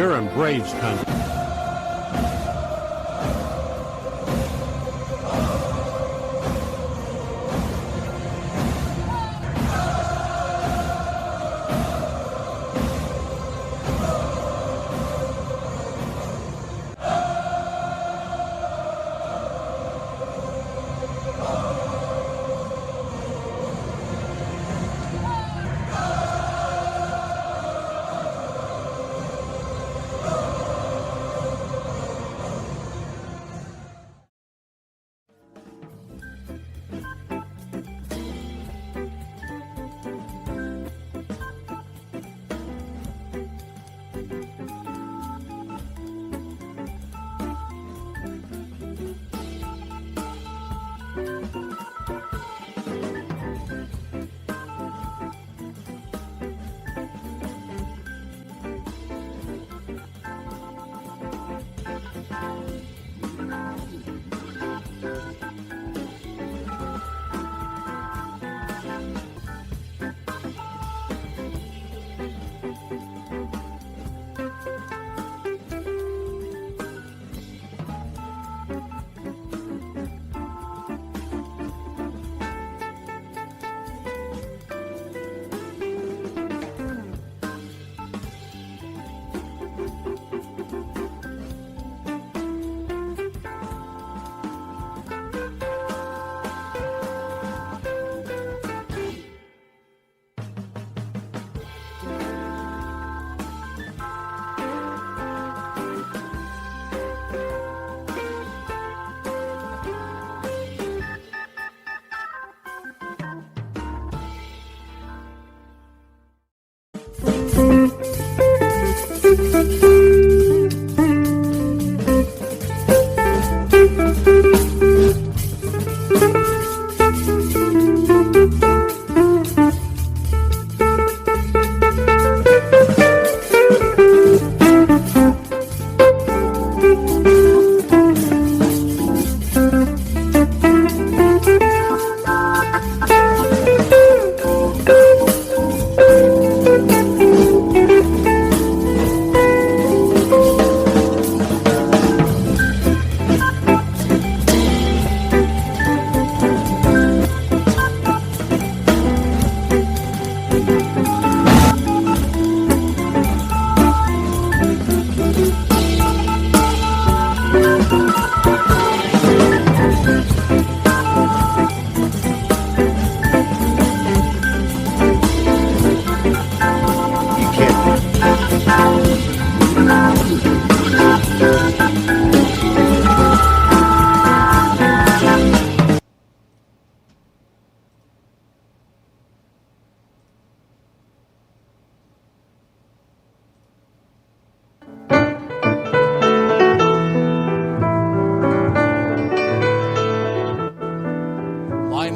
You're in Braves country.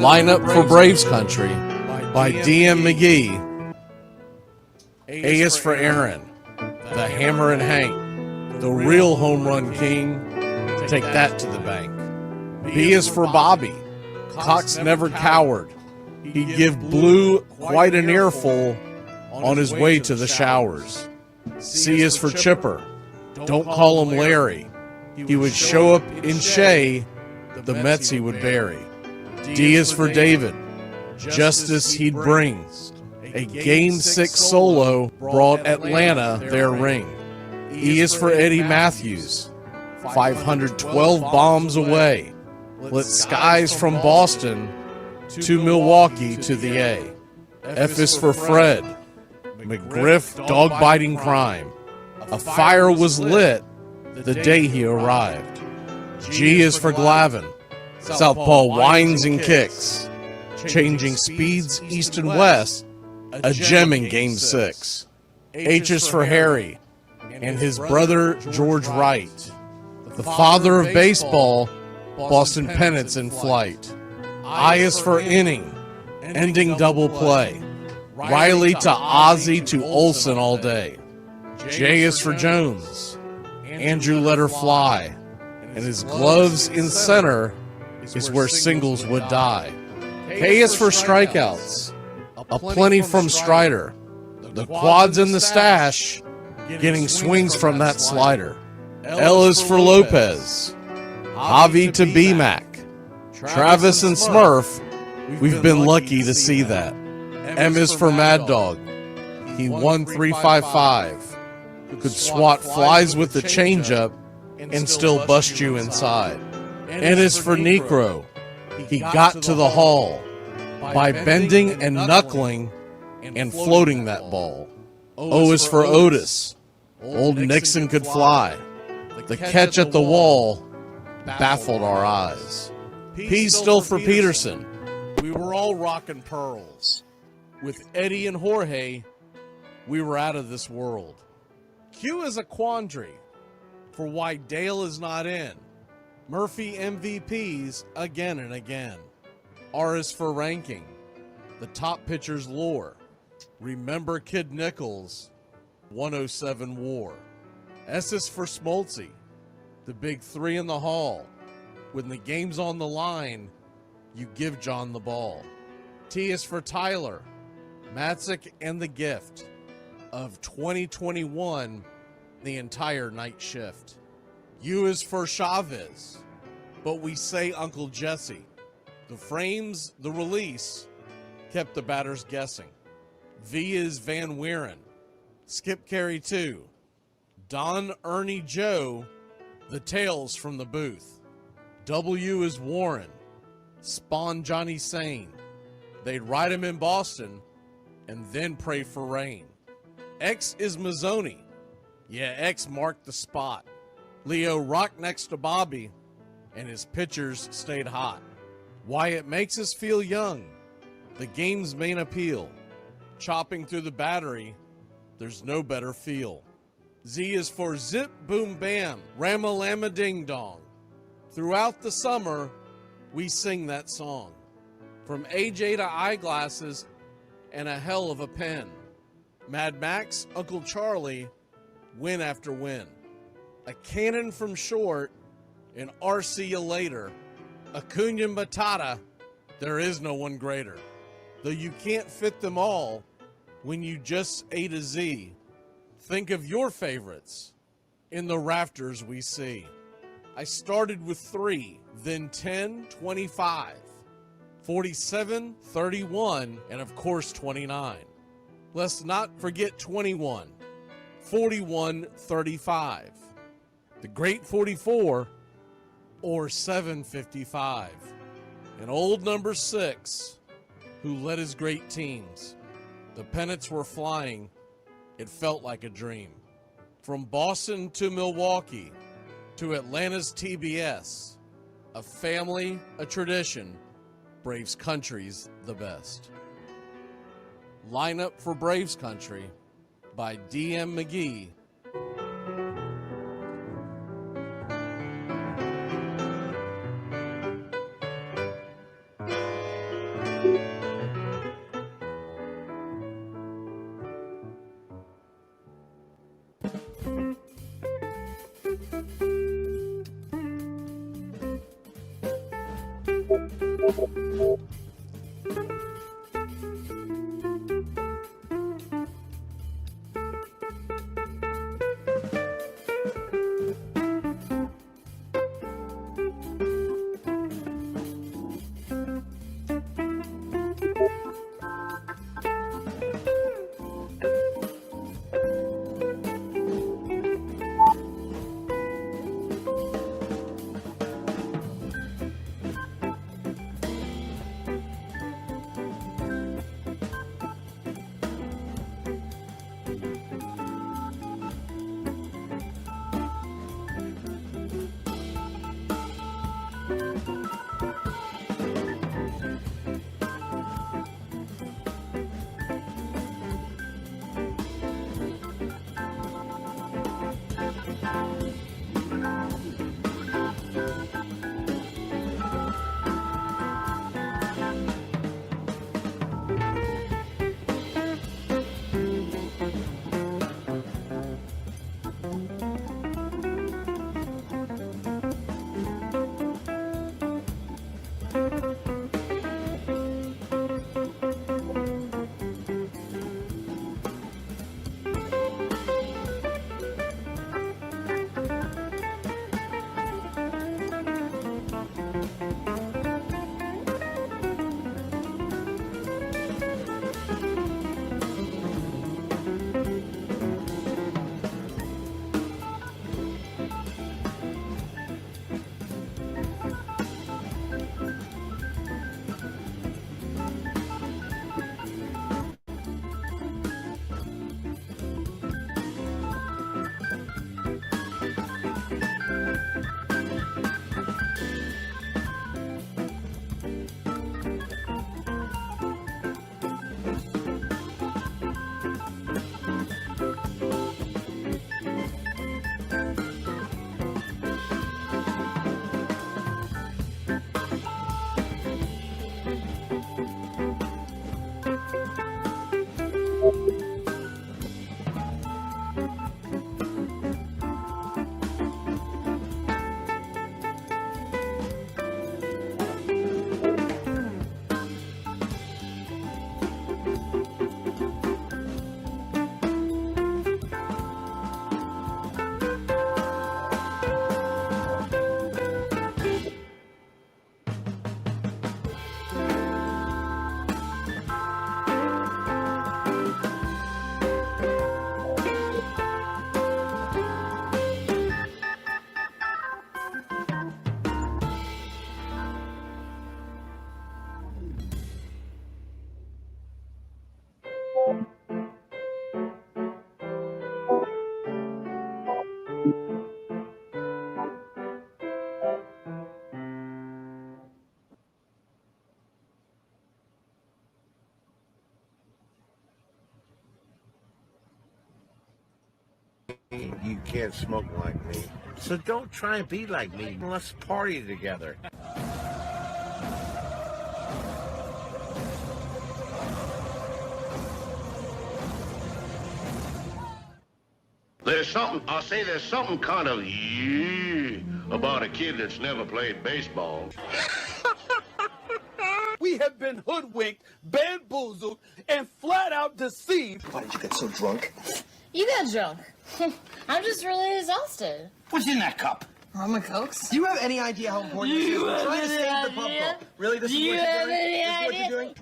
Lineup for Braves Country by D.M. McGee. A is for Aaron, the Hammer and Hank, the real home run king. Take that to the bank. B is for Bobby. Cox never cowered. He'd give Blue quite an earful on his way to the showers. C is for Chipper. Don't call him Larry. He would show up in Shea, the Mets he would bury. D is for David. Justice he'd bring. A Game 6 solo brought Atlanta their ring. E is for Eddie Matthews. 512 bombs away. Lit skies from Boston to Milwaukee to the A. F is for Fred. McGriff dog-biting crime. A fire was lit the day he arrived. G is for Glavin. Southpaw winds and kicks, changing speeds east and west, a gem in Game 6. H is for Harry and his brother George Wright, the father of baseball, Boston pennants in flight. I is for inning, ending double play, Riley to Ozzie to Olsen all day. J is for Jones, Andrew let her fly, and his gloves in center is where singles would die. K is for strikeouts, a plenty from Strider, the quads in the stash, getting swings from that slider. L is for Lopez. Javi to B-Mac. Travis and Smurf, we've been lucky to see that. M is for Mad Dog. He won 355. Could swat flies with the changeup and still bust you inside. N is for Necro. He got to the hall by bending and knuckling and floating that ball. O is for Otis. Old Nixon could fly. The catch at the wall baffled our eyes. P's still for Peterson. We were all rockin' pearls. With Eddie and Jorge, we were out of this world. Q is a quandary for why Dale is not in. Murphy MVPs again and again. R is for ranking. The top pitcher's lore. Remember Kid Nichols, 107 WAR. S is for Smoltzy. The big three in the hall. When the game's on the line, you give John the ball. T is for Tyler, Matzik, and the gift of 2021, the entire night shift. U is for Chavez, but we say Uncle Jesse. The frames, the release, kept the batters guessing. V is Van Weeren, Skip Carey 2, Don, Ernie, Joe, the tales from the booth. W is Warren, spawn Johnny Sane. They'd ride him in Boston and then pray for rain. X is Mazzoni. Yeah, X marked the spot. Leo rocked next to Bobby, and his pitchers stayed hot. Why it makes us feel young, the game's main appeal. Chopping through the battery, there's no better feel. Z is for Zip, Boom, Bam, Ramalama, Ding Dong. Throughout the summer, we sing that song. From AJ to eyeglasses and a hell of a pen. Mad Max, Uncle Charlie, win after win. A cannon from short, and RC you later. Acuna Matata, there is no one greater. Though you can't fit them all when you just A to Z. Think of your favorites in the rafters we see. I started with 3, then 10, 25, 47, 31, and of course 29. Let's not forget 21, 41, 35, the great 44, or 755, and old number 6, who led his great teams. The pennants were flying. It felt like a dream. From Boston to Milwaukee to Atlanta's TBS, a family, a tradition, Braves country's the best. Lineup for Braves Country by D.M. McGee. You can't smoke like me. So don't try and be like me. Let's party together. There's something kind of about a kid that's never played baseball. We have been hoodwinked, bamboozled, and flat out deceived. Why did you get so drunk? You got drunk. I'm just really exhausted. What's in that cup? Rum and Cokes. Do you have any idea how important this is? You're trying to save the pump. Really? This is what you're doing? This is what you're doing?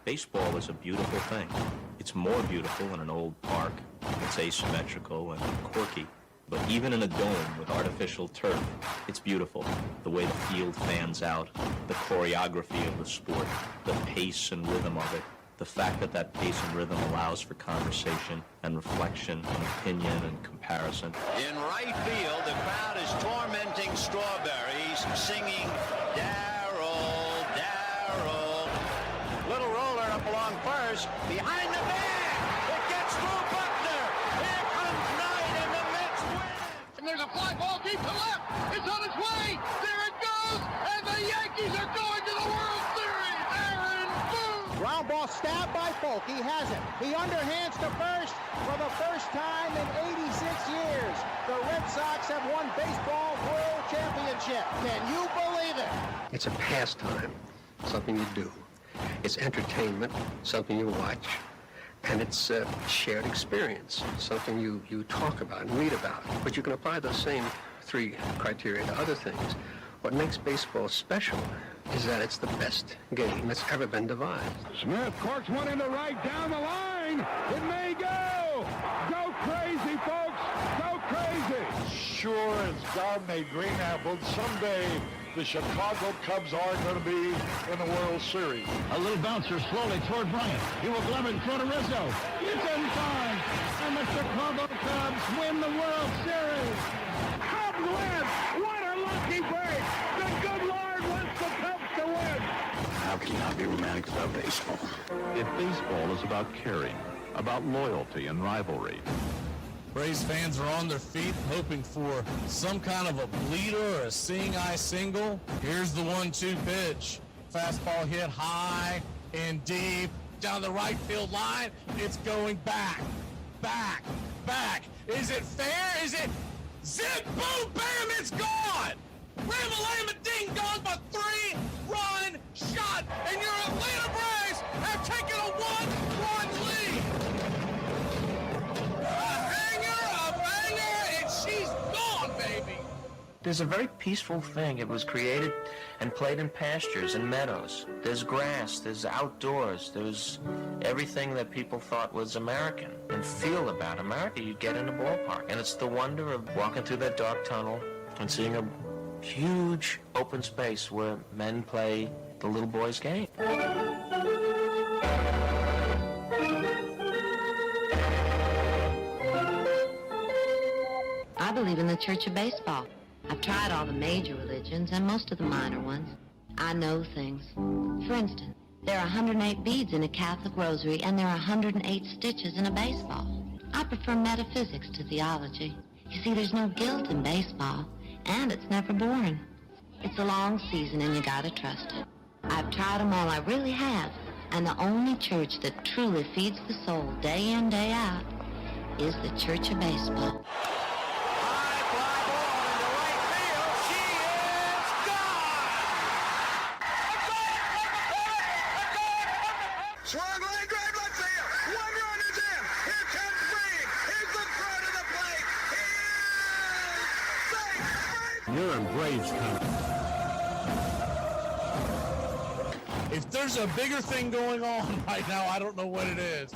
Baseball is a beautiful thing. It's more beautiful in an old park. It's asymmetrical and quirky. But even in a dome with artificial turf, it's beautiful. The way the field fans out, the choreography of the sport, the pace and rhythm of it, the fact that that pace and rhythm allows for conversation and reflection and opinion and comparison. In right field, the crowd is tormenting Strawberries, singing Darryl, Darryl. Little roller up along first, behind the man. It gets through Buckner. Here comes Knight, and the Mets win. And there's a fly ball deep to left. It's on its way. There it goes. And the Yankees are going to the World Series. Aaron Boone. Ground ball stabbed by Folk. He has it. He underhands to first for the first time in 86 years. The Red Sox have won baseball world championship. Can you believe it? It's a pastime, something you do. It's entertainment, something you watch. And it's a shared experience, something you talk about and read about. But you can apply those same three criteria to other things. What makes baseball special is that it's the best game that's ever been devised. Smith corks one in the right, down the line. It may go. Go crazy, folks. Go crazy. Sure as God made green apples, someday the Chicago Cubs are going to be in the World Series. A little bouncer slowly toward Bryant. He will glove it in front of Rizzo. It's in time. And the Chicago Cubs win the World Series. Cubs win. What a lucky break. The good Lord wants the Cubs to win. How can you not be romantic about baseball? If baseball is about caring, about loyalty and rivalry. Braves fans are on their feet hoping for some kind of a bleeder or a seeing-eye single. Here's the 1-2 pitch. Fastball hit high and deep down the right field line. It's going back, back, back. Is it fair? Is it zip, boom, bam, it's gone. Ram-a-lam-a ding dong, a 3-run shot, and your Atlanta Braves have taken a 1-run lead. She's gone, baby! There's a very peaceful thing. It was created and played in pastures and meadows. There's grass, there's outdoors, there's everything that people thought was American and feel about America. You get in a ballpark, and it's the wonder of walking through that dark tunnel and seeing a huge open space where men play the little boy's game. I believe in the Church of Baseball. I've tried all the major religions and most of the minor ones. I know things. For instance, there are 108 beads in a Catholic rosary and there are 108 stitches in a baseball. I prefer metaphysics to theology. You see, there's no guilt in baseball, and it's never boring. It's a long season and you gotta trust it. I've tried them all, I really have. And the only church that truly feeds the soul day in, day out is the Church of Baseball. You're in Braves country. If there's a bigger thing going on right now, I don't know what it is.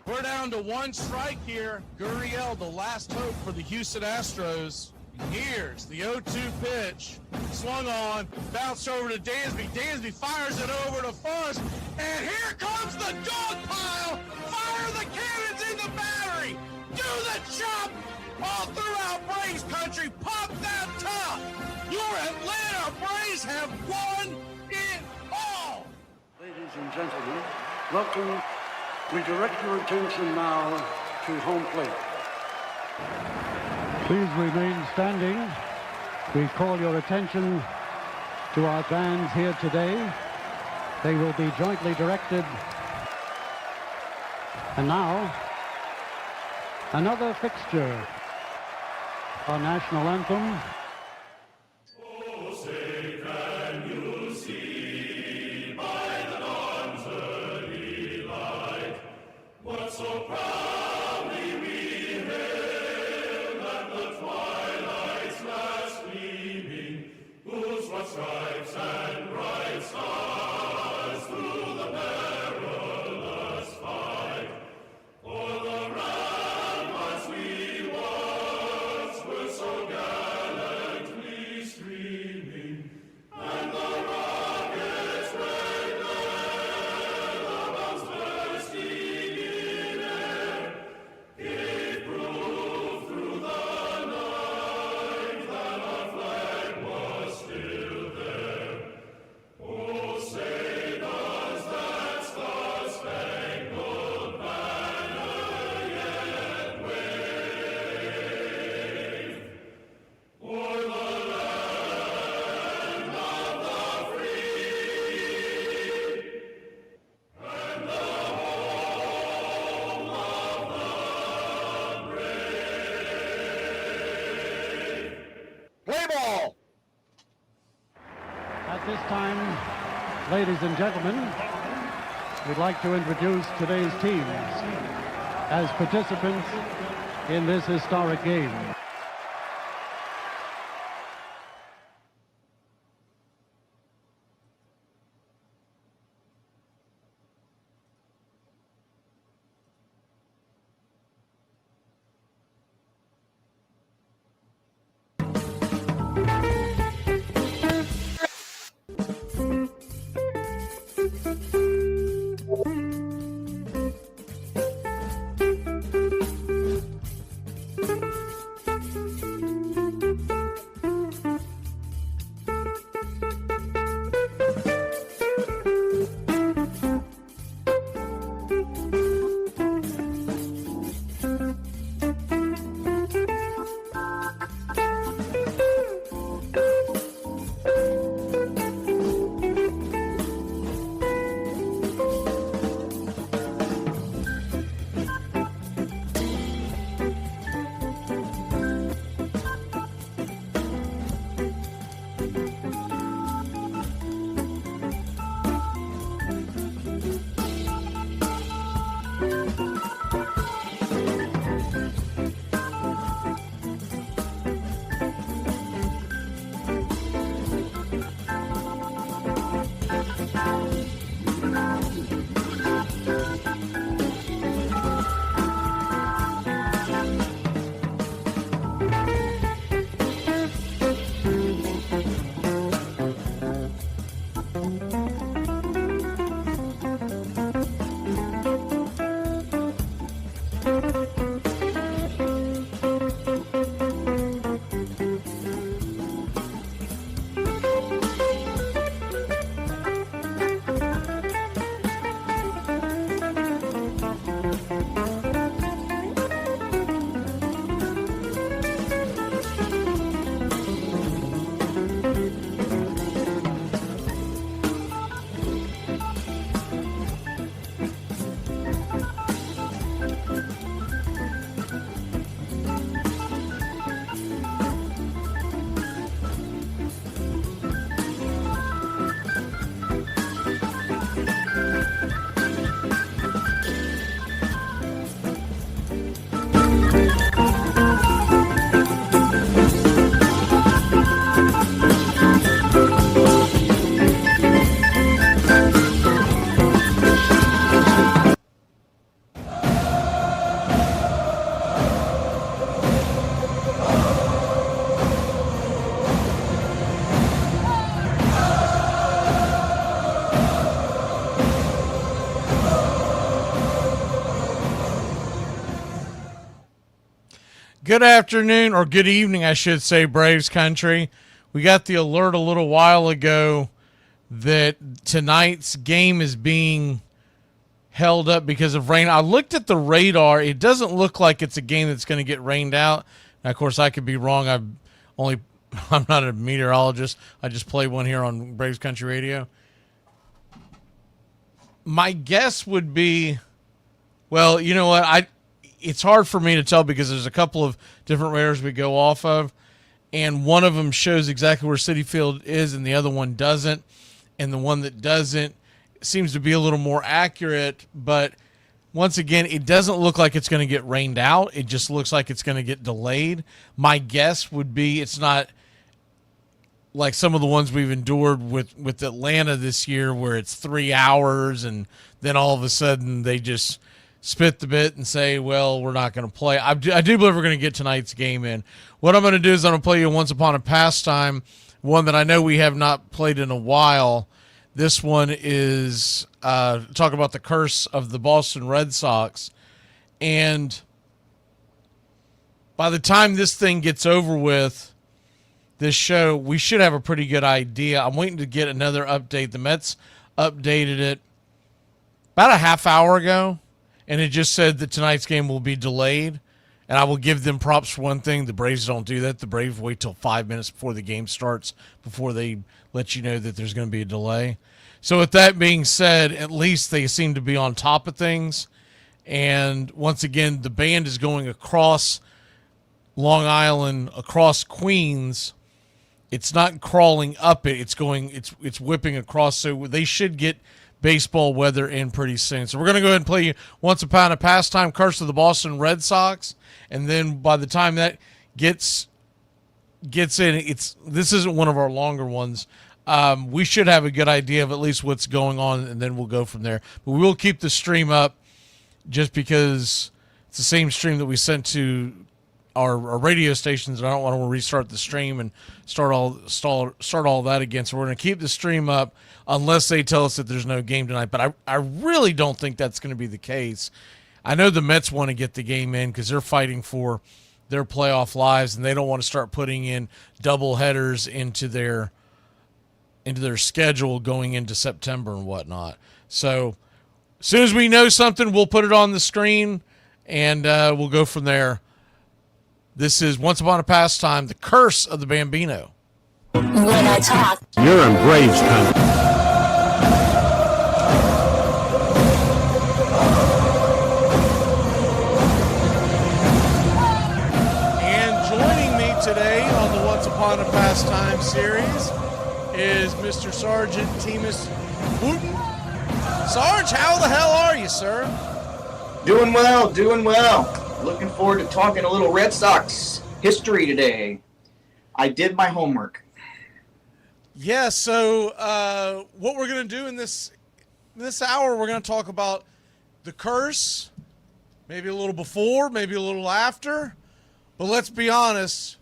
We're down to one strike here. Gurriel, the last hope for the Houston Astros. Here's the 0-2 pitch. Swung on, bounced over to Dansby. Dansby fires it over to Fuss. And here comes the dog pile. Fire the cannons in the battery. Do the chop. All throughout Braves country, pop that top! Your Atlanta Braves have won it all! Ladies Ladies and gentlemen, welcome. We direct your attention now to home plate. Please remain standing. We call your attention to our bands here today. They will be jointly directed. And now, another fixture, our national anthem. So proudly we hail at the twilight's last gleaming, whose broad stripes and bright stars through the perilous fight, o'er the ramparts we once were so gallantly streaming, and the rockets' red glare, the bombs bursting gave proof through the night that our flag was still there. Oh, say does that star-spangled banner yet wave o'er the land of the free and the home of the Play ball! At this time, ladies and gentlemen, we'd like to introduce today's teams as participants in this historic game. Good afternoon, or good evening, I should say, Braves country. We got the alert a little while ago that tonight's game is being held up because of rain. I looked at the radar. It doesn't look like it's a game that's going to get rained out. Now, of course, I could be wrong. I'm not a meteorologist. I just play one here on Braves Country Radio. My guess would be, well, you know what? It's hard for me to tell because there's a couple of different radars we go off of, and one of them shows exactly where Citi Field is and the other one doesn't. And the one that doesn't seems to be a little more accurate, but once again, it doesn't look like it's going to get rained out. It just looks like it's going to get delayed. My guess would be it's not like some of the ones we've endured with Atlanta this year where it's 3 hours and then all of a sudden they just spit the bit and say, well, we're not going to play. I do believe we're going to get tonight's game in. What I'm going to do is I'm going to play you Once Upon a Pastime, one that I know we have not played in a while. This one is talk about the curse of the Boston Red Sox. And by the time this thing gets over with, this show, we should have a pretty good idea. I'm waiting to get another update. The Mets updated it about a half hour ago, and it just said that tonight's game will be delayed. And I will give them props for one thing. The Braves don't do that. The Braves wait till 5 minutes before the game starts before they let you know that there's going to be a delay. So with that being said, at least they seem to be on top of things. And once again, the band is going across Long Island, across Queens. It's not crawling up it. It's whipping across. So they should get baseball weather in pretty soon. So we're going to go ahead and play you Once Upon a Pastime, Curse of the Boston Red Sox. And then by the time that gets in, this isn't one of our longer ones. We should have a good idea of at least what's going on, and then we'll go from there. But we will keep the stream up just because it's the same stream that we sent to our radio stations, and I don't want to restart the stream and start all that again. So we're going to keep the stream up unless they tell us that there's no game tonight. But I really don't think that's going to be the case. I know the Mets want to get the game in because they're fighting for their playoff lives, and they don't want to start putting in double headers into their schedule going into September and whatnot. So as soon as we know something, we'll put it on the screen, and we'll go from there. This is Once Upon a Pastime, The Curse of the Bambino. When I talk, You're in Braves country. Today on the Once Upon a Pastime series is Mr. Sergeant Teamus Wooten. Sarge, how the hell are you, sir? Doing well, doing well. Looking forward to talking a little Red Sox history today. I did my homework. Yeah, so what we're going to do in this hour, we're going to talk about the curse, maybe a little before, maybe a little after. But let's be honest,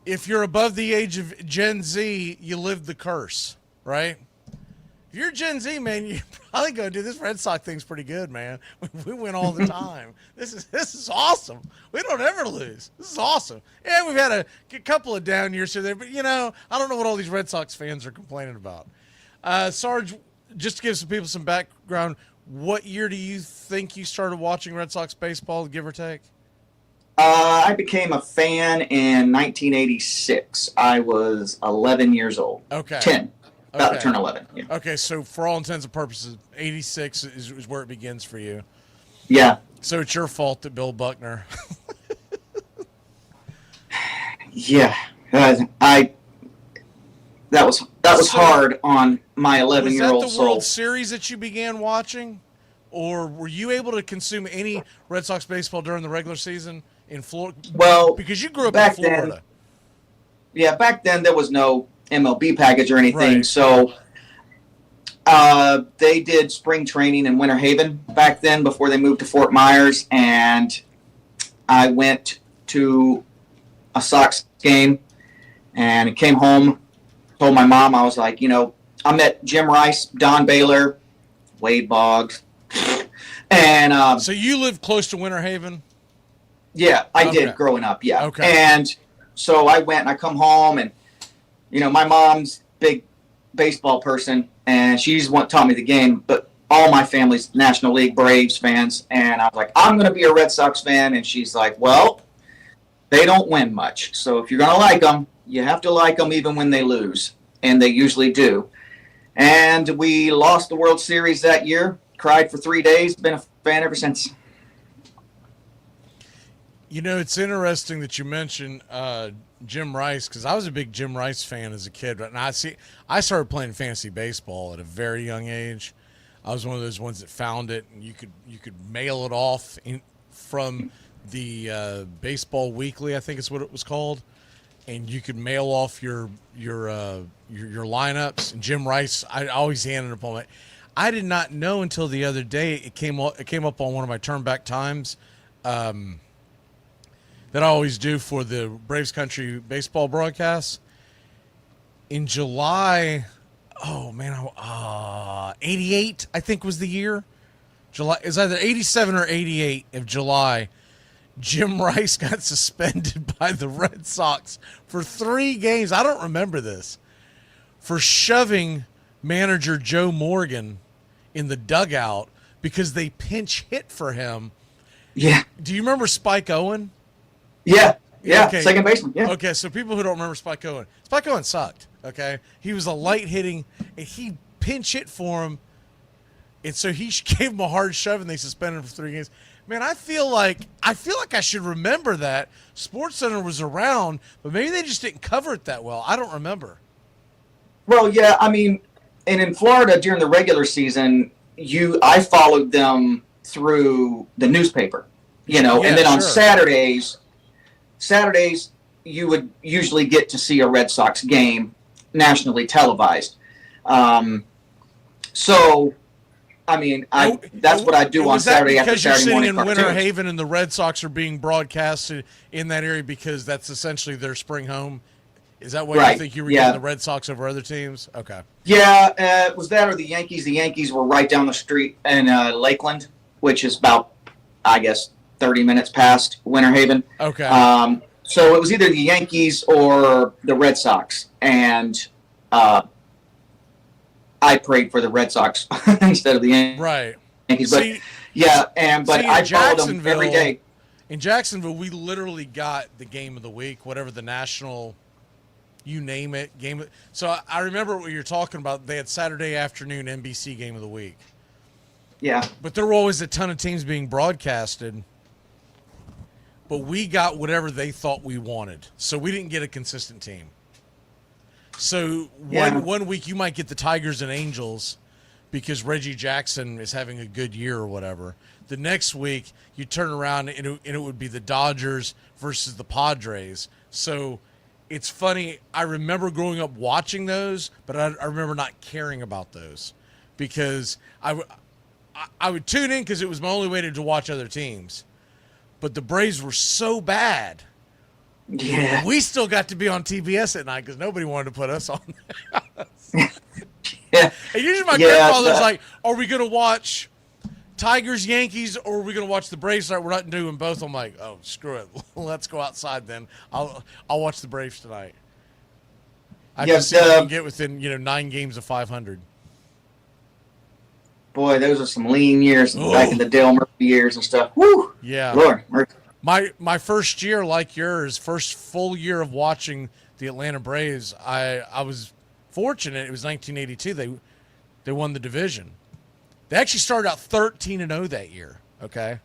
if you're above the age of Gen Z, you live the curse, right? If you're Gen Z, man, you're probably going to do this Red Sox thing's pretty good, man. We win all the time. This is awesome. We don't ever lose. This is awesome. Yeah, we've had a couple of down years here, there, but, I don't know what all these Red Sox fans are complaining about. Sarge, just to give some people some background, what year do you think you started watching Red Sox baseball, give or take? I became a fan in 1986. I was 11 years old. Okay. 10. About to turn 11. Yeah. Okay, so for all intents and purposes, 86 is where it begins for you. Yeah. So it's your fault that Bill Buckner. Yeah. That was hard on my 11-year-old soul. Was that the World Series that you began watching? Or were you able to consume any Red Sox baseball during the regular season in Florida? Well, because you grew up in Florida. Back then there was no MLB package or anything, right. So they did spring training in Winter Haven back then before they moved to Fort Myers, and I went to a Sox game and came home, told my mom, I was like, I met Jim Rice, Don Baylor, Wade Boggs. And so you lived close to Winter Haven? Yeah, I did growing up, yeah. Okay. And so I went and I come home and, my mom's big baseball person, and she's what taught me the game, but all my family's National League Braves fans, and I was like, I'm going to be a Red Sox fan, and she's like, well, they don't win much, so if you're going to like them, you have to like them even when they lose, and they usually do. And we lost the World Series that year, cried for 3 days, been a fan ever since. You know, it's interesting that you mentioned Jim Rice, because I was a big Jim Rice fan as a kid. And I started playing fantasy baseball at a very young age. I was one of those ones that found it, and you could mail it off from the Baseball Weekly, I think is what it was called, and you could mail off your lineups. And Jim Rice, I always handed it on. I did not know until the other day it came up on one of my turn back times. That I always do for the Braves Country baseball broadcasts. In July, 88, I think was the year. July, is either 87 or 88 of July. Jim Rice got suspended by the Red Sox for 3 games. I don't remember this. For shoving manager Joe Morgan in the dugout because they pinch hit for him. Yeah. Do you remember Spike Owen? Yeah, Okay. second baseman. Yeah. Okay, so people who don't remember Spike Owen sucked. Okay, he was a light hitting, and he pinch hit for him, and so he gave him a hard shove, and they suspended him for 3 games. Man, I feel like I should remember that. SportsCenter was around, but maybe they just didn't cover it that well. I don't remember. Well, yeah, I mean, and in Florida during the regular season, I followed them through the newspaper, and then on Saturdays, you would usually get to see a Red Sox game nationally televised. So, I mean, that's what I do on Saturday after Saturday morning. Because you're sitting in Winter Haven and the Red Sox are being broadcasted in that area because that's essentially their spring home? Is that why you think you were getting the Red Sox over other teams? Okay. Yeah, it was that or the Yankees. The Yankees were right down the street in Lakeland, which is about, I guess, 30 minutes past Winter Haven. Okay. So it was either the Yankees or the Red Sox, and I prayed for the Red Sox instead of the Yankees. Right. But I followed them every day. In Jacksonville, we literally got the game of the week, whatever the national, you name it, game. So I remember what you're talking about. They had Saturday afternoon NBC game of the week. Yeah. But there were always a ton of teams being broadcasted. But we got whatever they thought we wanted. So we didn't get a consistent team. So one week you might get the Tigers and Angels because Reggie Jackson is having a good year or whatever. The next week you turn around and it would be the Dodgers versus the Padres. So it's funny. I remember growing up watching those, but I remember not caring about those because I would tune in because it was my only way to watch other teams. But the Braves were so bad. Yeah. We still got to be on TBS at night because nobody wanted to put us on. Yeah. And usually my grandfather's like, are we going to watch Tigers, Yankees, or are we going to watch the Braves tonight? We're not doing both. I'm like, oh, screw it. Let's go outside then. I'll watch the Braves tonight. I can see if we can get within 9 games of 500. Boy, those are some lean years back in the Dale Murphy years and stuff. Woo! Yeah. Lord. My first year, like yours, first full year of watching the Atlanta Braves, I was fortunate. It was 1982. They won the division. They actually started out 13-0 that year. Okay.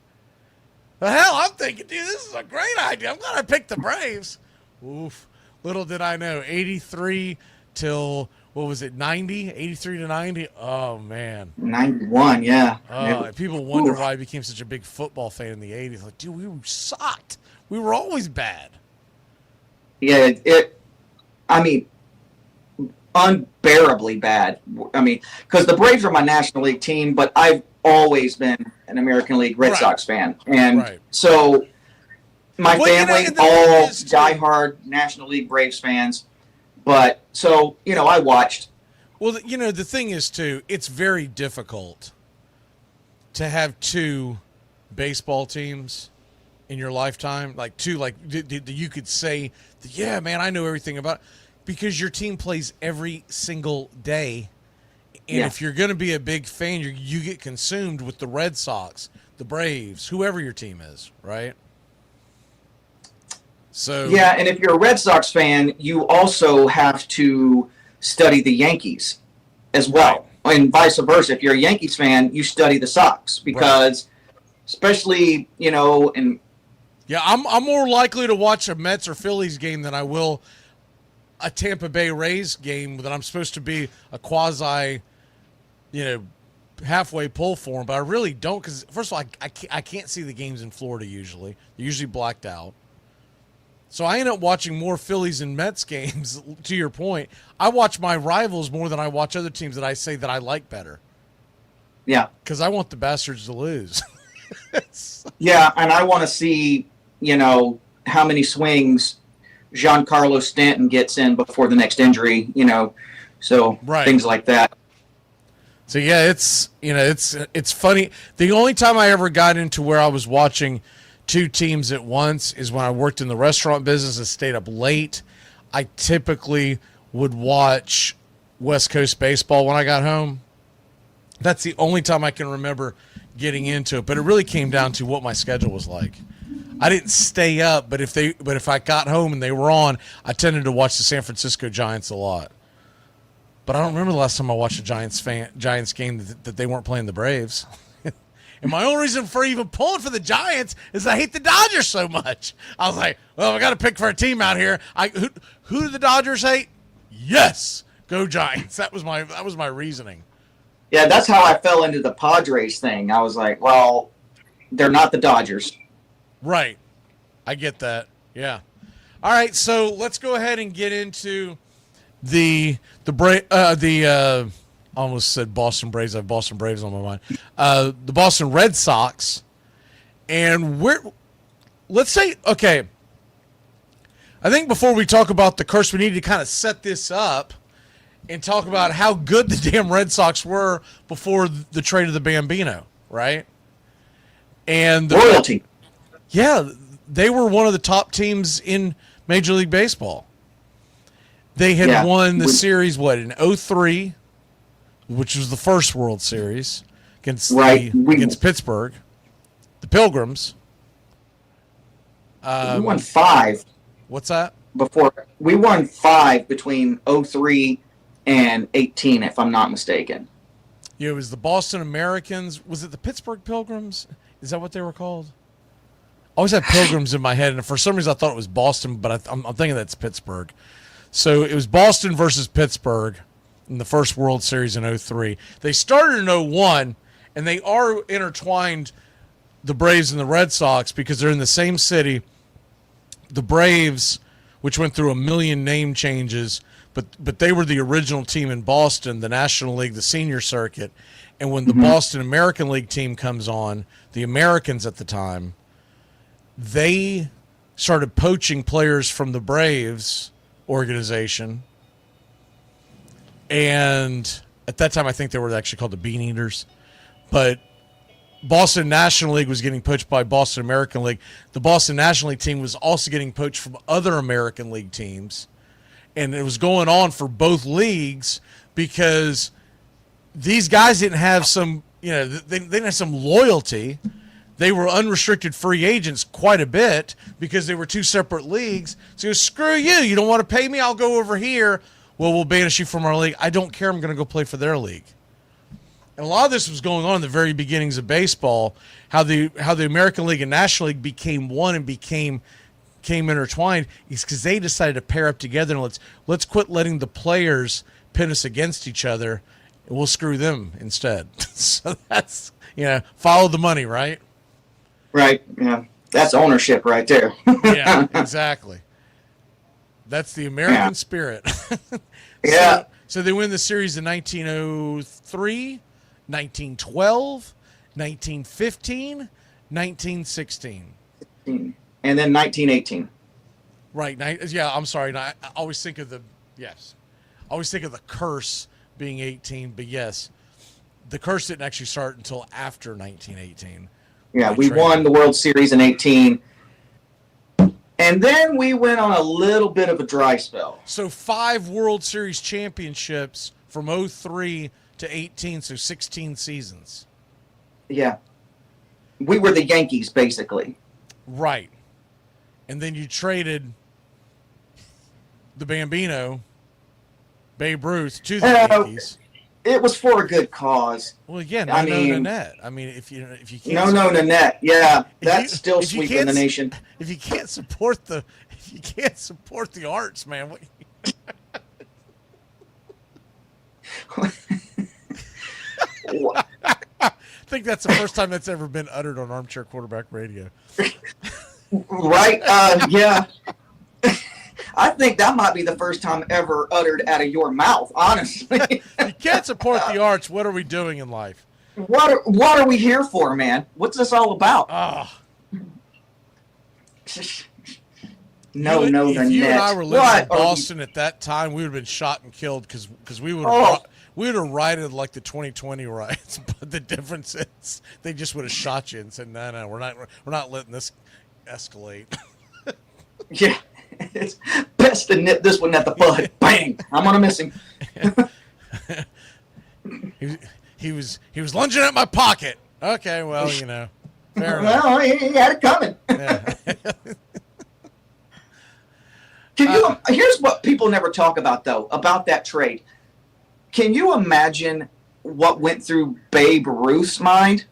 The hell, I'm thinking, dude, this is a great idea. I'm glad I picked the Braves. Oof. Little did I know, 83 till, what was it, 90? 83 to 90? Oh, man. 91, yeah. People wonder why I became such a big football fan in the 80s. Like, dude, we sucked. We were always bad. Yeah, unbearably bad. Because the Braves are my National League team, but I've always been an American League Red Sox fan. And so my family, all diehard National League Braves fans. But, so, I watched. Well, the thing is, too, it's very difficult to have 2 baseball teams in your lifetime. Like, 2, like, you could say, yeah, man, I know everything about it. because your team plays every single day. And if you're going to be a big fan, you get consumed with the Red Sox, the Braves, whoever your team is, right? So yeah, and if you're a Red Sox fan, you also have to study the Yankees as well, and vice versa. If you're a Yankees fan, you study the Sox because, especially and I'm more likely to watch a Mets or Phillies game than I will a Tampa Bay Rays game that I'm supposed to be a quasi, halfway pull for them, but I really don't because first of all, I can't see the games in Florida usually. They're usually blacked out. So I end up watching more Phillies and Mets games, to your point. I watch my rivals more than I watch other teams that I say that I like better. Yeah. Because I want the bastards to lose. Yeah, and I want to see, how many swings Giancarlo Stanton gets in before the next injury, so things like that. So yeah, it's funny. The only time I ever got into where I was watching two teams at once is when I worked in the restaurant business and stayed up late. I typically would watch West Coast baseball when I got home. That's the only time I can remember getting into it, but it really came down to what my schedule was like. I didn't stay up, but if I got home and they were on, I tended to watch the San Francisco Giants a lot. But I don't remember the last time I watched a Giants game that they weren't playing the Braves. And my only reason for even pulling for the Giants is I hate the Dodgers so much. I was like, well, I got to pick for a team out here. Who do the Dodgers hate? Yes, go Giants. That was my reasoning. Yeah, that's how I fell into the Padres thing. I was like, well, they're not the Dodgers. Right. I get that. Yeah. All right, so let's go ahead and get into I almost said Boston Braves. I have Boston Braves on my mind. The Boston Red Sox. And let's say, okay, I think before we talk about the curse, we need to kind of set this up and talk about how good the damn Red Sox were before the trade of the Bambino, right? And royalty. Yeah, they were one of the top teams in Major League Baseball. They had won the series, in 2003, which was the first World Series against Pittsburgh, the Pilgrims. We won 5. What's that? We won 5 between 2003 and 2018, if I'm not mistaken. Yeah, it was the Boston Americans. Was it the Pittsburgh Pilgrims? Is that what they were called? I always had Pilgrims in my head, and for some reason I thought it was Boston, but I'm thinking that's Pittsburgh. So it was Boston versus Pittsburgh in the first World Series in 2003. They started in 2001, and they are intertwined, the Braves and the Red Sox, because they're in the same city. The Braves, which went through a million name changes, but they were the original team in Boston, the National League, the senior circuit. And when the Boston American League team comes on, the Americans at the time, they started poaching players from the Braves organization. And at that time, I think they were actually called the Bean Eaters. But Boston National League was getting poached by Boston American League. The Boston National League team was also getting poached from other American League teams. And it was going on for both leagues because these guys didn't have some, they didn't have some loyalty. They were unrestricted free agents quite a bit because they were two separate leagues. So screw you. You don't want to pay me? I'll go over here. Well, we'll banish you from our league. I don't care. I'm going to go play for their league. And a lot of this was going on in the very beginnings of baseball, how the American League and National League became one and became intertwined is because they decided to pair up together and let's quit letting the players pin us against each other, and we'll screw them instead. So that's, follow the money, right? Right. Yeah. That's ownership right there. Yeah, exactly. That's the American spirit. Yeah. So they win the series in 1903, 1912, 1915, 1916. And then 1918. Right. Yeah, I'm sorry. I always think of the curse being 18, but yes, the curse didn't actually start until after 1918. Yeah, we won the World Series in 18. And And then we went on a little bit of a dry spell. So 5 World Series championships from 03 to 18, so 16 seasons. Yeah. We were the Yankees, basically. Right. And then you traded the Bambino, Babe Ruth, to the Yankees. It was for a good cause. Well, again, I mean, Nanette. I mean, if you can't Nanette. Yeah, that's still sweeping the nation. If you can't support the arts, man. What, I think that's the first time that's ever been uttered on Armchair Quarterback Radio. Right? Yeah. I think that might be the first time ever uttered out of your mouth, honestly. You can't support the arts. What are we doing in life? What are we here for, man? What's this all about? No, if you and I were living in Boston at that time, we would have been shot and killed because we would have rioted like the 2020 riots. But the difference is they just would have shot you and said, "No, we're not letting this escalate." Yeah. It's best to nip this one at the bud. Bang! I'm gonna miss him. he was lunging at my pocket. Okay, well, fair enough. Well, he had it coming. Yeah. Here's what people never talk about, though, about that trade. Can you imagine what went through Babe Ruth's mind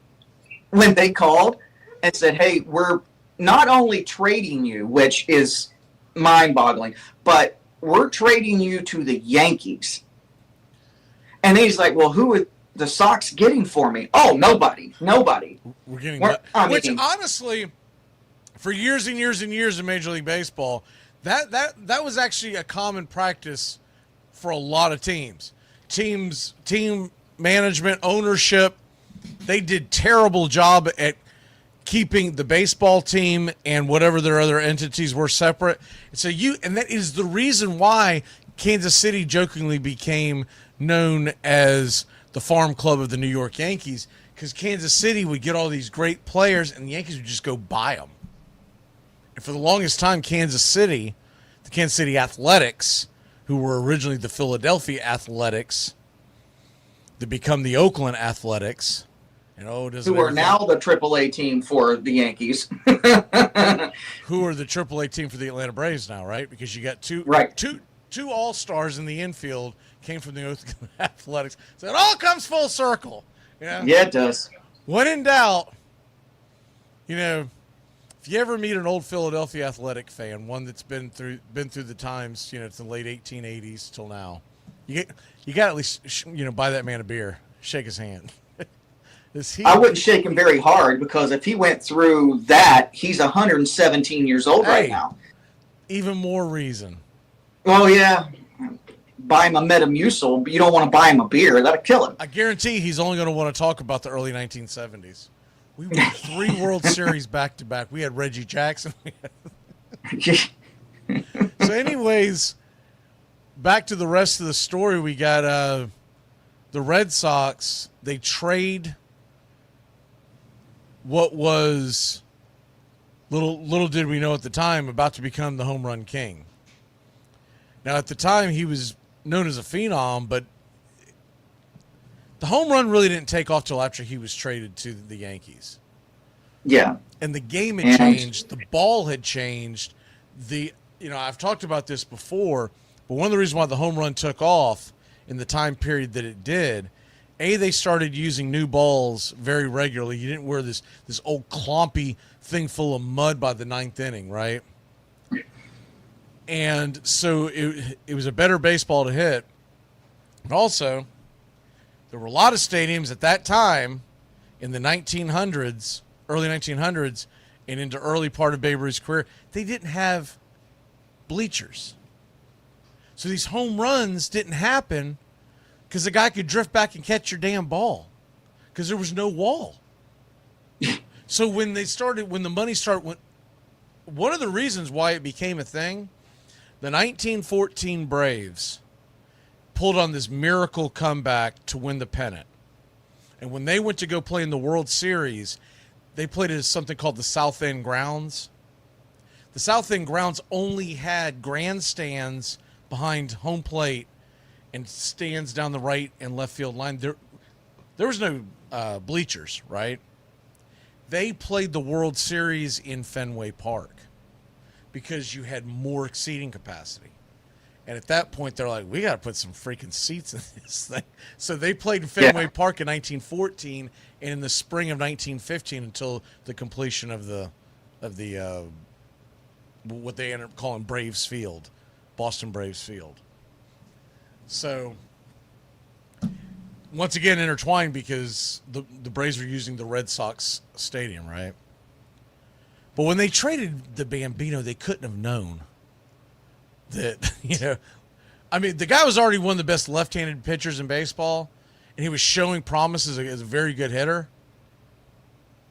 when they called and said, "Hey, we're not only trading you," which is mind-boggling, but we're trading you to the Yankees. And he's like, "Well, who are the Sox getting for me?" "Oh, nobody. We're getting which honestly, for years and years and years in Major League Baseball, that was actually a common practice for a lot of teams. Team management, ownership, they did terrible job at keeping the baseball team and whatever their other entities were separate. And that is the reason why Kansas City jokingly became known as the farm club of the New York Yankees, because Kansas City would get all these great players and the Yankees would just go buy them. And for the longest time, the Kansas City Athletics, who were originally the Philadelphia Athletics, to become the Oakland Athletics, who are now the AAA team for the Yankees. Who are the AAA team for the Atlanta Braves now, right? Because you got two all-stars in the infield came from the Oakland Athletics. So it all comes full circle. Yeah, it does. When in doubt, if you ever meet an old Philadelphia Athletic fan, one that's been through the times, it's the late 1880s till now, you got to at least buy that man a beer, shake his hand. I wouldn't shake him very hard, because if he went through that, he's 117 years old right now. Even more reason. Oh, yeah. Buy him a Metamucil, but you don't want to buy him a beer. That'll kill him. I guarantee he's only going to want to talk about the early 1970s. We won 3 World Series back-to-back. We had Reggie Jackson. So anyways, back to the rest of the story. We got the Red Sox. They trade what was, little did we know at the time, about to become the home run king. Now, at the time, he was known as a phenom, but the home run really didn't take off till after he was traded to the Yankees. Yeah. And the game had changed. The ball had changed. I've talked about this before, but one of the reasons why the home run took off in the time period that it did, they started using new balls very regularly. You didn't wear this old clompy thing full of mud by the 9th inning, right? And so it was a better baseball to hit. But also, there were a lot of stadiums at that time in the 1900s, early 1900s, and into early part of Babe Ruth's career, they didn't have bleachers. So these home runs didn't happen because the guy could drift back and catch your damn ball because there was no wall. So when the money started, one of the reasons why it became a thing, the 1914 Braves pulled on this miracle comeback to win the pennant. And when they went to go play in the World Series, they played at something called the South End Grounds. The South End grounds only had grandstands behind home plate and stands down the right and left field line. There was no bleachers, right? They played the World Series in Fenway Park because you had more seating capacity. And at that point, they're like, we got to put some freaking seats in this thing. So they played in Fenway Park in 1914 and in the spring of 1915 until the completion of the what they ended up calling Braves Field, Boston Braves Field. So once again intertwined because the Braves were using the Red Sox stadium, right? But when they traded the Bambino, they couldn't have known that, I mean, the guy was already one of the best left-handed pitchers in baseball, and he was showing promise as a very good hitter.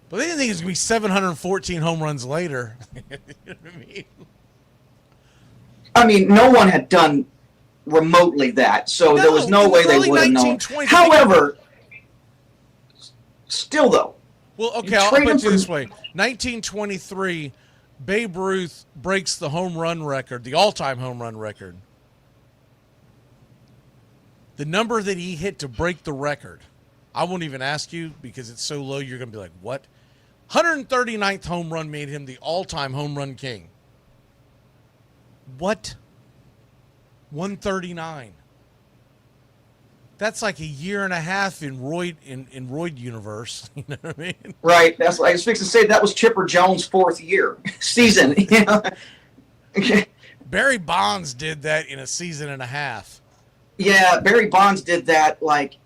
But they didn't think it was going to be 714 home runs later. You know what I mean? I mean, no one had done remotely that, so there was no way they would have known. However, still though. Well, okay, I'll put it this way. 1923, Babe Ruth breaks the home run record, the all-time home run record. The number that he hit to break the record, I won't even ask you because it's so low you're going to be like, what? 139th home run made him the all-time home run king. What? 139. That's like a year and a half in Royd universe. You know what I mean? Right. That's what I was fixing to say. That was Chipper Jones' 4th season. Barry Bonds did that in a season and a half. Yeah, Barry Bonds did that like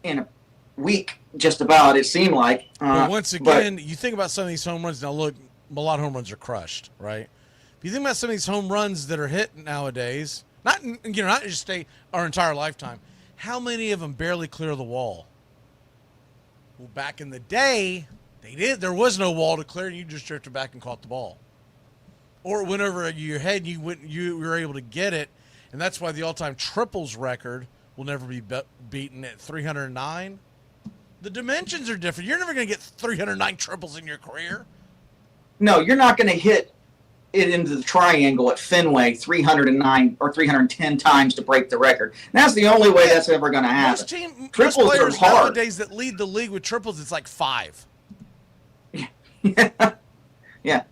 in a week, just about. It seemed like. But once again, you think about some of these home runs. Now, look, a lot of home runs are crushed, right? If you think about some of these home runs that are hit nowadays, not just our entire lifetime, how many of them barely clear the wall? Well, back in the day, they did. There was no wall to clear, and you just drifted back and caught the ball, or it went over your head, and you were able to get it, and that's why the all-time triples record will never be beaten at 309. The dimensions are different. You're never going to get 309 triples in your career. No, you're not going to hit it into the triangle at Fenway 309 or 310 times to break the record. And that's the only way that's ever going to happen. Most players nowadays that lead the league with triples, it's like 5. Yeah.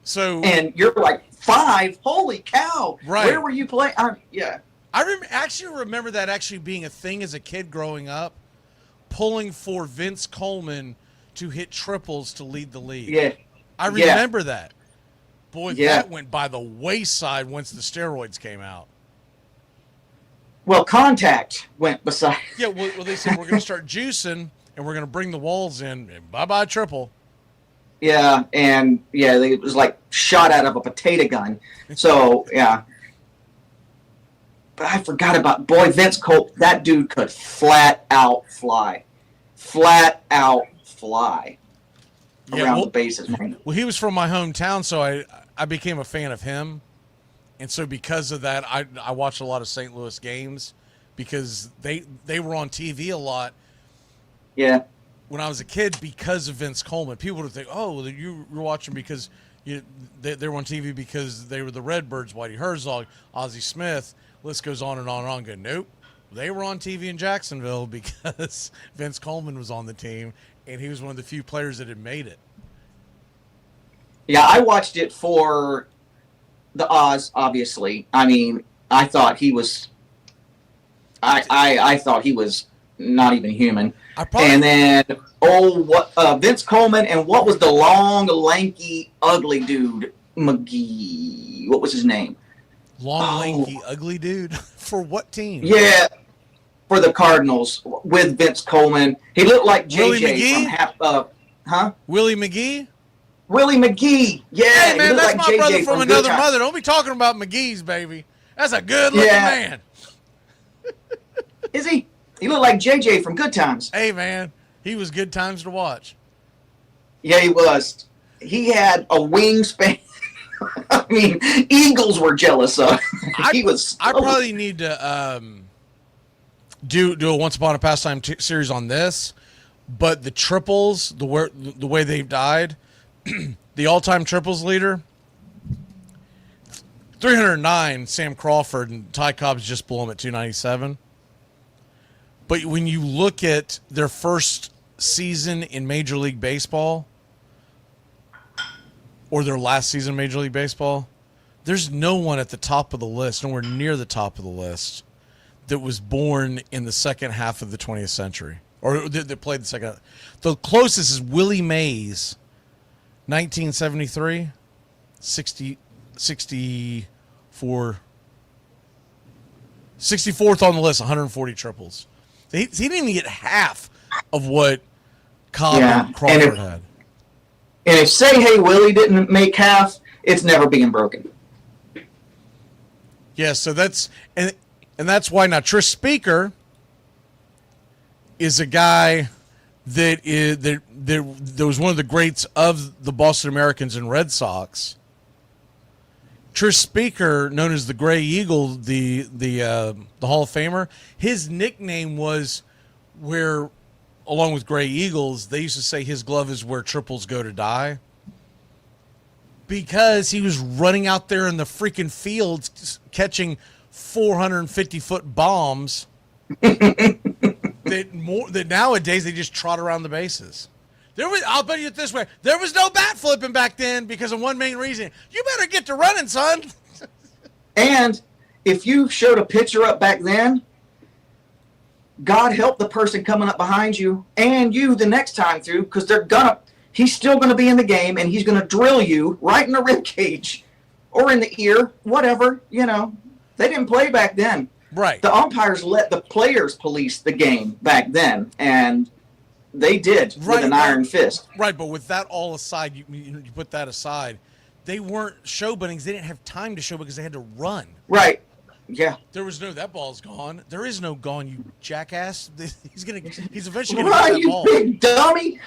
So and you're like 5? Holy cow! Right. Where were you playing? Yeah. I actually remember that actually being a thing as a kid growing up, pulling for Vince Coleman to hit triples to lead the league. Yeah. I remember that. Boy, that went by the wayside once the steroids came out. Well, contact went beside. Yeah, well, they said we're going to start juicing and we're going to bring the walls in. And bye-bye triple. Yeah, and it was like shot out of a potato gun. So, yeah. But I forgot about, Vince Colt. That dude could flat out fly. Flat out fly around the bases, man. Well, he was from my hometown, so I became a fan of him. And so because of that, I watched a lot of St. Louis games because they were on TV a lot. Yeah. When I was a kid, because of Vince Coleman, people would think, "Oh, well, you were watching because they were on TV because they were the Redbirds, Whitey Herzog, Ozzie Smith." List goes on and on and on. Go, nope, they were on TV in Jacksonville because Vince Coleman was on the team, and he was one of the few players that had made it. Yeah, I watched it for the Oz, obviously. I mean, I thought he was. I thought he was not even human. And then, Vince Coleman, and what was the long, lanky, ugly dude? McGee. What was his name? Long, lanky, ugly dude? For what team? Yeah, for the Cardinals with Vince Coleman. He looked like JJ from Willie McGee? Willie McGee. Yeah, hey, man, that's like my JJ brother from another Good mother. Don't be talking about McGee's, baby. That's a good-looking man. Is he? He looked like JJ from Good Times. Hey, man, he was good times to watch. Yeah, he was. He had a wingspan. I mean, Eagles were jealous of. He was. I probably need to do a Once Upon a Pastime series on this, but the triples, the way they've died, the all-time triples leader, 309, Sam Crawford, and Ty Cobb's just below him at 297. But when you look at their first season in Major League Baseball, or their last season in Major League Baseball, there's no one at the top of the list, nowhere near the top of the list, that was born in the second half of the 20th century, or that played the second half. The closest is Willie Mays, 1973, 64th on the list, 140 triples. He didn't even get half of what Cobb and Crawford had. And if Say Hey Willie didn't make half, it's never being broken. Yeah, so that's and that's why now Tris Speaker is a guy that was one of the greats of the Boston Americans and Red Sox. Tris Speaker, known as the Gray Eagle, the Hall of Famer, his nickname was where, along with Gray Eagles, they used to say his glove is where triples go to die. Because he was running out there in the freaking fields catching 450-foot bombs that nowadays they just trot around the bases. I'll bet you it this way. There was no bat flipping back then because of one main reason. You better get to running, son. And if you showed a pitcher up back then, God help the person coming up behind you and you the next time through, because he's still going to be in the game and he's going to drill you right in the rib cage or in the ear, whatever, They didn't play back then. Right. The umpires let the players police the game back then, and they did with an iron fist. Right, but with that all aside, you put that aside, they weren't showboatings. They didn't have time to show because they had to run. Right. Yeah. There was that ball's gone. There is no gone, you jackass. He's eventually going to Run, get that you ball. big dummy.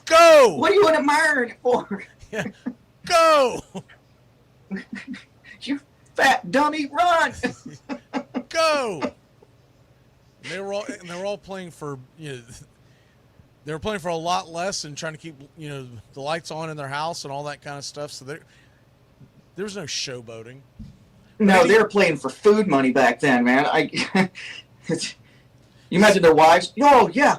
Go. What are you admiring it for? Yeah. Go. You fat dummy, run. Go. They were all playing for they were playing for a lot less and trying to keep the lights on in their house and all that kind of stuff. So there was no showboating. No, they were playing for food money back then, man. You imagine their wives. Oh yeah,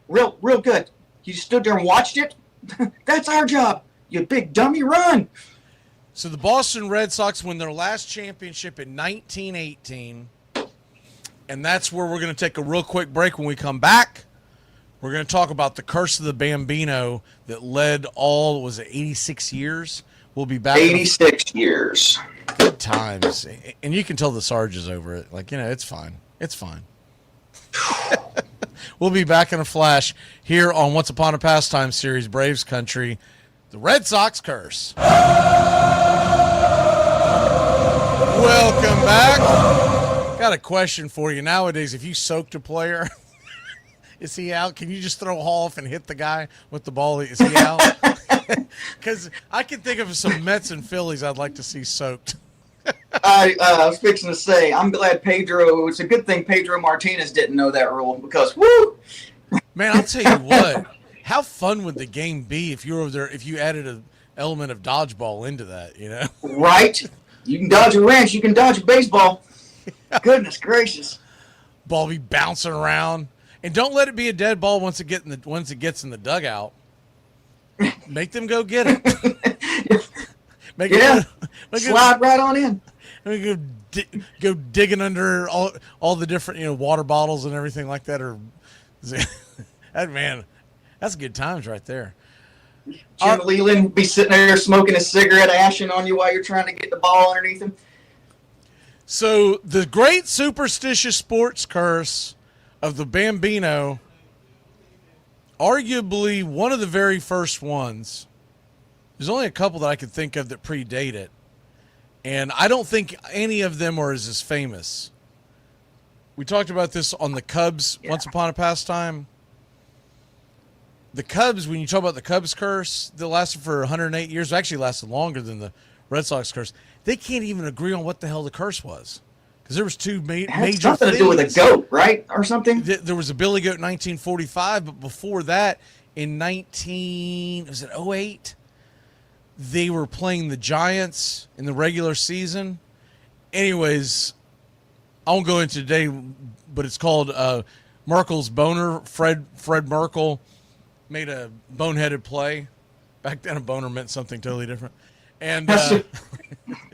real good. You stood there and watched it. That's our job. You big dummy, run. So the Boston Red Sox win their last championship in 1918, and that's where we're going to take a real quick break. When we come back, we're going to talk about the curse of the Bambino that led 86 years? We'll be back. 86 years. Good times. And you can tell the Sarge is over it. It's fine. It's fine. We'll be back in a flash here on Once Upon a Pastime series, Braves Country, the Red Sox curse. Welcome back. Got a question for you. Nowadays, if you soaked a player, is he out? Can you just throw off and hit the guy with the ball? Is he out? Because I can think of some Mets and Phillies I'd like to see soaked. I was fixing to say, I'm glad Pedro. It's a good thing Pedro Martinez didn't know that rule because, woo! Man, I'll tell you what. How fun would the game be if you were there? If you added an element of dodgeball into that, Right? You can dodge a wrench. You can dodge a baseball. Goodness gracious! Ball be bouncing around, and don't let it be a dead ball once it gets in the dugout. Make them go get it. Slide right on in. Go digging under all the different water bottles and everything like that. Or that's good times right there. Jim Leland be sitting there smoking a cigarette, ashing on you while you're trying to get the ball underneath him. So the great superstitious sports curse of the Bambino, arguably one of the very first ones. There's only a couple that I could think of that predate it. And I don't think any of them are as famous. We talked about this on the Cubs Once Upon a Pastime. The Cubs, when you talk about the Cubs curse, that lasted for 108 years, actually lasted longer than the Red Sox curse. They can't even agree on what the hell the curse was. Because there was two major things. Something to do with a goat, right? Or something? There was a Billy Goat in 1945, but before that, in 2008? They were playing the Giants in the regular season. Anyways, I won't go into today, but it's called Merkel's Boner. Fred Merkel made a boneheaded play. Back then, a boner meant something totally different. And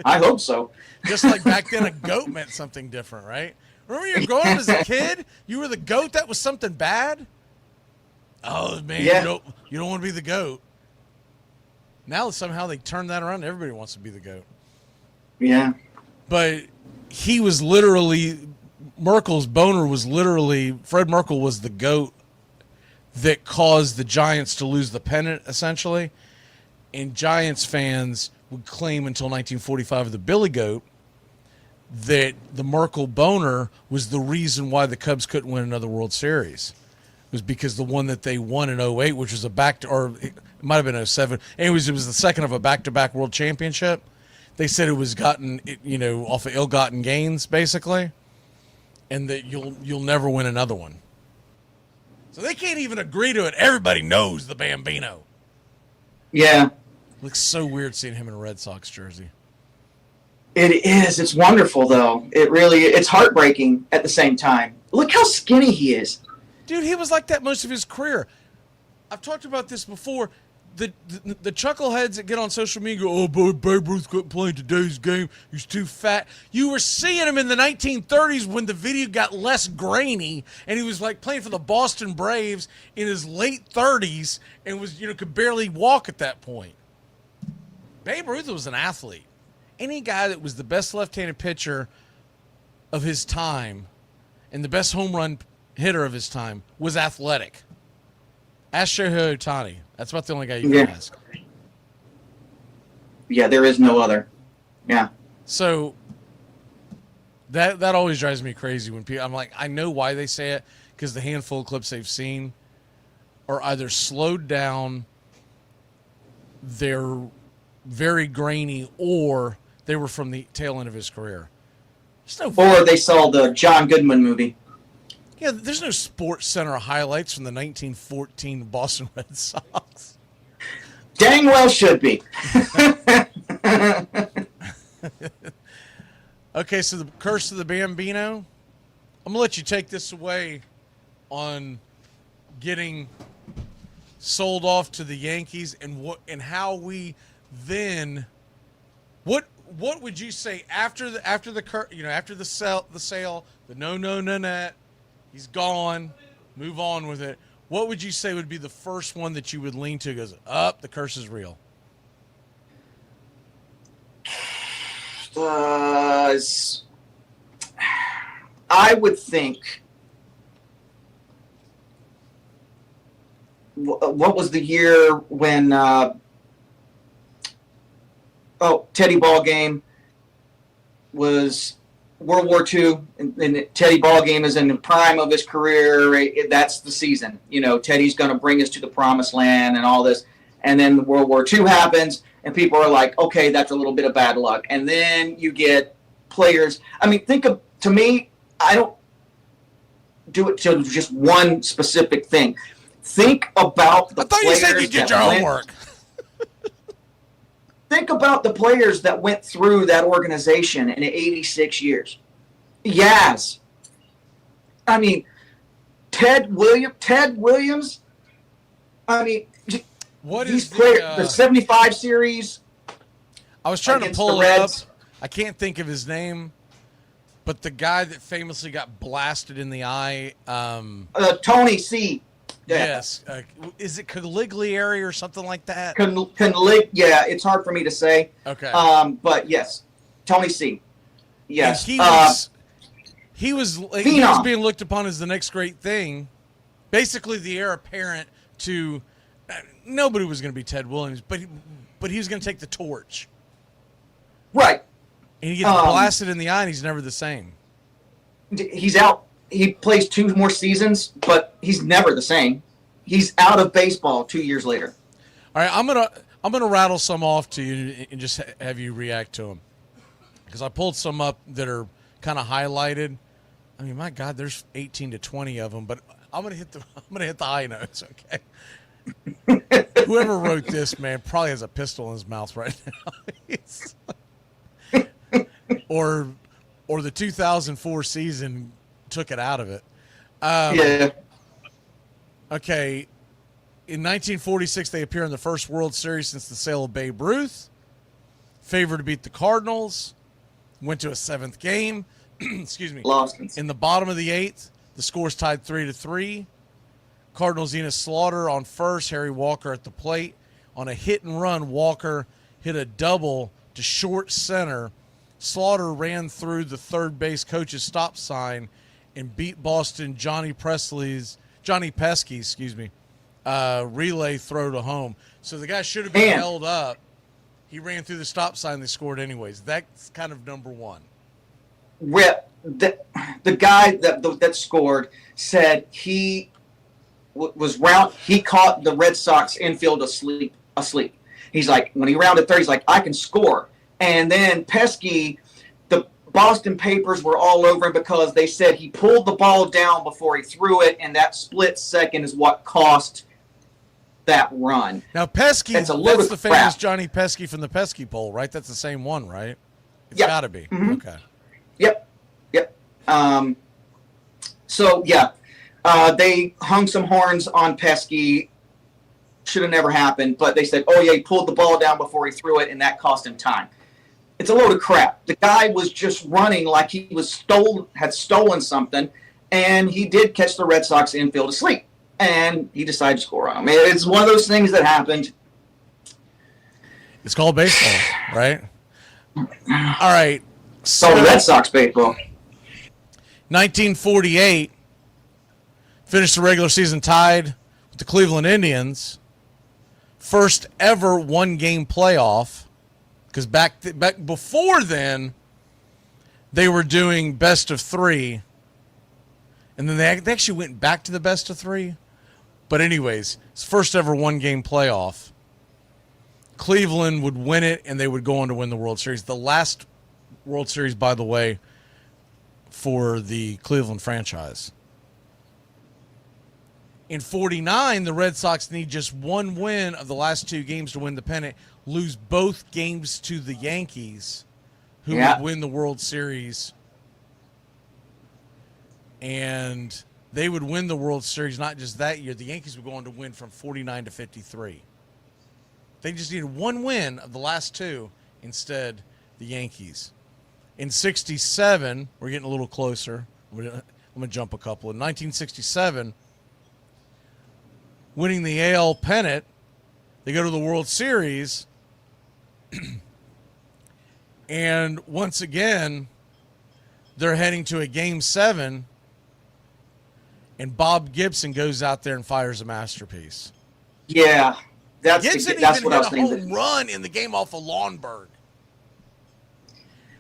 I hope so. Just like back then, a goat meant something different, right? Remember you were growing up as a kid? You were the goat. That was something bad. Oh man, Yeah. you don't want to be the goat. Now somehow they turned that around. Everybody wants to be the GOAT. Yeah. But he was literally, Merkel's boner was literally, Fred Merkel was the GOAT that caused the Giants to lose the pennant, essentially. And Giants fans would claim until 1945 the Billy Goat that the Merkel boner was the reason why the Cubs couldn't win another World Series. It was because the one that they won in 08, which was a it might have been 07. Anyways, it was the second of a back-to-back World Championship. They said it was gotten, off of ill-gotten gains, basically, and that you'll never win another one. So they can't even agree to it. Everybody knows the Bambino. Yeah. Looks so weird seeing him in a Red Sox jersey. It is. It's wonderful, though. It's heartbreaking at the same time. Look how skinny he is. Dude, he was like that most of his career. I've talked about this before. The chuckleheads that get on social media go, oh, boy, Babe Ruth couldn't play in today's game. He's too fat. You were seeing him in the 1930s when the video got less grainy, and he was like playing for the Boston Braves in his late 30s and was, could barely walk at that point. Babe Ruth was an athlete. Any guy that was the best left-handed pitcher of his time and the best home run hitter of his time was athletic. Ask Shohei Ohtani. That's about the only guy you can ask. Yeah, there is no other. Yeah. So that always drives me crazy when people, I'm like, I know why they say it, because the handful of clips they've seen are either slowed down, they're very grainy, or they were from the tail end of his career. Or they saw the John Goodman movie. Yeah, there's no Sports Center highlights from the 1914 Boston Red Sox. Dang well should be. Okay, so the curse of the Bambino. I'm going to let you take this away on getting sold off to the Yankees and how we then what would you say after the sale, the no, he's gone, move on with it. What would you say would be the first one that you would lean to? Goes up, the curse is real. I would think. What was the year when? Teddy Ballgame was World War II, and Teddy Ballgame is in the prime of his career. That's the season. Teddy's going to bring us to the promised land and all this. And then World War II happens, and people are like, okay, that's a little bit of bad luck. And then you get players. I mean, to me, I don't do it to just one specific thing. Think about the players. I thought you said you did your homework. Think about the players that went through that organization in 86 years. Yaz. I mean, Ted Williams. I mean, he's played the 75 series. I was trying to pull it up. I can't think of his name, but the guy that famously got blasted in the eye. Tony C. Yes. Is it Cagliari or something like that? Yeah, it's hard for me to say. Okay. But yes, Tony C. Yes. And he was being looked upon as the next great thing. Basically, the heir apparent to nobody was going to be Ted Williams, but he was going to take the torch. Right. And he gets blasted in the eye, and he's never the same. He's out. He plays 2 more seasons, but he's never the same. He's out of baseball 2 years later. All right, I'm gonna rattle some off to you and just have you react to them, because I pulled some up that are kind of highlighted. I mean, my God, there's 18 to 20 of them, but I'm gonna hit the high notes. Okay, Whoever wrote this, man, probably has a pistol in his mouth right now. or the 2004 season took it out of it. Yeah. Okay. In 1946, they appear in the first World Series since the sale of Babe Ruth. Favored to beat the Cardinals. Went to a 7th game. Excuse me. Lost. In the bottom of the 8th, the score's tied 3-3. Cardinals Enos Slaughter on first, Harry Walker at the plate. On a hit and run, Walker hit a double to short center. Slaughter ran through the third base coach's stop sign and beat Boston Johnny Pesky's relay throw to home. So the guy should have been held up. He ran through the stop sign. They scored anyways. That's kind of number one. Rip, the guy that scored said he was round. He caught the Red Sox infield asleep. He's like, when he rounded third, he's like, I can score. And then Pesky, the Boston papers were all over him because they said he pulled the ball down before he threw it, and that split second is what cost that run. Now Pesky, that's the famous crap. Johnny Pesky from the Pesky poll, right? That's the same one, right? It's Yep. got to be. Mm-hmm. Okay. Yep. They hung some horns on Pesky. Should have never happened, but they said, oh yeah, he pulled the ball down before he threw it, and that cost him time. It's a load of crap. The guy was just running like he had stolen something, and he did catch the Red Sox infield asleep, and he decided to score on him. It's one of those things that happened. It's called baseball, right? All right. So the Red Sox baseball. 1948, finished the regular season tied with the Cleveland Indians. First ever one-game playoff, because back before then, they were doing best of 3, and then they actually went back to the best of 3. But anyways, it's first ever one-game playoff. Cleveland would win it, and they would go on to win the World Series. The last World Series, by the way, for the Cleveland franchise. In 49, the Red Sox need just one win of the last 2 games to win the pennant, lose both games to the Yankees, who would win the World Series. And they would win the World Series not just that year. The Yankees would go on to win from 49 to 53. They just needed one win of the last 2, instead the Yankees. In 67, we're getting a little closer. I'm going to jump a couple. In 1967, winning the AL pennant, they go to the World Series, and once again, they're heading to a Game 7, and Bob Gibson goes out there and fires a masterpiece. Yeah, Gibson that's even what I was hit a thinking. home run in the game off of Lawnberg.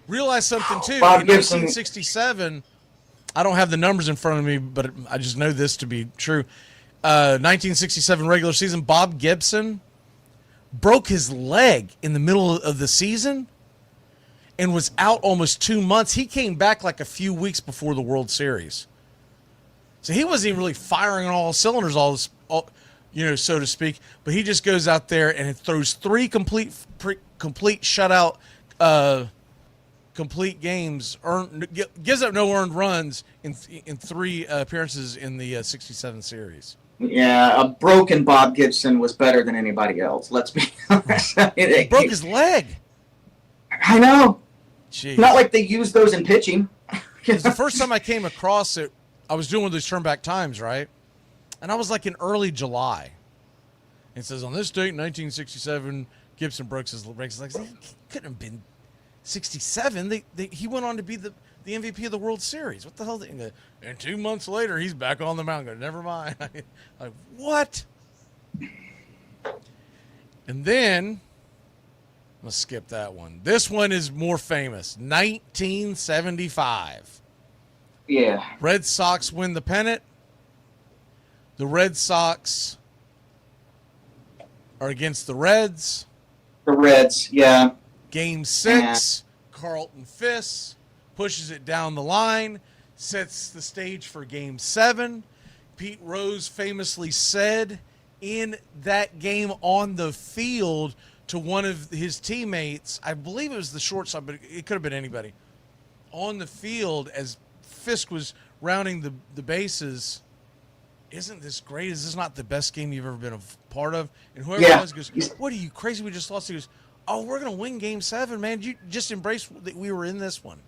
Realize something, too. Bob in Gibson. 1967, I don't have the numbers in front of me, but I just know this to be true. 1967 regular season, Bob Gibson broke his leg in the middle of the season and was out almost 2 months. He came back like a few weeks before the World Series. So he wasn't even really firing on all cylinders, so to speak. But he just goes out there and throws 3 complete shutout, complete games, gives up no earned runs in 3 appearances in the 67 series. Yeah, a broken Bob Gibson was better than anybody else. Let's be honest. He broke his leg. I know. Jeez. Not like they use those in pitching. Because the first time I came across it, I was doing one of those turn back times, right? And I was like in early July. It says, on this date, 1967, Gibson broke his leg. Like, he couldn't have been 67. He went on to be the MVP of the World Series. What the hell? And 2 months later, he's back on the mound. Go, never mind. Like, what? And then, I'm going to skip that one. This one is more famous. 1975. Yeah. Red Sox win the pennant. The Red Sox are against the Reds. The Reds, yeah. Game 6, Carlton Fisk pushes it down the line, sets the stage for Game 7. Pete Rose famously said in that game on the field to one of his teammates. I believe it was the shortstop, but it could have been anybody. On the field as Fisk was rounding the bases. Isn't this great? Is this not the best game you've ever been a part of? And whoever it was goes, what are you, crazy? We just lost. He goes, oh, we're going to win Game 7, man. You just embrace that we were in this one.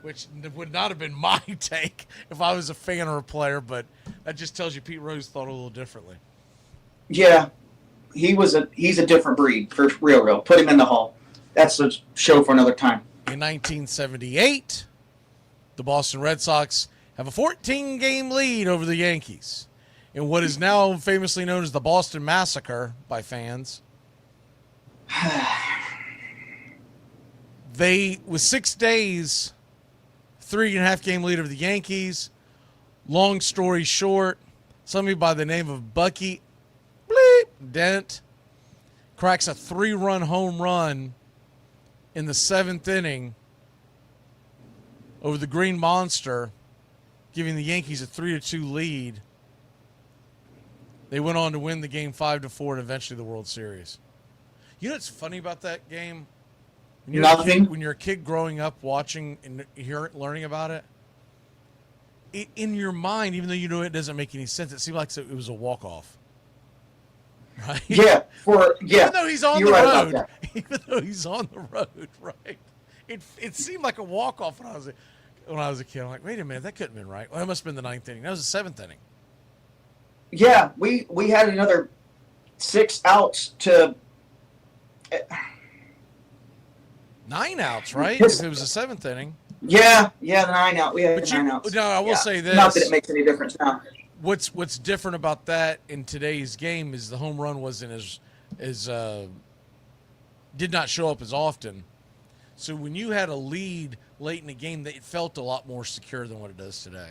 Which would not have been my take if I was a fan or a player, but that just tells you Pete Rose thought a little differently. Yeah, he's a different breed, for real. Put him in the Hall. That's a show for another time. In 1978, the Boston Red Sox have a 14-game lead over the Yankees in what is now famously known as the Boston Massacre by fans. They, with 6 days, 3.5-game lead over the Yankees. Long story short, somebody by the name of Bucky Dent cracks a 3-run home run in the 7th inning over the Green Monster, giving the Yankees a 3-2 lead. They went on to win the game 5-4 and eventually the World Series. You know what's funny about that game? When you're a kid growing up watching and learning about it, in your mind, even though you know it doesn't make any sense, it seemed like it was a walk-off. Right? Yeah. Even though he's on the road. Even though he's on the road, right? It seemed like a walk-off when I was a kid. I'm like, wait a minute, that couldn't have been right. Well, that must have been the 9th inning. That was the 7th inning. Yeah, we had another 6 outs to 9 outs, right? It was the 7th inning. Yeah, the 9 out. We had 9 outs. No, I will say this. Not that it makes any difference now. What's different about that in today's game is the home run wasn't as did not show up as often. So when you had a lead late in the game, it felt a lot more secure than what it does today.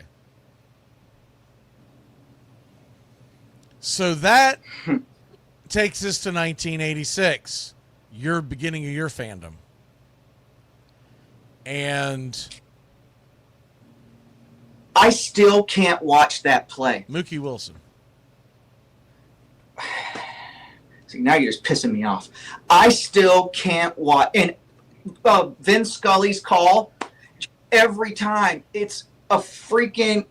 So that takes us to 1986, your beginning of your fandom. And I still can't watch that play. Mookie Wilson. See, now you're just pissing me off. I still can't watch. And Vin Scully's call, every time, it's a freaking...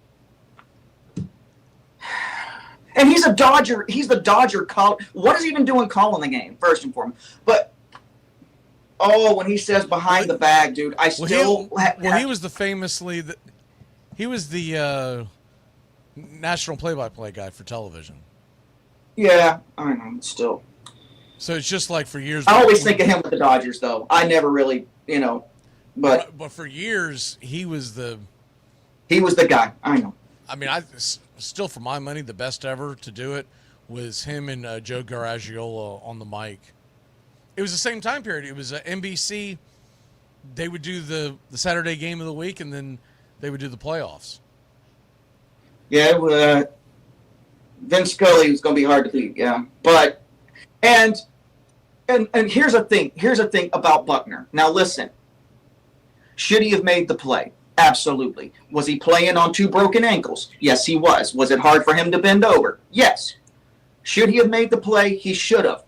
And he's a Dodger. He's the Dodger call. What is he even doing calling the game, first and foremost? But, when he says behind the bag, dude, he was the famously... He was the national play-by-play guy for television. Yeah, I know, still. So it's just like for years... I always think of him with the Dodgers, though. I never really, but for years, he was the guy. I know. I mean, still, for my money, the best ever to do it was him and Joe Garagiola on the mic. It was the same time period. It was NBC. They would do the Saturday game of the week, and then they would do the playoffs. Yeah, Vince Scully was going to be hard to beat. Yeah, but and here's the thing. Here's the thing about Buckner. Now listen, should he have made the play? Absolutely. Was he playing on 2 broken ankles? Yes, he was. Was it hard for him to bend over? Yes. Should he have made the play? He should have.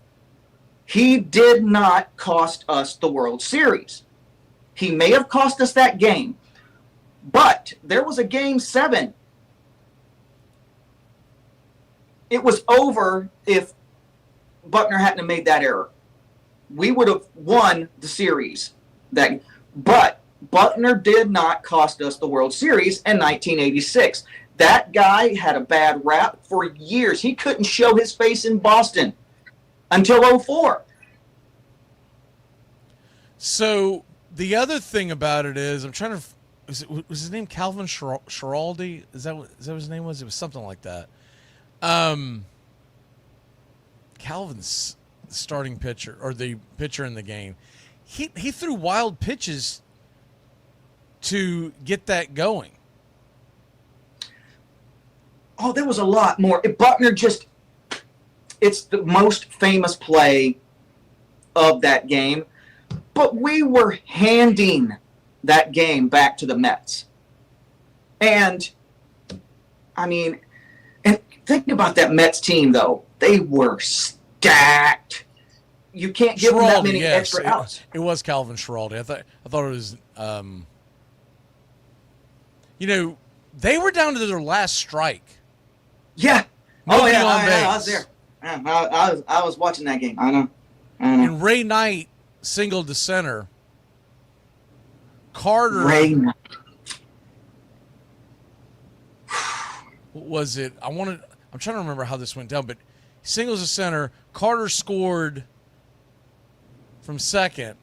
He did not cost us the World Series. He may have cost us that game, but there was a Game 7. It was over if Buckner hadn't have made that error. We would have won the series. But Buckner did not cost us the World Series in 1986. That guy had a bad rap for years. He couldn't show his face in Boston until 2004. So the other thing about it is, I'm trying to... Was his name Calvin Schiraldi? Is that what his name was? It was something like that. Calvin's starting pitcher, or the pitcher in the game. He threw wild pitches to get that going. Oh, there was a lot more. Buckner just... It's the most famous play of that game. But we were handing that game back to the Mets. And, I mean, and think about that Mets team, though. They were stacked. You can't give them that many extra outs. It was Calvin Schiraldi. I thought it was, they were down to their last strike. Yeah. Nobody on I was base. there. I was watching that game. I know. And Ray Knight singled to center. Carter. Ray Knight. Was it? I'm trying to remember how this went down, but he singles to center. Carter scored from second.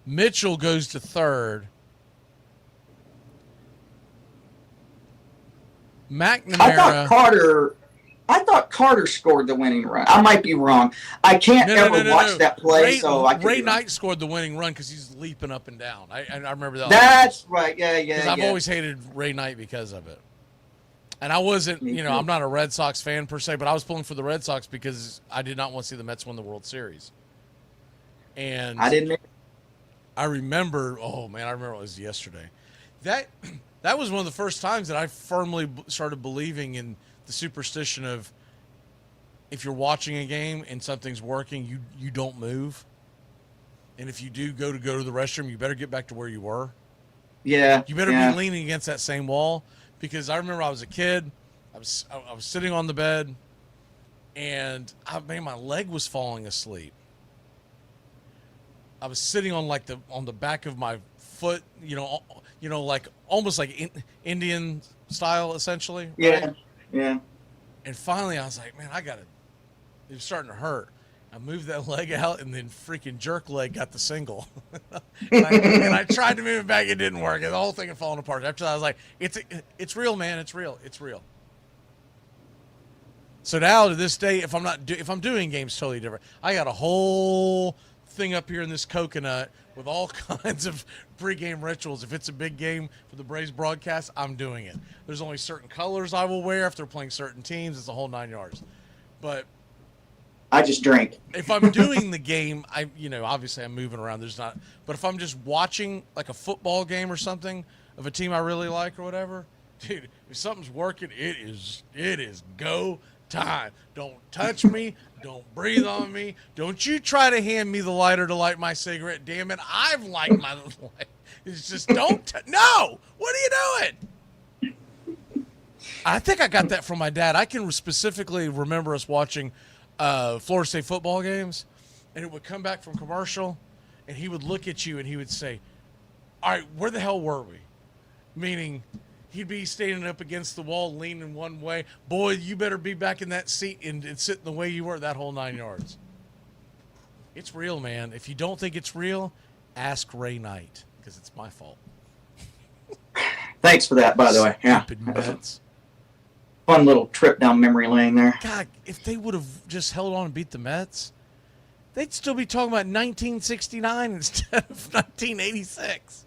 Mitchell goes to third. McNamara. I thought Carter scored the winning run. I might be wrong. I can't watch that play, Ray Knight scored the winning run because he's leaping up and down. I remember that. That's right. Yeah. Because I've always hated Ray Knight because of it. And I wasn't, I'm not a Red Sox fan per se, but I was pulling for the Red Sox because I did not want to see the Mets win the World Series. And I didn't. I remember, I remember it was yesterday. That was one of the first times that I firmly started believing in the superstition of if you're watching a game and something's working, you don't move. And if you do go to the restroom, you better get back to where you were. Yeah. You better be leaning against that same wall. Because I remember I was a kid, I was sitting on the bed, and my leg was falling asleep. I was sitting on on the back of my foot, like almost like Indian style, essentially. Yeah, right? yeah. And finally, I was like, man, it was starting to hurt. I moved that leg out, and then freaking jerk leg got the single. and I tried to move it back. It didn't work. And the whole thing had fallen apart. After that, I was like, it's real, man. It's real. It's real. So now to this day, if I'm doing games totally different, I got a whole thing up here in this coconut with all kinds of pregame rituals. If it's a big game for the Braves broadcast, I'm doing it. There's only certain colors I will wear if they're playing certain teams. It's the whole 9 yards. But I just drank. If I'm doing the game, obviously I'm moving around. But if I'm just watching like a football game or something of a team I really like or whatever, dude, if something's working, it is go time. Don't touch me. Don't breathe on me. Don't you try to hand me the lighter to light my cigarette. Damn it. I've lighted my light. It's just no. What are you doing? I think I got that from my dad. I can specifically remember us watching Florida State football games, and it would come back from commercial, and he would look at you and he would say, all right, where the hell were we? Meaning he'd be standing up against the wall, leaning one way. Boy, you better be back in that seat and sitting the way you were that whole 9 yards. It's real, man. If you don't think it's real, ask Ray Knight, because it's my fault. Thanks for that, by the way. Yeah. Mets. Fun little trip down memory lane there. God, if they would have just held on and beat the Mets, they'd still be talking about 1969 instead of 1986.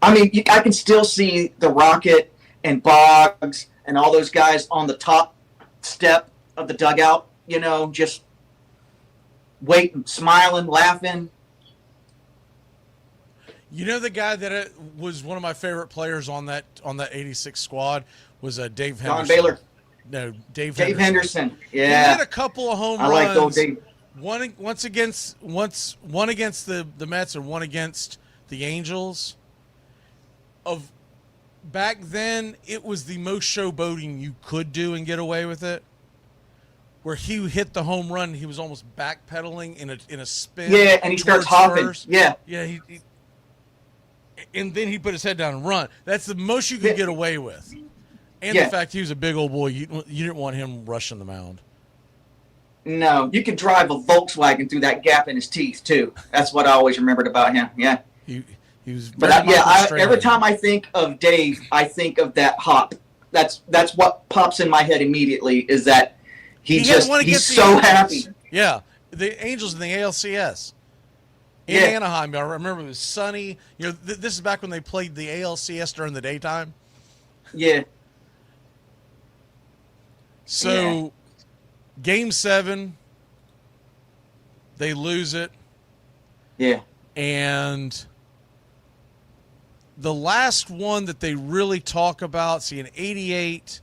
I mean, I can still see the Rocket and Boggs and all those guys on the top step of the dugout, just waiting, smiling, laughing. The guy that was one of my favorite players on that 86 squad was Dave Henderson. Don Baylor. No, Dave Henderson. Yeah. He had a couple of home runs. I like old Dave. One against the Mets and one against the Angels. Back then, it was the most showboating you could do and get away with it. Where he hit the home run, he was almost backpedaling in a spin. Yeah, and he starts hopping. First. Yeah. Yeah, and then he put his head down and run. That's the most you could get away with. And the fact he was a big old boy, you didn't want him rushing the mound. No, you could drive a Volkswagen through that gap in his teeth too. That's what I always remembered about him. Yeah. He was. Every time I think of Dave, I think of that hop. That's what pops in my head immediately. Is that he's so happy. Yeah, the Angels in the ALCS. In Anaheim, I remember it was sunny. This is back when they played the ALCS during the daytime. Yeah. So, Game 7, they lose it. Yeah. And the last one that they really talk about, see, in 88,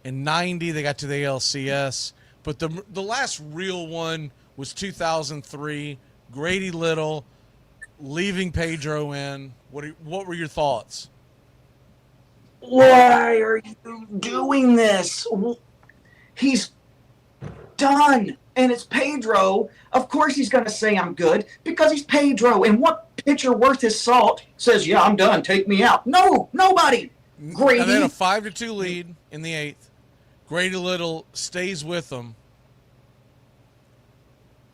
In 90, they got to the ALCS. But the last real one was 2003. Grady Little leaving Pedro in. What were your thoughts? Why are you doing this? He's done. And it's Pedro. Of course he's going to say I'm good because he's Pedro. And what pitcher worth his salt says, yeah, I'm done. Take me out? No, nobody. Grady. And then a 5-2 lead in the 8th. Grady Little stays with them.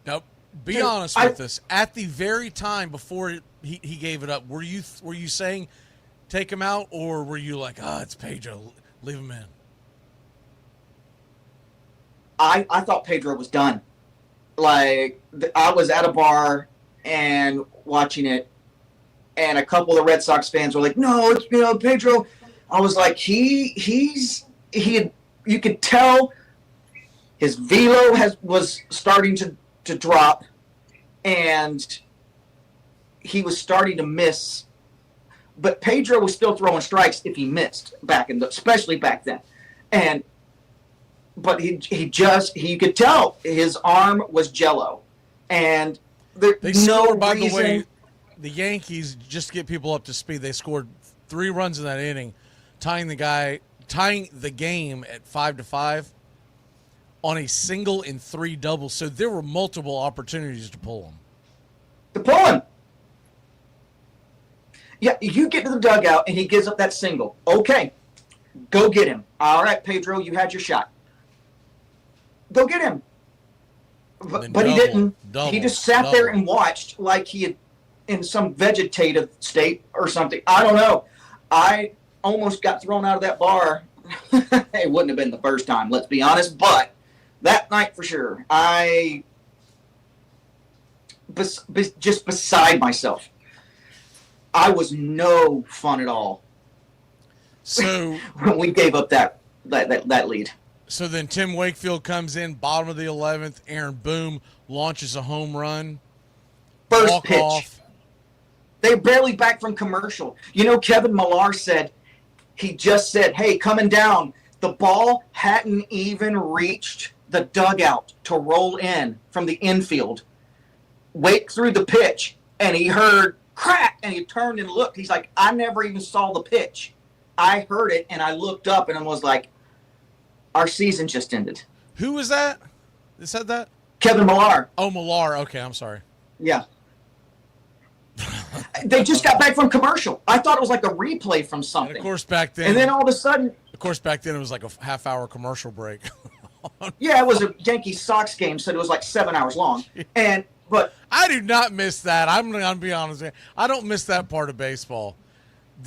Now, be honest with us. At the very time before he gave it up, were you saying take him out, or were you like, it's Pedro, leave him in? I thought Pedro was done. Like, I was at a bar and watching it, and a couple of Red Sox fans were like, no, it's, Pedro. I was like, you could tell his velo was starting to drop, and he was starting to miss. But Pedro was still throwing strikes if he missed especially back then. But you could tell his arm was jello. And there's no by reason. The way, the Yankees, just to get people up to speed, they scored 3 runs in that inning, tying the game at 5-5 on a single and 3 doubles. So there were multiple opportunities to pull him. Yeah, you get to the dugout and he gives up that single. Okay, go get him. All right, Pedro, you had your shot. Go get him. But he didn't. He just sat there and watched like he had in some vegetative state or something. I don't know. I almost got thrown out of that bar. It wouldn't have been the first time, let's be honest, but that night for sure, I just beside myself. I was no fun at all. So when we gave up that lead. So then Tim Wakefield comes in, bottom of the 11th. Aaron Boone launches a home run. First pitch. Off. They barely back from commercial. Kevin Millar he just said, hey, coming down. The ball hadn't even reached the dugout to roll in from the infield. Wake threw the pitch, and he heard crack, and he turned and looked. He's like, I never even saw the pitch. I heard it, and I looked up, and I was like, our season just ended. Who was that? That said that? Kevin Millar. Oh, Millar. Okay, I'm sorry. Yeah. They just got back from commercial. I thought it was like a replay from something. And of course, back then. And then all of a sudden. Of course, back then it was like a half-hour commercial break. Yeah, it was a Yankees-Sox game, so it was like 7 hours long. But I do not miss that. I'm going to be honest with you. I don't miss that part of baseball.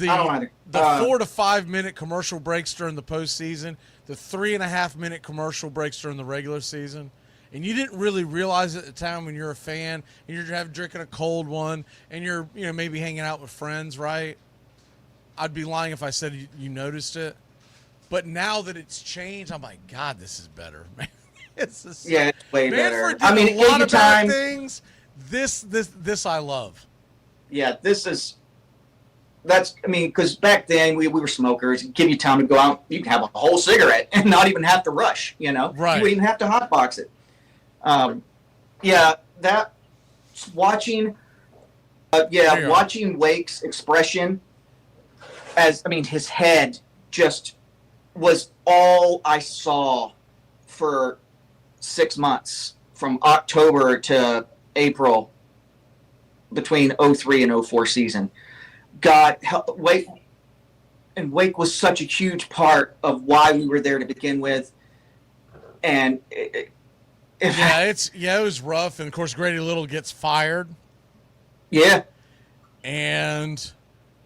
I don't either. The 4 to 5 minute commercial breaks during the postseason, the 3.5 minute commercial breaks during the regular season, and you didn't really realize it at the time when you're a fan and you're drinking a cold one and you're maybe hanging out with friends, right? I'd be lying if I said you noticed it. But now that it's changed, I'm like, God, this is better, man. It's way better. I mean, a lot of bad things. This I love. Yeah, because back then we were smokers. It'd give you time to go out. You can have a whole cigarette and not even have to rush, Right. You wouldn't even have to hotbox it. Watching Wake's expression his head just was all I saw for 6 months from October to April between 03 and 04 season. God, Wake Wake was such a huge part of why we were there to begin with. And it was rough. And of course, Grady Little gets fired. Yeah. And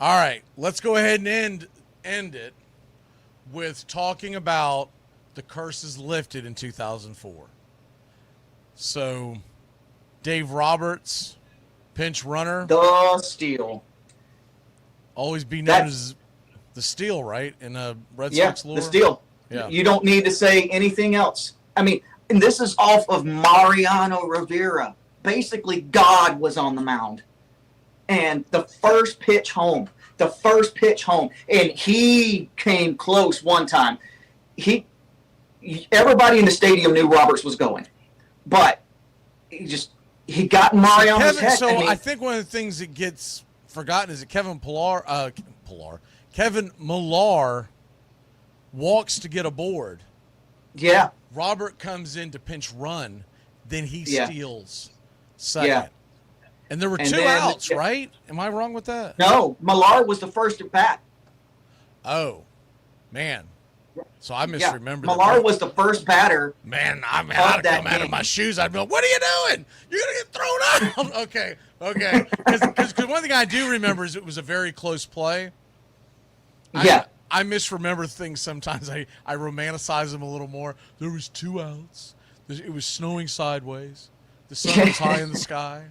all right, let's go ahead and end it with talking about the curses lifted in 2004. So, Dave Roberts, pinch runner. The Steel. Always be known as the Steel, right? In a Red Sox lore. The Steel. Yeah. You don't need to say anything else. I mean, and this is off of Mariano Rivera. Basically, God was on the mound. And the first pitch home, and he came close one time. everybody in the stadium knew Roberts was going, but he got Mariano's head. So I think one of the things that gets forgotten is that Kevin Millar walks to get aboard. Yeah. Robert comes in to pinch run, then he steals second. Yeah. And there were two outs, right? Am I wrong with that? No, Millar was the first at bat. Oh, man. So I misremembered. Millar was the first batter. Man, I'd come out of my shoes. I'd be like, what are you doing? You're going to get thrown out. Okay. Because one thing I do remember is it was a very close play. I misremember things sometimes. I romanticize them a little more. There was 2 outs. It was snowing sideways. The sun was high in the sky.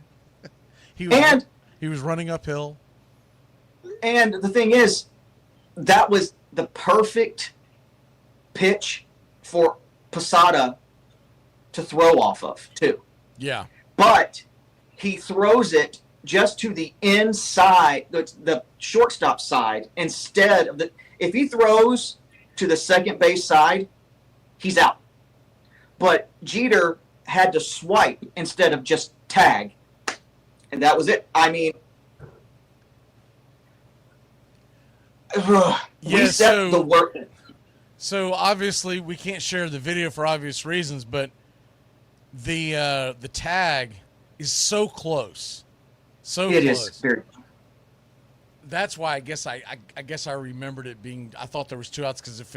He was running uphill. And the thing is, that was the perfect pitch for Posada to throw off of, too. Yeah. But he throws it just to the inside, the shortstop side, instead of the... If he throws to the second base side, he's out. But Jeter had to swipe instead of just tag. And that was it. I mean, we set the work. So obviously we can't share the video for obvious reasons, but the tag is so close. It is very. That's why I guess I remembered it being. I thought there was 2 outs because if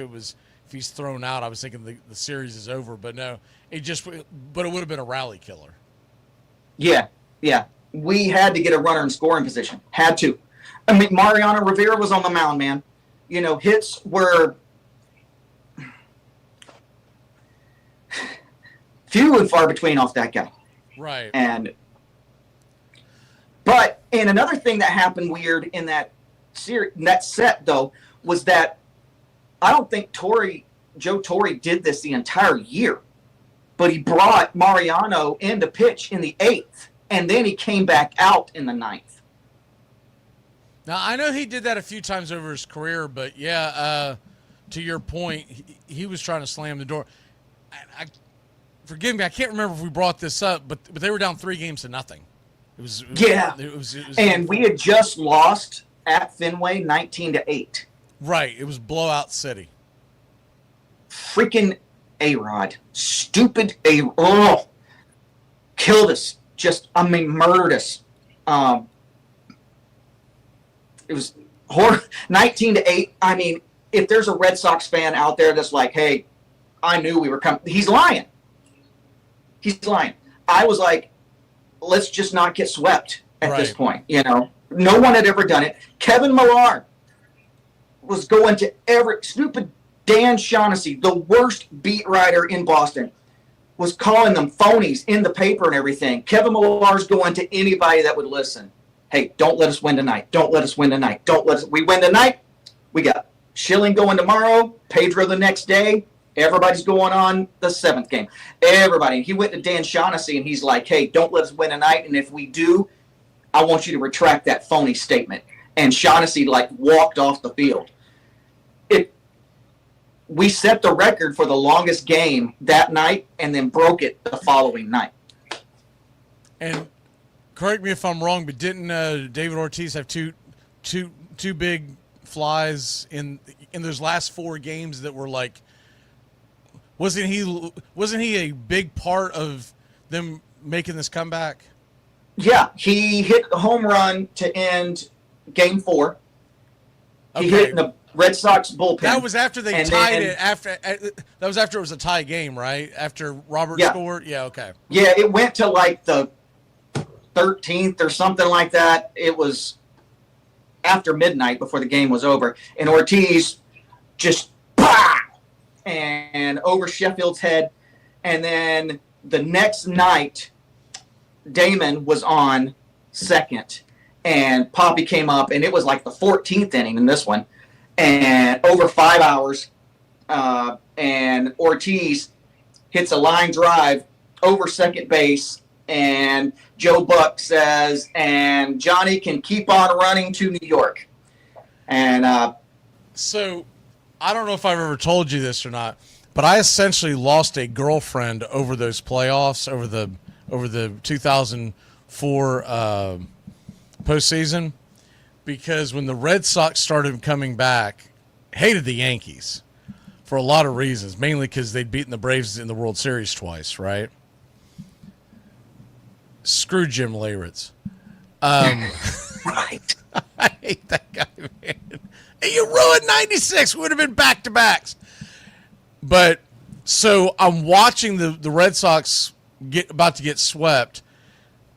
he's thrown out, I was thinking the series is over. But no, but it would have been a rally killer. Yeah. We had to get a runner in scoring position. Had to. I mean, Mariano Rivera was on the mound, man. Hits were few and far between off that guy. Right. But another thing that happened weird in that set, though, was that I don't think Joe Torre did this the entire year, but he brought Mariano in to pitch in the 8th, and then he came back out in the 9th. Now, I know he did that a few times over his career, but to your point, he was trying to slam the door. Forgive me, I can't remember if we brought this up, but they were down 3-0. It was and we had just lost at Fenway 19-8. Right, it was blowout city. Freaking A-Rod, stupid A-Rod, killed us. Murdered us. It was 19-8. I mean, if there's a Red Sox fan out there that's like, "Hey, I knew we were coming," he's lying. I was like, let's just not get swept at this point. No one had ever done it. Kevin Millar was going to stupid Dan Shaughnessy, the worst beat writer in Boston, was calling them phonies in the paper and everything. Kevin Millar's going to anybody that would listen. Hey, don't let us win tonight. Don't let us win tonight. We win tonight. We got Schilling going tomorrow, Pedro the next day. Everybody's going on the 7th game. Everybody. He went to Dan Shaughnessy, and he's like, hey, don't let us win tonight, and if we do, I want you to retract that phony statement. And Shaughnessy, walked off the field. We set the record for the longest game that night and then broke it the following night. And correct me if I'm wrong, but didn't David Ortiz have two big flies in those last 4 games that were wasn't he a big part of them making this comeback? Yeah, he hit a home run to end Game 4. He hit in the Red Sox bullpen. That was after they tied it. That was after it was a tie game, right? After Robert scored. Yeah. Okay. Yeah, it went to the 13th or something like that. It was after midnight before the game was over, and Ortiz just and over Sheffield's head. And then the next night, Damon was on second, and Poppy came up, and it was the 14th inning in this one, and over 5 hours, and Ortiz hits a line drive over second base, and Joe Buck says, and Johnny can keep on running to New York. And so I don't know if I've ever told you this or not. But I essentially lost a girlfriend over those playoffs, over the 2004 postseason, because when the Red Sox started coming back, hated the Yankees for a lot of reasons, mainly because they'd beaten the Braves in the World Series twice, right? Screw Jim Leyritz. Right. I hate that guy, man. Hey, you ruined 96. Would have been back-to-backs. But so I'm watching the Red Sox about to get swept.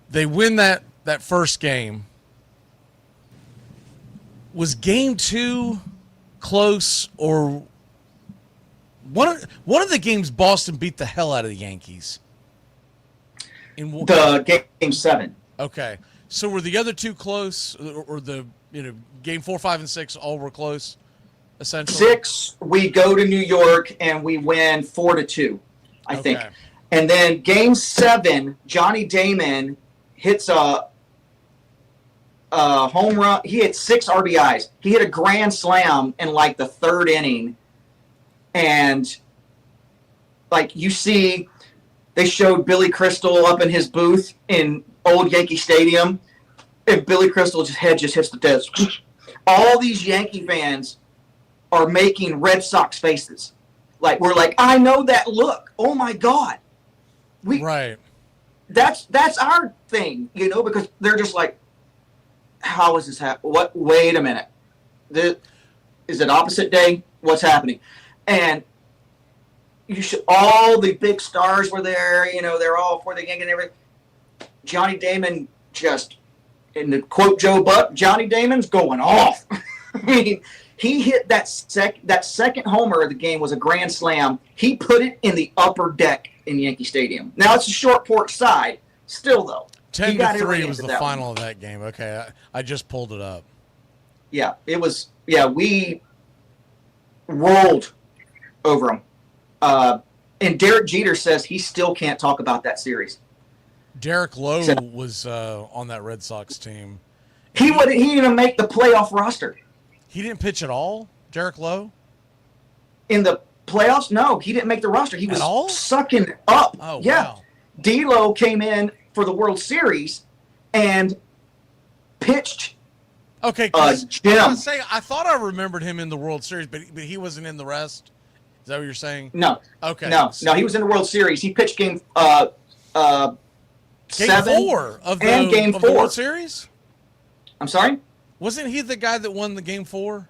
They win that first game. Was game 2 close, or one of the games Boston beat the hell out of the Yankees? The game 7. Okay. So were the other two close, or the game 4, 5, and 6 all were close? Essentially, 6 we go to New York and we win 4-2, I think. And then game 7, Johnny Damon hits a home run. He hit 6 RBIs. He hit a grand slam in like the 3rd inning, and like you see, they showed Billy Crystal up in his booth in old Yankee Stadium, and Billy Crystal's head just hits the desk. All these Yankee fans are making Red Sox faces. Like, we're like, I know that look. Oh my God. Right. That's our thing, because they're just like, how is this happening? What? Wait a minute. Is it opposite day? What's happening? And all the big stars were there, they're all for the Yankees and everything. Johnny Damon just, and to quote Joe Buck, Johnny Damon's going off. I mean, he hit that second homer of the game was a grand slam. He put it in the upper deck in Yankee Stadium. Now, it's a short porch side. Still, though. 10-3 was the final of that game. Okay, I just pulled it up. Yeah, it was. Yeah, we rolled over them. And Derek Jeter says he still can't talk about that series. Derek Lowe was on that Red Sox team. He didn't even make the playoff roster. He didn't pitch at all, Derek Lowe? In the playoffs? No, he didn't make the roster. He was sucking up. Oh, yeah. Wow. D'Lo came in for the World Series and pitched. Okay, Jim. I thought I remembered him in the World Series, but he wasn't in the rest. Is that what you're saying? No. Okay. No, he was in the World Series. He pitched game 7 4 of the World Series? I'm sorry? Wasn't he the guy that won the game 4?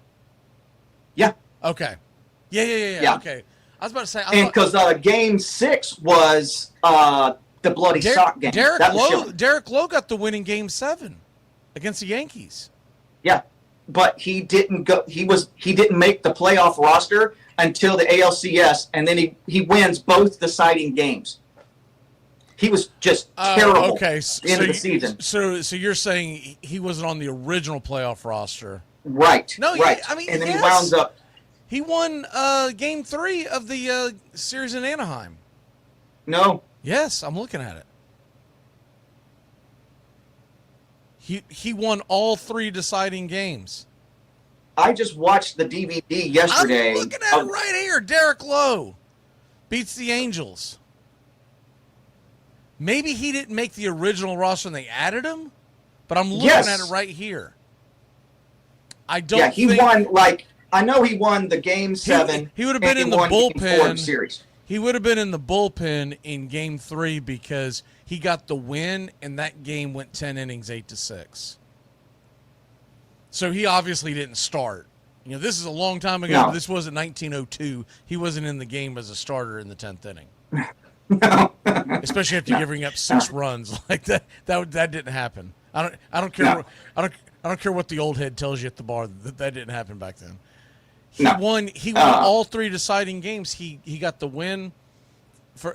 Yeah. Okay. Yeah. Okay. I was about to say. Because game 6 was the bloody sock game. Derek Lowe got the win in game 7 against the Yankees. Yeah, but he didn't go. He didn't make the playoff roster until the ALCS, and then he wins both deciding games. He was just terrible. Okay, at the end of the season. So you're saying he wasn't on the original playoff roster? Right. No, right. and then he wound up. He won game 3 of the series in Anaheim. No. Yes, I'm looking at it. He won all 3 deciding games. I just watched the DVD yesterday. I'm looking at it right here. Derek Lowe beats the Angels. Maybe he didn't make the original roster and they added him, but I'm looking at it right here. I don't. Yeah, he won. I know he won the game 7. He would have been in the bullpen. Series. He would have been in the bullpen in game 3 because he got the win, and that game went 10 innings, 8-6. So he obviously didn't start. This is a long time ago. No. This wasn't 1902. He wasn't in the game as a starter in the 10th inning. No. Especially after giving up 6 runs like that. That didn't happen. I don't care. No. I don't care what the old head tells you at the bar. That didn't happen back then. He No. won all 3 deciding games. He got the win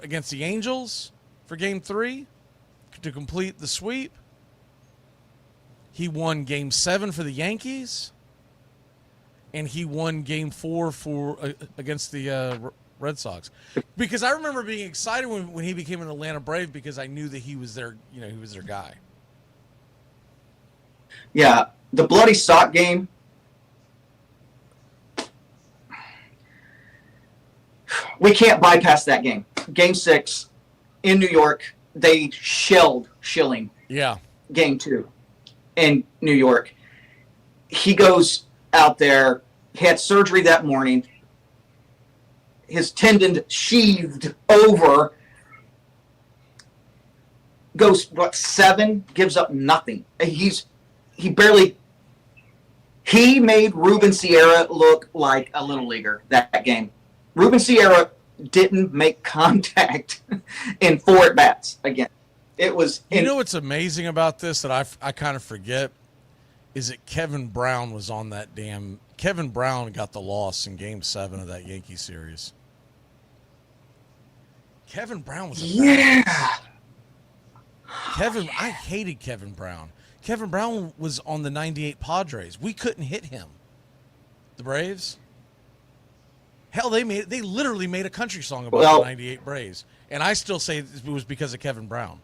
against the Angels for game 3 to complete the sweep. He won game 7 for the Yankees, and he won game 4 against the Red Sox. Because I remember being excited when he became an Atlanta Brave because I knew that he was their guy. Yeah, the bloody sock game. we can't bypass that game. Game 6 in New York, they shelled Schilling. Yeah. Game 2 in New York. He goes out there, he had surgery that morning. His tendon sheathed over. Goes, 7, gives up nothing. He made Ruben Sierra look like a little leaguer that game. Ruben Sierra didn't make contact in 4 at-bats again. It was. You know what's amazing about this that I kind of forget is that Kevin Brown was on that damn. Kevin Brown got the loss in Game 7 of that Yankee series. Kevin Brown was I hated Kevin Brown. Kevin Brown was on the 98 Padres. We couldn't hit him. The Braves. Hell, they literally made a country song about the 98 Braves. And I still say it was because of Kevin Brown.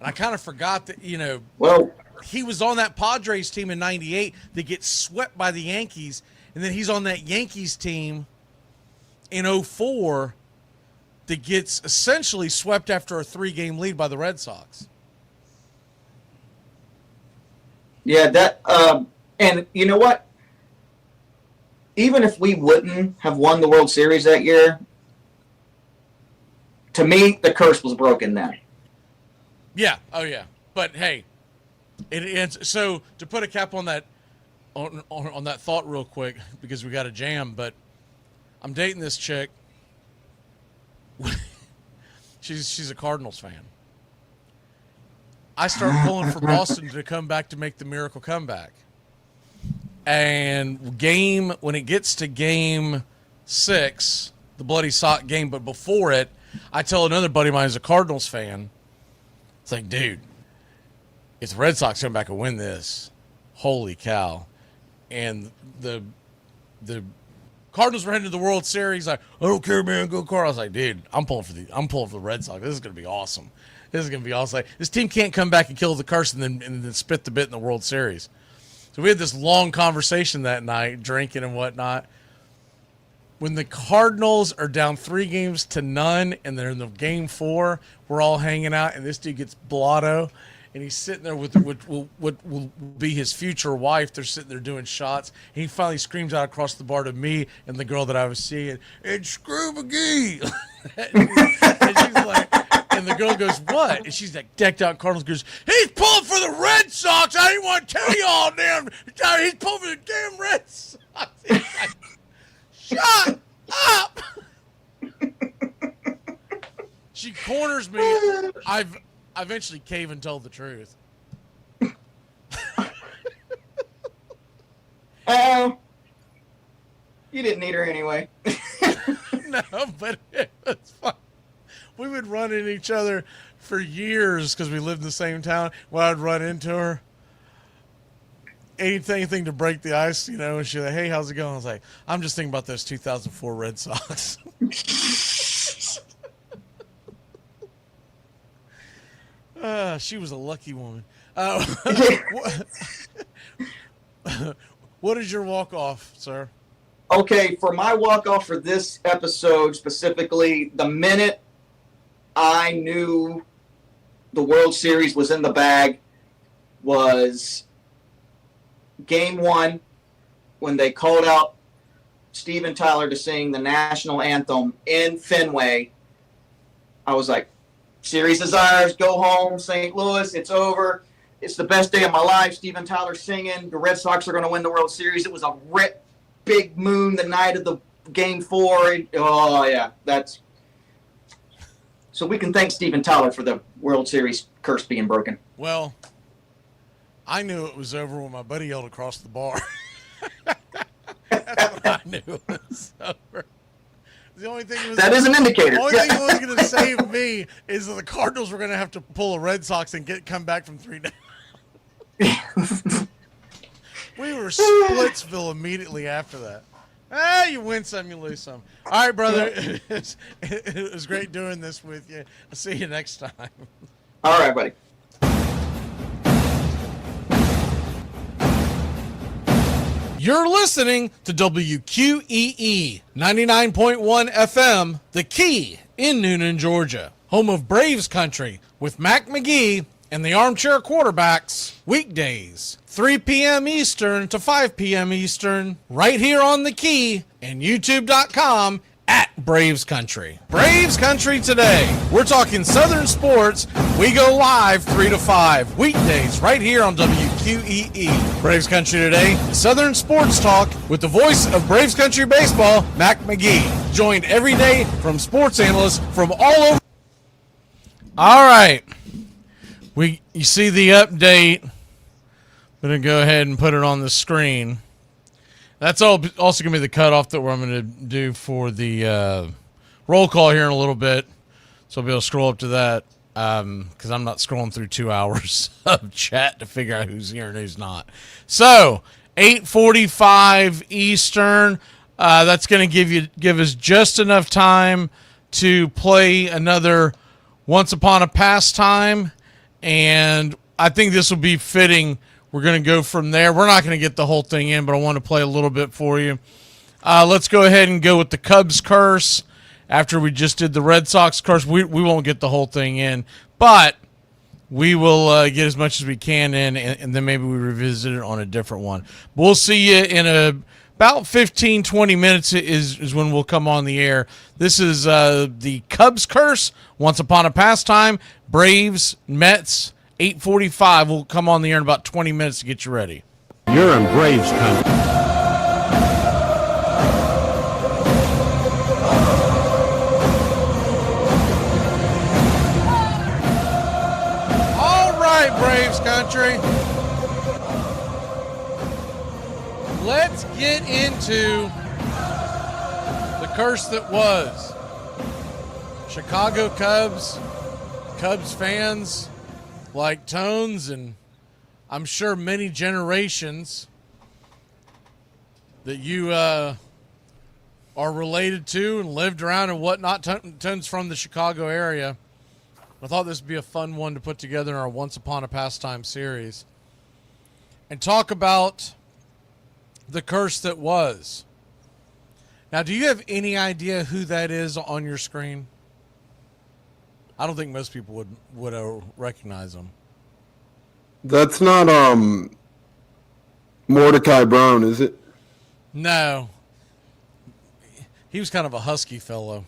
And I kind of forgot that, he was on that Padres team in 98 that gets swept by the Yankees. And then he's on that Yankees team in 04 that gets essentially swept after a 3-game lead by the Red Sox. Yeah, that and you know what? Even if we wouldn't have won the World Series that year, to me, the curse was broken then. Yeah. Oh, yeah. But hey, it's so to put a cap on that on that thought real quick because we got a jam. But I'm dating this chick. She's a Cardinals fan. I start pulling for Boston to come back to make the miracle comeback. And when it gets to Game 6, the bloody sock game, but before it, I tell another buddy of mine who's a Cardinals fan, it's like, dude, if the Red Sox come back and win this, holy cow. And the Cardinals were heading to the World Series. Like, I don't care, man, go Cardinals. I was like, dude, I'm pulling for the Red Sox. This is going to be awesome. Like, this team can't come back and kill the curse and then spit the bit in the World Series. So we had this long conversation that night, drinking and whatnot. When the Cardinals are down 3-0 and they're in the Game 4, we're all hanging out, and this dude gets blotto, and he's sitting there with what will be his future wife. They're sitting there doing shots, and he finally screams out across the bar to me and the girl that I was seeing, "It's Screw McGee!" And she's like, and the girl goes, "What?" And she's like, decked out Cardinals, goes, "He's pulling for the Red Sox. I didn't want to tell y'all, damn. He's pulling for the damn Red Sox." Like, shut up! She corners me. I eventually cave and tell the truth. Oh, you didn't need her anyway. No, but it was fun. We would run into each other for years because we lived in the same town. Well, I'd run into her. Anything to break the ice, and she's like, "Hey, how's it going?" I was like, "I'm just thinking about those 2004 Red Sox." She was a lucky woman. What is your walk-off, sir? Okay, for my walk-off for this episode specifically, the minute I knew the World Series was in the bag was Game 1 when they called out Steven Tyler to sing the national anthem in Fenway. I was like, series is ours, go home, St. Louis, it's over. It's the best day of my life. Steven Tyler singing. The Red Sox are going to win the World Series. It was a big moon the night of the Game 4. Oh, yeah, that's... So we can thank Steven Tyler for the World Series curse being broken. Well, I knew it was over when my buddy yelled across the bar. That's when I knew it was over. The only thing was, that is an indicator. The only thing that was going to save me is that the Cardinals were going to have to pull a Red Sox and come back from 3 down. We were Splitsville immediately after that. You win some, you lose some. All right, brother. It was great doing this with you. I'll see you next time. All right, buddy. You're listening to WQEE 99.1 FM, The Key in Noonan, Georgia, home of Braves Country with Mac McGee and the Armchair Quarterbacks, weekdays, 3 p.m. Eastern to 5 p.m. Eastern, right here on The Key and YouTube.com at Braves Country. Braves Country today. We're talking Southern sports. We go live 3 to 5 weekdays right here on WQEE. Braves Country today. Southern sports talk with the voice of Braves Country baseball, Mac McGee. Joined every day from sports analysts from all over. All right. You see the update. I'm going to go ahead and put it on the screen. That's also going to be the cutoff that I'm going to do for the roll call here in a little bit. So I'll be able to scroll up to that because I'm not scrolling through 2 hours of chat to figure out who's here and who's not. So 8:45 Eastern. That's going to give us just enough time to play another Once Upon a Pastime, and I think this will be fitting. We're going to go from there. We're not going to get the whole thing in, but I want to play a little bit for you. Let's go ahead and go with the Cubs curse. After we just did the Red Sox curse, we won't get the whole thing in, but we will get as much as we can in, and then maybe we revisit it on a different one. We'll see you in about 15, 20 minutes is when we'll come on the air. This is the Cubs curse, Once Upon a Pastime, Braves, Mets, 8:45. We'll come on the air in about 20 minutes to get you ready. You're in Braves country. All right, Braves country. Let's get into the curse that was. Chicago Cubs fans like Tones, and I'm sure many generations that you are related to and lived around and whatnot. Tones from the Chicago area. I thought this would be a fun one to put together in our Once Upon a Pastime series and talk about the curse that was. Now, do you have any idea who that is on your screen? I don't think most people would recognize him. That's not Mordecai Brown, is it? No. He was kind of a husky fellow.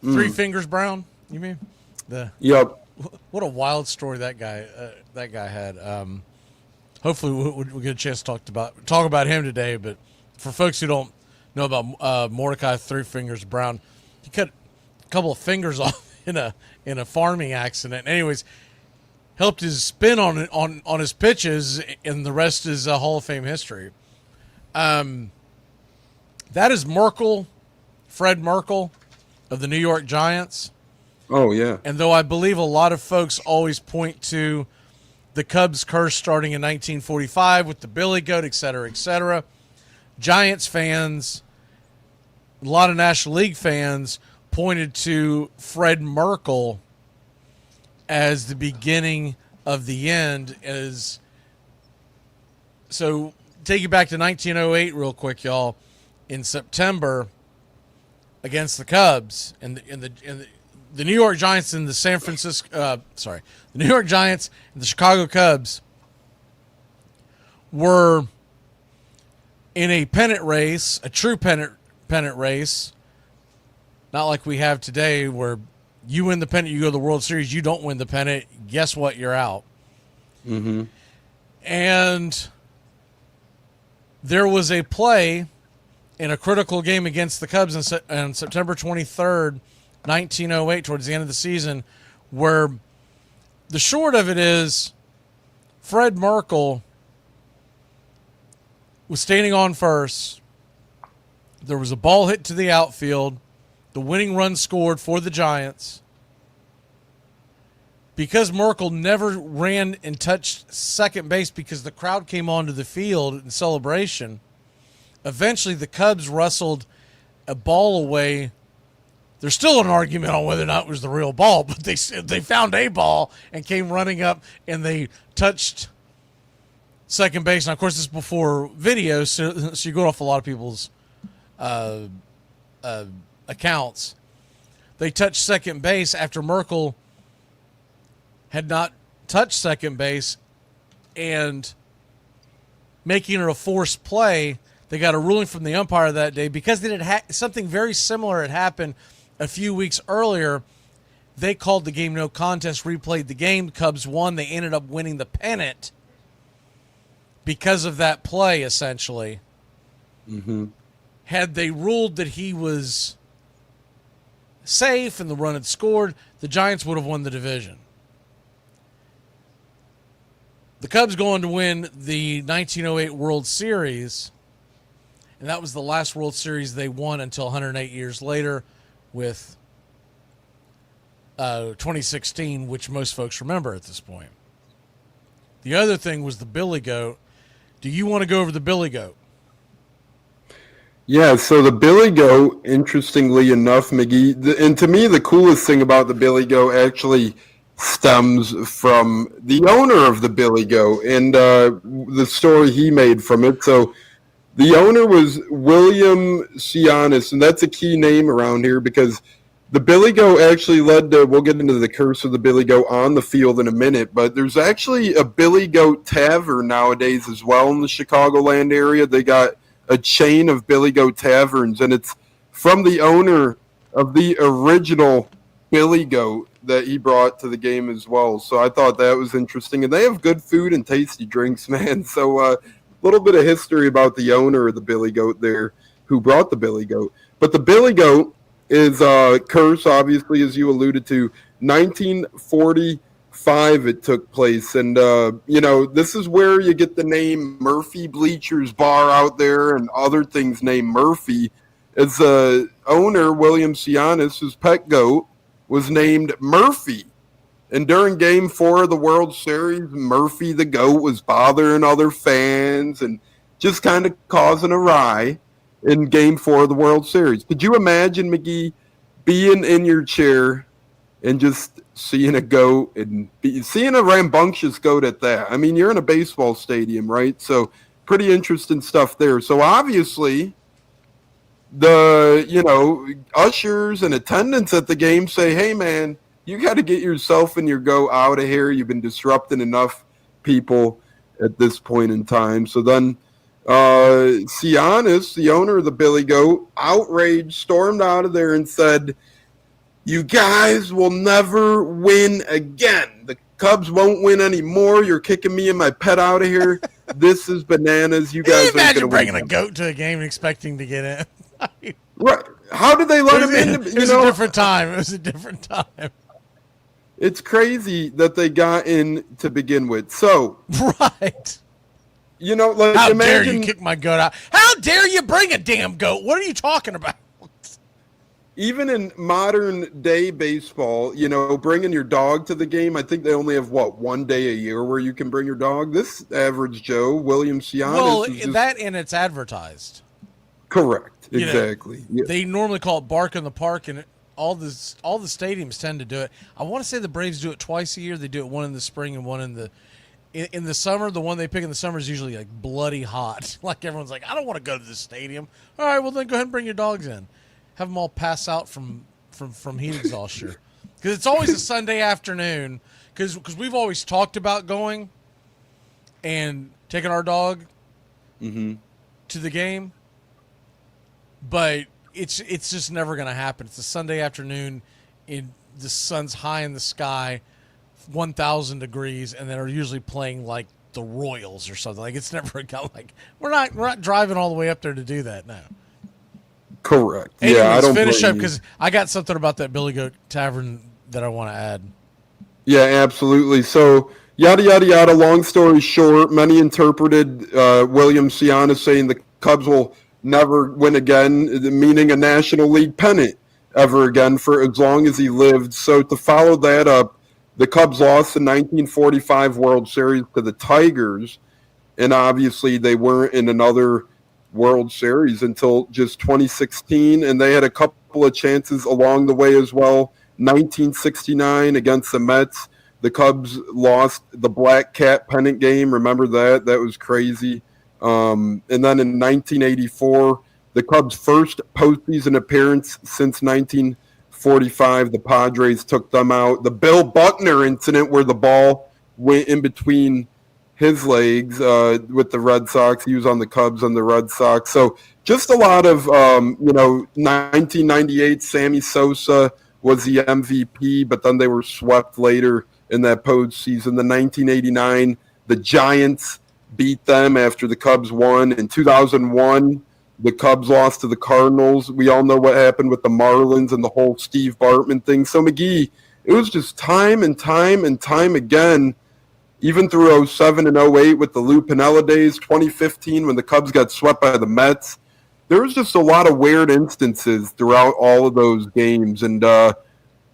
Three Fingers Brown, you mean? Yep. What a wild story that guy had. Hopefully we'll get a chance to talk about him today. But for folks who don't know about Mordecai Three Fingers Brown, he cut a couple of fingers off in a farming accident. Anyways, helped his spin on his pitches, and the rest is Hall of Fame history. That is Fred Merkle of the New York Giants. Oh, yeah. And though I believe a lot of folks always point to the Cubs curse starting in 1945 with the Billy Goat, et cetera, Giants fans, a lot of National League fans pointed to Fred Merkle as the beginning of the end. So take you back to 1908 real quick, y'all. In September, against the Cubs and the New York Giants and the New York Giants and the Chicago Cubs were in a pennant race, a true pennant race, not like we have today where you win the pennant, you go to the World Series, you don't win the pennant, guess what, you're out. Mm-hmm. And there was a play in a critical game against the Cubs on September 23rd, 1908, towards the end of the season, where the short of it is Fred Merkle was standing on first. There was a ball hit to the outfield. The winning run scored for the Giants. Because Merkle never ran and touched second base because the crowd came onto the field in celebration, eventually the Cubs wrestled a ball away. There's still an argument on whether or not it was the real ball, but they found a ball and came running up, and they touched second base. And, of course, this is before video, so you go off a lot of people's accounts. They touched second base after Merkel had not touched second base, and making it a forced play, they got a ruling from the umpire that day because they had something very similar had happened a few weeks earlier. They called the game no contest, replayed the game. The Cubs won. They ended up winning the pennant because of that play, essentially. Mm-hmm. Had they ruled that he was safe and the run had scored, the Giants would have won the division. The Cubs go on to win the 1908 World Series, and that was the last World Series they won until 108 years later with 2016, which most folks remember at this point. The other thing was the Billy Goat. Do you want to go over the Billy Goat? Yeah, so the Billy Goat, interestingly enough, McGee, and to me the coolest thing about the Billy Goat actually stems from the owner of the Billy Goat and the story he made from it. So the owner was William Cianis, and that's a key name around here because the Billy Goat actually led to, we'll get into the curse of the Billy Goat on the field in a minute, but there's actually a Billy Goat Tavern nowadays as well in the Chicagoland area. They got a chain of Billy Goat Taverns, and it's from the owner of the original Billy Goat that he brought to the game as well. So I thought that was interesting. And they have good food and tasty drinks, man. So a little bit of history about the owner of the Billy Goat there who brought the Billy Goat. But the Billy Goat is curse, obviously, as you alluded to. 1945 it took place. And, this is where you get the name Murphy Bleachers Bar out there and other things named Murphy. As the owner, William Cianis, his pet goat, was named Murphy. And during Game 4 of the World Series, Murphy the goat was bothering other fans and just kind of causing a riot in Game 4 of the World Series. Could you imagine, McGee, being in your chair and just seeing a goat and seeing a rambunctious goat at that? I mean, you're in a baseball stadium, right? So pretty interesting stuff there. So obviously the ushers and attendants at the game say, hey man, you got to get yourself and your goat out of here. You've been disrupting enough people at this point in time. So then Cianis, the owner of the Billy Goat, outraged, stormed out of there and said, you guys will never win again. The Cubs won't win anymore. You're kicking me and my pet out of here. This is bananas. You guys Can you ain't imagine gonna bringing a goat to a game and expecting to get in? Right. How did they let him in? It was a different time. It was a different time. It's crazy that they got in to begin with. So, right. How imagine, dare you kick my goat out? How dare you bring a damn goat? What are you talking about? Even in modern day baseball, bringing your dog to the game, I think they only have, one day a year where you can bring your dog? This average Joe, William Cianis. Well, that and it's advertised. Correct. Exactly. They normally call it Bark in the Park, and all the stadiums tend to do it. I want to say the Braves do it twice a year. They do it one in the spring and one in the summer. The one they pick in the summer is usually like bloody hot. Like everyone's like, I don't want to go to the stadium. All right, well then go ahead and bring your dogs in. Have them all pass out from heat exhaustion. Because it's always a Sunday afternoon. Because we've always talked about going and taking our dog to the game. But it's just never going to happen. It's a Sunday afternoon. The sun's high in the sky, 1,000 degrees, and they're usually playing like the Royals or something. Like it's never got like we're not driving all the way up there to do that now. Correct. Anyways, I don't finish blame up because I got something about that Billy Goat Tavern that I want to add. Yeah, absolutely. So yada yada yada. Long story short, many interpreted William Cianis saying the Cubs will never win again, meaning a National League pennant ever again for as long as he lived. So to follow that up, the Cubs lost the 1945 World Series to the Tigers, and obviously they weren't in another World Series until just 2016, and they had a couple of chances along the way as well. 1969 against the Mets, the Cubs lost the Black Cat pennant game. Remember that? That was crazy. And then in 1984, the Cubs' first postseason appearance since 1945, the Padres took them out. The Bill Buckner incident where the ball went in between his legs with the Red Sox. He was on the Cubs and the Red Sox. So just a lot of, 1998, Sammy Sosa was the MVP, but then they were swept later in that postseason. The 1989, the Giants beat them after the Cubs won. In 2001, the Cubs lost to the Cardinals. We all know what happened with the Marlins and the whole Steve Bartman thing. So, McGee, it was just time and time and time again, even through 07 and 08 with the Lou Piniella days, 2015 when the Cubs got swept by the Mets. There was just a lot of weird instances throughout all of those games. And the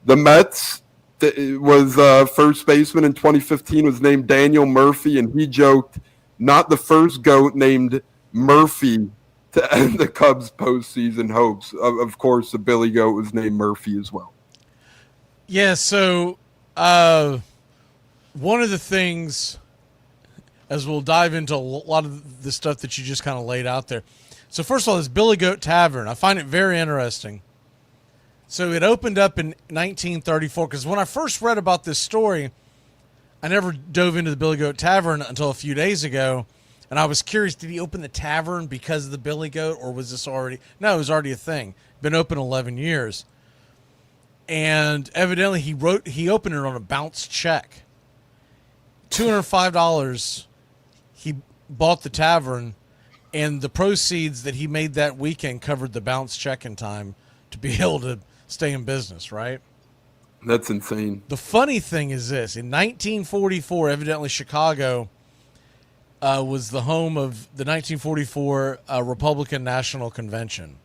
Mets was first baseman in 2015 was named Daniel Murphy, and he joked, not the first GOAT named Murphy to end the Cubs' postseason hopes. Of course, the Billy Goat was named Murphy as well. Yeah, so one of the things, as we'll dive into a lot of the stuff that you just kind of laid out there. So first of all, this Billy Goat Tavern, I find it very interesting. So it opened up in 1934, because when I first read about this story, I never dove into the Billy Goat Tavern until a few days ago, and I was curious, did he open the tavern because of the Billy Goat, or was this already... No, it was already a thing. Been open 11 years. And evidently he opened it on a bounce check. $205, he bought the tavern, and the proceeds that he made that weekend covered the bounce check in time to be able to stay in business, right? That's insane. The funny thing is this. In 1944, evidently Chicago was the home of the 1944 Republican National Convention.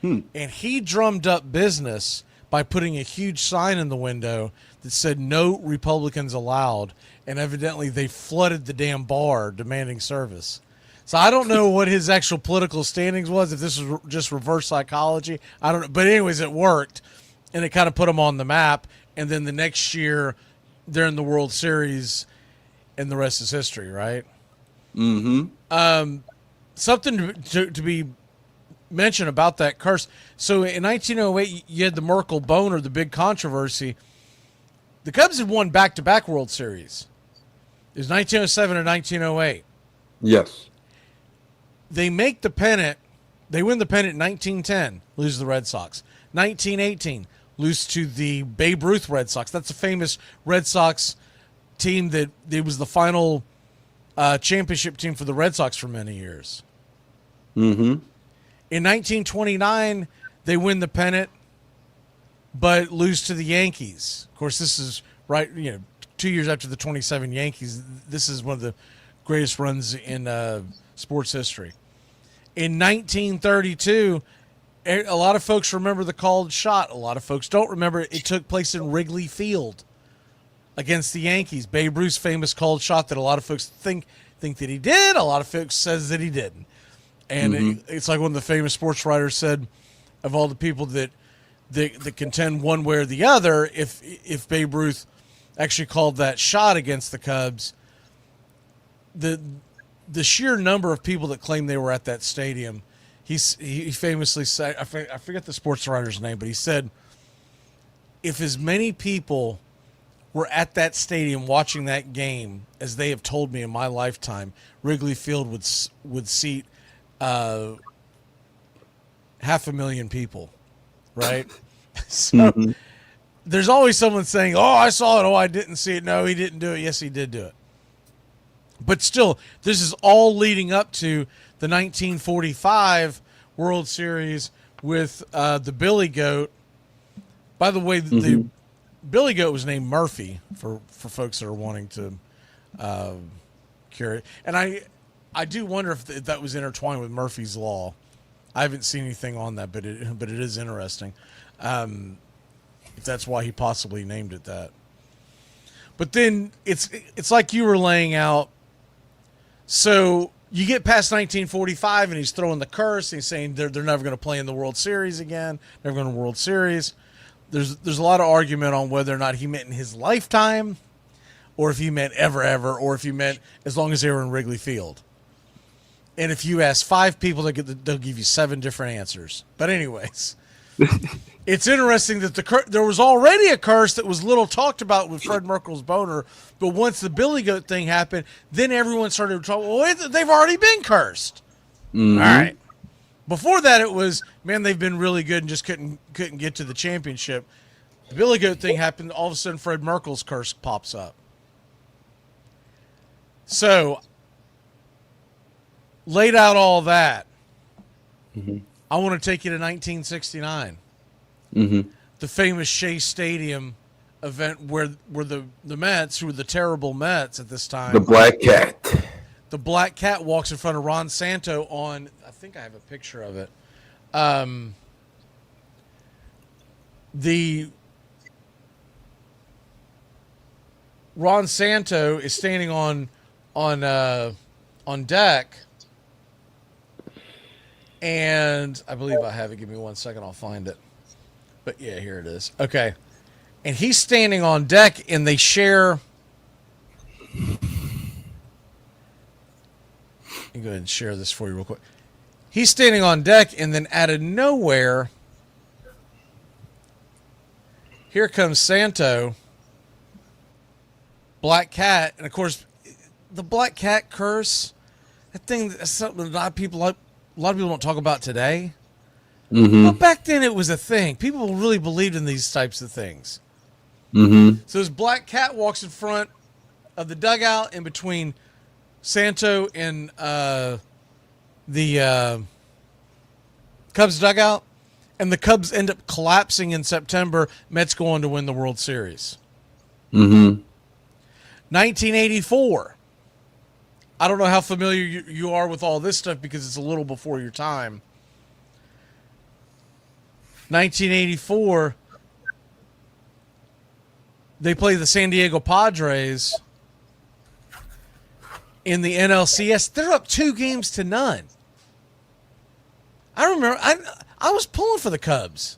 And he drummed up business by putting a huge sign in the window that said, "No Republicans allowed." And evidently they flooded the damn bar demanding service. So I don't know what his actual political standings was, if this was just reverse psychology. I don't know. But anyways, it worked. And it kind of put them on the map. And then the next year, they're in the World Series, and the rest is history, right? Mm-hmm. Something to be mentioned about that curse. So in 1908, you had the Merkel Boner, the big controversy. The Cubs had won back-to-back World Series. It was 1907 and 1908. Yes. They make the pennant. They win the pennant in 1910, lose to the Red Sox. 1918, lose to the Babe Ruth Red Sox. That's a famous Red Sox team that it was the final championship team for the Red Sox for many years. Mm-hmm. In 1929, they win the pennant, but lose to the Yankees. Of course, this is 2 years after the 27 Yankees. This is one of the greatest runs in sports history. In 1932, a lot of folks remember the called shot. A lot of folks don't remember it took place in Wrigley Field against the Yankees. Babe Ruth's famous called shot that a lot of folks think that he did. A lot of folks says that he didn't. And it's like one of the famous sports writers said, of all the people that contend one way or the other, if Babe Ruth actually called that shot against the Cubs, the sheer number of people that claim they were at that stadium, he famously said, I forget the sports writer's name, but he said, if as many people were at that stadium watching that game as they have told me in my lifetime, Wrigley Field would seat 500,000 people, right? So there's always someone saying, "Oh, I saw it. Oh, I didn't see it. No, he didn't do it. Yes, he did do it." But still, this is all leading up to the 1945 World Series with the Billy Goat. By the way, the Billy Goat was named Murphy for folks that are wanting to cure it. And I do wonder if that was intertwined with Murphy's Law. I haven't seen anything on that, but it is interesting. If that's why he possibly named it that. But then it's like you were laying out. So you get past 1945, and he's throwing the curse, and he's saying they're never going to play in the World Series again. Never going to World Series. There's a lot of argument on whether or not he meant in his lifetime or if you meant ever, or if you meant as long as they were in Wrigley Field. And if you ask 5 people, they'll give you 7 different answers. But anyways, it's interesting that there was already a curse that was little talked about with Fred Merkel's boner, but once the Billy Goat thing happened, then everyone started talking, well, they've already been cursed. Mm-hmm. All right. Before that, it was, man, they've been really good and just couldn't get to the championship. The Billy Goat thing happened. All of a sudden, Fred Merkel's curse pops up. So, laid out all that. Mm-hmm. I want to take you to 1969. Mm-hmm. The famous Shea Stadium event where the Mets, who were the terrible Mets at this time. The Black Cat. The Black Cat walks in front of Ron Santo on, I think I have a picture of it. Ron Santo is standing on deck, and I believe I have it. Give me 1 second, I'll find it. But yeah, here it is. Okay, and he's standing on deck, and they share. Let me go ahead and share this for you real quick. He's standing on deck, and then out of nowhere, here comes Santo, Black Cat, and of course, the Black Cat curse. That thing, that's something a lot of people don't talk about today. Mm-hmm. But back then, it was a thing. People really believed in these types of things. Mm-hmm. So this Black Cat walks in front of the dugout in between Santo and the Cubs dugout, and the Cubs end up collapsing in September. Mets go on to win the World Series. Mm-hmm. 1984. I don't know how familiar you are with all this stuff because it's a little before your time. 1984, they play the San Diego Padres in the NLCS. They're up 2-0. I remember I was pulling for the Cubs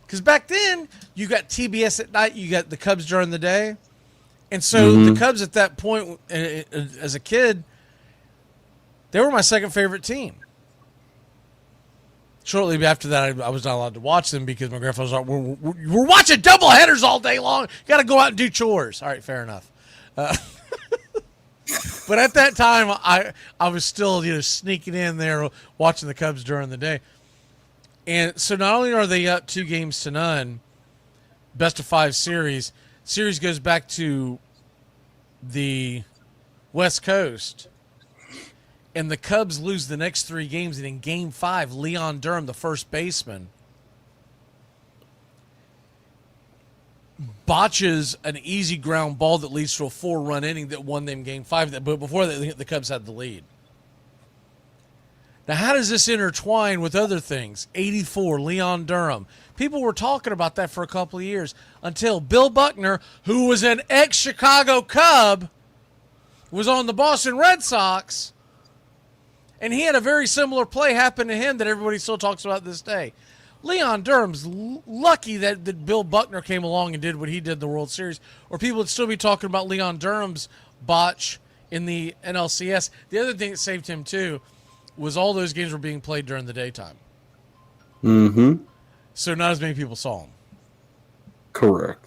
because back then you got TBS at night, you got the Cubs during the day, and so the Cubs at that point, as a kid, they were my second favorite team. Shortly after that, I was not allowed to watch them because my grandfather was like, we're watching doubleheaders all day long. You got to go out and do chores. All right, fair enough. But at that time, I was still sneaking in there watching the Cubs during the day. And so not only are they up 2-0, best of 5 series goes back to the West Coast. And the Cubs lose the next 3 games. And in Game 5, Leon Durham, the first baseman, botches an easy ground ball that leads to a 4-run inning that won them Game 5. But before that, the Cubs had the lead. Now, how does this intertwine with other things? 84, Leon Durham. People were talking about that for a couple of years until Bill Buckner, who was an ex-Chicago Cub, was on the Boston Red Sox. And he had a very similar play happen to him that everybody still talks about this day. Leon Durham's lucky that Bill Buckner came along and did what he did in the World Series, or people would still be talking about Leon Durham's botch in the NLCS. The other thing that saved him, too, was all those games were being played during the daytime. Mm-hmm. So not as many people saw him. Correct.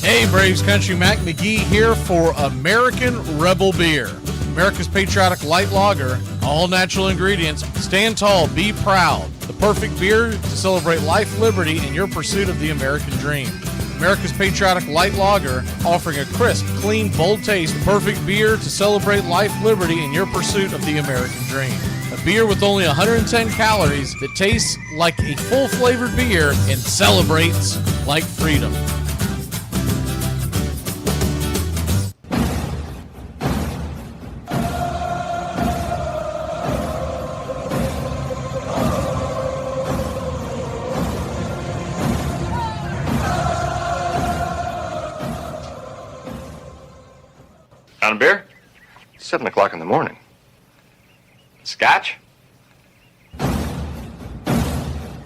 Hey, Braves Country, Mac McGee here for American Rebel Beer. America's patriotic light lager, all natural ingredients. Stand tall, be proud. The perfect beer to celebrate life, liberty, and your pursuit of the American dream. America's patriotic light lager, offering a crisp, clean, bold taste. Perfect beer to celebrate life, liberty, and your pursuit of the American dream. A beer with only 110 calories that tastes like a full-flavored beer and celebrates like freedom. On beer? 7 o'clock in the morning. Scotch?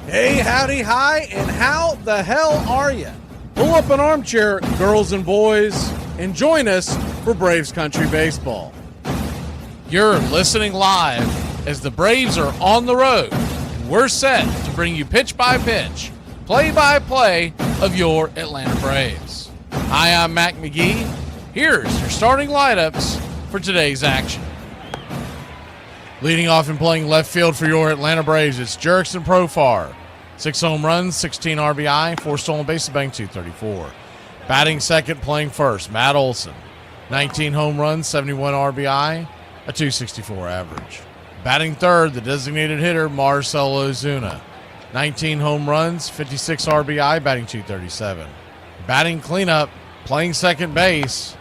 Hey, howdy, hi, and how the hell are you? Pull up an armchair, girls and boys, and join us for Braves Country Baseball. You're listening live as the Braves are on the road, and we're set to bring you pitch by pitch, play by play of your Atlanta Braves. Hi, I'm Mac McGee. Here's your starting lineups for today's action. Leading off and playing left field for your Atlanta Braves, it's Jurickson Profar. 6 home runs, 16 RBI, 4 stolen bases, batting .234. Batting second, playing first, Matt Olson. 19 home runs, 71 RBI, a .264 average. Batting third, the designated hitter, Marcell Ozuna. 19 home runs, 56 RBI, batting .237. Batting cleanup, playing second base,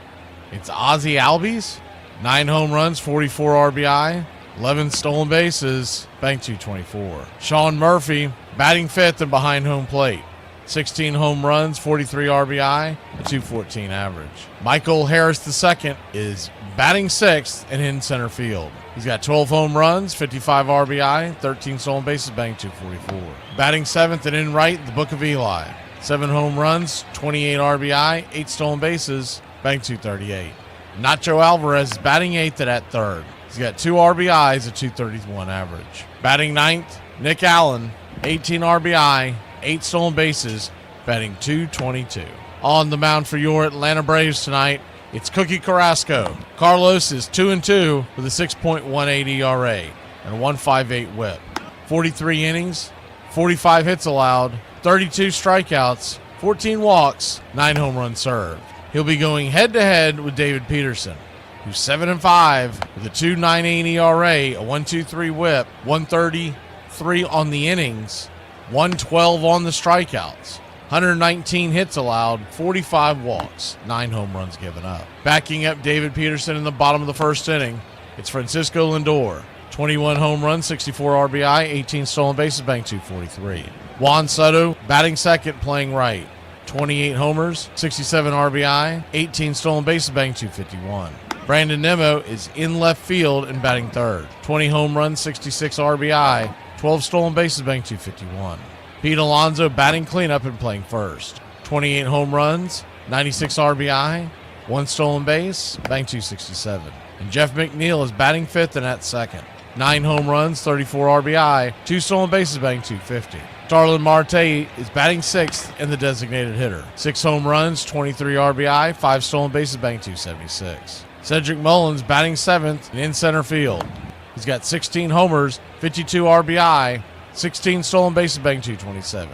it's Ozzie Albies. 9 home runs, 44 RBI, 11 stolen bases, batting .224. Sean Murphy, batting fifth and behind home plate. 16 home runs, 43 RBI, a .214 average. Michael Harris II is batting sixth and in center field. He's got 12 home runs, 55 RBI, 13 stolen bases, batting .244. Batting seventh and in right, the Book of Eli. 7 home runs, 28 RBI, 8 stolen bases, batting .238. Nacho Alvarez is batting eighth at third. He's got 2 RBIs, a .231 average. Batting ninth, Nick Allen, 18 RBI, 8 stolen bases, batting .222. On the mound for your Atlanta Braves tonight, it's Cookie Carrasco. Carlos is 2-2 with a 6.18 ERA and a 1.58 whip. 43 innings, 45 hits allowed, 32 strikeouts, 14 walks, 9 home runs served. He'll be going head-to-head with David Peterson, who's 7-5 with a 2.98 ERA, a 1.23 whip, 133 on the innings, 112 on the strikeouts, 119 hits allowed, 45 walks, 9 home runs given up. Backing up David Peterson in the bottom of the first inning, it's Francisco Lindor. 21 home runs, 64 RBI, 18 stolen bases, batting .243. Juan Soto, batting second, playing right. 28 homers, 67 RBI, 18 stolen bases, batting .251. Brandon Nimmo is in left field and batting third. 20 home runs, 66 RBI, 12 stolen bases, batting .251. Pete Alonso batting cleanup and playing first. 28 home runs, 96 RBI, 1 stolen base, batting .267. And Jeff McNeil is batting fifth and at second. 9 home runs, 34 RBI, 2 stolen bases, batting .250. Starlin Marte is batting sixth and the designated hitter. 6 home runs, 23 RBI, 5 stolen bases, batting .276. Cedric Mullins batting seventh and in center field. He's got 16 homers, 52 RBI, 16 stolen bases, batting .227.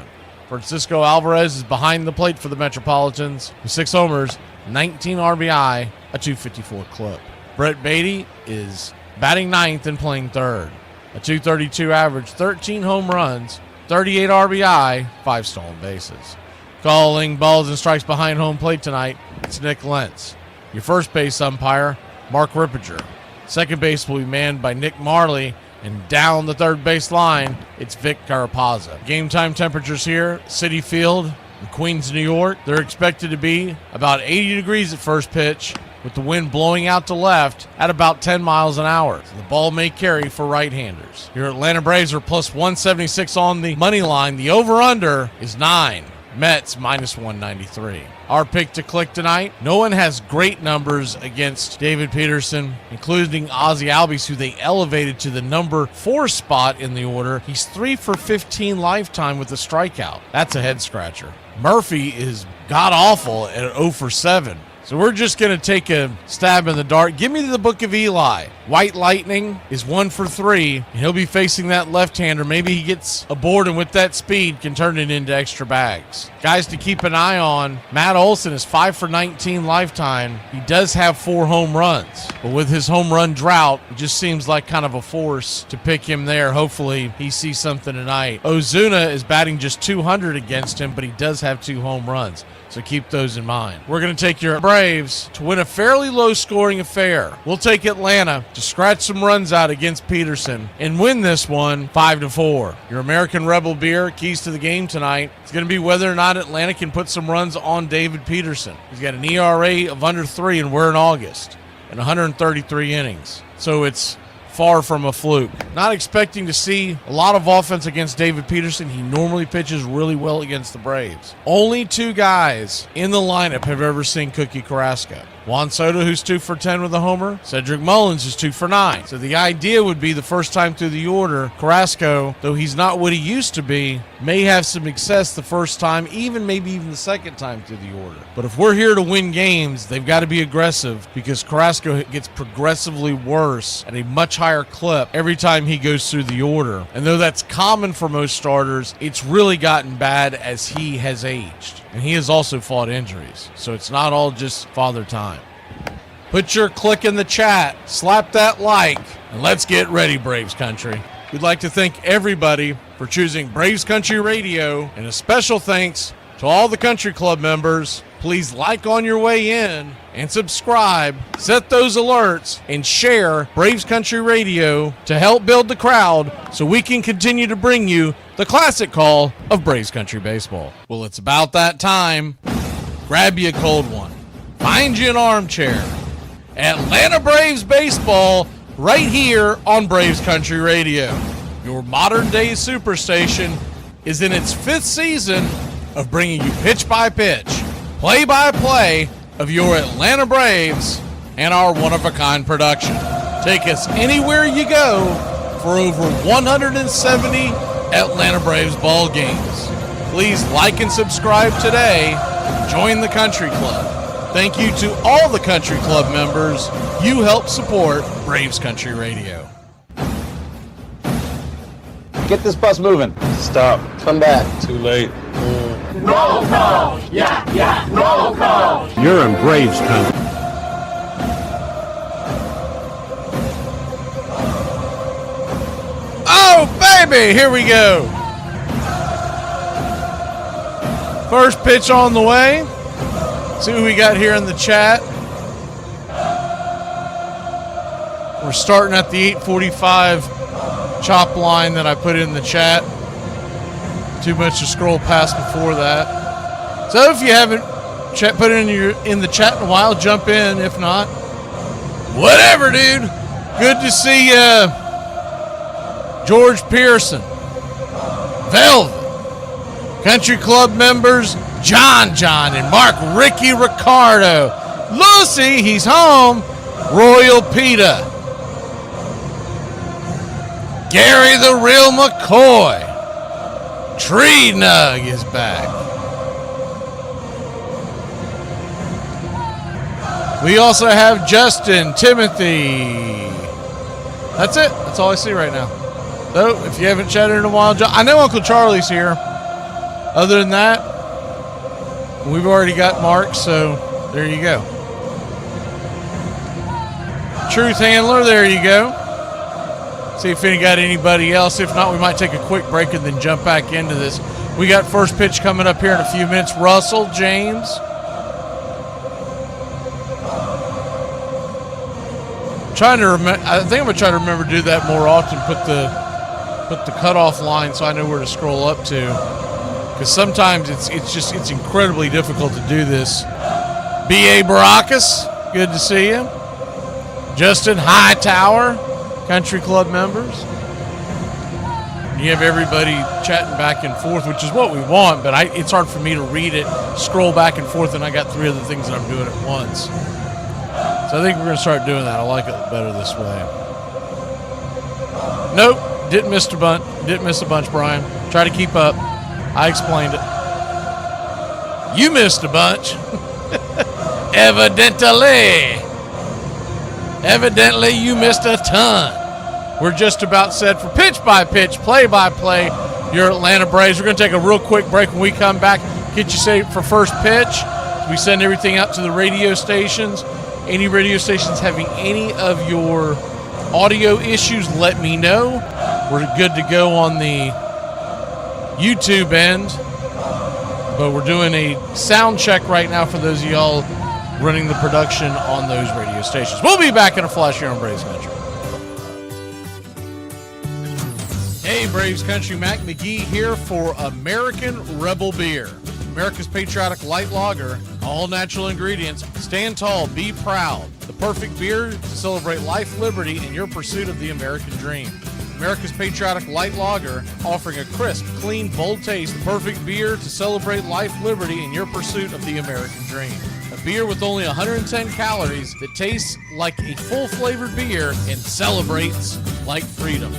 Francisco Alvarez is behind the plate for the Metropolitans with 6 homers, 19 RBI, a .254 clip. Brett Beatty is batting ninth and playing third. A .232 average, 13 home runs, 38 RBI, 5 stolen bases. Calling balls and strikes behind home plate tonight, it's Nick Lentz. Your first base umpire, Mark Rippinger. Second base will be manned by Nick Marley, and down the third base line, it's Vic Carapazza. Game time temperatures here, Citi Field in Queens, New York. They're expected to be about 80 degrees at first pitch, with the wind blowing out to left at about 10 miles an hour. So the ball may carry for right-handers. Your Atlanta Braves are plus 176 on the money line. The over-under is 9. Mets minus 193. Our pick to click tonight, no one has great numbers against David Peterson, including Ozzie Albies, who they elevated to the number 4 spot in the order. He's 3 for 15 lifetime with a strikeout. That's a head-scratcher. Murphy is god-awful at 0 for 7. So we're just going to take a stab in the dark. Give me the Book of Eli. White Lightning is 1 for 3, and he'll be facing that left-hander. Maybe he gets aboard and with that speed can turn it into extra bags. Guys to keep an eye on, Matt Olson is 5 for 19 lifetime. He does have 4 home runs, but with his home run drought, it just seems like kind of a force to pick him there. Hopefully he sees something tonight. Ozuna is batting just 200 against him, but he does have 2 home runs. So keep those in mind. We're going to take your Braves to win a fairly low-scoring affair. We'll take Atlanta to scratch some runs out against Peterson and win this one 5-4. Your American Rebel beer, keys to the game tonight, it's going to be whether or not Atlanta can put some runs on David Peterson. He's got an ERA of under 3, and we're in August, and 133 innings. So it's far from a fluke. Not expecting to see a lot of offense against David Peterson. He normally pitches really well against the Braves. Only 2 guys in the lineup have ever seen Cookie Carrasco. Juan Soto, who's 2 for 10 with a homer. Cedric Mullins is 2 for 9. So the idea would be the first time through the order, Carrasco, though he's not what he used to be, may have some success the first time, maybe even the second time through the order. But if we're here to win games, they've got to be aggressive because Carrasco gets progressively worse at a much higher clip every time he goes through the order. And though that's common for most starters, it's really gotten bad as he has aged. And he has also fought injuries. So it's not all just father time. Put your click in the chat, slap that like, and let's get ready, Braves Country. We'd like to thank everybody for choosing Braves Country Radio, and a special thanks to all the country club members. Please like on your way in and subscribe, set those alerts, and share Braves Country Radio to help build the crowd so we can continue to bring you the classic call of Braves Country Baseball. Well, it's about that time. Grab you a cold one. Find you an armchair. Atlanta Braves Baseball right here on Braves Country Radio. Your modern-day superstation is in its 5th season of bringing you pitch-by-pitch, play-by-play of your Atlanta Braves and our one-of-a-kind production. Take us anywhere you go for over 170 Atlanta Braves ball games. Please like and subscribe today. Join the Country Club. Thank you to all the Country Club members. You help support Braves Country Radio. Get this bus moving. Stop. Come back. Too late. Roll call! Yeah, roll call! You're in Braves Country. Oh, baby! Here we go. First pitch on the way. See what we got here in the chat. We're starting at the 8:45 chop line that I put in the chat. Too much to scroll past before that. So if you haven't put it in the chat in a while, jump in. If not, whatever, dude. Good to see you, George Pearson, Velvet, Country Club members John and Mark Ricky Ricardo, Lucy, he's home, Royal Pita, Gary the Real McCoy, Tree Nug is back. We also have Justin, Timothy. That's it. That's all I see right now. So if you haven't chatted in a while, I know Uncle Charlie's here. Other than that, we've already got Mark, so there you go. Truth Handler, there you go. See if we got anybody else. If not, we might take a quick break and then jump back into this. We got first pitch coming up here in a few minutes. Russell James. Trying to remember. I think I'm gonna try to remember to do that more often. Put the cutoff line so I know where to scroll up to. Because sometimes it's incredibly difficult to do this. B.A. Baracus, good to see you. Justin Hightower, Country Club members. You have everybody chatting back and forth, which is what we want, but it's hard for me to read it, scroll back and forth, and I got 3 other things that I'm doing at once. So I think we're going to start doing that. I like it better this way. Nope, didn't miss a bunch, Brian. Try to keep up. I explained it. You missed a bunch. Evidently, you missed a ton. We're just about set for pitch-by-pitch, play-by-play, your Atlanta Braves. We're going to take a real quick break. When we come back, get you set for first pitch. We send everything out to the radio stations. Any radio stations having any of your audio issues, let me know. We're good to go on the YouTube end, but we're doing a sound check right now for those of y'all running the production on those radio stations. We'll be back in a flash here on Braves Country. Hey, Braves Country, Mac McGee here for American Rebel Beer, America's patriotic light lager All natural ingredients. Stand tall, be proud. The perfect beer to celebrate life, liberty, and your pursuit of the American dream. America's patriotic light lager, offering a crisp, clean, bold taste. The perfect beer to celebrate life, liberty, and your pursuit of the American dream. A beer with only 110 calories that tastes like a full-flavored beer and celebrates like freedom.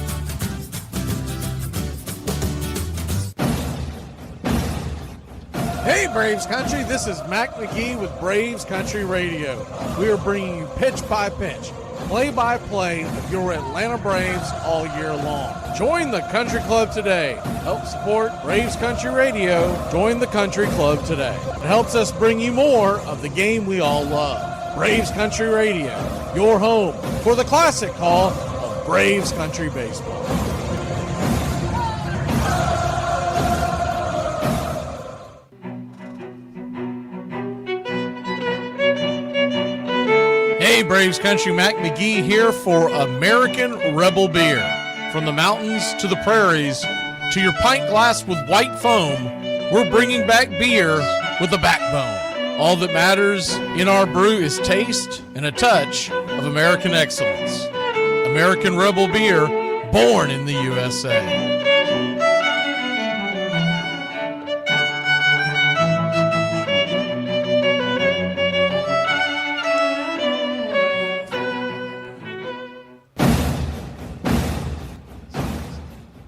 Hey Braves Country, this is Mac McGee with Braves Country Radio. We are bringing you pitch by pitch, play-by-play of your Atlanta Braves all year long. Join the Country Club today. Help support Braves Country Radio. Join the Country Club today. It helps us bring you more of the game we all love. Braves Country Radio, your home for the classic call of Braves Country Baseball. Hey Braves Country, Mac McGee here for American Rebel Beer. From the mountains to the prairies to your pint glass with white foam, we're bringing back beer with a backbone. All that matters in our brew is taste and a touch of American excellence. American Rebel Beer, born in the USA.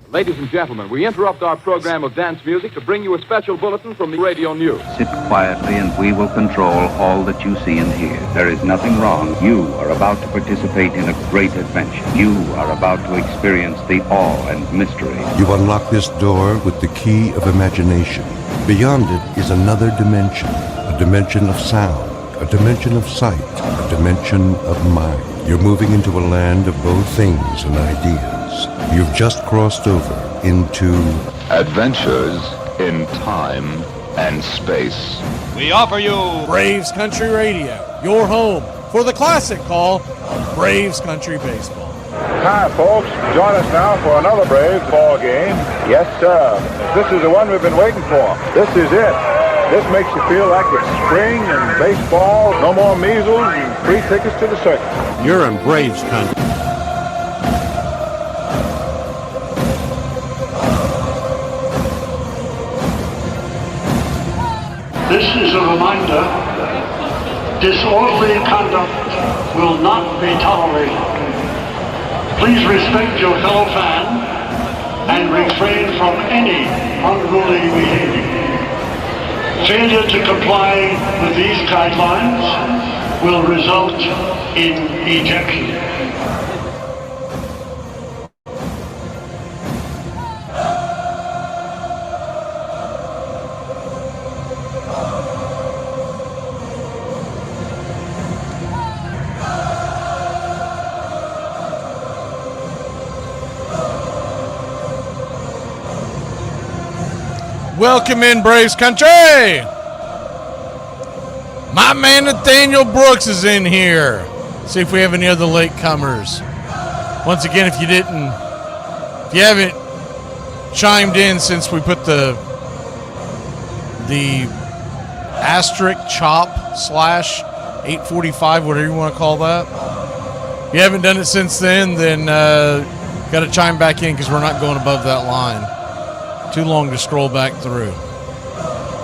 Ladies and gentlemen, we interrupt our program of dance music to bring you a special bulletin from the radio news. Sit quietly and we will control all that you see and hear. There is nothing wrong. You are about to participate in a great adventure. You are about to experience the awe and mystery. You unlock this door with the key of imagination. Beyond it is another dimension, a dimension of sound, a dimension of sight, a dimension of mind. You're moving into a land of both things and ideas. You've just crossed over into Adventures in Time and Space. We offer you Braves Country Radio, your home for the classic call of Braves Country Baseball. Hi, folks. Join us now for another Braves ball game. Yes, sir. This is the one we've been waiting for. This is it. This makes you feel like it's spring and baseball. No more measles and free tickets to the circus. You're in Braves Country. This is a reminder, disorderly conduct will not be tolerated. Please respect your fellow fan and refrain from any unruly behavior. Failure to comply with these guidelines will result in ejection. Welcome in, Braves Country! My man Nathaniel Brooks is in here. See if we have any other latecomers. Once again, if you haven't chimed in since we put the asterisk chop / 845, whatever you want to call that. If you haven't done it since then got to chime back in because we're not going above that line. Too long to scroll back through.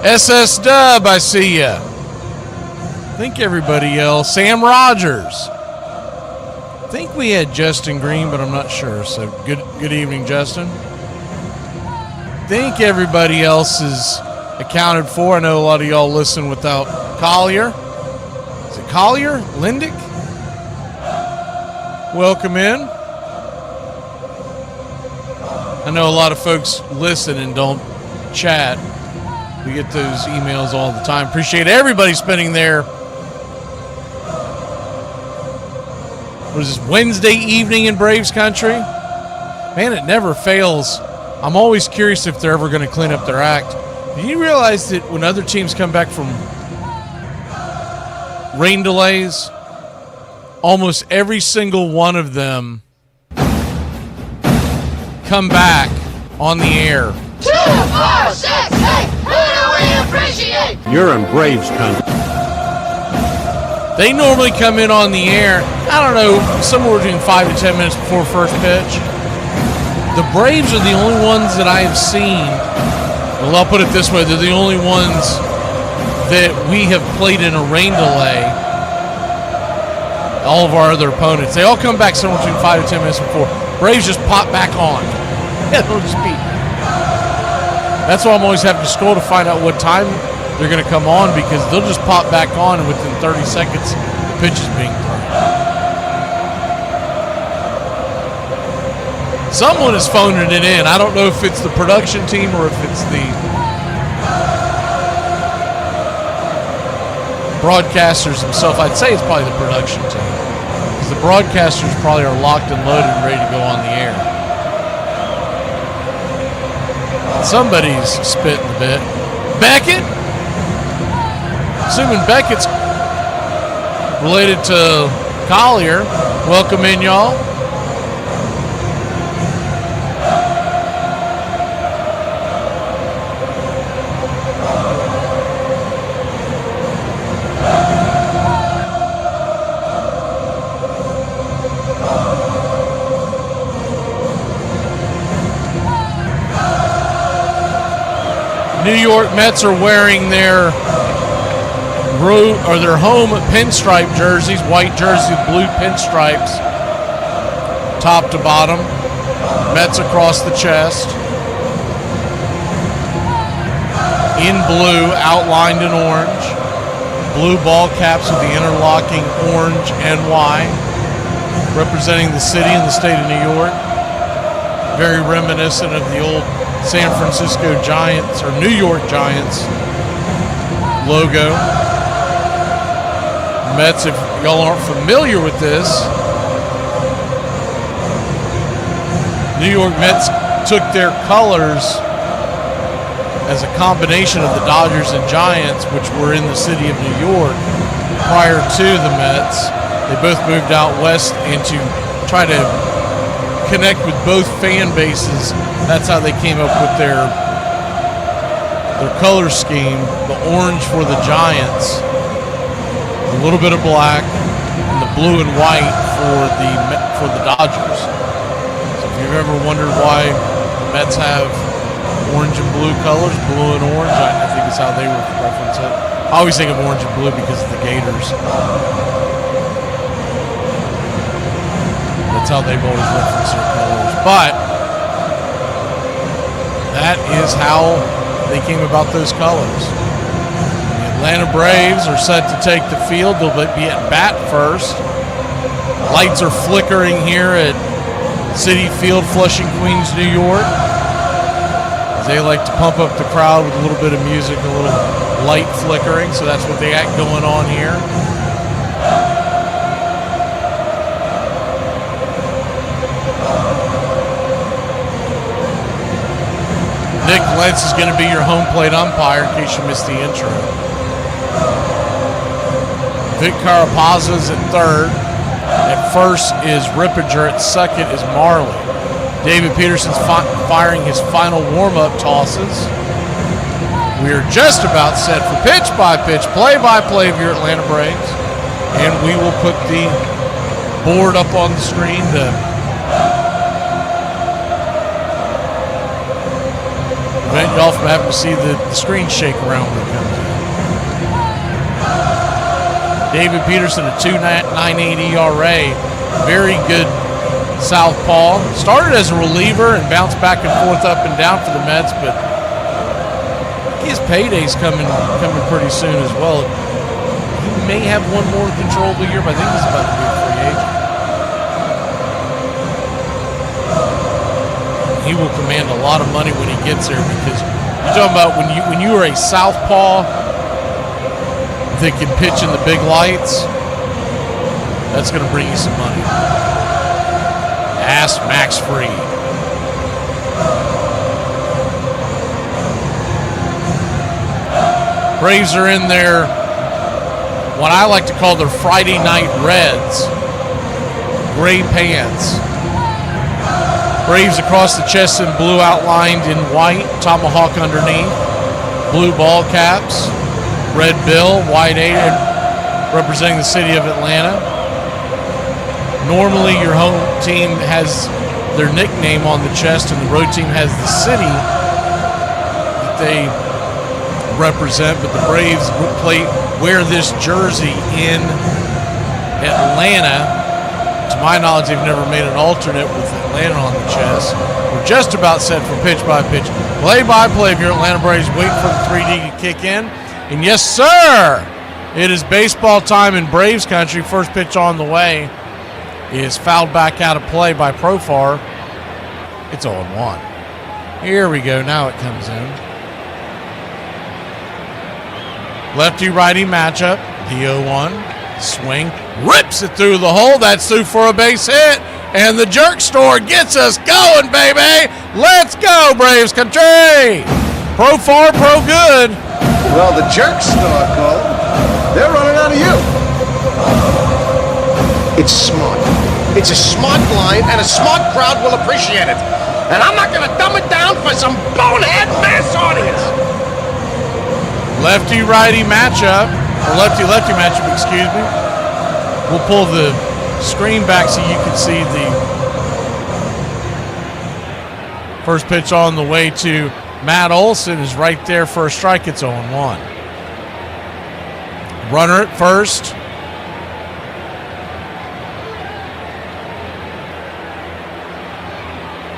SS Dub, I see ya. I think everybody else. Sam Rogers. I think we had Justin Green, but I'm not sure. So good evening, Justin. I think everybody else is accounted for. I know a lot of y'all listen without Collier. Is it Collier? Lindick? Welcome in. I know a lot of folks listen and don't chat. We get those emails all the time. Appreciate everybody spending their Wednesday evening in Braves Country. Man, it never fails. I'm always curious if they're ever going to clean up their act. Do you realize that when other teams come back from rain delays, almost every single one of them come back on the air? 2, 4, 6, 8, You're in Braves country. They normally come in on the air, I don't know, somewhere between 5 to 10 minutes before first pitch. The Braves are the only ones that I have seen, well, I'll put it this way, they're the only ones that we have played in a rain delay. All of our other opponents, they all come back somewhere between 5 to 10 minutes before. Braves just pop back on. They'll just be. That's why I'm always having to scroll to find out what time they're going to come on, because they'll just pop back on and within 30 seconds the pitch is being thrown. Someone is phoning it in. I don't know if it's the production team or if it's the broadcasters themselves. I'd say it's probably the production team, because the broadcasters probably are locked and loaded and ready to go on the air. Somebody's spitting a bit. Beckett? Assuming Beckett's related to Collier. Welcome in, y'all. New York Mets are wearing their home pinstripe jerseys, white jersey with blue pinstripes, top to bottom. Mets across the chest, in blue, outlined in orange. Blue ball caps with the interlocking orange NY, representing the city and the state of New York. Very reminiscent of the old San Francisco Giants or New York Giants logo. Mets, if y'all aren't familiar with this, New York Mets took their colors as a combination of the Dodgers and Giants, which were in the city of New York prior to the Mets. They both moved out west, and to try to connect with both fan bases, that's how they came up with their color scheme. The orange for the Giants, a little bit of black, and the blue and white for the Dodgers. So if you've ever wondered why the Mets have orange and blue colors, blue and orange, I think is how they reference it. I always think of orange and blue because of the Gators. That's how they've always referenced their colors. But that is how they came about those colors. Atlanta Braves are set to take the field. They'll be at bat first. Lights are flickering here at Citi Field, Flushing, Queens, New York. They like to pump up the crowd with a little bit of music, a little light flickering. So that's what they got going on here. Nick Lentz is going to be your home plate umpire in case you missed the intro. Vic Carapazza is at third. At first is Rippinger. At second is Marley. David Peterson's firing his final warm-up tosses. We are just about set for pitch-by-pitch, play-by-play of your Atlanta Braves. And we will put the board up on the screen to prevent y'all from having to see the screen shake around when it comes in. David Peterson, a 2.98 ERA, very good southpaw. Started as a reliever and bounced back and forth up and down for the Mets, but his payday's coming pretty soon as well. He may have one more controllable year, but I think he's about to be a free agent. He will command a lot of money when he gets there, because you're talking about when you are a southpaw that can pitch in the big lights, that's going to bring you some money. Ask Max Fried. Braves are in their, what I like to call their Friday night reds, gray pants. Braves across the chest in blue, outlined in white, tomahawk underneath. blue ball caps, red bill, white A, representing the city of Atlanta. Normally, your home team has their nickname on the chest, and the road team has the city that they represent. But the Braves wear this jersey in Atlanta. To my knowledge, they've never made an alternate with Atlanta on the chest. We're just about set for pitch-by-pitch, play-by-play of your Atlanta Braves. Wait for the 3D to kick in. And yes, sir, it is baseball time in Braves country. First pitch on the way is fouled back out of play by Profar. It's 0-1. Here we go. Now it comes in. Lefty-righty matchup. The 0-1. Swing. Rips it through the hole. That's through for a base hit. And the jerk store gets us going, baby. Let's go, Braves country. Profar, pro good. Well, the jerk store, Cole. They're running out of you. It's smart. It's a smart line, and a smart crowd will appreciate it. And I'm not going to dumb it down for some bonehead mass audience. Lefty-righty matchup. Or lefty-lefty matchup, excuse me. We'll pull the screen back so you can see the first pitch on the way to Matt Olson is right there for a strike. It's 0-1. Runner at first.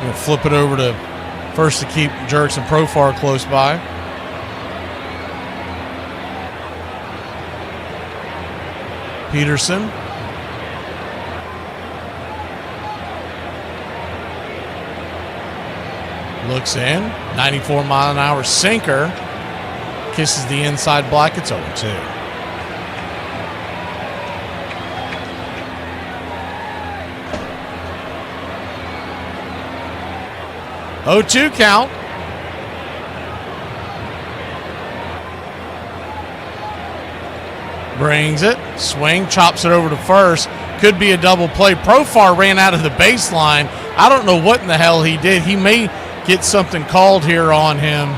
We'll flip it over to first to keep Jerks and Profar close by. Peterson. Looks in. 94-mile-an-hour sinker. Kisses the inside block. It's 0-2. Oh-2 count. Brings it. Swing. Chops it over to first. Could be a double play. Profar ran out of the baseline. I don't know what in the hell he did. He may get something called here on him.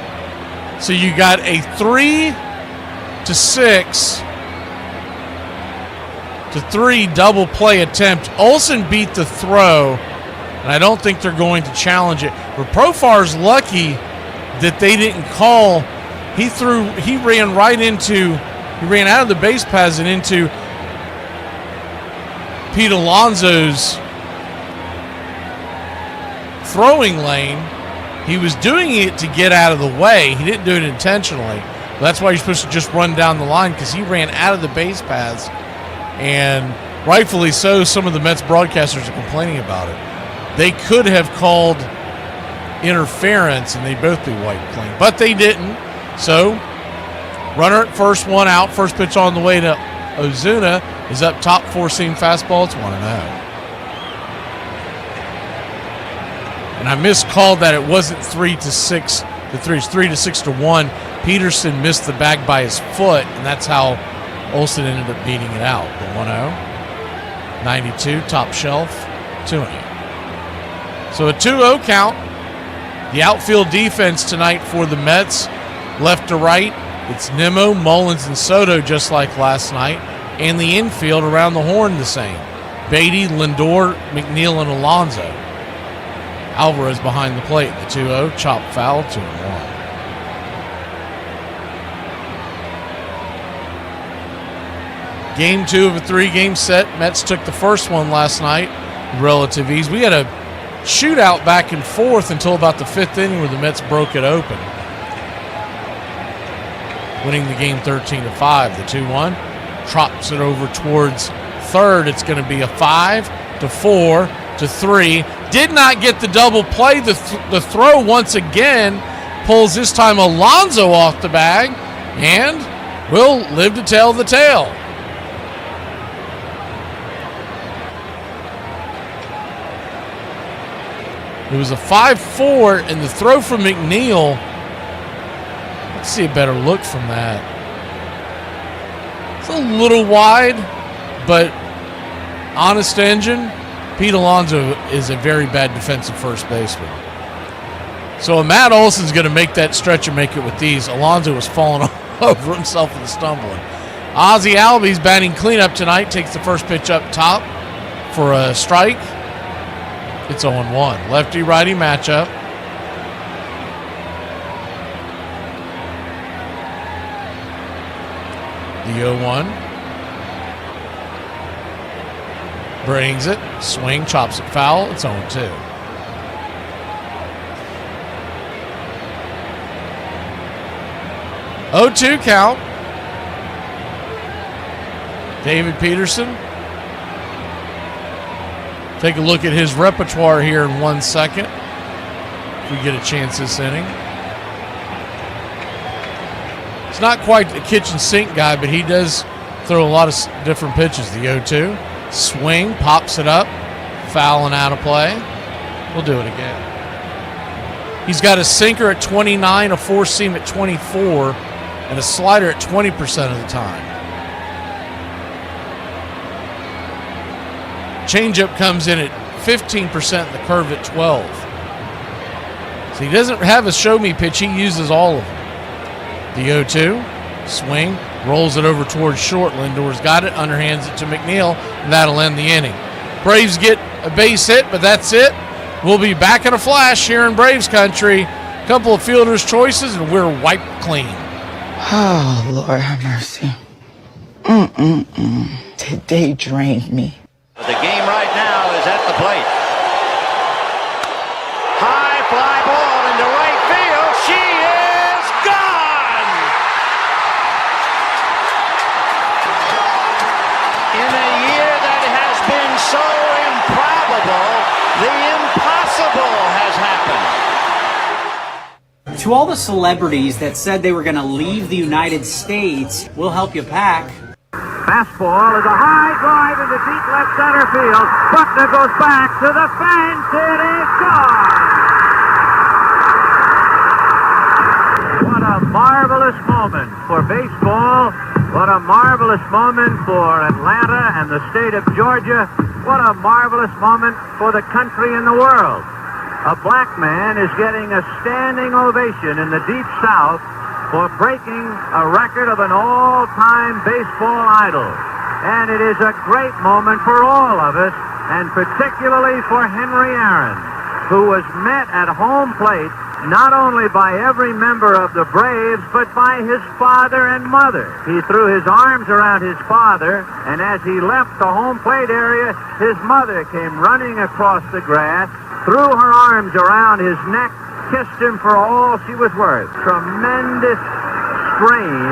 So you got a 3-6-3 double play attempt. Olsen beat the throw, and I don't think they're going to challenge it. But Profar's lucky that they didn't call. He ran out of the base paths and into Pete Alonso's throwing lane. He was doing it to get out of the way. He didn't do it intentionally. That's why you're supposed to just run down the line, because he ran out of the base paths. And rightfully so, some of the Mets broadcasters are complaining about it. They could have called interference and they'd both be white clean, but they didn't. So, runner at first, one out. First pitch on the way to Ozuna is up top, four-seam fastball. It's 1-0. And I miscalled that. It wasn't 3-6 to 3. It's 3-6 to 1. Peterson missed the bag by his foot, and that's how Olsen ended up beating it out. The 1-0. 92, top shelf, 2-0. So a 2-0 count. The outfield defense tonight for the Mets, left to right, it's Nimmo, Mullins, and Soto, just like last night. And the infield around the horn the same. Beatty, Lindor, McNeil, and Alonso. Alvarez behind the plate. The 2-0, chop foul, 2-1. Game 2 of a 3-game set. Mets took the first one last night, relative ease. We had a shootout back and forth until about the 5th inning where the Mets broke it open, winning the game 13-5. The 2-1 trots it over towards third. It's going to be a 5-4-3. Did not get the double play. The throw once again pulls this time Alonso off the bag and will live to tell the tale. It was a 5-4, and the throw from McNeil. Let's see a better look from that. It's a little wide, but honest engine, Pete Alonso is a very bad defensive first baseman. So Matt Olson's going to make that stretch and make it with these. Alonso was falling over himself and stumbling. Ozzie Albies batting cleanup tonight. Takes the first pitch up top for a strike. It's 0-1. Lefty-righty matchup. The 0-1. Brings it. Swing. Chops it foul. It's 0-2. Oh-2 count. David Peterson. Take a look at his repertoire here in 1 second. If we get a chance this inning. He's not quite a kitchen sink guy, but he does throw a lot of different pitches. The 0-2. Swing. Pops it up. Foul and out of play. We'll do it again. He's got a sinker at 29, a four-seam at 24, and a slider at 20% of the time. Changeup comes in at 15%, the curve at 12. So he doesn't have a show-me pitch. He uses all of them. The 0-2, swing, rolls it over towards short. Lindor's got it, underhands it to McNeil, and that'll end the inning. Braves get a base hit, but that's it. We'll be back in a flash here in Braves country. A couple of fielders' choices, and we're wiped clean. Oh, Lord have mercy. Today drained me. The game right now is at the plate. High fly ball into right field. She is gone! In a year that has been so improbable, the impossible has happened. To all the celebrities that said they were going to leave the United States, we'll help you pack. Fastball is a high drive into deep left center field. Buckner goes back to the fence. It is gone. What a marvelous moment for baseball. What a marvelous moment for Atlanta and the state of Georgia. What a marvelous moment for the country and the world. A black man is getting a standing ovation in the Deep South for breaking a record of an all-time baseball idol. And it is a great moment for all of us, and particularly for Henry Aaron, who was met at home plate not only by every member of the Braves, but by his father and mother. He threw his arms around his father, and as he left the home plate area, his mother came running across the grass, threw her arms around his neck, kissed him for all she was worth. Tremendous strain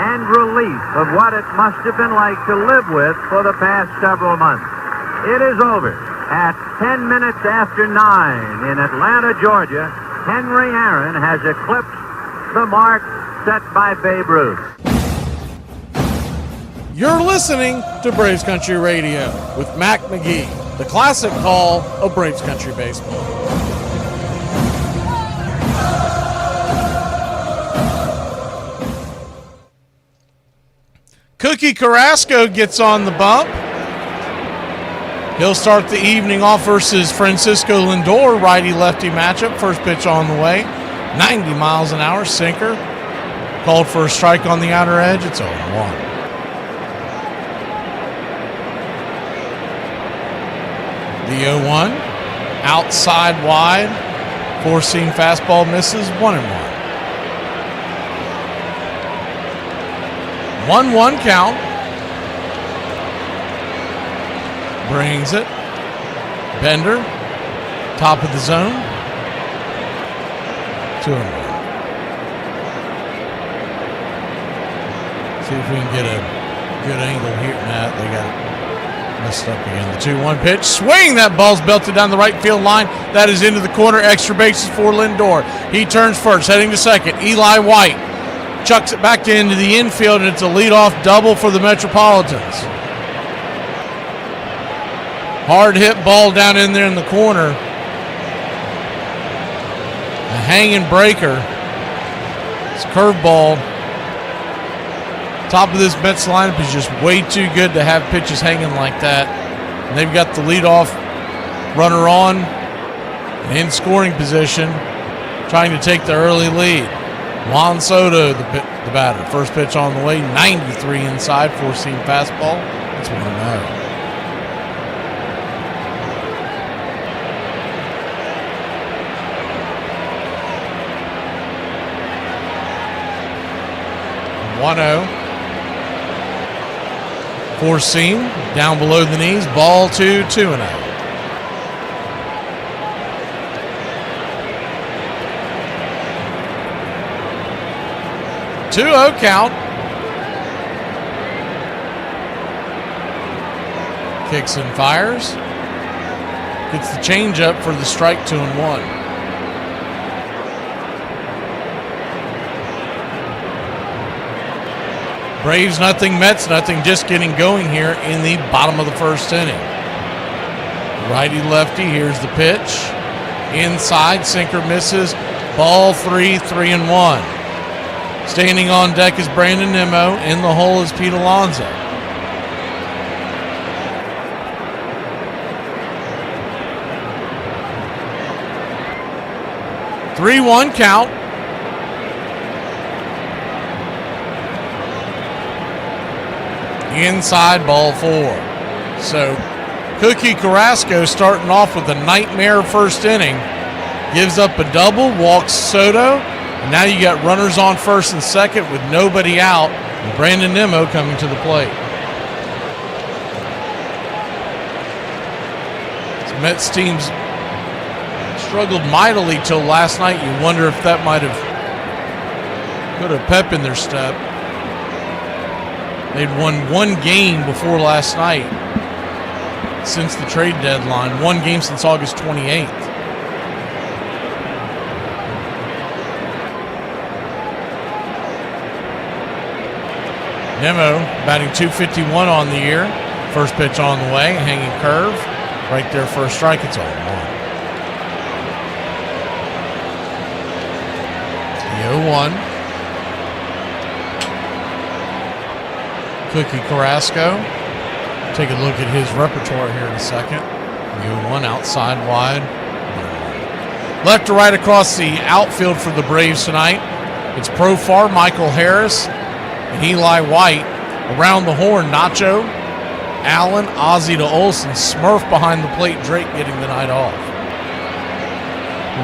and relief of what it must have been like to live with for the past several months. It is over. At 10 minutes after 9 in Atlanta, Georgia, Henry Aaron has eclipsed the mark set by Babe Ruth. You're listening to Braves Country Radio with Mac McGee, the classic call of Braves Country Baseball. Cookie Carrasco gets on the bump. He'll start the evening off versus Francisco Lindor, righty-lefty matchup. First pitch on the way. 90 miles an hour, sinker. Called for a strike on the outer edge. It's 0-1. The 0-1. Outside wide. Four-seam fastball misses. 1-1. 1-1 count. Brings it. Bender. Top of the zone. 2-1. See if we can get a good angle here. Nah, they got it messed up again. The 2-1 pitch. Swing! That ball's belted down the right field line. That is into the corner. Extra bases for Lindor. He turns first, heading to second. Eli White chucks it back into the infield, and it's a leadoff double for the Metropolitans. Hard hit ball down in there in the corner. A hanging breaker. It's curveball. Top of this Mets lineup is just way too good to have pitches hanging like that. And they've got the leadoff runner on and in scoring position. trying to take the early lead. Juan Soto, the batter. First pitch on the way, 93 inside, four-seam fastball. That's 1-0. Four-seam, down below the knees, ball 2-0. 2-0 count. Kicks and fires. Gets the changeup for the strike, 2-1. Braves nothing, Mets nothing, just getting going here in the bottom of the first inning. Righty-lefty, here's the pitch. Inside, sinker misses. Ball 3-1. Standing on deck is Brandon Nimmo. In the hole is Pete Alonso. Three-one count. Inside, ball 4. So Cookie Carrasco starting off with a nightmare first inning. Gives up a double, walks Soto. And now you got runners on first and second with nobody out. And Brandon Nimmo coming to the plate. The Mets teams struggled mightily till last night. You wonder if that might have put a pep in their step. They'd won one game before last night since the trade deadline. One game since August 28th. Nimmo batting .251 on the year. First pitch on the way, hanging curve. Right there for a strike, it's 0-1. The 0-1. Cookie Carrasco. Take a look at his repertoire here in a second. The 0-1 outside wide. Left to right across the outfield for the Braves tonight. It's Profar, Michael Harris, and Eli White. Around the horn, Nacho, Allen, Ozzie to Olsen. Smurf behind the plate, Drake getting the night off.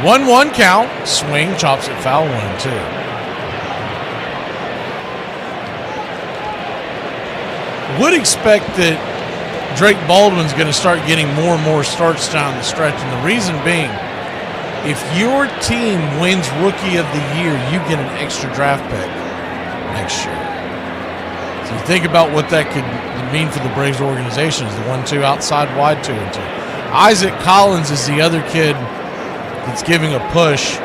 1-1 count. Swing, chops it foul, 1-2. Would expect that Drake Baldwin's going to start getting more and more starts down the stretch, and the reason being, if your team wins Rookie of the Year, you get an extra draft pick next year. So you think about what that could mean for the Braves organization is the 1-2 outside wide, 2-2. Isaac Collins is the other kid that's giving a push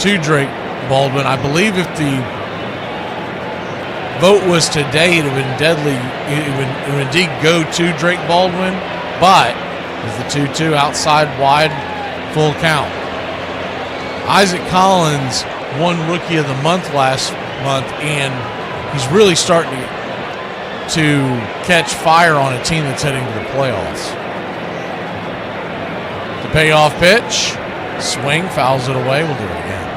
to Drake Baldwin. I believe if the vote was today, it would have been deadly. It would indeed go to Drake Baldwin, but with the 2-2 outside wide, full count. Isaac Collins won Rookie of the Month last month, and he's really starting to catch fire on a team that's heading to the playoffs. The payoff pitch, swing, fouls it away. We'll do it again.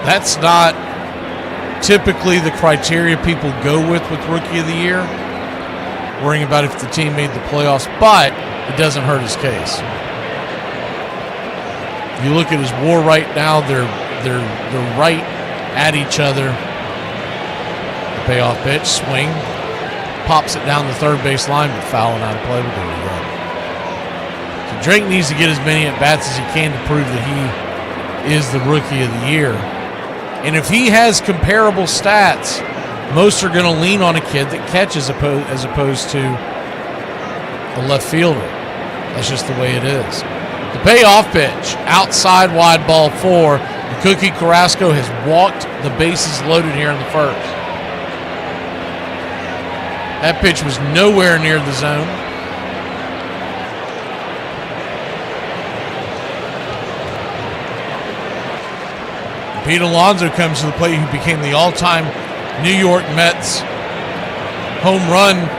That's not typically the criteria people go with Rookie of the Year, worrying about if the team made the playoffs, but it doesn't hurt his case. If you look at his WAR right now, they're right at each other. The payoff pitch, swing, pops it down the third base line, but fouling out of play. We'll do it again. So Drake needs to get as many at-bats as he can to prove that he is the Rookie of the Year. And if he has comparable stats, most are going to lean on a kid that catches as opposed to a left fielder. That's just the way it is. The payoff pitch, outside wide, ball 4. And Cookie Carrasco has walked the bases loaded here in the first. That pitch was nowhere near the zone. Pete Alonso comes to the plate, who became the all-time New York Mets home run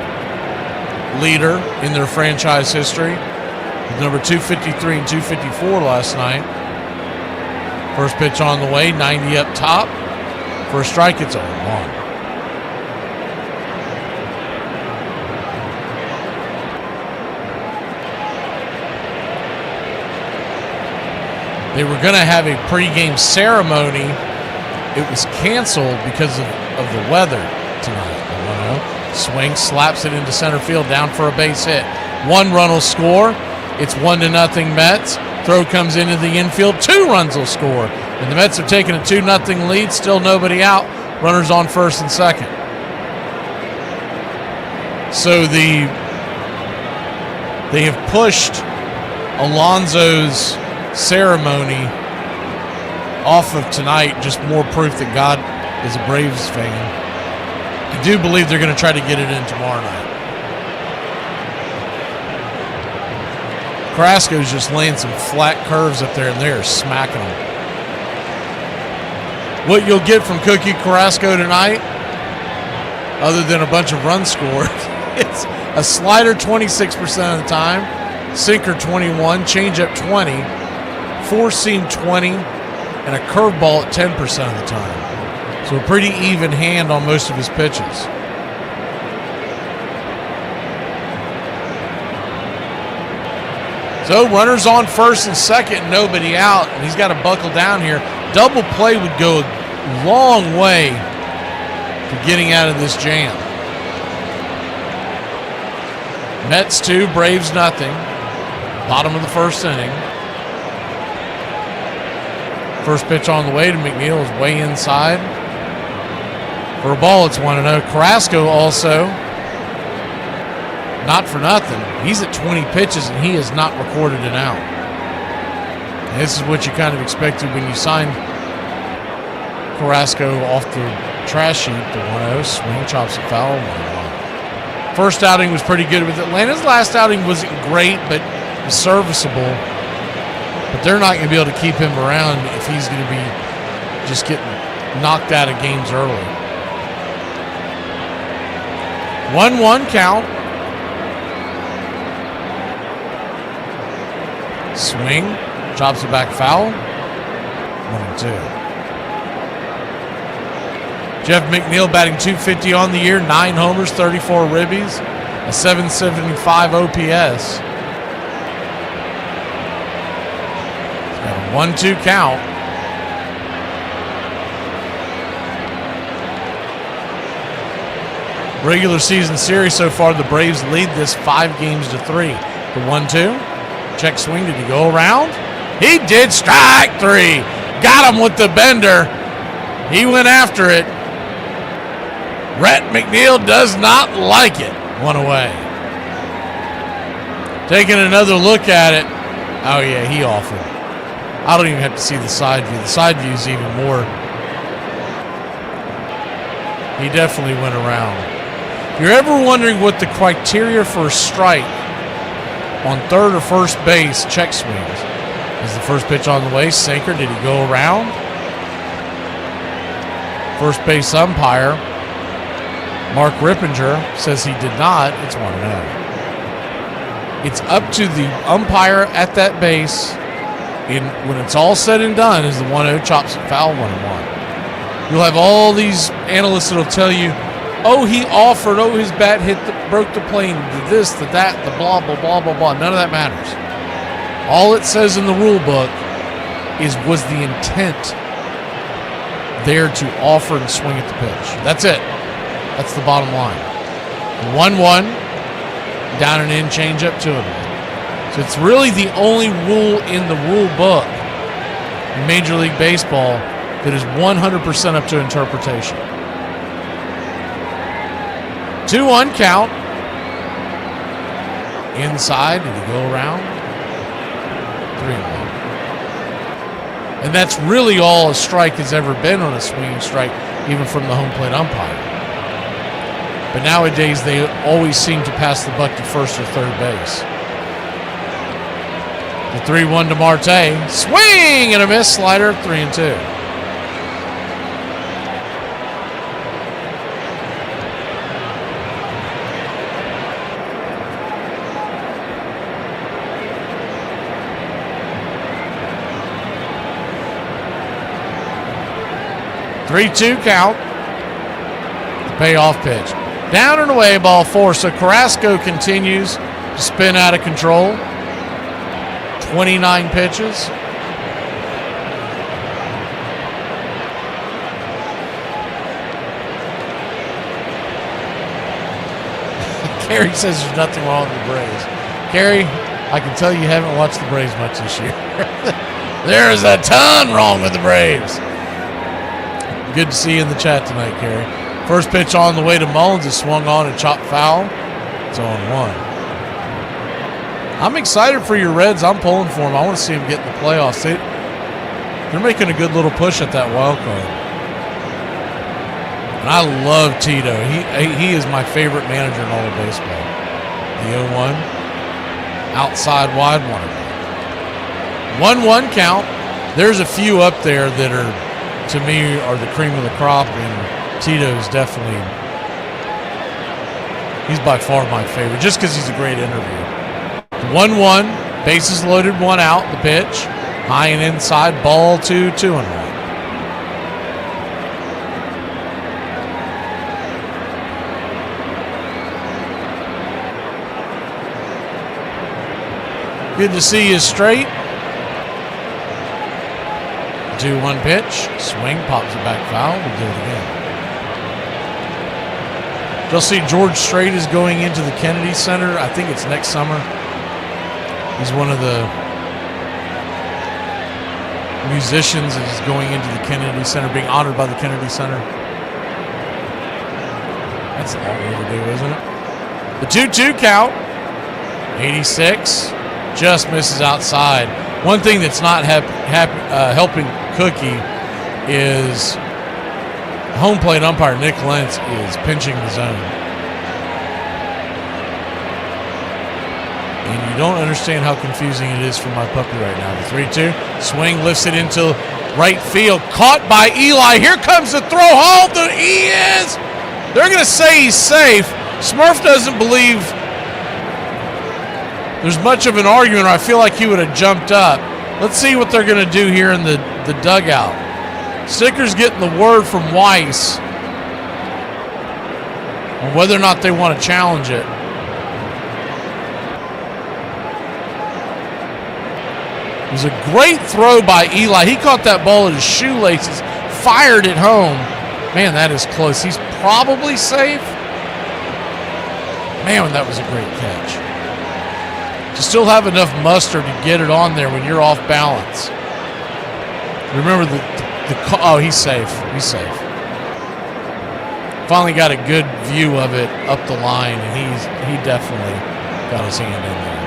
leader in their franchise history. with number 253 and 254 last night. First pitch on the way, 90 up top. For a strike, it's 0-1. They were going to have a pregame ceremony. It was canceled because of the weather tonight. Swing, slaps it into center field, down for a base hit. 1 run will score. It's 1-0 Mets. Throw comes into the infield. 2 runs will score. And the Mets have taken a 2-0 lead. Still nobody out. Runners on first and second. So they have pushed Alonso's ceremony off of tonight. Just more proof that God is a Braves fan. I do believe they're going to try to get it in tomorrow night. Carrasco's just laying some flat curves up there, and they're smacking them. What you'll get from Cookie Carrasco tonight, other than a bunch of runs scored, it's a slider 26% of the time, sinker 21, changeup 20, four-seam 20, and a curveball at 10% of the time. So a pretty even hand on most of his pitches. So runners on first and second, nobody out, and he's got to buckle down here. Double play would go a long way to getting out of this jam. Mets 2, Braves nothing. Bottom of the first inning. First pitch on the way to McNeil is way inside. For a ball, it's 1-0. Carrasco also, not for nothing, he's at 20 pitches and he has not recorded an out. And this is what you kind of expected when you signed Carrasco off the trash sheet. The 1-0 swing, chops it foul, 1-1. First outing was pretty good with Atlanta. His last outing wasn't great, but it was serviceable. But they're not going to be able to keep him around if he's going to be just getting knocked out of games early. 1-1 count. Swing, chops it back foul. 1-2. Jeff McNeil batting .250 on the year, 9 homers, 34 ribbies, a .775 OPS. He's got a 1-2 count. Regular season series so far, the Braves lead this 5-3. The 1-2. Check swing. Did he go around? He did. Strike 3. Got him with the bender. He went after it. Rhett McNeil does not like it. 1 away. Taking another look at it. Oh, yeah, he offered. I don't even have to see the side view. The side view is even more. He definitely went around. If you're ever wondering what the criteria for a strike on third or first base, check swings. Is the first pitch on the way? Sinker. Did he go around? First base umpire, Mark Rippinger, says he did not. It's 1-0. It's up to the umpire at that base. When it's all said and done, is the 1-0 chops it foul, 1-1. You'll have all these analysts that'll tell you, oh, he offered, oh, his bat broke the plane, the this, the that, the blah, blah, blah, blah, blah. None of that matters. All it says in the rule book is, was the intent there to offer and swing at the pitch. That's it. That's the bottom line. 1-1, down and in, change up to him. So it's really the only rule in the rule book in Major League Baseball that is 100% up to interpretation. 2-1 count. Inside. Did he go around? 3-1. And that's really all a strike has ever been on a swinging strike, even from the home plate umpire. But nowadays, they always seem to pass the buck to first or third base. The 3-1 to Marte. Swing and a miss. Slider, 3-2. 3-2 count. The payoff pitch. Down and away, ball 4. So Carrasco continues to spin out of control. 29 pitches. Kerry says there's nothing wrong with the Braves. Kerry, I can tell you haven't watched the Braves much this year. There is a ton wrong with the Braves. Good to see you in the chat tonight, Kerry. First pitch on the way to Mullins is swung on and chopped foul. It's on 1. I'm excited for your Reds. I'm pulling for them. I want to see them get in the playoffs. They're making a good little push at that wild card. And I love Tito. He is my favorite manager in all of baseball. The 0-1. Outside wide one. 1-1 count. There's a few up there that are, to me, are the cream of the crop, and Tito's definitely, he's by far my favorite, just because he's a great interview. 1-1, bases loaded, 1 out, the pitch. High and inside, ball 2, 2-1. Good to see you straight. 2-1 pitch. Swing, pops it back foul. We'll do it again. You'll see George Strait is going into the Kennedy Center. I think it's next summer. He's one of the musicians that is going into the Kennedy Center, being honored by the Kennedy Center. That's long overdue, isn't it? The 2-2 count. 86. Just misses outside. One thing that's not helping Cookie is home plate umpire Nick Lentz is pinching the zone. And you don't understand how confusing it is for my puppy right now. The 3-2. Swing, lifts it into right field. Caught by Eli. Here comes the throw home. He is. They're going to say he's safe. Smurf doesn't believe there's much of an argument, or I feel like he would have jumped up. Let's see what they're going to do here in the dugout. Sticker's getting the word from Weiss on whether or not they want to challenge it. It was a great throw by Eli. He caught that ball at his shoelaces, fired it home. Man, that is close. He's probably safe. Man, that was a great catch. To still have enough muster to get it on there when you're off balance. Remember oh, he's safe. He's safe. Finally got a good view of it up the line, and he definitely got his hand in there.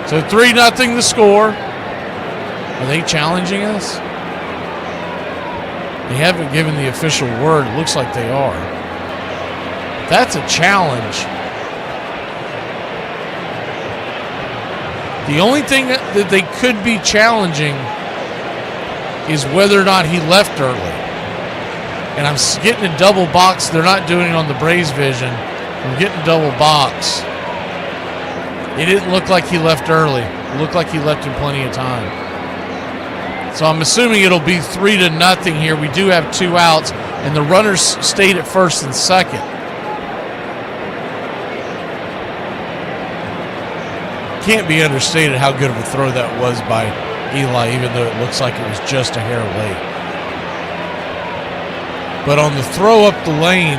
So 3-0 the score. Are they challenging us? They haven't given the official word. It looks like they are. That's a challenge. The only thing that they could be challenging is whether or not he left early. And I'm getting a double box. They're not doing it on the Braves vision. I'm getting a double box. It didn't look like he left early. It looked like he left in plenty of time. So I'm assuming it'll be 3-0 here. We do have 2 outs, and the runners stayed at first and second. Can't be understated how good of a throw that was by Eli, even though it looks like it was just a hair late. But on the throw up the lane,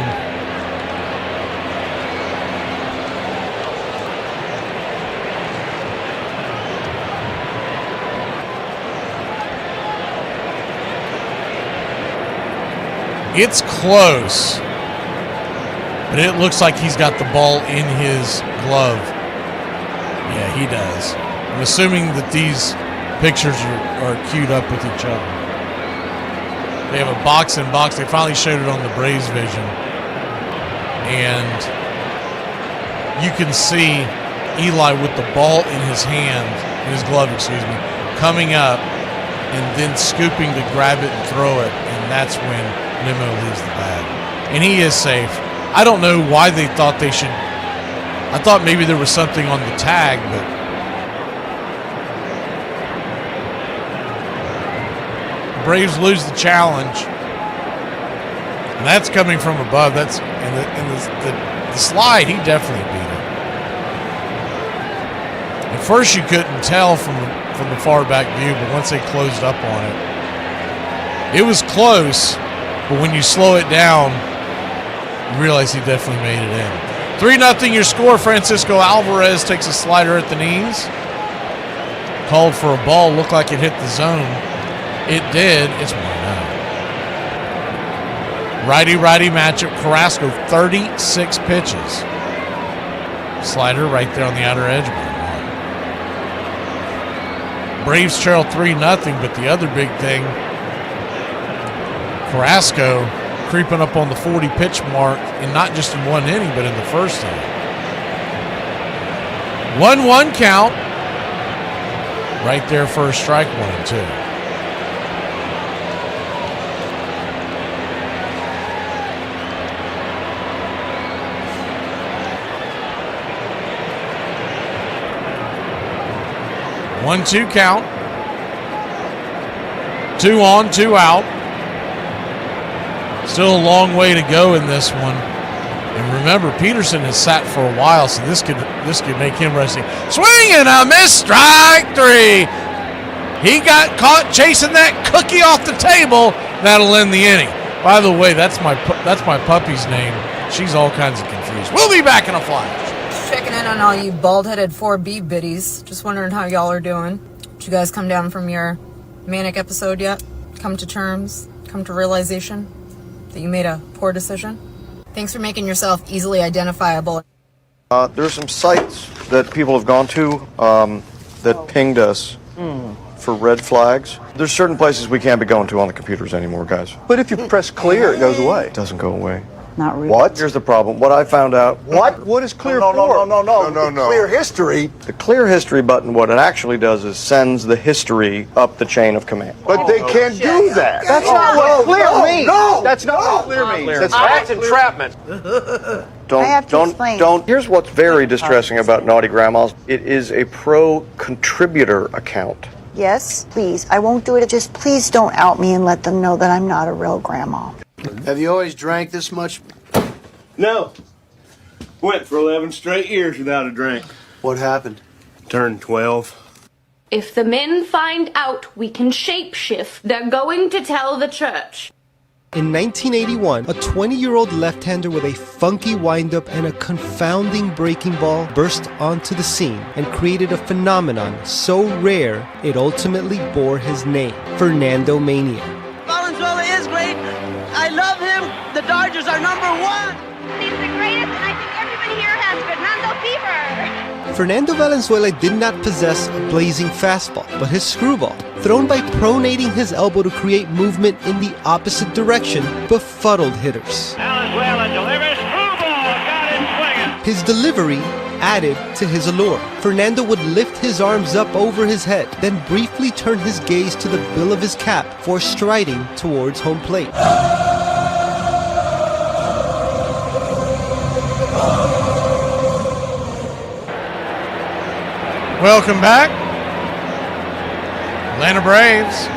it's close, but it looks like he's got the ball in his glove. Yeah, he does. I'm assuming that these pictures are queued up with each other. They have a box in box. They finally showed it on the Braves vision. And you can see Eli with the ball in his hand, in his glove, coming up and then scooping to grab it and throw it. And that's when Nimmo leaves the bag. And he is safe. I don't know why they thought they should. I thought maybe there was something on the tag, but the Braves lose the challenge. And that's coming from above. That's the slide, he definitely beat it. At first you couldn't tell from the far back view, but once they closed up on it, it was close, but when you slow it down, you realize he definitely made it in. 3-0 your score. Francisco Alvarez takes a slider at the knees. Called for a ball, looked like it hit the zone. It did. It's 1-0. Righty-righty matchup. Carrasco, 36 pitches. Slider right there on the outer edge. Braves trail 3-0, but the other big thing, Carrasco creeping up on the 40-pitch mark, and not just in one inning, but in the first inning. 1-1 count. Right there, first strike, 1-2. One-two count. 2 on, 2 out. Still a long way to go in this one. And remember, Peterson has sat for a while, so this could make him resting. Swing and a miss, strike 3. He got caught chasing that cookie off the table. That'll end the inning. By the way, that's my puppy's name. She's all kinds of confused. We'll be back in a flash. Checking in on all you bald-headed 4B biddies. Just wondering how y'all are doing. Did you guys come down from your manic episode yet? Come to terms? Come to realization that you made a poor decision? Thanks for making yourself easily identifiable. There are some sites that people have gone to that pinged us for red flags. There's certain places we can't be going to on the computers anymore, guys. But if you press clear, it goes away. It doesn't go away. Not really. What? Here's the problem. What I found out. What? What is clear for? No. Clear history. The clear history button, what it actually does is sends the history up the chain of command. But they can't do that. That's not what clear means. No, that's not what clear means. That's entrapment. Don't. Here's what's very distressing about Naughty Grandmas. It is a pro contributor account. Yes, please. I won't do it. Just please don't out me and let them know that I'm not a real grandma. Have you always drank this much? No. Went for 11 straight years without a drink. What happened? Turned 12. If the men find out we can shapeshift, they're going to tell the church. In 1981, a 20-year-old left-hander with a funky windup and a confounding breaking ball burst onto the scene and created a phenomenon so rare it ultimately bore his name, Fernando Mania. Valenzuela is great. I love him. The Dodgers are #1. He's the greatest, and I think everybody here has Fernando fever. Fernando Valenzuela did not possess a blazing fastball, but his screwball, thrown by pronating his elbow to create movement in the opposite direction, befuddled hitters. Valenzuela delivers. Screwball. Got him swinging. His delivery added to his allure. Fernando would lift his arms up over his head, then briefly turn his gaze to the bill of his cap before striding towards home plate. Welcome back. Atlanta Braves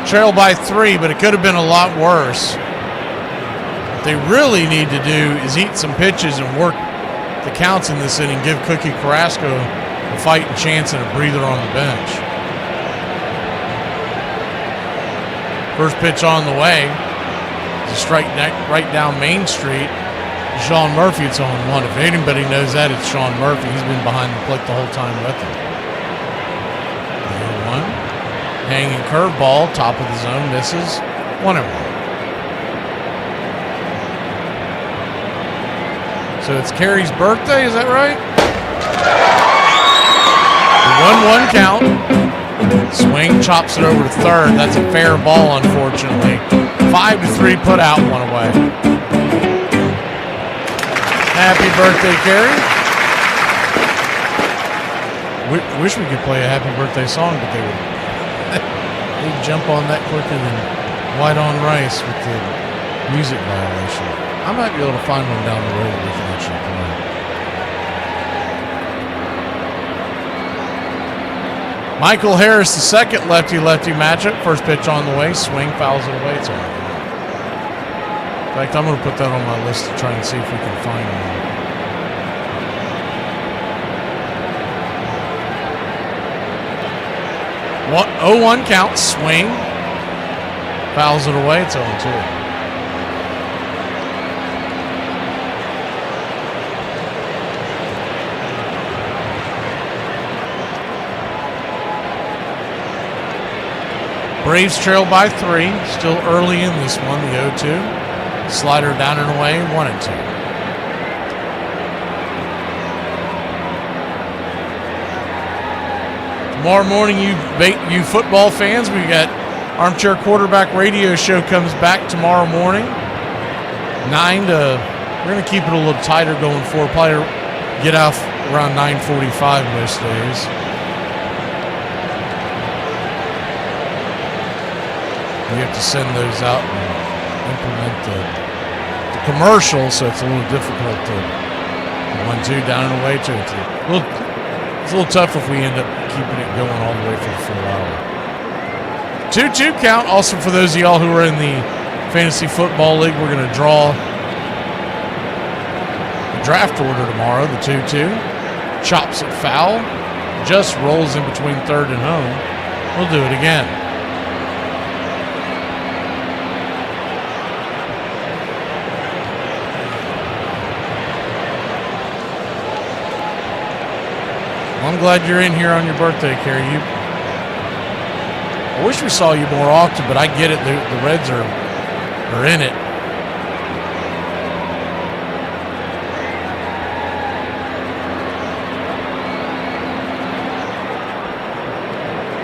trail by 3, but it could have been a lot worse. What they really need to do is eat some pitches and work the counts in this inning, give Cookie Carrasco a fighting chance and a breather on the bench. First pitch on the way. It's a strike right down Main Street. Sean Murphy, it's on 1. If anybody knows that, it's Sean Murphy. He's been behind the plate the whole time with him. 1. Hanging curveball, top of the zone, misses. 1-1. So it's Carey's birthday, is that right? The 1-1 count. Swing, chops it over to third. That's a fair ball, unfortunately. 5-3 put out, 1 away. Happy birthday, Carey. Wish we could play a happy birthday song, but they'd jump on that quicker than white on rice with the music violation. I might be able to find one down the road that we can actually play. Michael Harris, the second lefty-lefty matchup. First pitch on the way. Swing, fouls it away. It's on. In fact, I'm going to put that on my list to try and see if we can find one. 0-1 count. Swing. Fouls it away. It's 0-2. Braves trail by 3. Still early in this one, the 0-2. Slider down and away, 1-2. Tomorrow morning, you football fans, we got Armchair Quarterback Radio Show comes back tomorrow morning. 9 to, we're going to keep it a little tighter going forward. Probably get off around 9:45 most days. You have to send those out and implement the commercial, so it's a little difficult to 1-2 down and away. It's a little tough if we end up keeping it going all the way for the full hour. 2-2 count. Also, for those of y'all who are in the Fantasy Football League, we're going to draw the draft order tomorrow. The 2-2 chops it foul, just rolls in between third and home. We'll do it again. I'm glad you're in here on your birthday, Carrie. I wish we saw you more often, but I get it. The Reds are in it.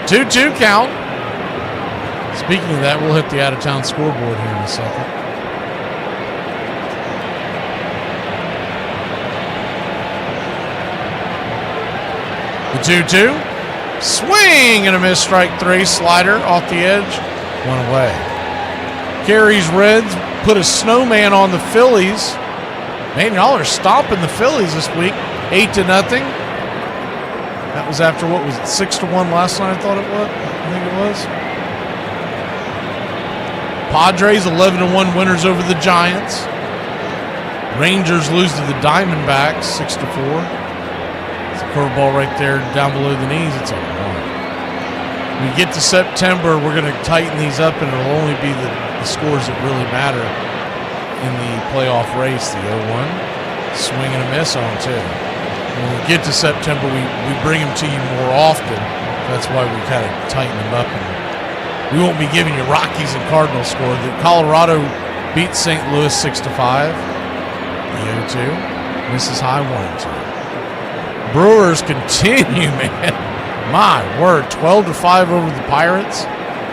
Two count. Speaking of that, we'll hit the out-of-town scoreboard here in a second. The 2-2. Swing and a miss, strike 3. Slider off the edge. 1 away. Carey's Reds put a snowman on the Phillies. Man, y'all are stomping the Phillies this week. 8-0. That was after, what was it, 6-1 last night, I think it was. Padres 11-1 winners over the Giants. Rangers lose to the Diamondbacks 6-4. Curveball right there down below the knees. It's 0-1. When we get to September, we're going to tighten these up, and it'll only be the scores that really matter in the playoff race. The 0-1, swing and a miss, 0-2. When we get to September, we bring them to you more often. That's why we kind of tighten them up. And we won't be giving you Rockies and Cardinals score. The Colorado beat St. Louis 6-5. The 0-2 misses high, 1-2. Brewers continue, man. My word, 12-5 over the Pirates.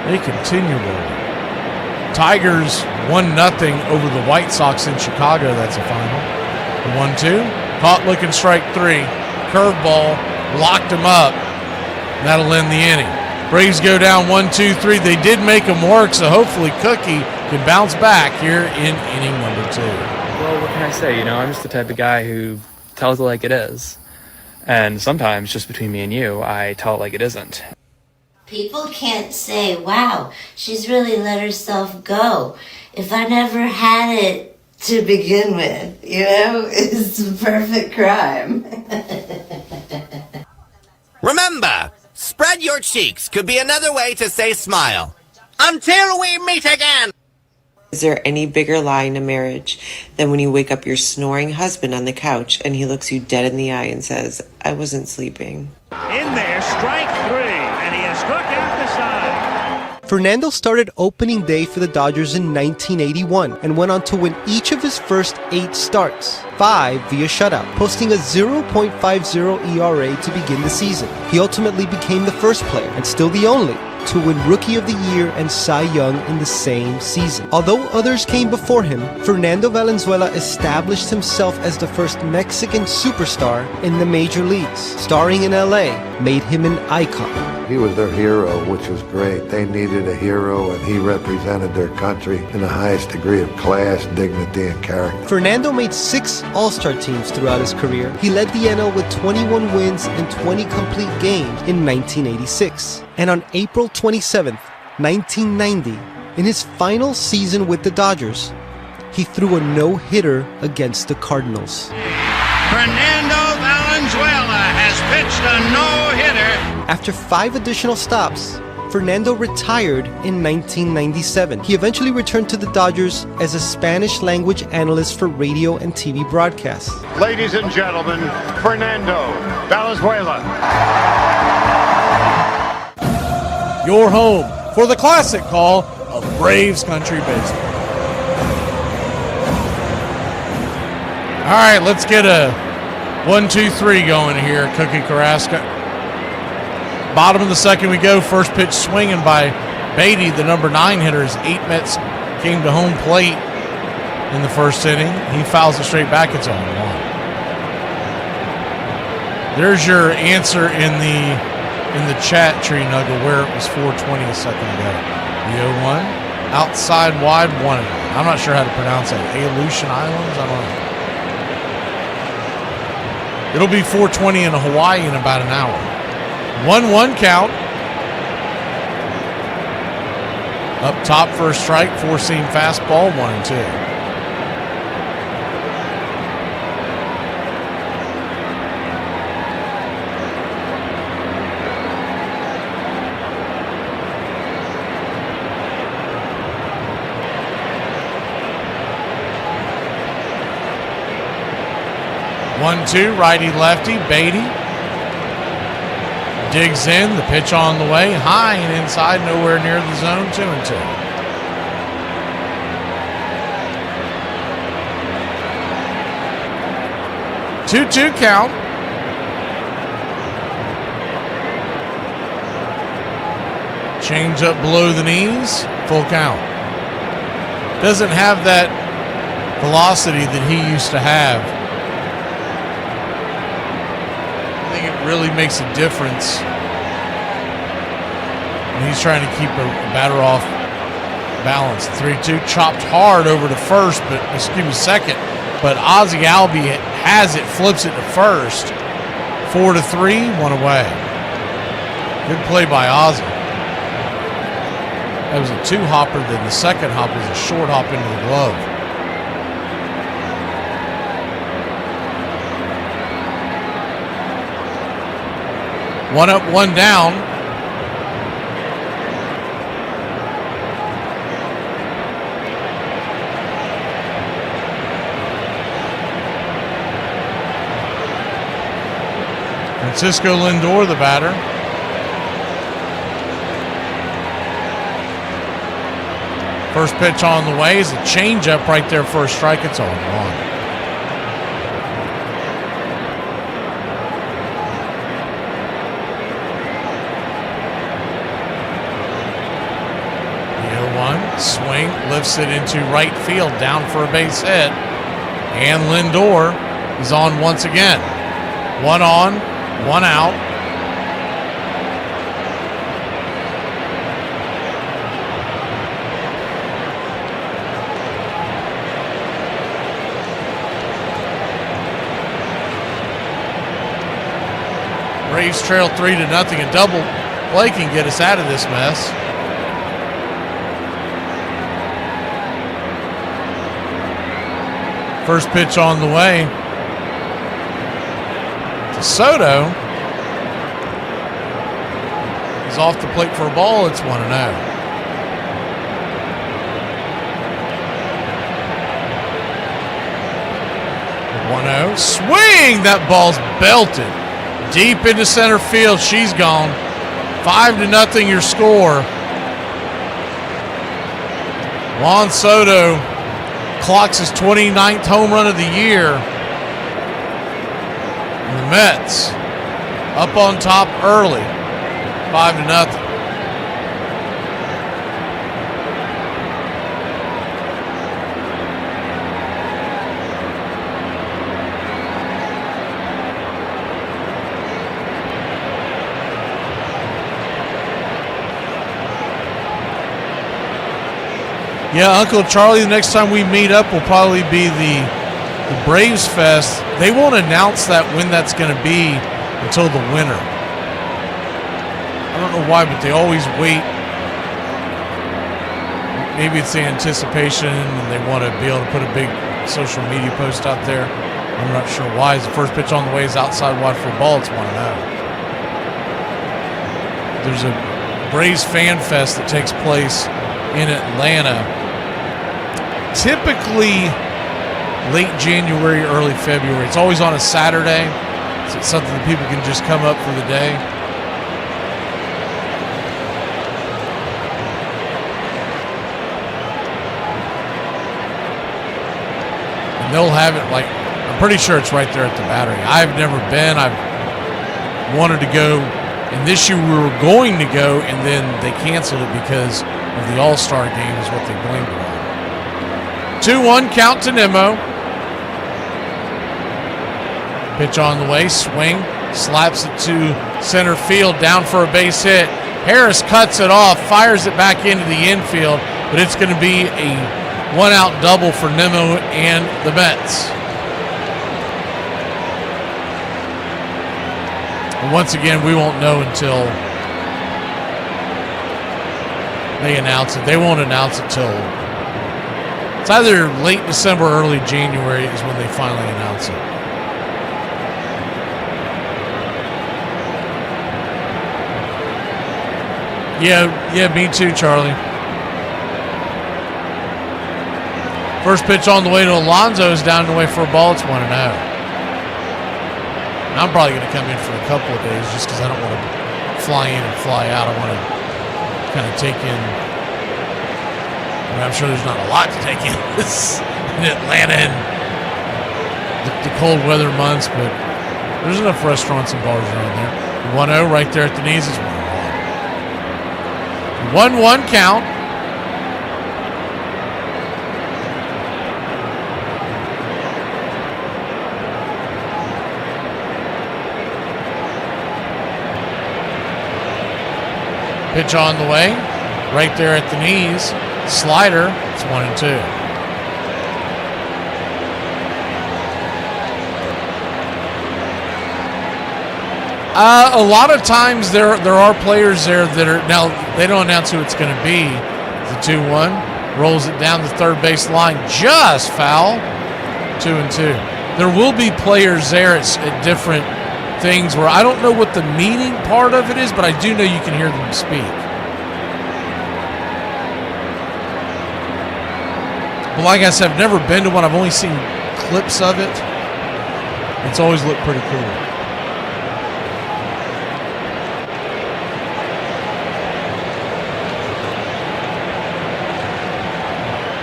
They continue rolling. Tigers 1-0 over the White Sox in Chicago. That's a final. The 1-2. Caught looking, strike 3. Curveball. Locked him up. That'll end the inning. Braves go down 1-2-3. They did make them work, so hopefully Cookie can bounce back here in inning number 2. Well, what can I say? I'm just the type of guy who tells it like it is. And sometimes, just between me and you, I tell it like it isn't. People can't say, wow, she's really let herself go. If I never had it to begin with, it's a perfect crime. Remember, spread your cheeks could be another way to say smile. Until we meet again! Is there any bigger lie in a marriage than when you wake up your snoring husband on the couch and he looks you dead in the eye and says, I wasn't sleeping? In there, strike 3, and he has struck out the side. Fernando started opening day for the Dodgers in 1981 and went on to win each of his first 8 starts, 5 via shutout, posting a 0.50 ERA to begin the season. He ultimately became the first player, and still the only, to win Rookie of the Year and Cy Young in the same season. Although others came before him, Fernando Valenzuela established himself as the first Mexican superstar in the major leagues. Starring in LA made him an icon. He was their hero, which was great. They needed a hero, and he represented their country in the highest degree of class, dignity, and character. Fernando made 6 All-Star teams throughout his career. He led the NL with 21 wins and 20 complete games in 1986. And on April 27th, 1990, in his final season with the Dodgers, he threw a no-hitter against the Cardinals. Fernando Valenzuela has pitched a no-hitter. After 5 additional stops, Fernando retired in 1997. He eventually returned to the Dodgers as a Spanish-language analyst for radio and TV broadcasts. Ladies and gentlemen, Fernando Valenzuela. Your home for the classic call of Braves Country Baseball. All right, let's get a 1-2-3 going here, Cookie Carrasco. Bottom of the second we go. First pitch swinging by Beatty, the number 9 hitter. 8 Mets came to home plate in the first inning. He fouls it straight back. It's 0-1. There's your answer in the chat, Tree Nugget, where it was 4:20 a second ago. The 0-1. Outside wide, 1. I'm not sure how to pronounce that. Aleutian Islands? I don't know. It'll be 4:20 in Hawaii in about an hour. 1-1 count. Up top for a strike, 4-seam fastball, 1-2. One-two, righty-lefty, Beatty digs in, the pitch on the way, high and inside, nowhere near the zone, 2-2. Two count. Change up below the knees, full count. Doesn't have that velocity that he used to have. Really makes a difference when he's trying to keep a batter off balance. 3-2, chopped hard over to first, second. But Ozzie Albies has it, flips it to first. 4-3, 1 away. Good play by Ozzie. That was a 2-hopper, then the second hop was a short hop into the glove. One up, one down. Francisco Lindor, the batter. First pitch on the way is a changeup right there for a strike. It's 0-1. Swing, lifts it into right field, down for a base hit. And Lindor is on once again. 1 on, 1 out. Braves trail 3-0. A double play can get us out of this mess. First pitch on the way to Soto. He's off the plate for a ball. It's 1-0. 1-0. Swing! That ball's belted deep into center field. She's gone. 5-0 your score. Juan Soto clocks his 29th home run of the year. And the Mets up on top early, 5-0. Yeah, Uncle Charlie, the next time we meet up will probably be the Braves Fest. They won't announce that when that's going to be until the winter. I don't know why, but they always wait. Maybe it's the anticipation and they want to be able to put a big social media post out there. I'm not sure why. The first pitch on the way is outside wide for a ball. It's 1-0. There's a Braves Fan Fest that takes place in Atlanta. Typically late January, early February. It's always on a Saturday. So it's something that people can just come up for the day. And they'll have it like, I'm pretty sure it's right there at the Battery. I've never been. I've wanted to go. And this year we were going to go, and then they canceled it because of the All-Star game is what they blamed it on. 2-1 count to Nimmo. Pitch on the way, swing, slaps it to center field, down for a base hit. Harris cuts it off, fires it back into the infield, but it's going to be a one-out double for Nimmo and the Mets. And once again, we won't know until they announce it. They won't announce it till it's either late December or early January is when they finally announce it. Yeah, me too, Charlie. First pitch on the way to Alonso is down the way for a ball. It's 1-0. And I'm probably going to come in for a couple of days just because I don't want to fly in and fly out. I want to kind of take in. I mean, I'm sure there's not a lot to take in in Atlanta and the cold weather months, but there's enough restaurants and bars around there. 1-0 right there at the knees is 1-1 count. Pitch on the way, right there at the knees. Slider, it's 1-2. A lot of times there are players there that are, now they don't announce who it's going to be. The 2-1 rolls it down the third base line, just foul. 2-2. There will be players there at different things where I don't know what the meaning part of it is, but I do know you can hear them speak. But like I said, I've never been to one. I've only seen clips of it. It's always looked pretty cool.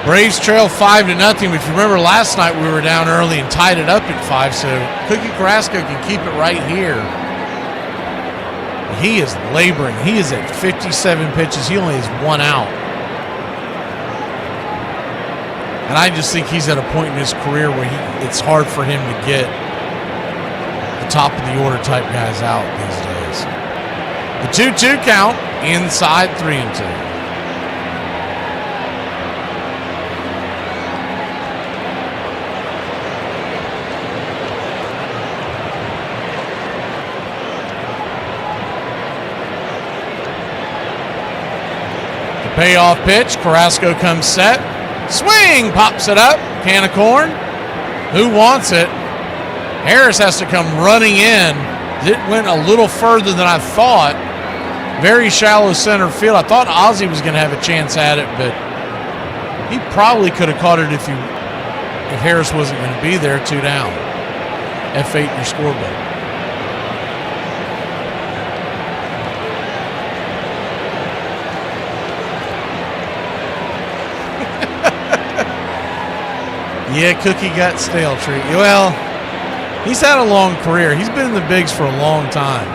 Braves trail 5-0. If you remember last night, we were down early and tied it up at 5, so Cookie Carrasco can keep it right here. He is laboring. He is at 57 pitches. He only has 1 out. And I just think he's at a point in his career where it's hard for him to get the top of the order type guys out these days. The 2-2 count, inside 3-2. Payoff pitch. Carrasco comes set. Swing! Pops it up. Can of corn. Who wants it? Harris has to come running in. It went a little further than I thought. Very shallow center field. I thought Ozzie was going to have a chance at it, but he probably could have caught it if Harris wasn't going to be there. 2 down. F8 in your scoreboard. Yeah, Cookie got stale treat. Well, he's had a long career. He's been in the bigs for a long time.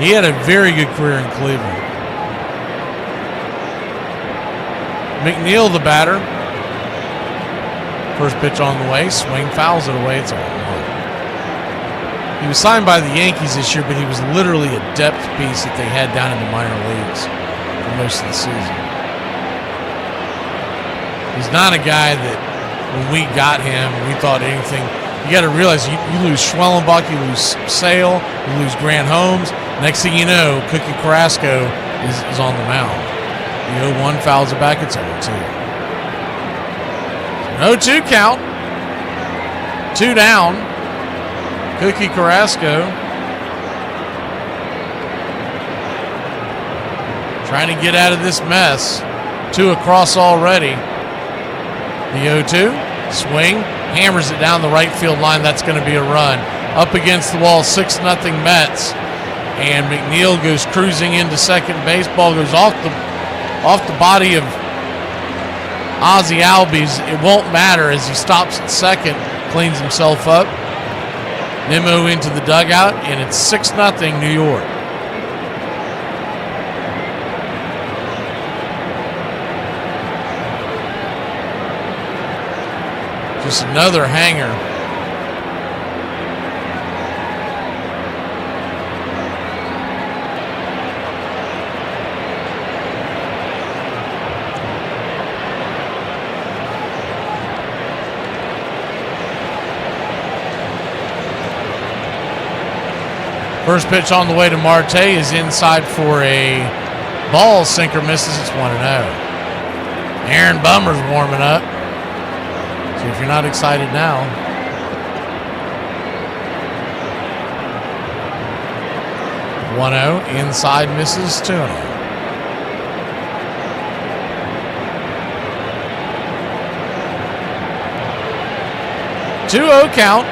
He had a very good career in Cleveland. McNeil, the batter. First pitch on the way. Swing, fouls it away. It's 0-1. He was signed by the Yankees this year, but he was literally a depth piece that they had down in the minor leagues for most of the season. He's not a guy that when we got him, we thought anything. You got to realize you lose Schwellenbach, you lose Sale, you lose Grant Holmes. Next thing you know, Cookie Carrasco is on the mound. The 0-1 fouls it back. It's 0-2. No 2 count. 2 down. Cookie Carrasco trying to get out of this mess. 2 across already. The 0-2. Swing. Hammers it down the right field line. That's going to be a run. Up against the wall, 6-0 Mets. And McNeil goes cruising into second base. Ball goes off the body of Ozzie Albies. It won't matter as he stops at second, cleans himself up. Nimmo into the dugout, and it's 6-0 New York. Just another hanger. First pitch on the way to Marte is inside for a ball. Sinker misses. It's 1-0. Aaron Bummer's warming up. So if you're not excited now. Inside misses. 2-0. Two-0 count.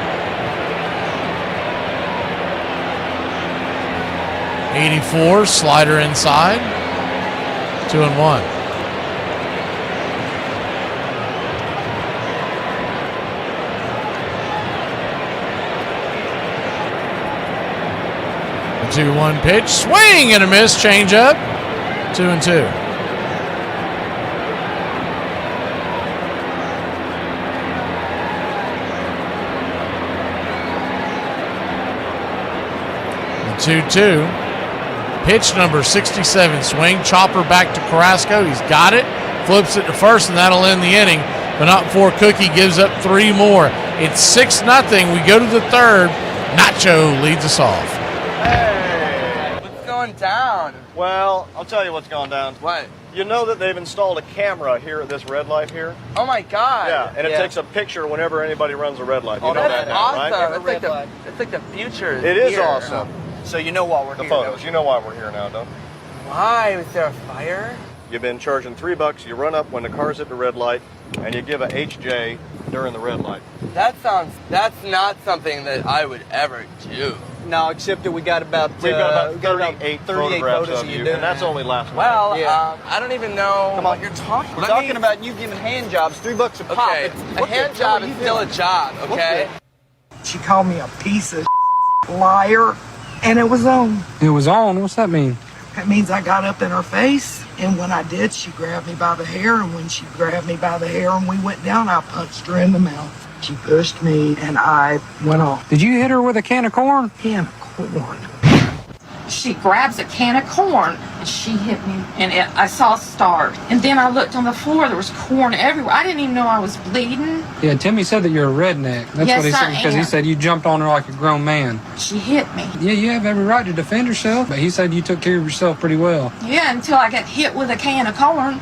84, slider inside. 2-1. The 2-1 pitch, swing and a miss, change up. 2-2. The 2-2. Pitch number 67, swing, chopper back to Carrasco. He's got it, flips it to first, and that'll end the inning. But not before Cookie gives up 3 more. It's 6-0. We go to the third. Nacho leads us off. Hey, what's going down? Well, I'll tell you what's going down. What? You know that they've installed a camera here at this red light here? Oh my God! Yeah, and it takes a picture whenever anybody runs a red light. You know that's that now, awesome. right? It's like the future. It is here. awesome. So you know why we're here. The photos. You know why we're here now, don't you? Why? Was there a fire? You've been charging $3. You run up when the car's at the red light, and you give a HJ during the red light. That's not something that I would ever do. No, except that we got about 38 photographs of you, and that's only last night. Well, I don't even know what you're talking about. We're talking about you giving hand jobs, $3 a pop. Okay, a hand job is still a job, okay? She called me a piece of liar, and it was on. It was on? What's that mean? That means I got up in her face, and when I did, she grabbed me by the hair, and when she grabbed me by the hair and we went down, I punched her in the mouth. She pushed me, and I went off. Did you hit her with a can of corn? Can of corn. She grabs a can of corn and she hit me, and I saw stars. And then I looked on the floor, there was corn everywhere. I didn't even know I was bleeding. Yeah, Timmy said that you're a redneck. That's Yes, what he said, I because am. he said you jumped on her like a grown man. She hit me. Yeah, you have every right to defend yourself, but he said you took care of yourself pretty well. Yeah, until I got hit with a can of corn.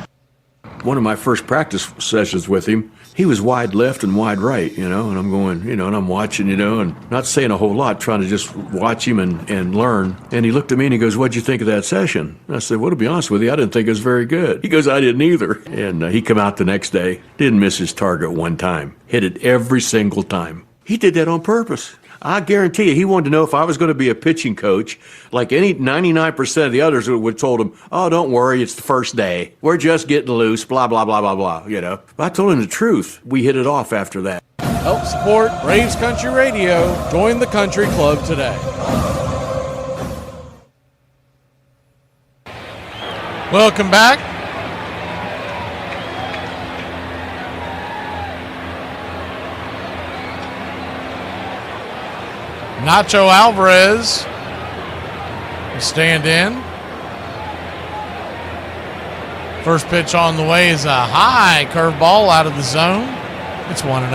One of my first practice sessions with him, he was wide left and wide right, and I'm going, and I'm watching, and not saying a whole lot, trying to just watch him and learn. And he looked at me and he goes, "What'd you think of that session?" I said, "Well, to be honest with you, I didn't think it was very good." He goes, "I didn't either." And he come out the next day, didn't miss his target one time, hit it every single time. He did that on purpose. I guarantee you, he wanted to know if I was going to be a pitching coach, like any 99% of the others would have told him, "Oh, don't worry, it's the first day. We're just getting loose, blah, blah, blah, blah, blah," But I told him the truth. We hit it off after that. Help support Braves Country Radio. Join the country club today. Welcome back. Nacho Alvarez will stand in. First pitch on the way is a high curveball out of the zone. It's 1-0.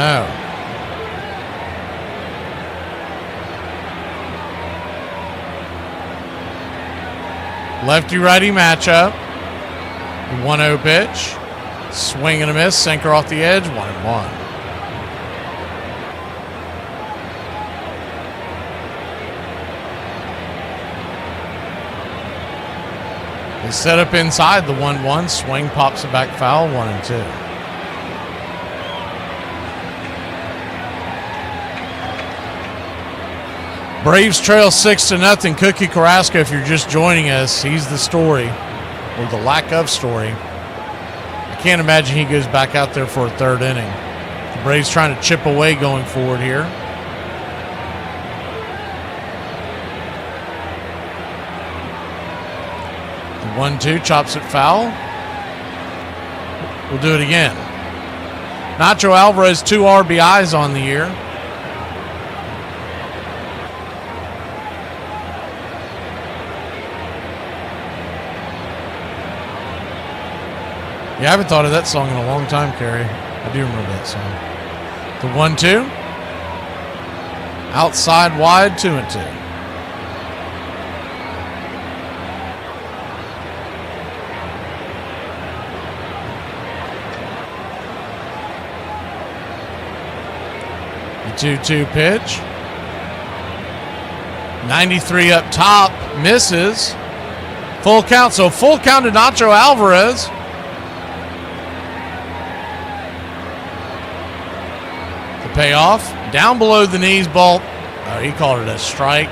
Lefty-righty matchup. The 1-0 pitch. Swing and a miss. Sinker off the edge. 1-1. They set up inside the 1-1. Swing pops it back foul. 1-2. Braves trail 6-0. Cookie Carrasco, if you're just joining us, he's the story, or the lack of story. I can't imagine he goes back out there for a third inning. The Braves trying to chip away going forward here. The 1-2 chops it foul. We'll do it again. Nacho Alvarez, 2 RBIs on the year. Yeah, I haven't thought of that song in a long time, Carrie. I do remember that song. The 1-2. Outside wide, 2-2. The 2-2 pitch. 93 up top, misses. Full count, so full count to Nacho Alvarez. Payoff. Down below the knees, ball. Oh, he called it a strike.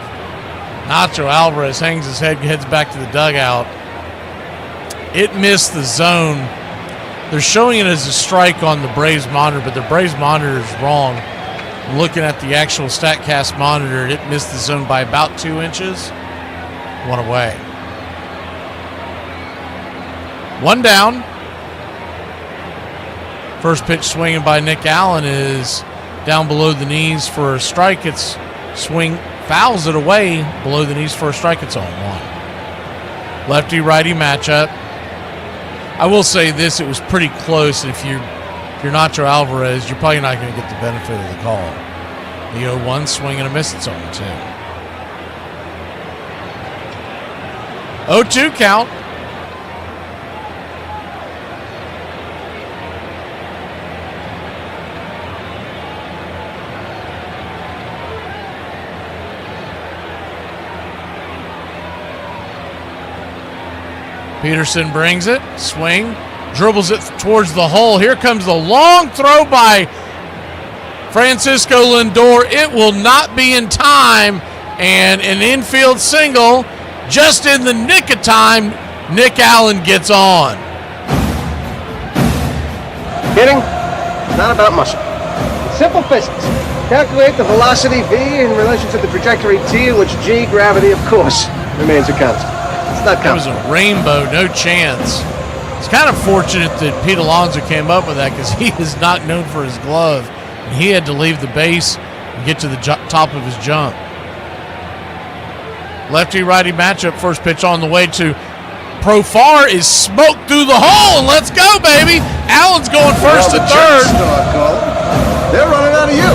Nacho Alvarez hangs his head, heads back to the dugout. It missed the zone. They're showing it as a strike on the Braves monitor, but the Braves monitor is wrong. Looking at the actual StatCast monitor, it missed the zone by about 2 inches. 1 away. 1 down. First pitch swinging by Nick Allen is down below the knees for a strike. It's swing, fouls it away below the knees for a strike. It's 0-1. Lefty-righty matchup. I will say this, it was pretty close. If you're Nacho Alvarez, you're probably not going to get the benefit of the call. The 0-1 swing and a miss. It's 0-2. 0-2 count. Peterson brings it, swing, dribbles it towards the hole. Here comes the long throw by Francisco Lindor. It will not be in time, and an infield single just in the nick of time. Nick Allen gets on. Hitting, not about muscle. It's simple physics. Calculate the velocity V in relation to the trajectory T, in which G, gravity, of course, remains a constant. That was a rainbow, no chance. It's kind of fortunate that Pete Alonso came up with that because he is not known for his glove. And he had to leave the base and get to the top of his jump. Lefty-righty matchup, first pitch on the way to Profar is smoked through the hole, and let's go, baby. Allen's going first to third. They're running out of you.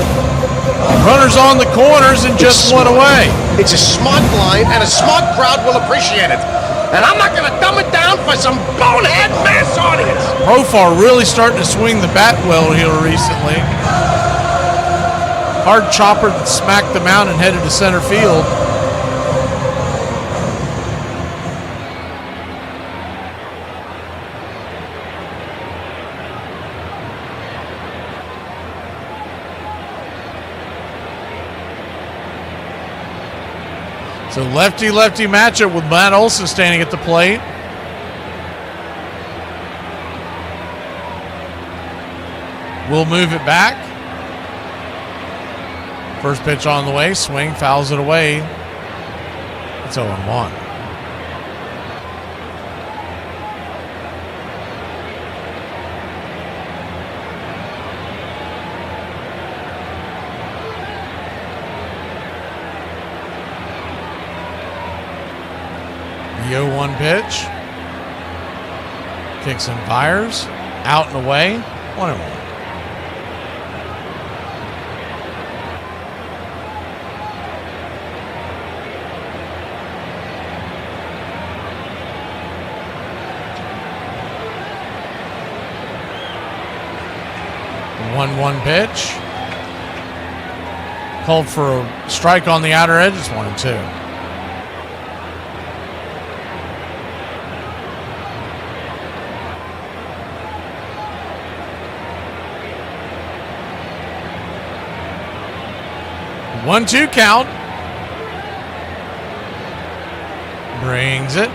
Runners on the corners and just 1 away. It's a smart line, and a smart crowd will appreciate it. And I'm not going to dumb it down for some bonehead mass audience. Profar really starting to swing the bat well here recently. Hard chopper that smacked the mound and headed to center field. So lefty-lefty matchup with Matt Olson standing at the plate. We'll move it back. First pitch on the way, swing, fouls it away. It's 0-1. The 0-1 pitch. Kicks and fires. Out and away. 1-1. One pitch. Called for a strike on the outer edge. It's 1-2. One-two count. Brings it.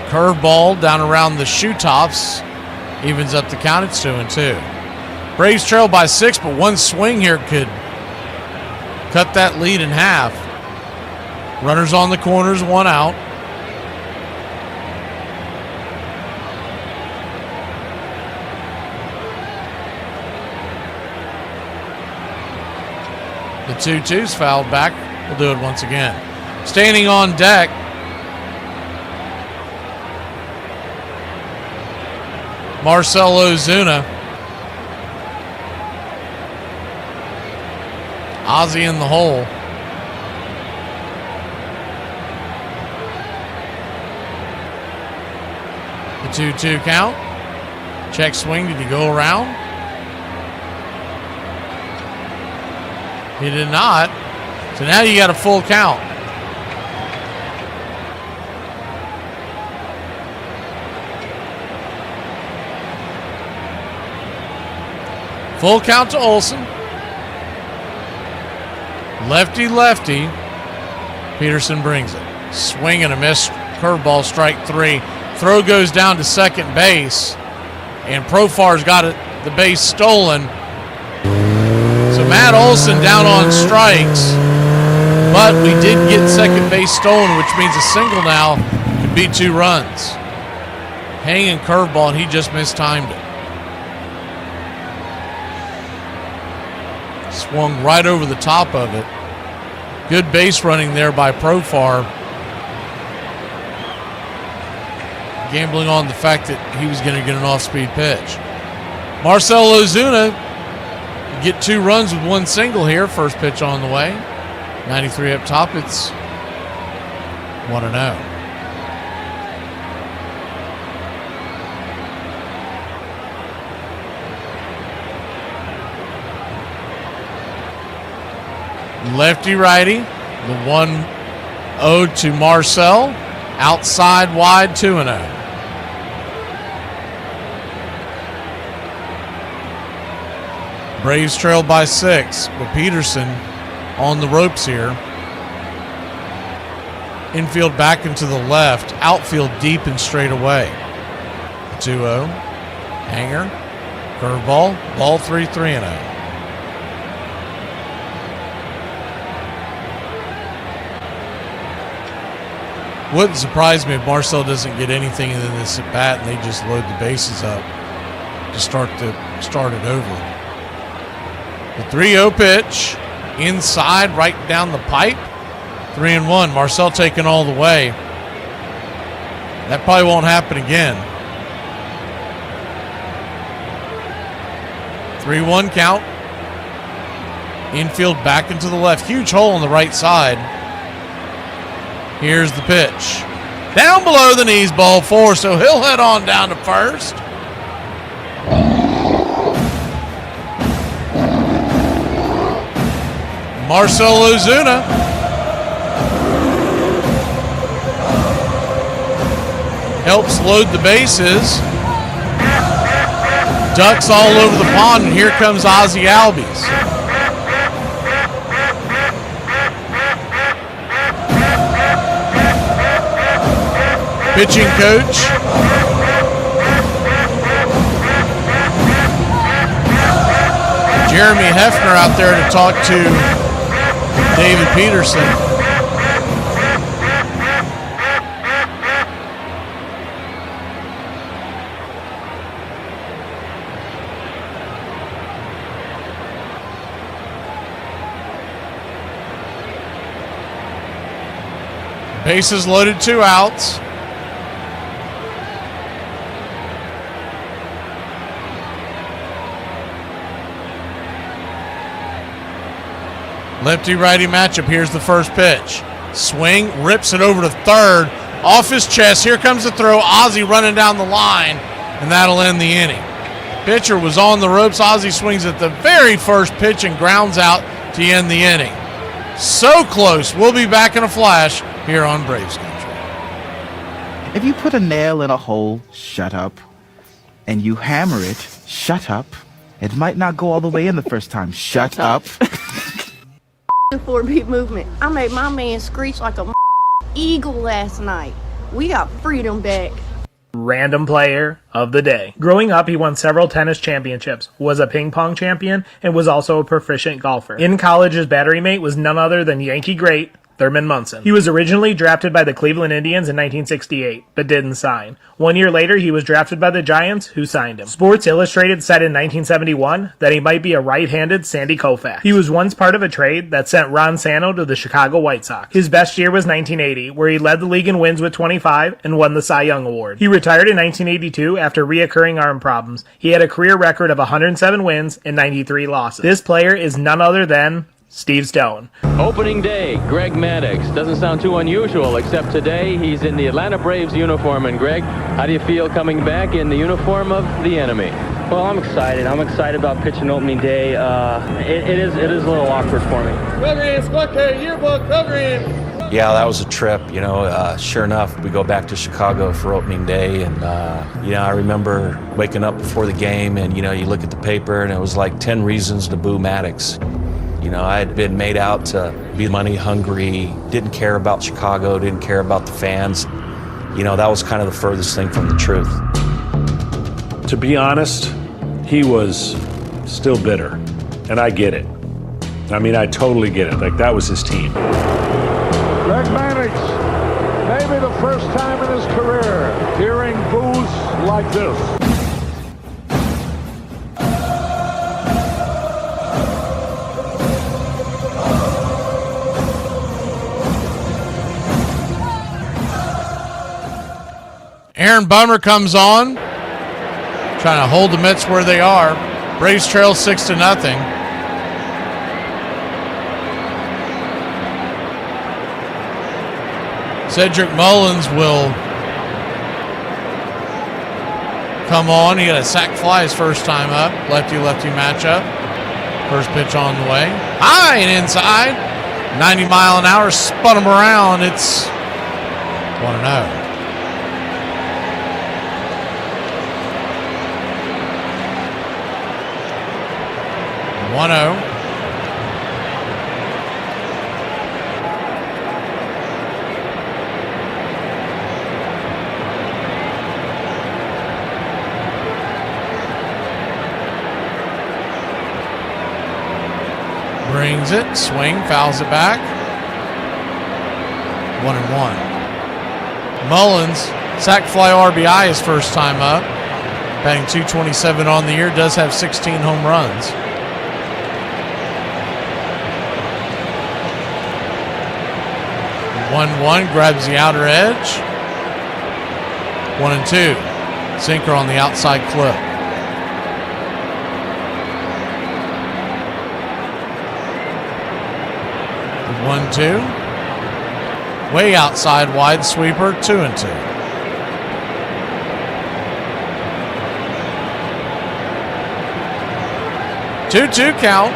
Curveball down around the shoe tops. Evens up the count. It's 2-2. Braves trail by 6, but one swing here could cut that lead in half. Runners on the corners, 1 out. The 2-2's fouled back. We'll do it once again. Standing on deck, Marcell Ozuna. Ozzie in the hole. The 2-2 count. Check swing. Did he go around? He did not. So now you got a full count. Full count to Olsen. Lefty, lefty. Peterson brings it. Swing and a miss. Curveball, strike 3. Throw goes down to second base. And Profar's got the base stolen. So Matt Olson down on strikes. But we did get second base stolen, which means a single now could be 2 runs. Hanging curveball, and he just mistimed it. Swung right over the top of it. Good base running there by Profar. Gambling on the fact that he was going to get an off-speed pitch. Marcell Ozuna get 2 runs with 1 single here. First pitch on the way. 93 up top. It's 1-0. Lefty righty. The 1-0 to Marcell. Outside wide, 2-0. Braves trail by 6, but Peterson on the ropes here. Infield back into the left. Outfield deep and straight away. 2-0. Hanger. Curveball. Ball 3-0. Wouldn't surprise me if Marcell doesn't get anything in this at bat and they just load the bases up to start it over. The 3-0 pitch inside, right down the pipe. 3-1. Marcell taking all the way. That probably won't happen again. 3-1 count. Infield back into the left. Huge hole on the right side. Here's the pitch. Down below the knees, ball 4, so he'll head on down to first. Marcell Ozuna helps load the bases. Ducks all over the pond, and here comes Ozzie Albies. Pitching coach. Jeremy Hefner out there to talk to David Peterson. Bases loaded, 2 outs. Lefty-righty matchup. Here's the first pitch. Swing, rips it over to third. Off his chest. Here comes the throw. Ozzie running down the line, and that'll end the inning. Pitcher was on the ropes. Ozzie swings at the very first pitch and grounds out to end the inning. So close. We'll be back in a flash here on Braves Country. If you put a nail in a hole, shut up. And you hammer it, shut up. It might not go all the way in the first time. Shut up. 4-beat movement. I made my man screech like a eagle last night. We got freedom back. Random player of the day. Growing up, he won several tennis championships, was a ping pong champion, and was also a proficient golfer. In college, his battery mate was none other than Yankee great Thurman Munson. He was originally drafted by the Cleveland Indians in 1968, but didn't sign. 1 year later, he was drafted by the Giants, who signed him. Sports Illustrated said in 1971 that he might be a right-handed Sandy Koufax. He was once part of a trade that sent Ron Santo to the Chicago White Sox. His best year was 1980, where he led the league in wins with 25 and won the Cy Young Award. He retired in 1982 after reoccurring arm problems. He had a career record of 107 wins and 93 losses. This player is none other than Steve Stone. Opening day, Greg Maddux. Doesn't sound too unusual, except today he's in the Atlanta Braves uniform. And Greg, how do you feel coming back in the uniform of the enemy? Well, I'm excited. I'm excited about pitching opening day. It is a little awkward for me. Programs, Buckhead, yearbook, programs. Yeah, that was a trip. Sure enough, we go back to Chicago for opening day, and I remember waking up before the game, and you look at the paper, and it was like 10 reasons to boo Maddux. I had been made out to be money hungry, didn't care about Chicago, didn't care about the fans. That was kind of the furthest thing from the truth. To be honest, he was still bitter, and I get it. I mean, I totally get it. Like, that was his team. Greg Maddux, maybe the first time in his career, hearing boos like this. Aaron Bummer comes on, trying to hold the Mets where they are. Braves trail 6-0. Cedric Mullins will come on. He got a sac fly his first time up. Lefty-lefty matchup. First pitch on the way. High and inside. 90 mile an hour, spun him around. It's 1-0. 1-0. Brings it, swing, fouls it back. 1-1. Mullins, sac fly RBI his first time up. Batting .227 on the year, does have 16 home runs. 1-1, grabs the outer edge. 1-2. Sinker on the outside clip. 1-2. Way outside wide sweeper, 2-2. Two count.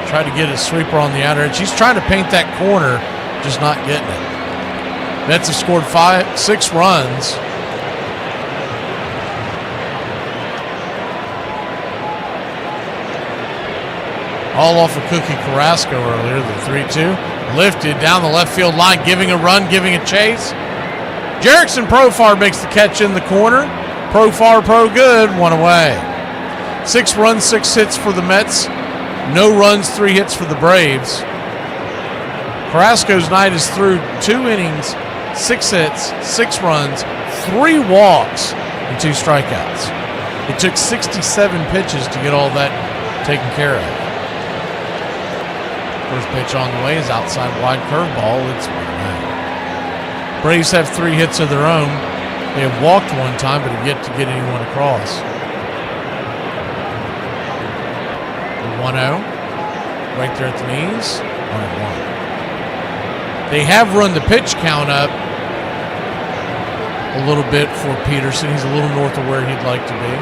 Tried to get a sweeper on the outer edge. He's trying to paint that corner, just not getting it. Mets have scored 6 runs. All off of Cookie Carrasco earlier, the 3-2. Lifted down the left field line, giving a run, giving a chase. Jerickson Profar makes the catch in the corner. Profar, pro good, 1 away. 6 runs, 6 hits for the Mets. No runs, 3 hits for the Braves. Carrasco's night is through 2 innings, 6 hits, 6 runs, 3 walks, and 2 strikeouts. It took 67 pitches to get all that taken care of. First pitch on the way is outside wide curveball. It's 1-0. Braves have 3 hits of their own. They have walked 1 time, but have yet to get anyone across. 1-0. Right there at the knees. 1-1. They have run the pitch count up a little bit for Peterson. He's a little north of where he'd like to be.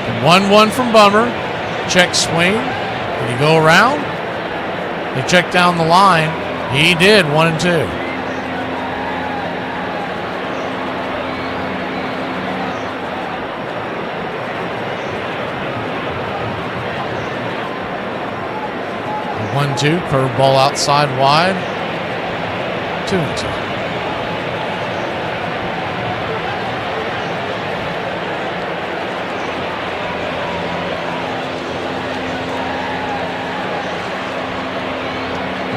And 1-1 from Bummer. Check swing. Did he go around? They check down the line. He did. 1-2. The 1-2, curveball outside wide. 2-2.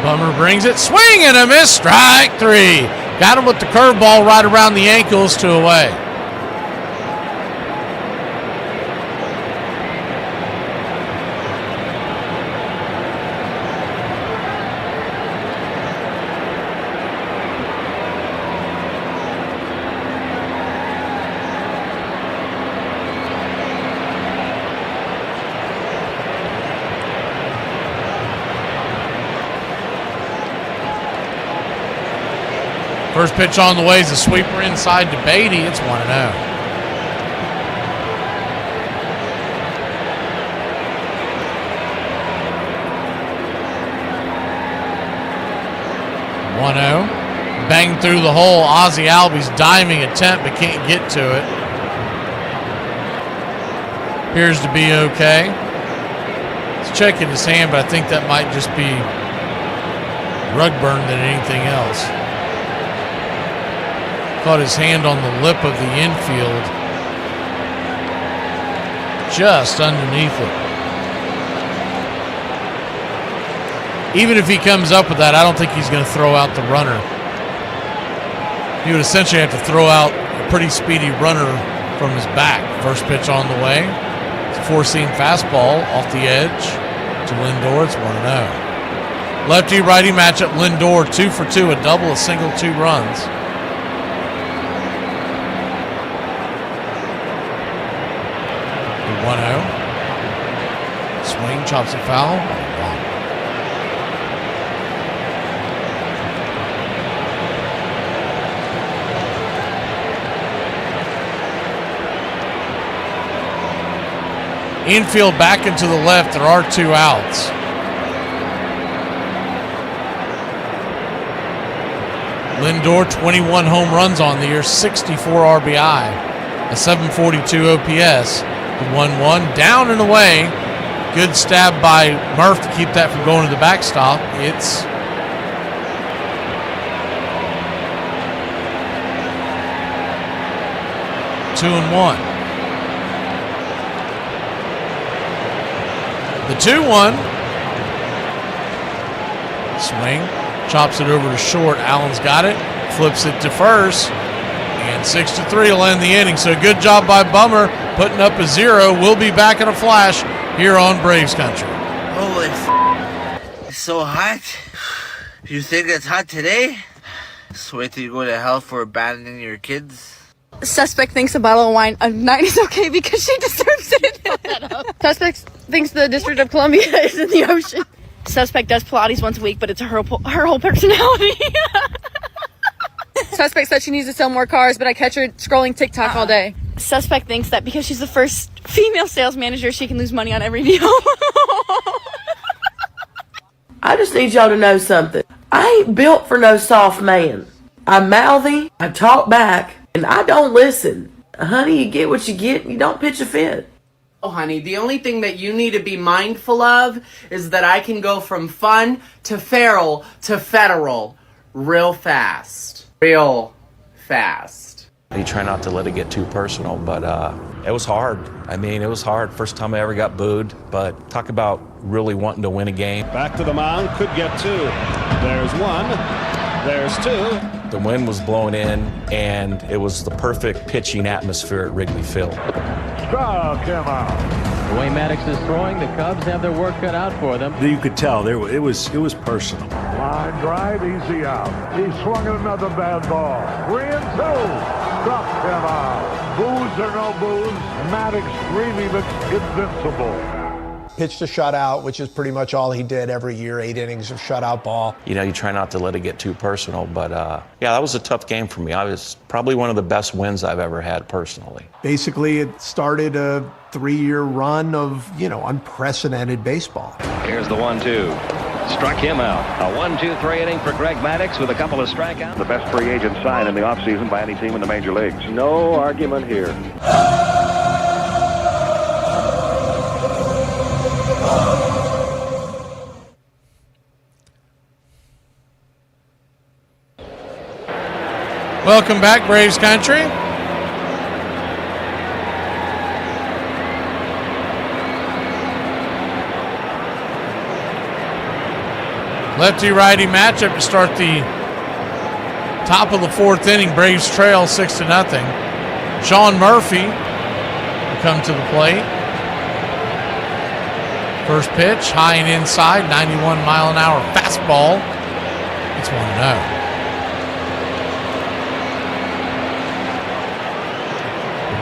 Bummer brings it, swing and a miss, strike 3. Got him with the curveball right around the ankles, 2 away. First pitch on the way is a sweeper inside to Beatty. It's 1-0. 1-0. Banged through the hole. Ozzie Albies diving attempt but can't get to it. Appears to be okay. He's checking his hand, but I think that might just be rug burn than anything else. Caught his hand on the lip of the infield, just underneath it. Even if he comes up with that, I don't think he's going to throw out the runner. He would essentially have to throw out a pretty speedy runner from his back. First pitch on the way. It's a four-seam fastball off the edge to Lindor. It's 1-0. Lefty-righty matchup. Lindor 2 for 2, a double, a single, 2 runs. The 1-0. Swing, chops it foul. 1-1. Infield back and to the left. There are 2 outs. Lindor, 21 home runs on the year, 64 RBI, a 742 OPS. The 1-1 down and away. Good stab by Murph to keep that from going to the backstop. It's two and 1. The 2-1. Swing. Chops it over to short. Allen's got it. Flips it to first. And 6-3 will end the inning. So good job by Bummer putting up a 0. We'll be back in a flash here on Braves Country. Holy it's so hot. You think it's hot today? Just wait till you go to hell for abandoning your kids. Suspect thinks a bottle of wine a night is okay because she deserves it. Suspect thinks the District of Columbia is in the ocean. Suspect does Pilates once a week, but it's her whole personality. Suspect said she needs to sell more cars, but I catch her scrolling TikTok all day. Suspect thinks that because she's the first female sales manager, she can lose money on every deal. I just need y'all to know something. I ain't built for no soft man. I'm mouthy, I talk back, and I don't listen. Honey, you get what you get, and you don't pitch a fit. Oh, honey, the only thing that you need to be mindful of is that I can go from fun to feral to federal real fast. Real fast. You try not to let it get too personal, but it was hard. I mean, it was hard. First time I ever got booed, but talk about really wanting to win a game. Back to the mound, could get 2. There's 1, there's 2. The wind was blowing in, and it was the perfect pitching atmosphere at Wrigley Field. Struck him out. The way Maddox is throwing, the Cubs have their work cut out for them. You could tell it was personal. Line drive, easy out. He swung at another bad ball. 3-2. Struck him out. Booze or no booze, Maddox really looks invincible. Pitched a shutout, which is pretty much all he did every year, 8 innings of shutout ball. You know, you try not to let it get too personal, but yeah, that was a tough game for me. I was probably one of the best wins I've ever had personally. Basically, it started a 3-year run of, unprecedented baseball. Here's the 1-2. Struck him out. A 1-2-3 inning for Greg Maddox with a couple of strikeouts. The best free agent signed in the offseason by any team in the major leagues. No argument here. Welcome back, Braves country. Lefty-righty matchup to start the top of the 4th inning. Braves trail 6-0. Sean Murphy will come to the plate. First pitch, high and inside, 91-mile-an-hour fastball. It's 1-0.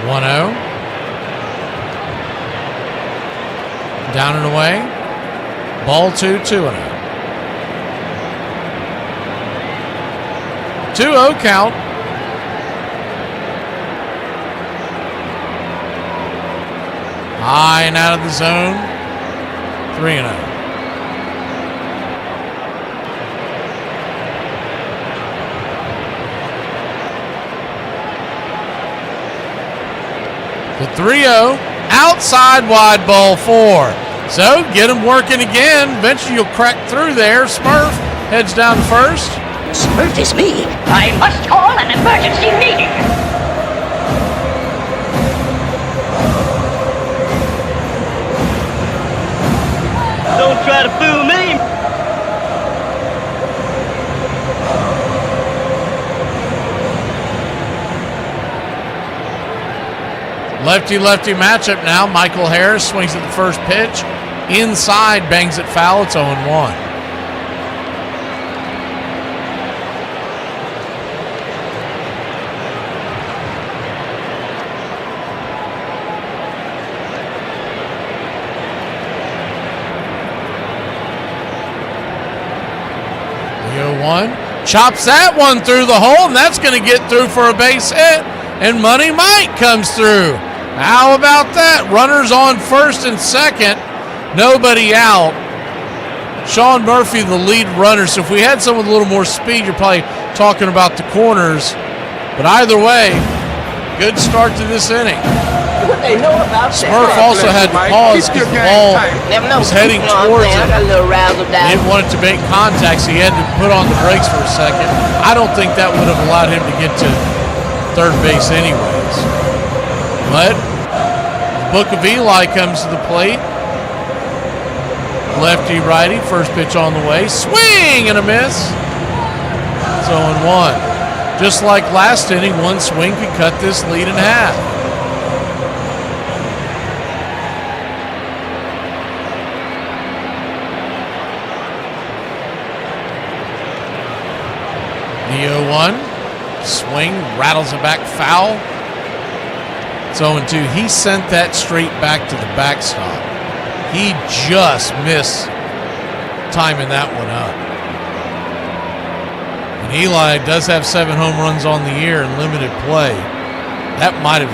1-0. Down and away. Ball 2, 2-0. 2-0 count. High and out of the zone. 3-0. The 3-0, outside wide ball 4. So get him working again. Eventually you'll crack through there. Smurf heads down to first. Smurf is me. I must call an emergency meeting. Don't try to fool me. Lefty-lefty matchup now. Michael Harris swings at the first pitch. Inside, bangs it foul. It's 0-1. The 0-1. Chops that one through the hole, and that's going to get through for a base hit. And Money Mike comes through. How about that? Runners on first and second. Nobody out. Sean Murphy, the lead runner. So if we had someone with a little more speed, you're probably talking about the corners. But either way, good start to this inning. What they know about Smurf also had to pause because the ball was heading towards him. He didn't want it to make contact, so he had to put on the brakes for a second. I don't think that would have allowed him to get to third base anyways. But Book of Eli comes to the plate. Lefty-righty, first pitch on the way. Swing and a miss. It's 0-1. Just like last inning, one swing could cut this lead in half. The 0-1. Swing, rattles it back foul. It's 0-2. He sent that straight back to the backstop. He just missed timing that one up. And Eli does have 7 home runs on the year in limited play. That might have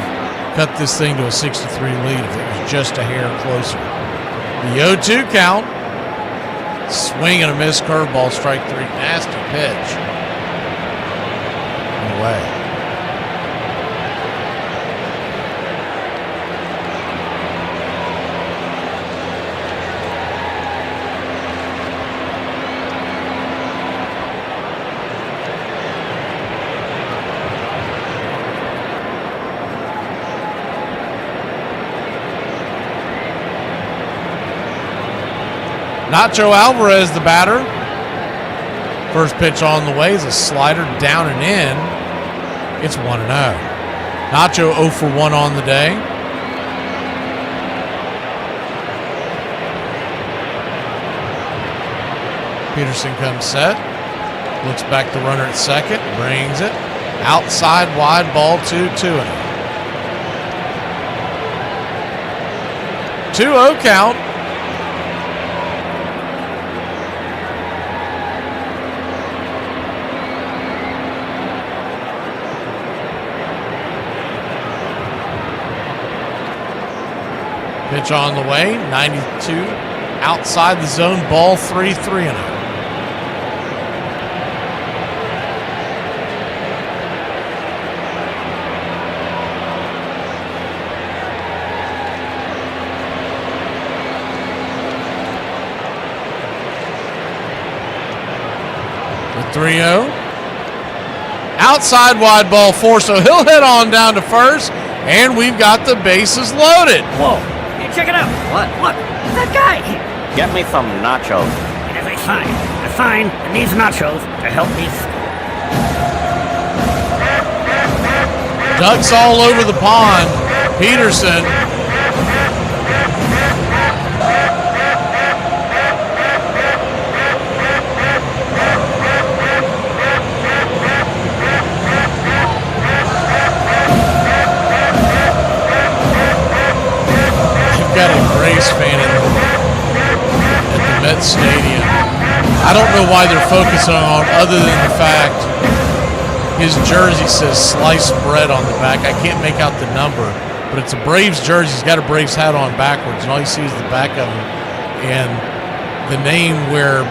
cut this thing to a 6-3 lead if it was just a hair closer. The 0-2 count. Swing and a miss, curveball, strike 3. Nasty pitch. Away. Nacho Alvarez, the batter. First pitch on the way is a slider down and in. It's 1-0. Nacho 0 for 1 on the day. Peterson comes set. Looks back the runner at second. Brings it. Outside wide ball 2-2. 2-0 count. Pitch on the way, 92, outside the zone, ball 3-3-0. The 3-0. Outside wide ball 4, so he'll head on down to first, and we've got the bases loaded. Whoa. Check it out. What? That guy. Get me some nachos. It is a sign that needs nachos to help me. Ducks all over the pond. Peterson. Got a Braves fan at the METS Stadium. I don't know why they're focusing on other than the fact his jersey says sliced bread on the back. I can't make out the number, but it's a Braves jersey. He's got a Braves hat on backwards, and all you see is the back of him and the name where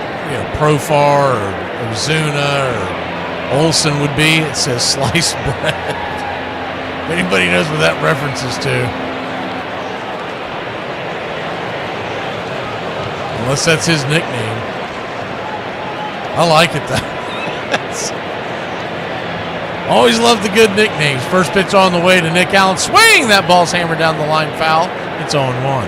Profar or Ozuna or Olsen would be. It says sliced bread. If anybody knows what that references to. Unless that's his nickname. I like it though. Always love the good nicknames. First pitch on the way to Nick Allen. Swing! That ball's hammered down the line, foul. It's 0-1.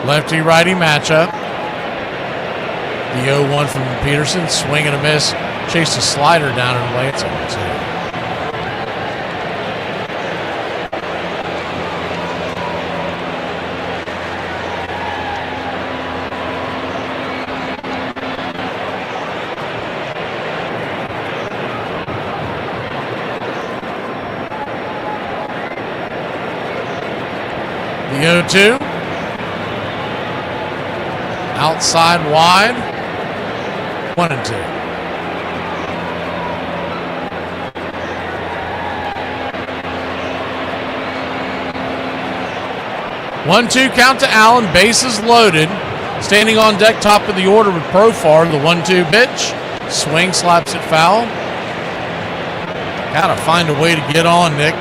Lefty-righty matchup. The 0-1 from Peterson, swing and a miss. Chased a slider down and away. It's 0-2. The 0-2. Outside wide. 1-2. 1-2 count to Allen. Bases loaded. Standing on deck, top of the order with Profar. The 1-2 pitch. Swing, slaps it foul. Gotta find a way to get on, Nick.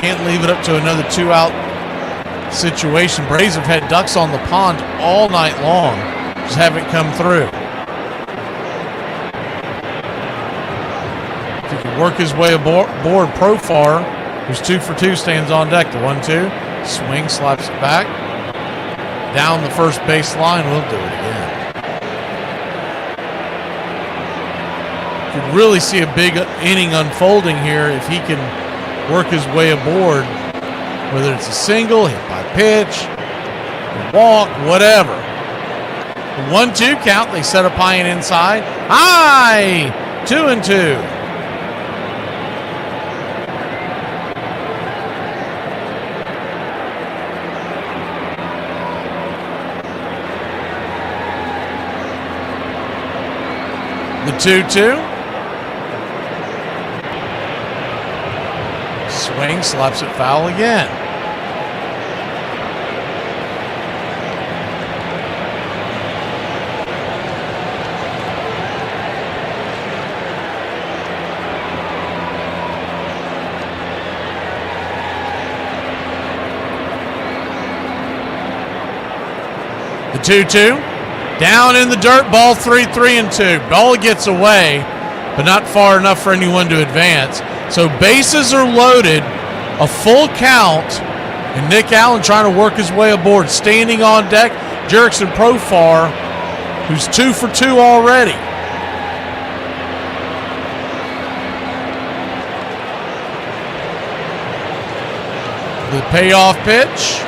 Can't leave it up to another 2-out situation. Braves have had ducks on the pond all night long. Just haven't come through. If he can work his way aboard, Profar, who's 2 for 2, stands on deck. The 1-2. Swing, slaps it back. Down the first base line. We'll do it again. Could really see a big inning unfolding here if he can work his way aboard, whether it's a single, hit by pitch, a walk, whatever. The 1-2 count, they set up high and inside. High! 2-2. The 2-2. Swing, slaps it foul again. The 2-2. Down in the dirt, ball 3-3-2. Ball gets away, but not far enough for anyone to advance. So bases are loaded, a full count, and Nick Allen trying to work his way aboard. Standing on deck, Jerickson Profar, who's 2 for 2 already. Payoff pitch.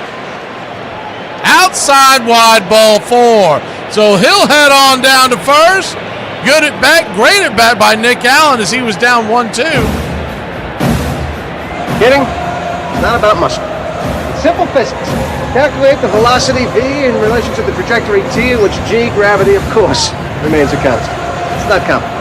Outside wide, ball 4. So he'll head on down to first. Good at bat, great at bat by Nick Allen as he was down 1-2. Hitting, not about muscle. It's simple physics. Calculate the velocity V in relation to the trajectory T, in which G, gravity, of course, remains a constant. It's not complicated.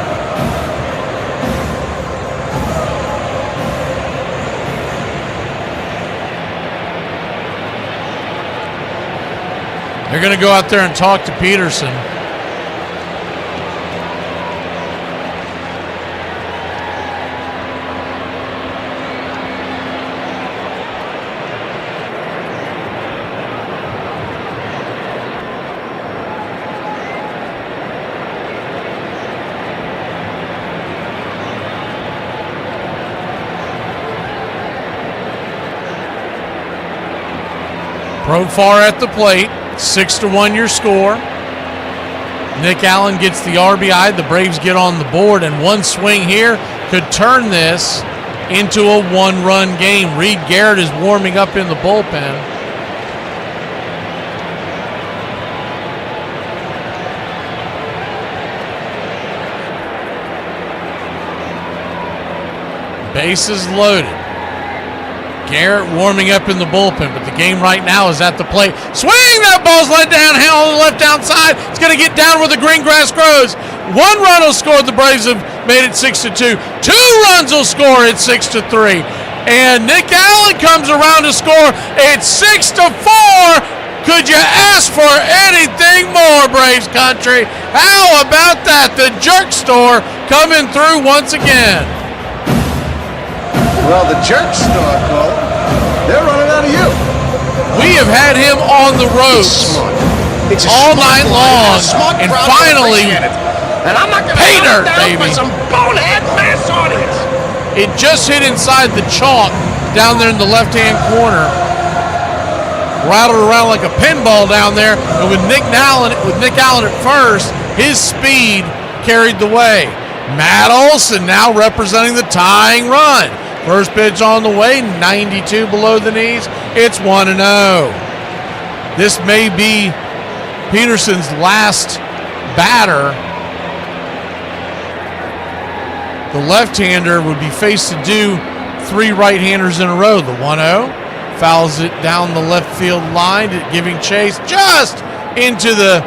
They're going to go out there and talk to Peterson. Profar at the plate. 6-1 your score. Nick Allen gets the RBI. The Braves get on the board, and one swing here could turn this into a one-run game. Reed Garrett is warming up in the bullpen. Bases loaded. Garrett warming up in the bullpen, but the game right now is at the plate. Swing! That ball's let down on the left downside. It's going to get down where the green grass grows. One run will score. The Braves have made it 6-2. 2 runs will score at 6-3. And Nick Allen comes around to score at 6-4. Could you ask for anything more, Braves country? How about that? The jerk store coming through once again. Well, the jerk store, Cole, they're running out of you. We have had him on the ropes all night long, and finally, and I'm not pay dirt, baby. Some bonehead mass audience. It just hit inside the chalk down there in the left-hand corner, rattled around like a pinball down there, and with Nick Allen at first, his speed carried the way. Matt Olson now representing the tying run. First pitch on the way, 92 below the knees. It's 1-0. This may be Peterson's last batter. The left-hander would be faced to do 3 right-handers in a row. The 1-0 fouls it down the left field line, giving chase just into the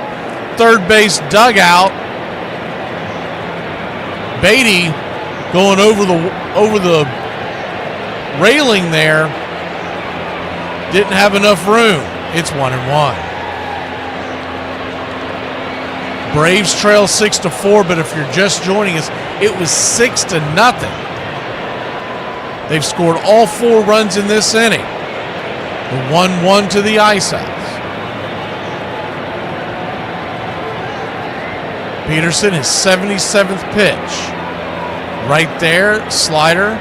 third base dugout. Beatty going over the railing there, didn't have enough room. It's 1-1. Braves trail 6-4, but if you're just joining us, it was 6-0. They've scored all 4 runs in this inning. The 1-1 to the ice house. Peterson, his 77th pitch. Right there, slider.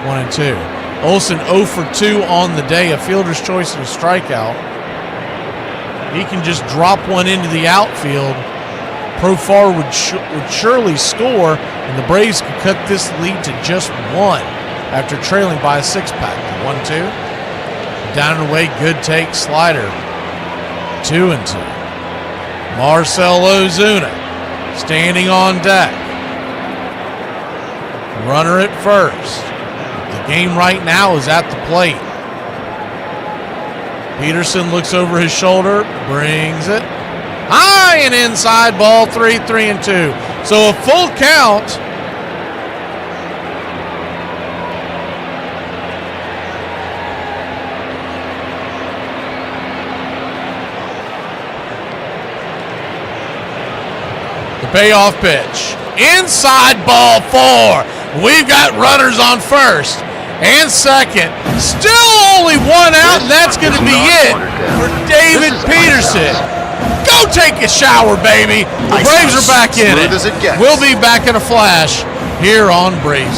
1-2. Olson 0 for 2 on the day, a fielder's choice and a strikeout. He can just drop one into the outfield. Profar would surely score, and the Braves could cut this lead to just 1 after trailing by a 6-pack. 1-2. Down and away, good take, slider. 2-2. Marcell Ozuna standing on deck. Runner at first. The game right now is at the plate. Peterson looks over his shoulder, brings it high and inside, ball 3-2. So a full count. The payoff pitch. Inside, ball 4. We've got runners on first and second. Still only 1 out, and that's going to be it for David Peterson. Go take a shower, baby. The Braves are back in it. We'll be back in a flash here on Braves.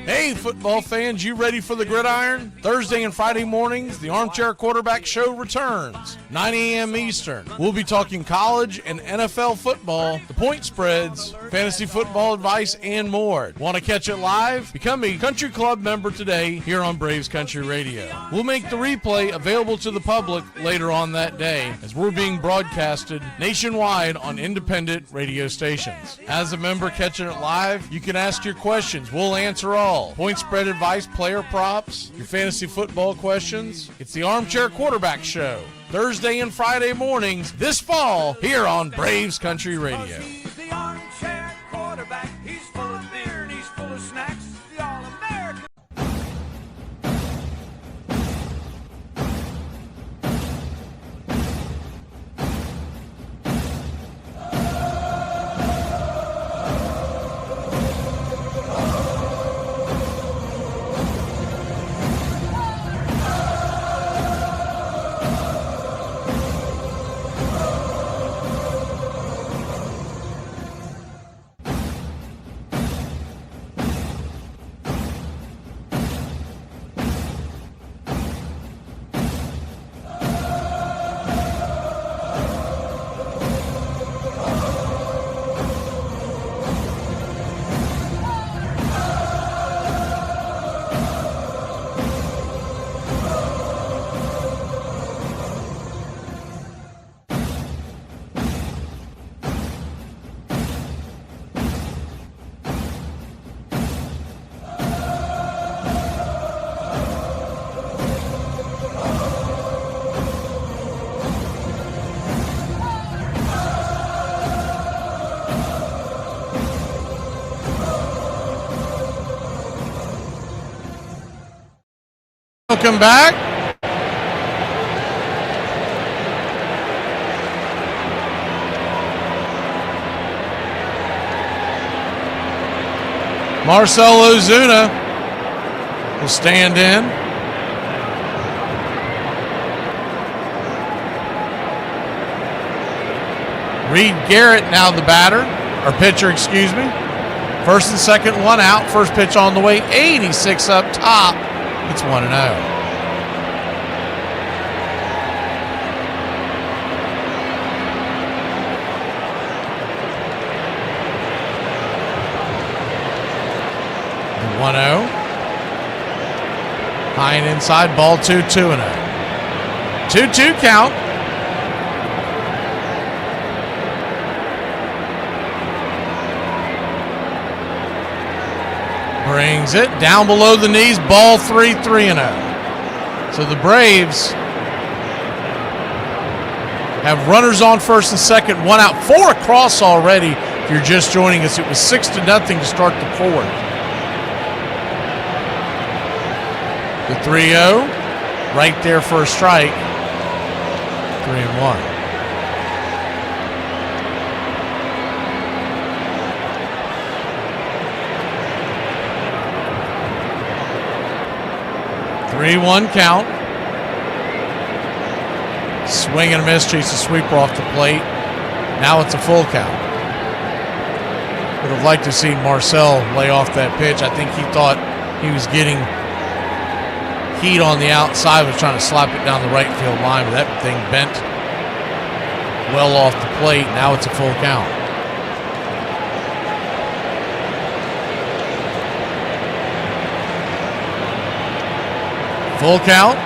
Hey, football fans, you ready for the gridiron? Thursday and Friday mornings, the Armchair Quarterback Show returns, 9 a.m. Eastern. We'll be talking college and NFL football, the point spreads, fantasy football advice, and more. Want to catch it live? Become a Country Club member today here on Braves Country Radio. We'll make the replay available to the public later on that day as we're being broadcasted nationwide on independent radio stations. As a member catching it live, you can ask your questions. We'll answer all. Point spread advice, player props, your fantasy football questions. It's the Armchair Quarterback Show. Thursday and Friday mornings this fall here on Braves Country Radio. The armchair quarterback, he's full of beer and he's full of snacks. The All-American. Welcome back. Marcell Ozuna will stand in. Reed Garrett now the batter, or pitcher, excuse me. First and second, one out. First pitch on the way, 86 up top. It's 1-0. High and inside, ball 2-0. 2-2 count. Brings it down below the knees, ball 3-0. So the Braves have runners on first and second, one out, 4 across already. If you're just joining us, it was 6-0 to start the fourth. The 3-0, right there for a strike. 3-1. Three-one count. Swing and a miss, chase a sweeper off the plate. Now it's a full count. Would have liked to see Marcell lay off that pitch. I think he thought he was getting heat on the outside, was trying to slap it down the right field line, but that thing bent well off the plate. Now it's a full count. Full count.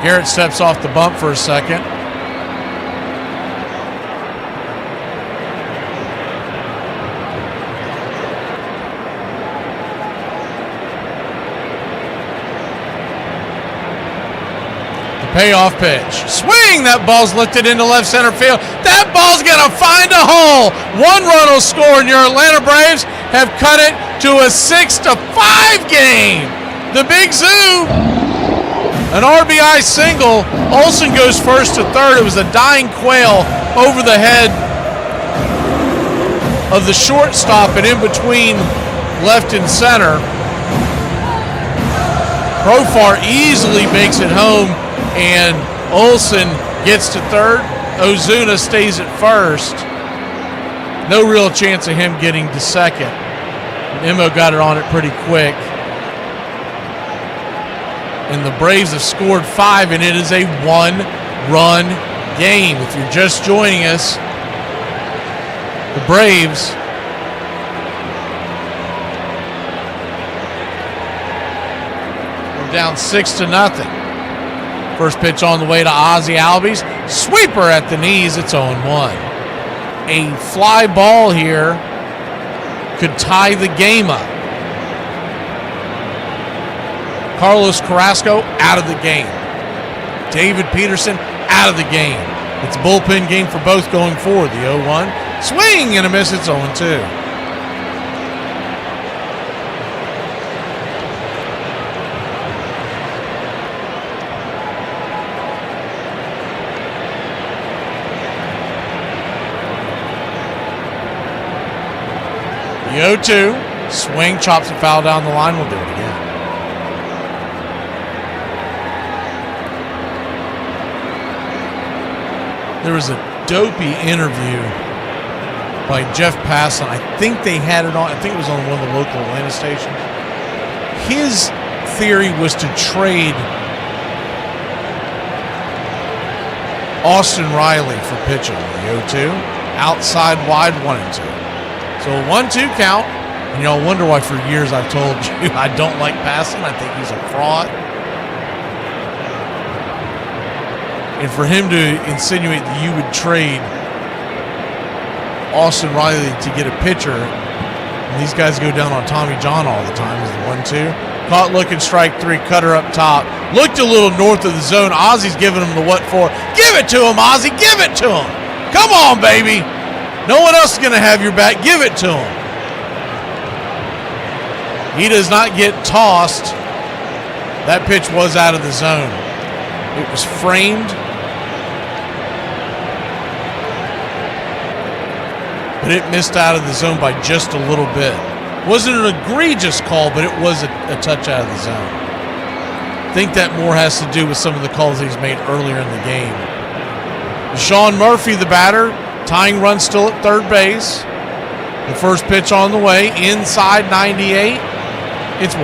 Garrett steps off the bump for a second. Payoff pitch. Swing! That ball's lifted into left center field. That ball's going to find a hole. 1 run will score, and your Atlanta Braves have cut it to a 6-5 game. The Big Zoo. An RBI single. Olsen goes first to third. It was a dying quail over the head of the shortstop and in between left and center. Profar easily makes it home, and Olsen gets to third. Ozuna stays at first. No real chance of him getting to second. Nimmo got it on it pretty quick. And the Braves have scored 5, and it is a 1-0 run game. If you're just joining us, the Braves are down 6-0. First pitch on the way to Ozzie Albies. Sweeper at the knees. It's 0-1. A fly ball here could tie the game up. Carlos Carrasco out of the game. David Peterson out of the game. It's a bullpen game for both going forward. The 0-1. Swing and a miss. It's 0-2. The 0-2. Swing, chops and foul down the line. We'll do it again. There was a dopey interview by Jeff Passan. I think they had it on. I think it was on one of the local Atlanta stations. His theory was to trade Austin Riley for pitching. The 0-2. Outside wide 1-2. So a 1-2 count. And y'all wonder why for years I've told you I don't like Passan. I think he's a fraud. And for him to insinuate that you would trade Austin Riley to get a pitcher, and these guys go down on Tommy John all the time, is the 1-2. Caught looking, strike 3, cutter up top. Looked a little north of the zone. Ozzie's giving him the what for. Give it to him, Ozzie. Give it to him. Come on, baby. No one else is going to have your bat. Give it to him. He does not get tossed. That pitch was out of the zone. It was framed. But it missed out of the zone by just a little bit. Wasn't an egregious call, but it was a touch out of the zone. I think that more has to do with some of the calls he's made earlier in the game. Sean Murphy, the batter, tying run still at third base. The first pitch on the way, inside 98. It's 1-0.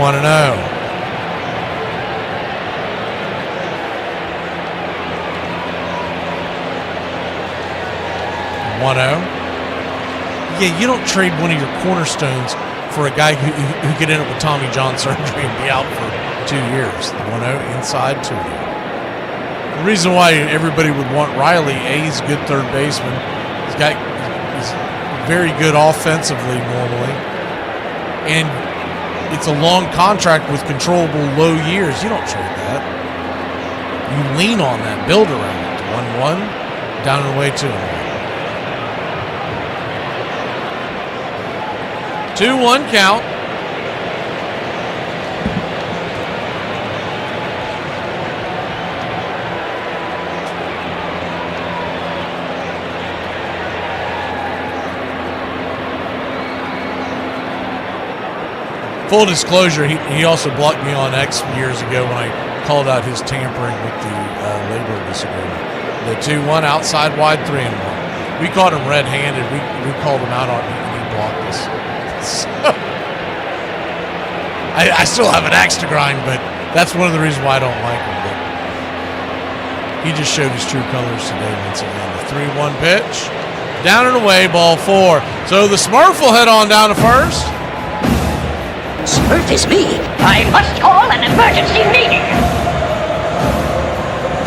Yeah, you don't trade one of your cornerstones for a guy who could end up with Tommy John surgery and be out for 2 years. The 1-0 inside 2. The reason why everybody would want Riley, he's a good third baseman. He's very good offensively normally. And it's a long contract with controllable low years. You don't trade that. You lean on that, build around it. 1-1, down and away 2-1. 2-1 count. Full disclosure, he also blocked me on X years ago when I called out his tampering with the labor disagreement. The 2-1 outside wide 3-1. We caught him red-handed. We called him out on it and he blocked us. So, I still have an axe to grind, but that's one of the reasons why I don't like him. But he just showed his true colors today once again. The 3-1 pitch. Down and away, ball 4. So the Smurf will head on down to first. Smurf is me. I must call an emergency meeting.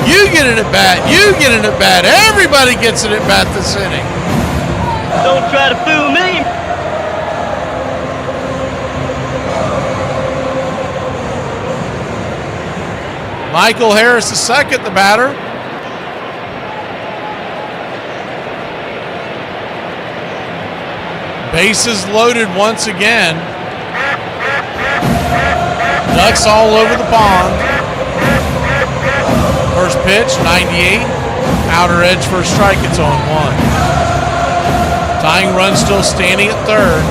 You get an at-bat. You get an at-bat. Everybody gets an at-bat this inning. Don't try to fool me. Michael Harris II, the batter. Bases loaded once again. Ducks all over the pond. First pitch, 98. Outer edge for a strike, it's 0-1. Tying run still standing at third.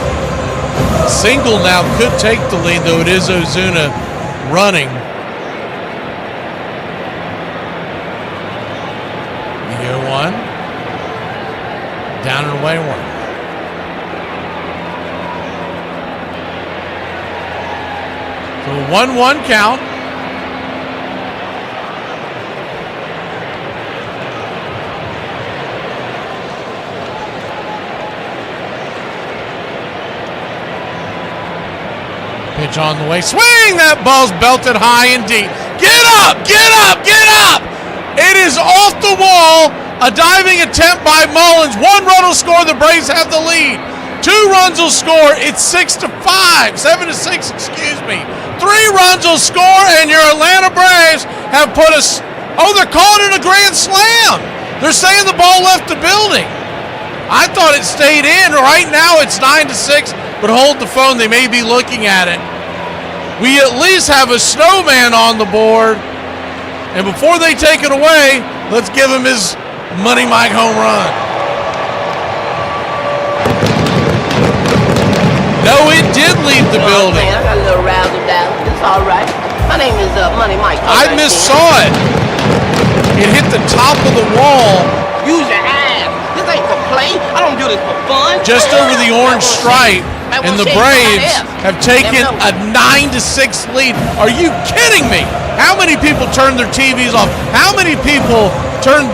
Single now could take the lead, though it is Ozuna running. The 0-1. Down and away 1. So 1-1 count. Pitch on the way. Swing! That ball's belted high and deep. Get up! Get up! Get up! It is off the wall. A diving attempt by Mullins. 1 run will score. The Braves have the lead. 2 runs will score. It's 6-5. 7-6, excuse me. 3 runs will score, and your Atlanta Braves have put us. Oh, they're calling it a grand slam. They're saying the ball left the building. I thought it stayed in. Right now it's 9-6, but hold the phone. They may be looking at it. We at least have a snowman on the board. And before they take it away, let's give him his Money Mike home run. No, it did leave the building. I got a little razzle dazzle. It's all right. My name is Money Mike. I missaw it. It hit the top of the wall. Use your ass. This ain't for play. I don't do this for fun. Just over the orange stripe, and the Braves have taken a 9-6 lead. Are you kidding me? How many people turned their TVs off? How many people turn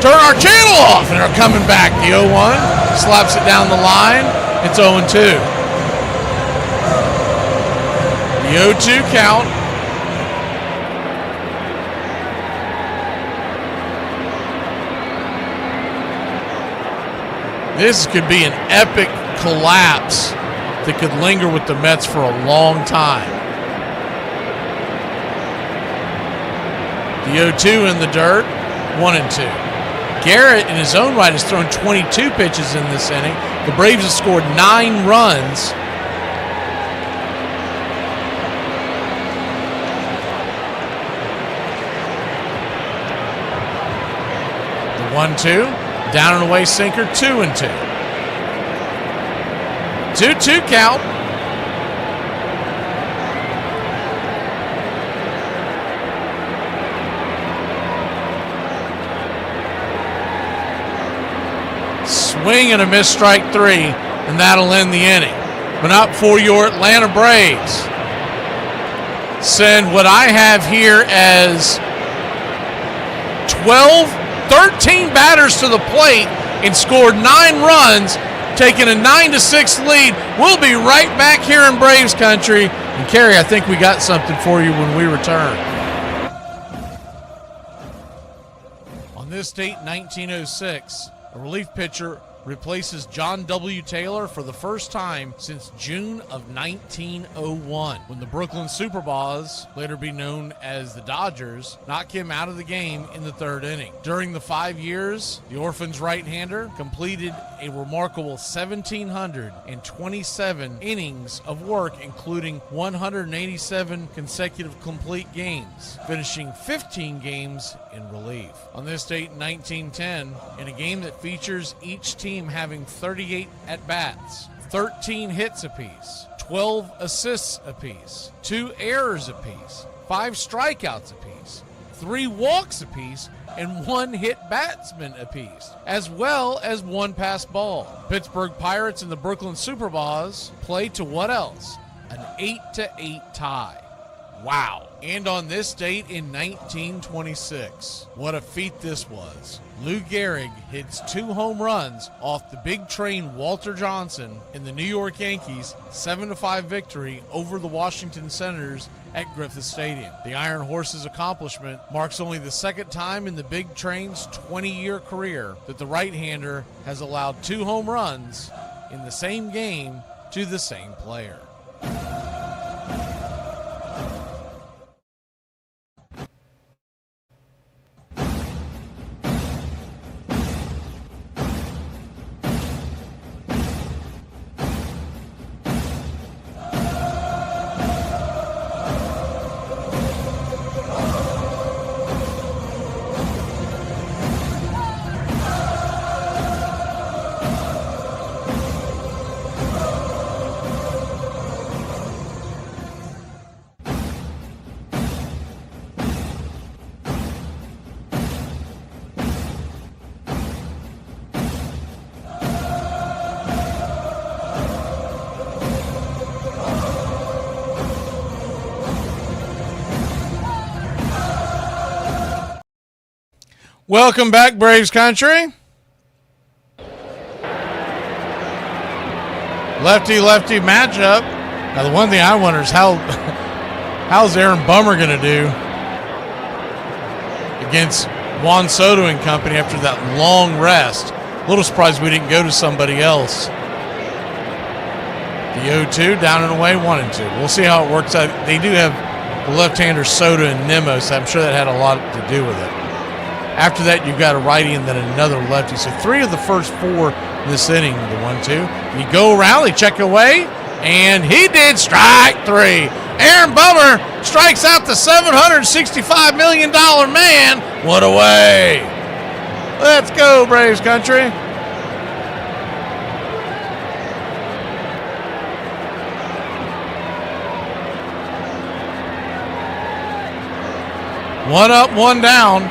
our channel off and are coming back? The 0-1 slaps it down the line. It's 0-2. The 0-2 count. This could be an epic collapse that could linger with the Mets for a long time. The 0-2 in the dirt, 1-2. Garrett, in his own right, has thrown 22 pitches in this inning. The Braves have scored 9 runs. The 1-2. Down and away sinker, 2-2. 2-2 count. Swing and a miss, strike 3, and that'll end the inning. But not for your Atlanta Braves. Send what I have here as 13 batters to the plate and scored 9 runs, taking a 9-6 lead. We'll be right back here in Braves country. And Kerry, I think we got something for you when we return. On this date, 1906, a relief pitcher replaces John W. Taylor for the first time since June of 1901, when the Brooklyn Superbas, later be known as the Dodgers, knocked him out of the game in the 3rd inning. During the 5 years, the Orphans right-hander completed a remarkable 1,727 innings of work, including 187 consecutive complete games, finishing 15 games in relief. On this date in 1910, in a game that features each team having 38 at-bats, 13 hits apiece, 12 assists apiece, 2 errors apiece, 5 strikeouts apiece, 3 walks apiece, and 1 hit batsman apiece, as well as 1 passed ball. Pittsburgh Pirates and the Brooklyn Superbas play to what else? An 8-8 tie. Wow. And on this date in 1926, what a feat this was. Lou Gehrig hits 2 home runs off the big train Walter Johnson in the New York Yankees' 7-5 victory over the Washington Senators at Griffith Stadium. The Iron Horse's accomplishment marks only the 2nd time in the big train's 20-year career that the right-hander has allowed 2 home runs in the same game to the same player. Welcome back, Braves country. Lefty-lefty matchup Now, the one thing I wonder is how's Aaron Bummer going to do against Juan Soto and company after that long rest? A little surprised we didn't go to somebody else. The 0-2, down and away, 1-2. We'll see how it works out. They do have the left-hander Soto and Nimmo, so I'm sure that had a lot to do with it. After that, you've got a righty and then another lefty. So 3 of the first 4 in this inning, the 1-2. You go around, they check away, and he did strike 3. Aaron Bummer strikes out the $765 million man. What a way. Let's go, Braves country. One up, one down.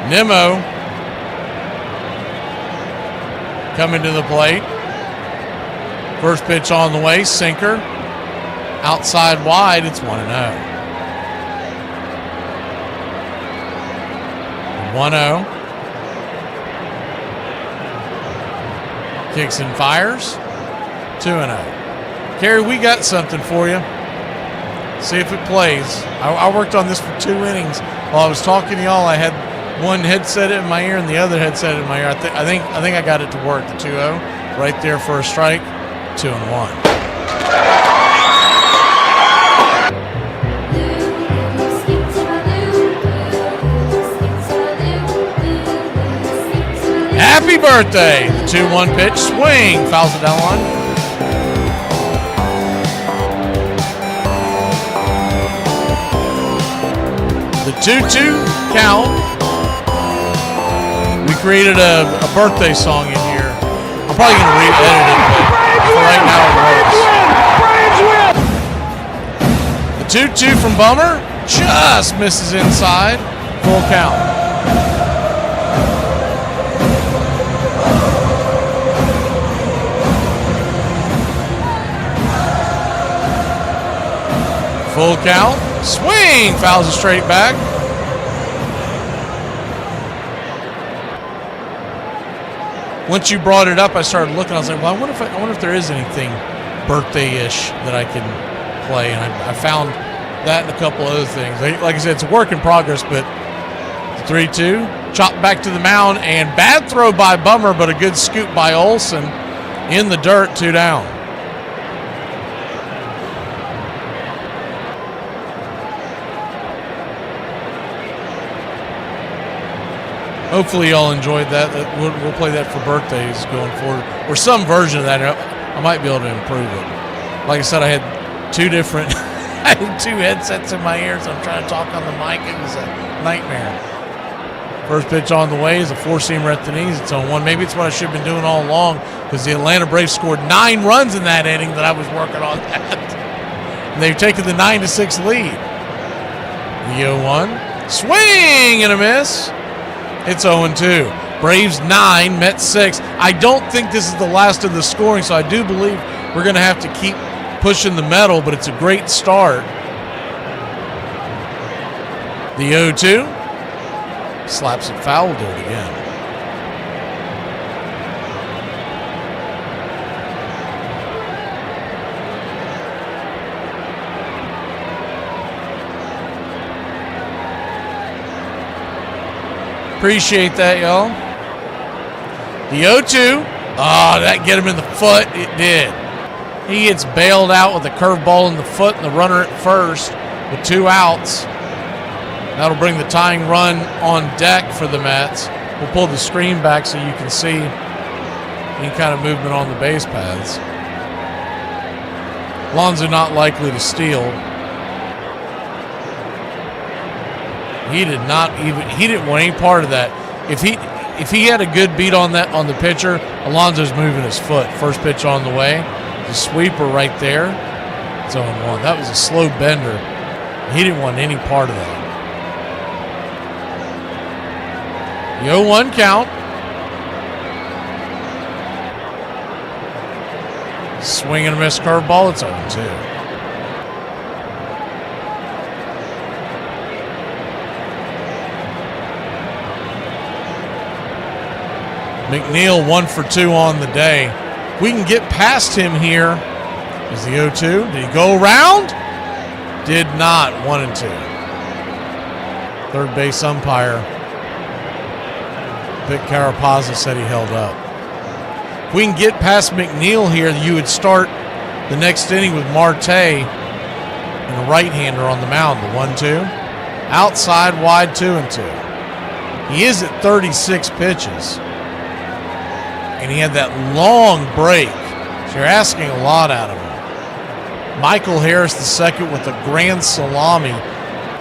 Nimmo coming to the plate. First pitch on the way, sinker. Outside wide, it's 1-0. 1-0. Kicks and fires. 2-0. Kerry, we got something for you. See if it plays. I worked on this for 2 innings. While I was talking to y'all, I had one headset in my ear and the other headset in my ear. I think I got it to work. The 2-0 right there for a strike. 2-1. Happy birthday. The 2-1 pitch. Swing. Fouls it down the line. The 2-2 count. We created a birthday song in here. I'm probably going to re-edit it, but for right now it works. The 2-2 from Bummer just misses inside. Full count. Full count. Swing. Fouls it straight back. Once you brought it up, I started looking. I was like, well, I wonder if there is anything birthday-ish that I can play. And I found that and a couple other things. Like I said, it's a work in progress, but 3-2. Chopped back to the mound, and bad throw by Bummer, but a good scoop by Olsen. In the dirt, 2 down. Hopefully y'all enjoyed that. We'll play that for birthdays going forward, or some version of that. I might be able to improve it. Like I said, I had 2 different, I had 2 headsets in my ears. I'm trying to talk on the mic. It was a nightmare. First pitch on the way is a 4-seam right at the knees. It's on 1. Maybe it's what I should have been doing all along, because the Atlanta Braves scored 9 runs in that inning that I was working on that. And they've taken the 9-6 lead. The 0-1. Swing and a miss. It's 0-2. Braves 9, Mets 6. I don't think this is the last of the scoring, so I do believe we're going to have to keep pushing the metal, but it's a great start. The 0-2. Slaps it foul, do it again. Appreciate that, y'all. The 0-2. Oh, that get him in the foot? It did. He gets bailed out with a curveball in the foot and the runner at first with 2 outs. That'll bring the tying run on deck for the Mets. We'll pull the screen back so you can see any kind of movement on the base paths. Alonso not likely to steal. He didn't want any part of that. If he had a good beat on that on the pitcher, Alonso's moving his foot. First pitch on the way. The sweeper right there. It's 0-1. That was a slow bender. He didn't want any part of that. The 0-1 count. Swing and a miss curveball. It's 0-2. McNeil 1 for 2 on the day. We can get past him here. Is the 0-2? Did he go around? Did not. 1 and 2. Third base umpire Vic Carapazza said he held up. If we can get past McNeil here, you would start the next inning with Marte and a right-hander on the mound. The 1-2. Outside, wide, 2 and 2. He is at 36 pitches. And he had that long break. So you're asking a lot out of him. Michael Harris II with a grand salami,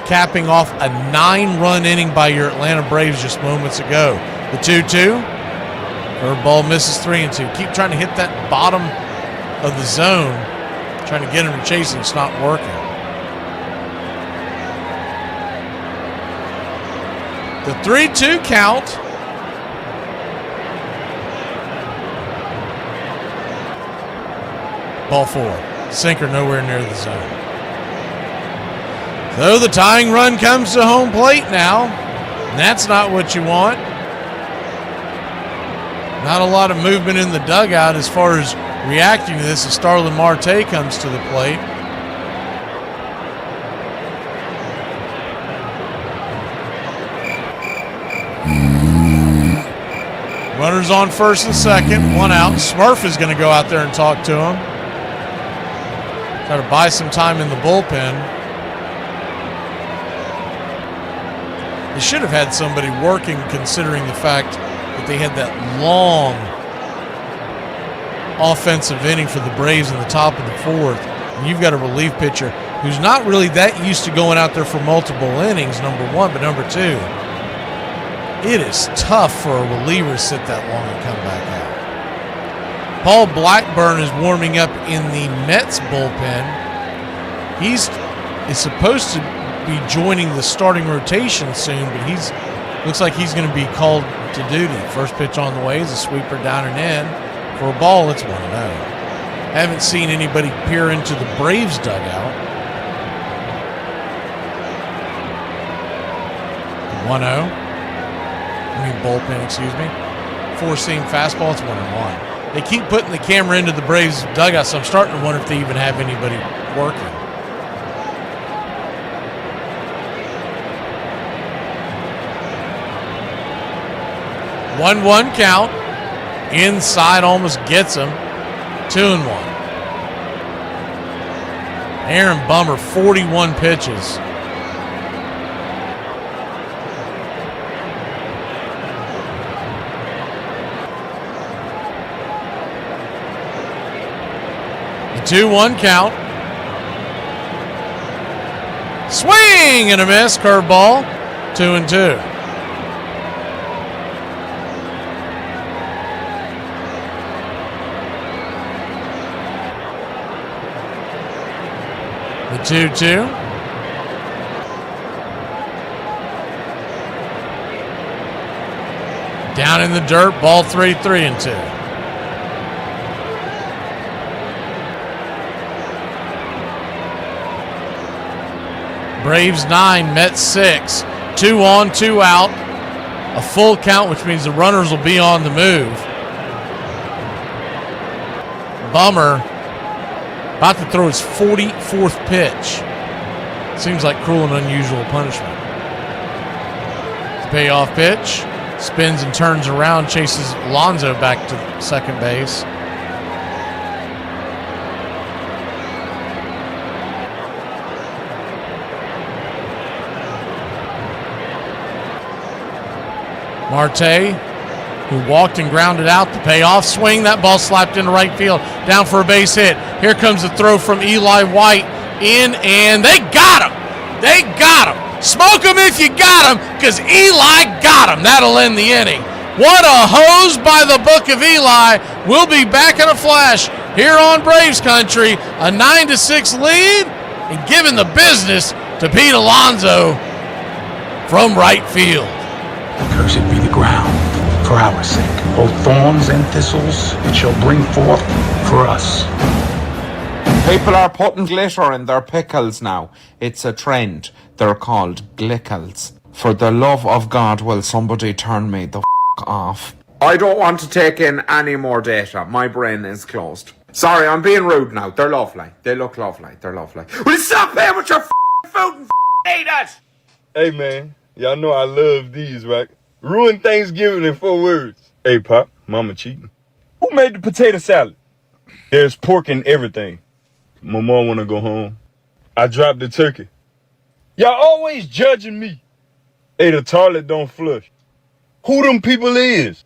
capping off a 9-run inning by your Atlanta Braves just moments ago. The 2-2. Curveball misses 3 and 2. Keep trying to hit that bottom of the zone. Trying to get him to chase it. It's not working. The 3-2 count. Ball 4. Sinker nowhere near the zone. So the tying run comes to home plate now. And that's not what you want. Not a lot of movement in the dugout as far as reacting to this as Starlin Marte comes to the plate. Runners on first and second, 1 out. Smurf is going to go out there and talk to him. Try to buy some time in the bullpen. They should have had somebody working considering the fact that they had that long offensive inning for the Braves in the top of the 4th. And you've got a relief pitcher who's not really that used to going out there for multiple innings, number 1, but number 2. It is tough for a reliever to sit that long and come back out. Paul Blackburn is warming up in the Mets bullpen. He's supposed to be joining the starting rotation soon, but looks like he's going to be called to duty. First pitch on the way is a sweeper down and in. For a ball, it's 1-0. Haven't seen anybody peer into the Braves dugout. 1-0. Bullpen, excuse me. 4-seam fastball, it's 1-1. They keep putting the camera into the Braves dugout, so I'm starting to wonder if they even have anybody working. One count. Inside almost gets him. 2-1. Aaron Bummer, 41 pitches. The 2-1 count. Swing and a miss. Curveball. 2-2. The 2-2. Down in the dirt. Ball 3, 3-2. Braves 9, Mets 6. 2 on, 2 out. A full count, which means the runners will be on the move. Bummer about to throw his 44th pitch. Seems like cruel and unusual punishment. The payoff pitch. Spins and turns around, chases Alonso back to second base. Marte, who walked and grounded out, the payoff swing. That ball slapped into right field, down for a base hit. Here comes the throw from Eli White, in, and they got him. They got him. Smoke him if you got him, because Eli got him. That'll end the inning. What a hose by the book of Eli. We'll be back in a flash here on Braves Country. A 9-6 lead, and giving the business to Pete Alonso from right field. Cursed be the ground for our sake. Both thorns and thistles it shall bring forth for us. People are putting glitter in their pickles now. It's a trend. They're called glickles. For the love of God, will somebody turn me the off? I don't want to take in any more data. My brain is closed. Sorry, I'm being rude now. They're lovely. They look lovely. They're lovely. Will you stop playing with your food and eat it? Hey, man. Y'all know I love these, right? Ruin Thanksgiving in 4 words. Hey, Pop, Mama cheating. Who made the potato salad? There's pork in everything. My mom wanna go home. I dropped the turkey. Y'all always judging me. Hey, the toilet don't flush. Who them people is?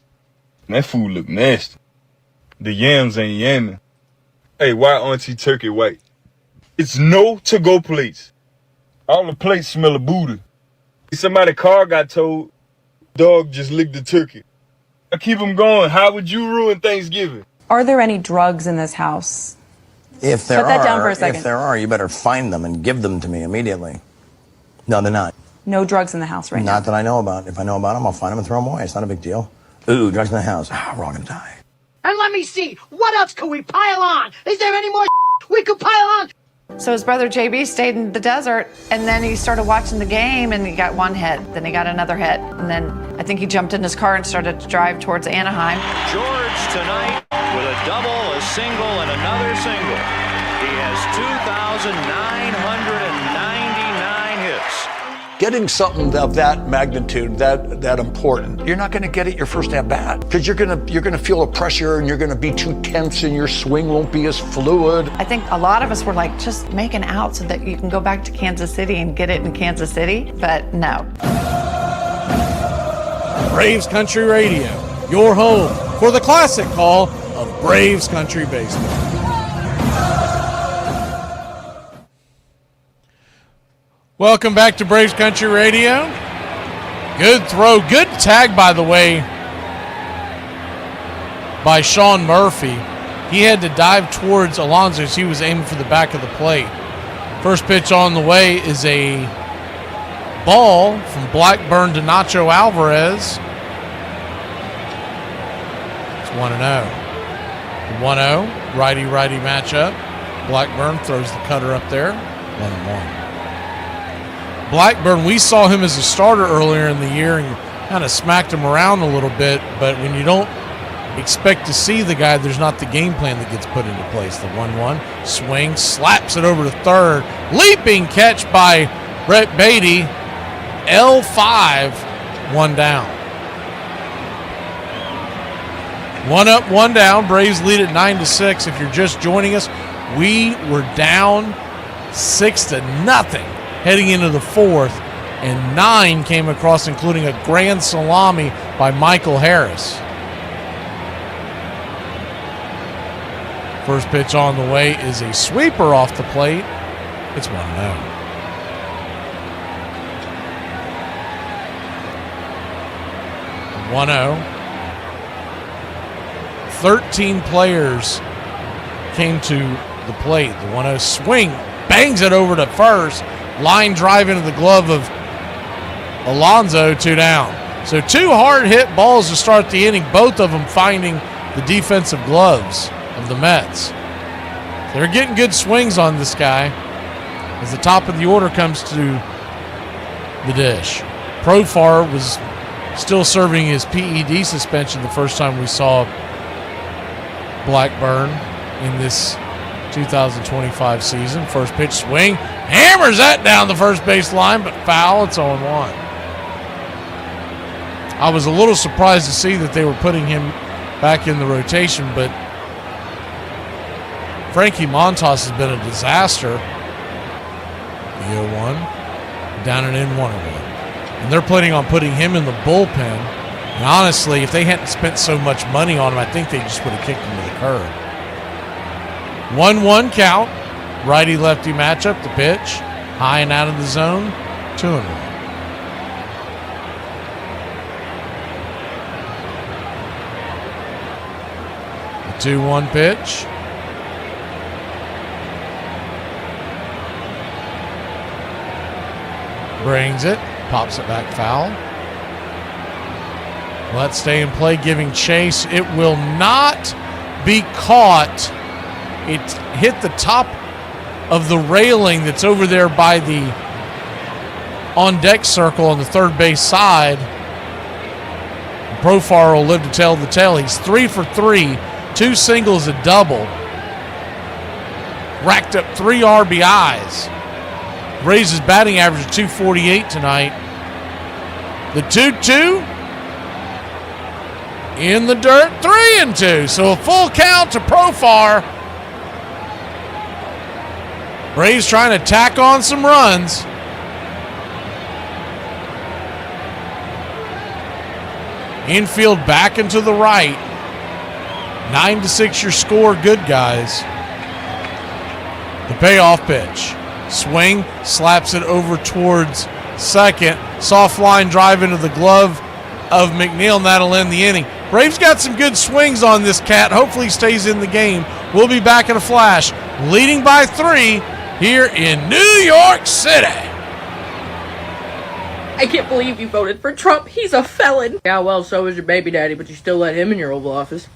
That food look nasty. The yams ain't yamming. Hey, why Auntie Turkey white? It's no to-go plates. All the plates smell of booty. Somebody's car got towed. Dog just licked the turkey. I keep them going. How would you ruin Thanksgiving? Are there any drugs in this house? If there Put that down for a second. If there are, you better find them and give them to me immediately. No, they're not. No drugs in the house right now? Not that I know about. If I know about them, I'll find them and throw them away. It's not a big deal. Ooh, drugs in the house. Ah, we're all gonna die. And let me see, what else could we pile on? Is there any more we could pile on? So his brother JB stayed in the desert, and then he started watching the game, and he got 1 hit. Then he got another hit, and then I think he jumped in his car and started to drive towards Anaheim. George tonight with a double, a single, and another single. He has 2,999 hits. Getting something of that magnitude, that important, you're not going to get it your first at bat because you're gonna feel a pressure and you're going to be too tense and your swing won't be as fluid. I think a lot of us were like, just make an out so that you can go back to Kansas City and get it in Kansas City, but no. Braves Country Radio, your home for the classic call of Braves Country Baseball. Welcome back to Braves Country Radio. Good throw. Good tag, by the way, by Sean Murphy. He had to dive towards Alonso as he was aiming for the back of the plate. First pitch on the way is a ball from Blackburn to Nacho Alvarez. It's 1-0. 1-0, righty-righty matchup. Blackburn throws the cutter up there. 1-1. Blackburn, we saw him as a starter earlier in the year and kind of smacked him around a little bit, but when you don't expect to see the guy, there's not the game plan that gets put into place. The 1-1 swing, slaps it over to third. Leaping catch by Brett Beatty. L5, 1 down. 1 up, 1 down. Braves lead at 9-6. If you're just joining us, we were down 6-0 heading into the fourth, and 9 came across, including a grand salami by Michael Harris. First pitch on the way is a sweeper off the plate. It's 1-0. (1-0). 13 players came to the plate. The 1-0 swing bangs it over to first. Line drive into the glove of Alonso, 2 down. So 2 hard hit balls to start the inning, both of them finding the defensive gloves of the Mets. They're getting good swings on this guy as the top of the order comes to the dish. Profar was still serving his PED suspension the first time we saw Blackburn in this 2025 season. First pitch swing, hammers that down the first base line, but foul. It's 0-1. I was a little surprised to see that they were putting him back in the rotation, but Frankie Montas has been a disaster. The 0-1, down and in 1-1. And they're planning on putting him in the bullpen. And honestly, if they hadn't spent so much money on him, I think they just would have kicked him to the curb. 1-1 count. Righty-lefty matchup. The pitch. High and out of the zone. 2-1. The 2-1 pitch. Brings it. Pops it back foul. Let's stay in play, giving chase. It will not be caught. It hit the top of the railing that's over there by the on-deck circle on the third base side. Profar will live to tell the tale. He's 3 for 3, 2 singles, a double. Racked up 3 RBIs. Raised his batting average to 248 tonight. The 2-2 in the dirt, 3-2. So a full count to Profar. Braves trying to tack on some runs. Infield back into the right. 9-6 your score. Good, guys. The payoff pitch. Swing, slaps it over towards second. Soft line drive into the glove of McNeil, and that'll end the inning. Braves got some good swings on this cat. Hopefully he stays in the game. We'll be back in a flash. Leading by 3 here in New York City. I can't believe you voted for Trump. He's a felon. Yeah, well, so is your baby daddy, but you still let him in your Oval Office.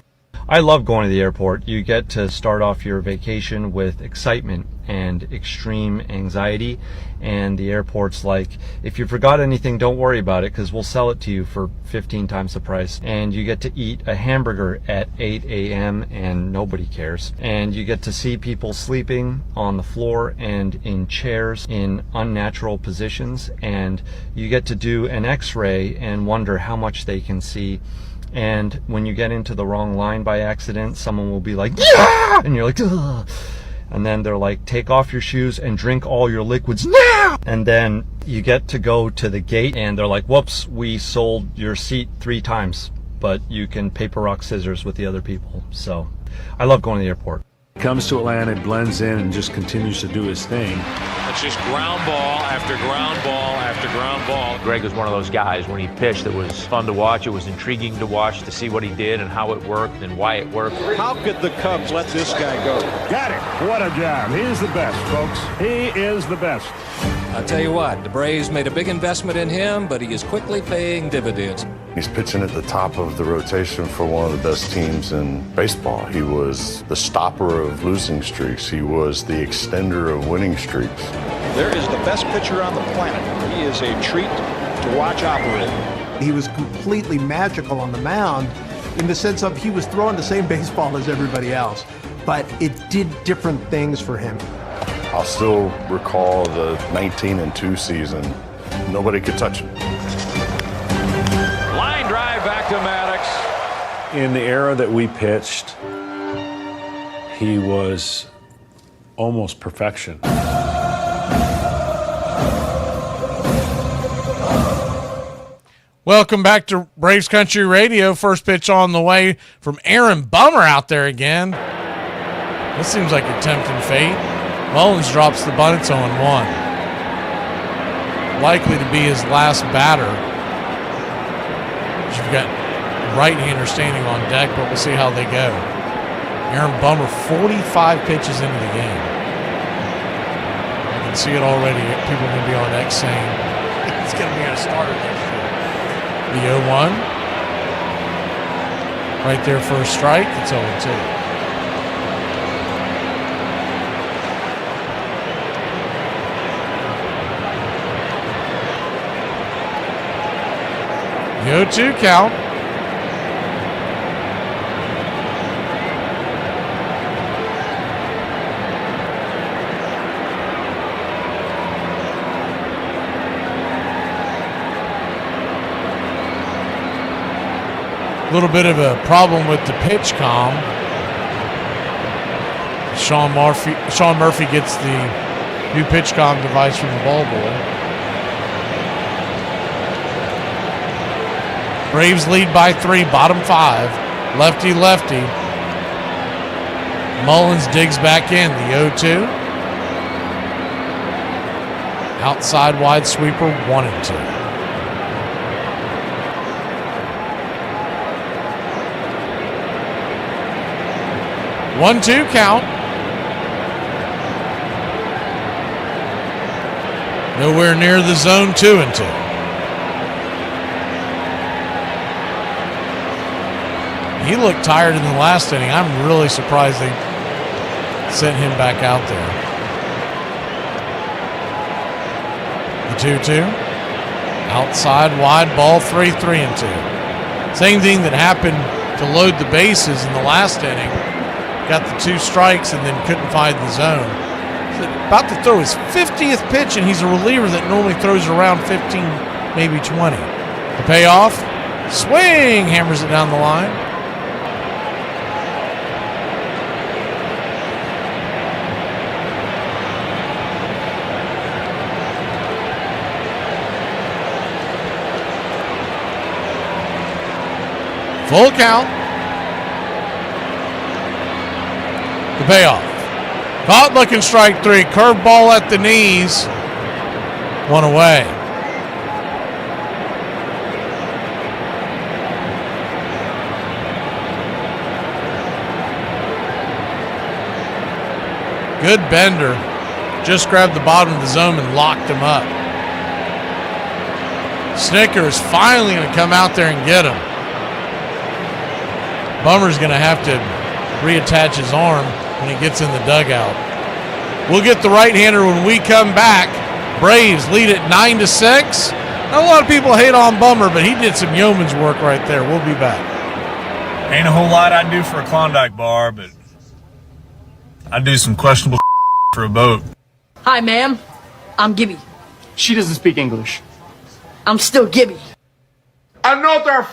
I love going to the airport. You get to start off your vacation with excitement and extreme anxiety, and the airport's like, if you forgot anything, don't worry about it, because we'll sell it to you for 15 times the price. And you get to eat a hamburger at 8 a.m. and nobody cares. And you get to see people sleeping on the floor and in chairs in unnatural positions, and you get to do an x-ray and wonder how much they can see. And when you get into the wrong line by accident, someone will be like, yeah! And you're like, ugh. And then they're like, take off your shoes and drink all your liquids now! And then you get to go to the gate and they're like, whoops, we sold your seat 3 times, but you can paper, rock, scissors with the other people. So I love going to the airport. Comes to Atlanta, blends in, and just continues to do his thing. It's just ground ball after ground ball after ground ball. Greg was one of those guys, when he pitched, it was fun to watch. It was intriguing to watch, to see what he did and how it worked and why it worked. How could the Cubs let this guy go? Got it. What a job. He's the best, folks. He is the best. I'll tell you what, the Braves made a big investment in him, but he is quickly paying dividends. He's pitching at the top of the rotation for one of the best teams in baseball. He was the stopper of losing streaks. He was the extender of winning streaks. There is the best pitcher on the planet. He is a treat to watch operate. He was completely magical on the mound in the sense of he was throwing the same baseball as everybody else, but it did different things for him. I'll still recall the 19-2 season. Nobody could touch him. Line drive back to Maddox. In the era that we pitched, he was almost perfection. Welcome back to Braves Country Radio. First pitch on the way from Aaron Bummer out there again. This seems like a tempting fate. Mullins drops the bunt. It's 0-1. Likely to be his last batter. You've got right-hander standing on deck, but we'll see how they go. Aaron Bummer, 45 pitches into the game. I can see it already. People are going to be on X saying it's going to be a starter next year. The 0-1. Right there for a strike. It's 0-2. The 0-2 count. A little bit of a problem with the pitch comm. Sean Murphy gets the new pitch comm device from the ball boy. Braves lead by 3, bottom 5. Lefty. Mullins digs back in. The 0-2. Outside wide sweeper, 1-2. One-two count. Nowhere near the zone. 2-2. He looked tired in the last inning. I'm really surprised they sent him back out there. The 2-2. Outside wide ball, 3-2. Same thing that happened to load the bases in the last inning. Got the 2 strikes and then couldn't find the zone. He's about to throw his 50th pitch, and he's a reliever that normally throws around 15, maybe 20. The payoff, swing, hammers it down the line. Full count. The payoff. Caught looking strike 3. Curveball at the knees. 1 away. Good bender. Just grabbed the bottom of the zone and locked him up. Snicker's finally going to come out there and get him. Bummer's going to have to reattach his arm when he gets in the dugout. We'll get the right-hander when we come back. Braves lead it 9-6. Not a lot of people hate on Bummer, but he did some yeoman's work right there. We'll be back. Ain't a whole lot I'd do for a Klondike bar, but I'd do some questionable for a boat. Hi, ma'am. I'm Gibby. She doesn't speak English. I'm still Gibby. Another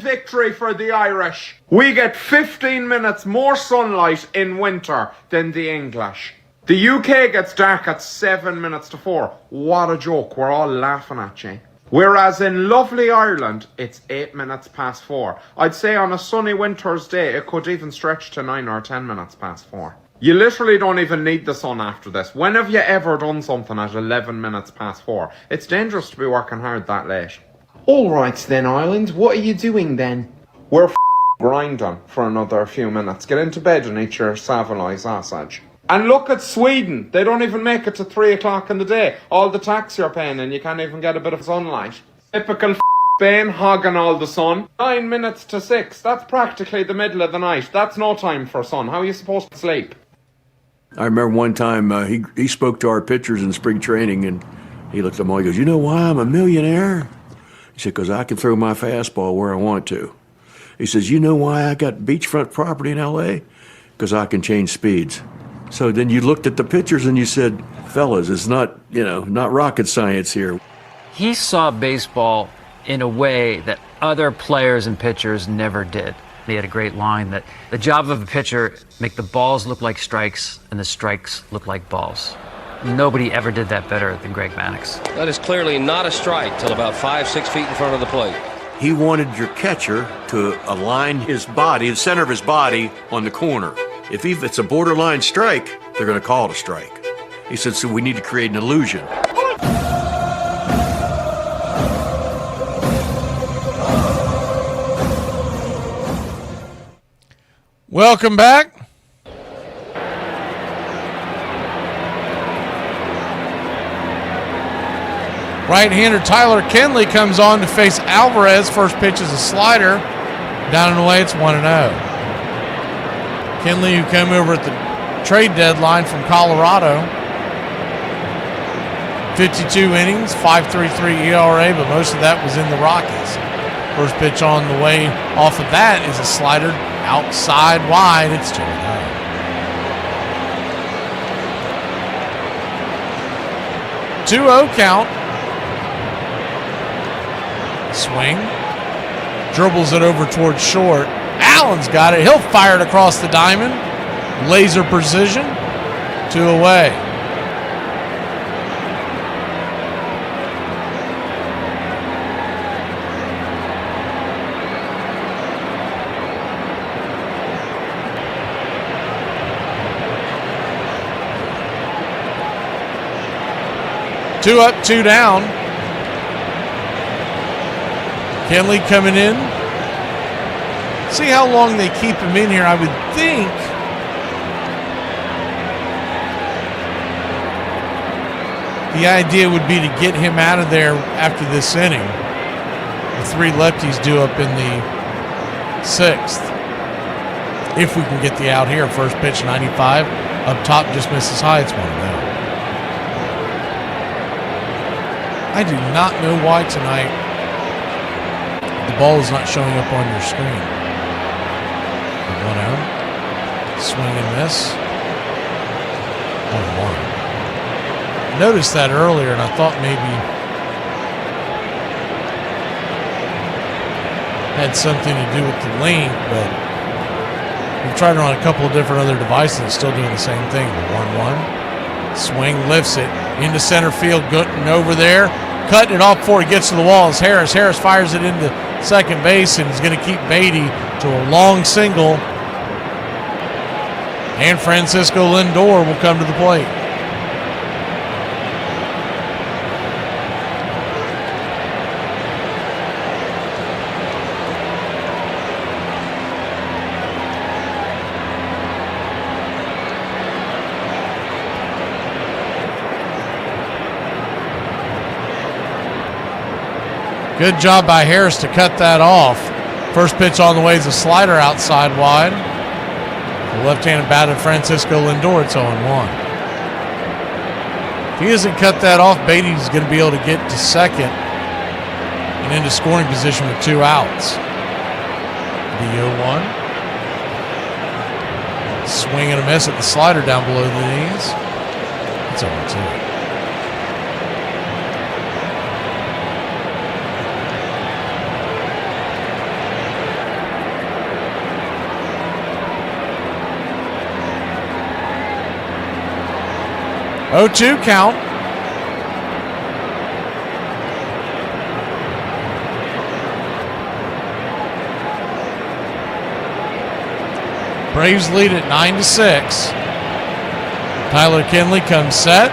victory for the Irish. We get 15 minutes more sunlight in winter than the English. The UK gets dark at 7 minutes to 4. What a joke. We're all laughing at you. Whereas in lovely Ireland, it's 8 minutes past 4. I'd say on a sunny winter's day, it could even stretch to 9 or 10 minutes past 4. You literally don't even need the sun after this. When have you ever done something at 11 minutes past 4? It's dangerous to be working hard that late. Alright then, Ireland, what are you doing then? We're grinding for another few minutes. Get into bed and eat your Savoy sausage. And look at Sweden. They don't even make it to 3 o'clock in the day. All the tax you're paying and you can't even get a bit of sunlight. Typical Spain, hogging all the sun. 9 minutes to 6. That's practically the middle of the night. That's no time for sun. How are you supposed to sleep? I remember one time he spoke to our pitchers in spring training, and he looked at them all. He goes, "You know why I'm a millionaire?" He said, "Because I can throw my fastball where I want to." He says, "You know why I got beachfront property in L.A.? Because I can change speeds." So then you looked at the pitchers and you said, "Fellas, it's not rocket science here." He saw baseball in a way that other players and pitchers never did. He had a great line that the job of a pitcher, make the balls look like strikes and the strikes look like balls. Nobody ever did that better than Greg Maddux. That is clearly not a strike till about 5-6 feet in front of the plate. He wanted your catcher to align his body, the center of his body, on the corner. If it's a borderline strike, they're going to call it a strike. He said, so we need to create an illusion. Welcome back. Right-hander Tyler Kenley comes on to face Alvarez. First pitch is a slider. Down and away, it's 1-0. Kenley, who came over at the trade deadline from Colorado. 52 innings, 5.33 ERA, but most of that was in the Rockies. First pitch on the way off of that is a slider outside wide. It's 2-0. Count. Swing. Dribbles it over towards short. Allen's got it. He'll fire it across the diamond. Laser precision. 2 away. Two up, 2 down. Kenley coming in. See how long they keep him in here. I would think the idea would be to get him out of there after this inning. The 3 lefties due up in the 6th. If we can get the out here. First pitch 95. Up top just misses high. It's 1-0. I do not know why tonight the ball is not showing up on your screen. 1-0. Swing and miss. 1-1. Noticed that earlier, and I thought maybe had something to do with the length, but we've tried it on a couple of different other devices and still doing the same thing. 1-1. Swing, lifts it into center field. Gooden over there, cutting it off before he gets to the wall is Harris. Harris fires it into second base and is going to keep Beatty to a long single. And Francisco Lindor will come to the plate. Good job by Harris to cut that off. First pitch on the way is a slider outside wide. The left-handed batter Francisco Lindor, it's 0-1. If he doesn't cut that off, Beatty's going to be able to get to second and into scoring position with 2 outs. The 0-1. Swing and a miss at the slider down below the knees. It's 0-2. Oh, 2 count. Braves lead at 9-6. Tyler Kinley comes set.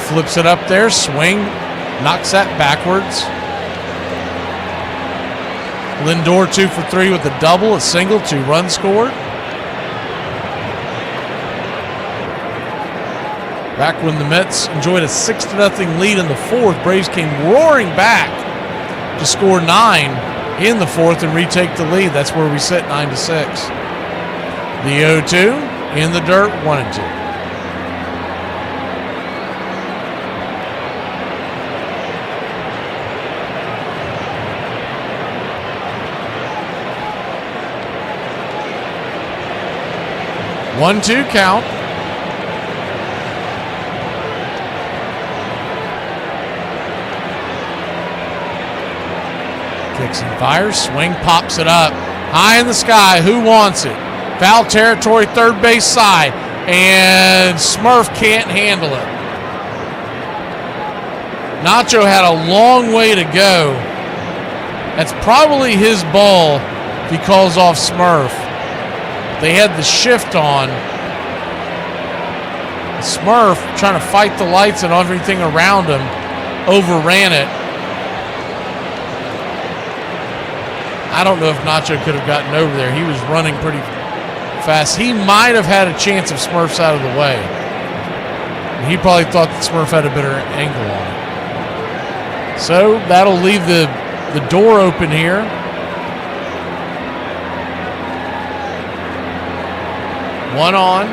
Flips it up there. Swing. Knocks that backwards. Lindor 2 for 3 with a double, a single, 2 runs scored. Back when the Mets enjoyed a 6-0 lead in the fourth, Braves came roaring back to score 9 in the fourth and retake the lead. That's where we sit, 9-6. The 0-2 in the dirt, 1-2. One-two count. Kicks and fires. Swing, pops it up. High in the sky. Who wants it? Foul territory, third base side. And Smurf can't handle it. Nacho had a long way to go. That's probably his ball if he calls off Smurf. They had the shift on. Smurf, trying to fight the lights and everything around him, overran it. I don't know if Nacho could have gotten over there. He was running pretty fast. He might have had a chance of Smurf's out of the way. He probably thought that Smurf had a better angle on it. So that'll leave the door open here. One on,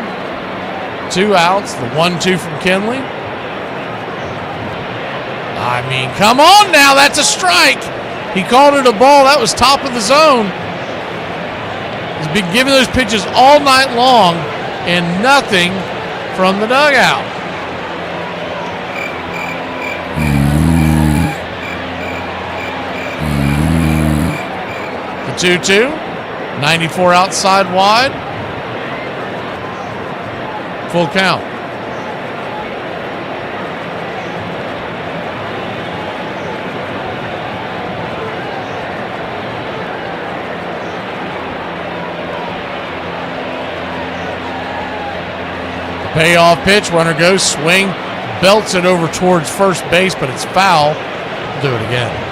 2 outs. The 1-2 from Kinley. I mean, come on now. That's a strike. He called it a ball. That was top of the zone. He's been giving those pitches all night long and nothing from the dugout. The 2-2. 94 outside wide. Full count. Payoff pitch, runner goes, swing, belts it over towards first base, but it's foul. We'll do it again.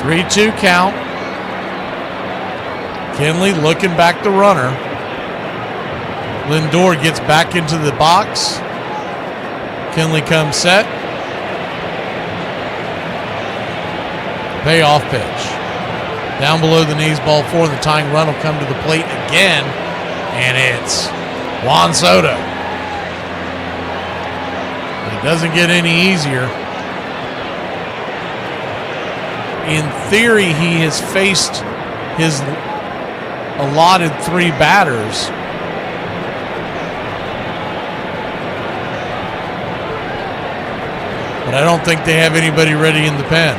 Three-two count. Kinley looking back the runner. Lindor gets back into the box. Kinley comes set. Payoff pitch. Down below the knees, ball 4. The tying run will come to the plate again, and it's Juan Soto. It doesn't get any easier. In theory, he has faced his allotted 3 batters. But I don't think they have anybody ready in the pen.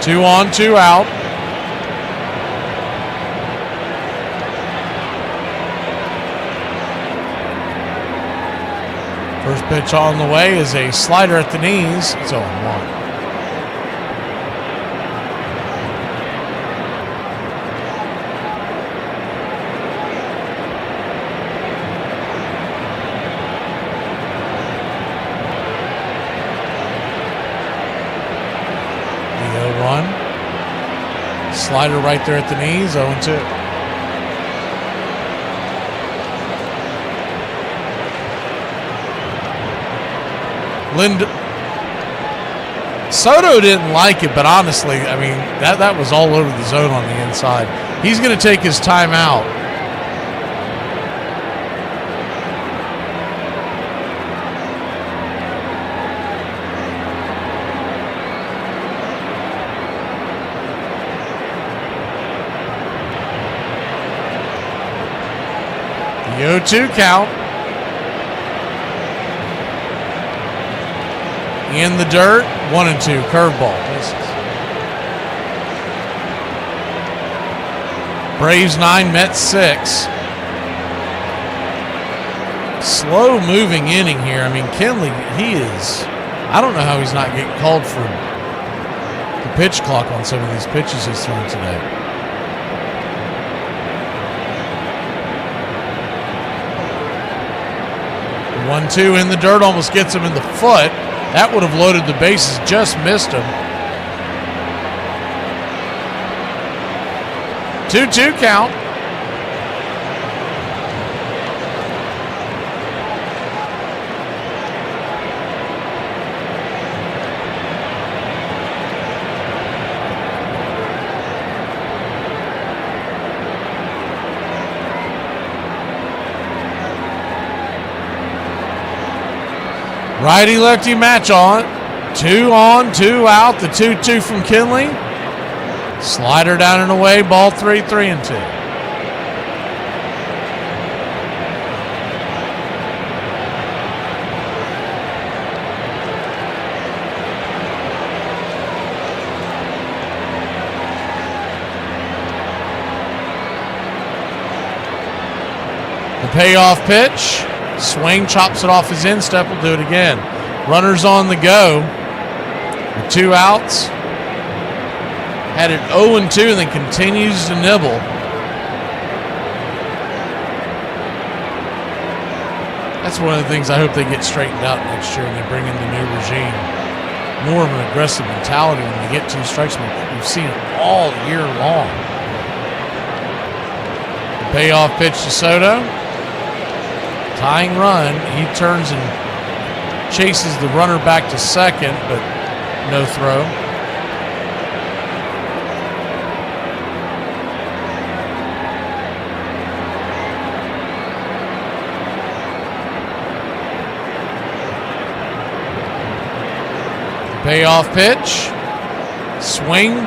Two on, 2 out. First pitch on the way is a slider at the knees. It's 0-1. Slider right there at the knees, 0-2. Soto didn't like it, but honestly, I mean, that was all over the zone on the inside. He's going to take his time out. The 0-2 count. In the dirt, 1-2, curveball. Misses. Braves 9, Mets 6. Slow moving inning here. I mean, Kenley, I don't know how he's not getting called for the pitch clock on some of these pitches he's thrown today. 1-2 in the dirt, almost gets him in the foot. That would have loaded the bases, just missed him. 2-2 count. Righty-lefty match on. 2 on, 2 out. The 2-2 from Kenley. Slider down and away. Ball 3, 3-2. The payoff pitch. Swing, chops it off his instep, will do it again. Runners on the go with 2 outs. Had it 0-2 and then continues to nibble. That's one of the things I hope they get straightened out next year when they bring in the new regime. More of an aggressive mentality when they get 2 strikes. We've seen it all year long. The payoff pitch to Soto. Tying run, he turns and chases the runner back to second, but no throw. Payoff pitch. Swing.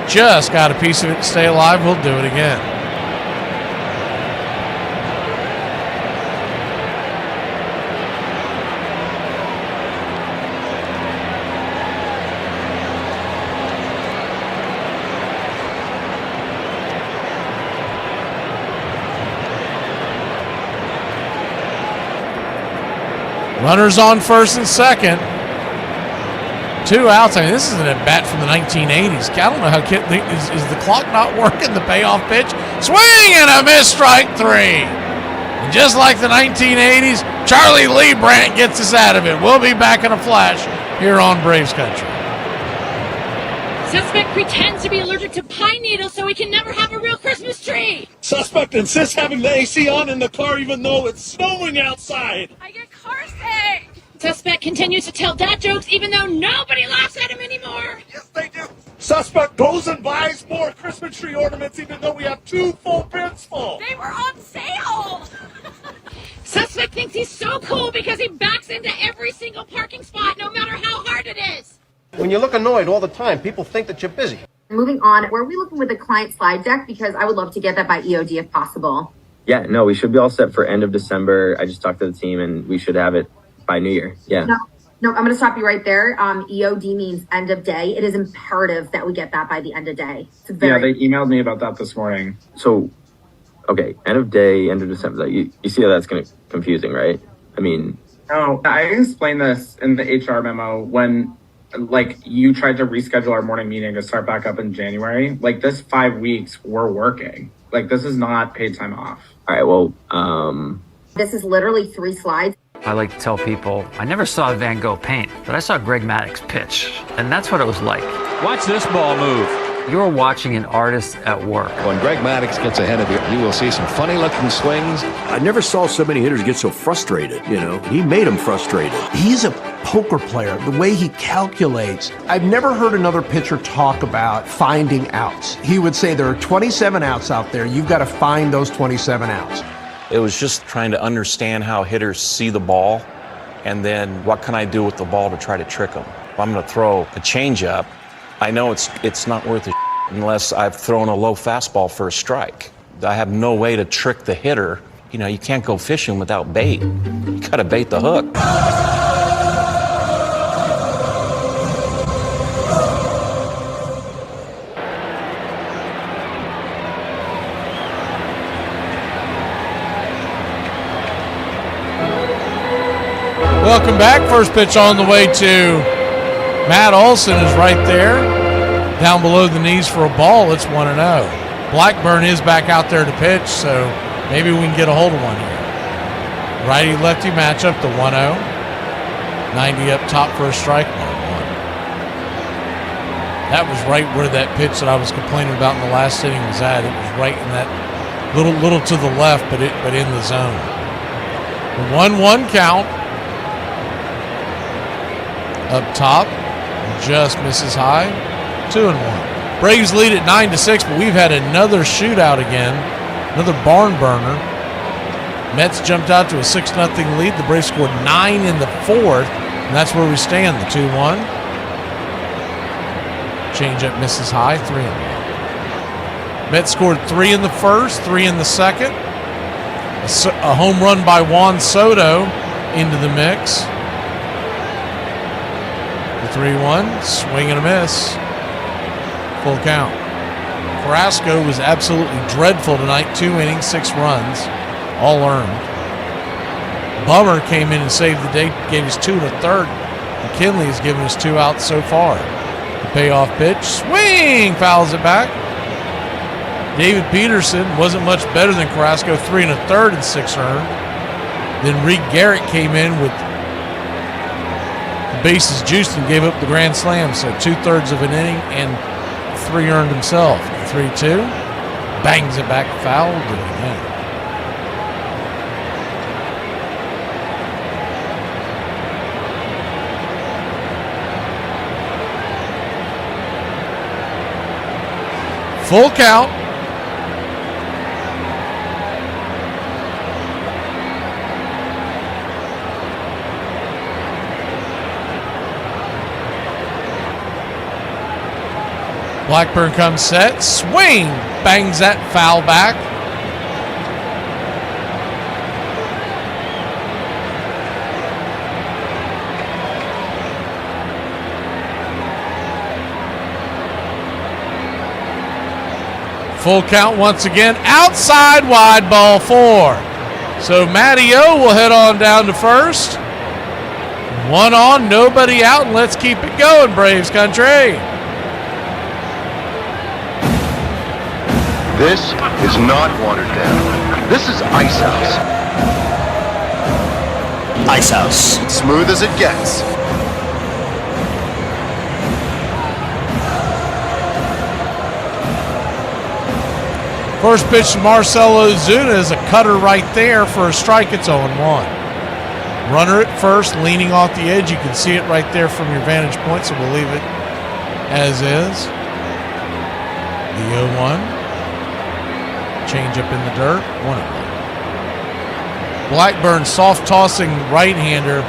Just got a piece of it to stay alive. We'll do it again. Runners on first and second. 2 outs. I mean, this is an at-bat from the 1980s. I don't know how is the clock not working? The payoff pitch. Swing and a miss, strike 3. And just like the 1980s, Charlie Lee Brandt gets us out of it. We'll be back in a flash here on Braves Country. Suspect pretends to be allergic to pine needles so he can never have a real Christmas tree. Suspect insists having the AC on in the car even though it's snowing outside. I get car sick. Suspect continues to tell dad jokes even though nobody laughs at him anymore. Yes, they do. Suspect goes and buys more Christmas tree ornaments even though we have 2 full bins full. They were on sale. Suspect thinks he's so cool because he backs into every single parking spot no matter how hard it is. When you look annoyed all the time, people think that you're busy. Moving on, were we looking with the client slide deck? Because I would love to get that by EOD if possible. Yeah, no, we should be all set for end of December. I just talked to the team and we should have it by New Year. Yeah. No, I'm going to stop you right there. EOD means end of day. It is imperative that we get that by the end of day. Yeah, they emailed me about that this morning. So, okay, end of day, end of December. You see how that's confusing, right? I mean... No, I explained this in the HR memo when... like you tried to reschedule our morning meeting to start back up in January. Like this 5 weeks we're working. Like this is not paid time off. All right, well, This is literally 3 slides. I like to tell people, I never saw Van Gogh paint, but I saw Greg Maddux pitch, and that's what it was like. Watch this ball move. You're watching an artist at work. When Greg Maddux gets ahead of you, you will see some funny-looking swings. I never saw so many hitters get so frustrated, you know. He made them frustrated. He's a poker player, the way he calculates. I've never heard another pitcher talk about finding outs. He would say there are 27 outs out there. You've got to find those 27 outs. It was just trying to understand how hitters see the ball, and then what can I do with the ball to try to trick them. If I'm going to throw a changeup, I know it's not worth it unless I've thrown a low fastball for a strike. I have no way to trick the hitter. You know, you can't go fishing without bait. You got to bait the hook. Welcome back. First pitch on the way to Matt Olson is right there. Down below the knees for a ball. It's 1-0. Blackburn is back out there to pitch, so maybe we can get a hold of one here. Righty-lefty matchup, the 1-0. 90 up top for a strike. 1-1. That was right where that pitch that I was complaining about in the last inning was at. It was right in that little to the left, but in the zone. 1-1 count. Up top, just misses high. 2-1. Braves lead at 9-6, but we've had another shootout again, another barn burner. Mets jumped out to a 6-0 lead. The Braves scored 9 in the 4th, and that's where we stand. The 2-1. Changeup misses high. 3-1. Mets scored 3 in the 1st, 3 in the 2nd. A home run by Juan Soto into the mix. 3-1, swing and a miss. Full count. Carrasco was absolutely dreadful tonight. 2 innings, 6 runs, all earned. Bummer came in and saved the day, gave us 2 1/3. McKinley has given us 2 outs so far. The payoff pitch, swing, fouls it back. David Peterson wasn't much better than Carrasco, 3 1/3 and 6 earned. Then Reed Garrett came in with bases juiced and gave up the grand slam, so 2/3 of an inning and 3 earned himself. 3-2, bangs it back, foul, do it again. Full count. Blackburn comes set, swing, bangs that foul back. Full count once again, outside wide, ball 4. So Matty O will head on down to first. 1 on, nobody out, and let's keep it going, Braves country. This is not watered down. This is Ice House. Ice House. Smooth as it gets. First pitch to Marcell Ozuna is a cutter right there for a strike. It's 0-1. Runner at first, leaning off the edge. You can see it right there from your vantage point, so we'll leave it as is. The 0-1. Change up in the dirt. 1-1. Blackburn, soft tossing right-hander,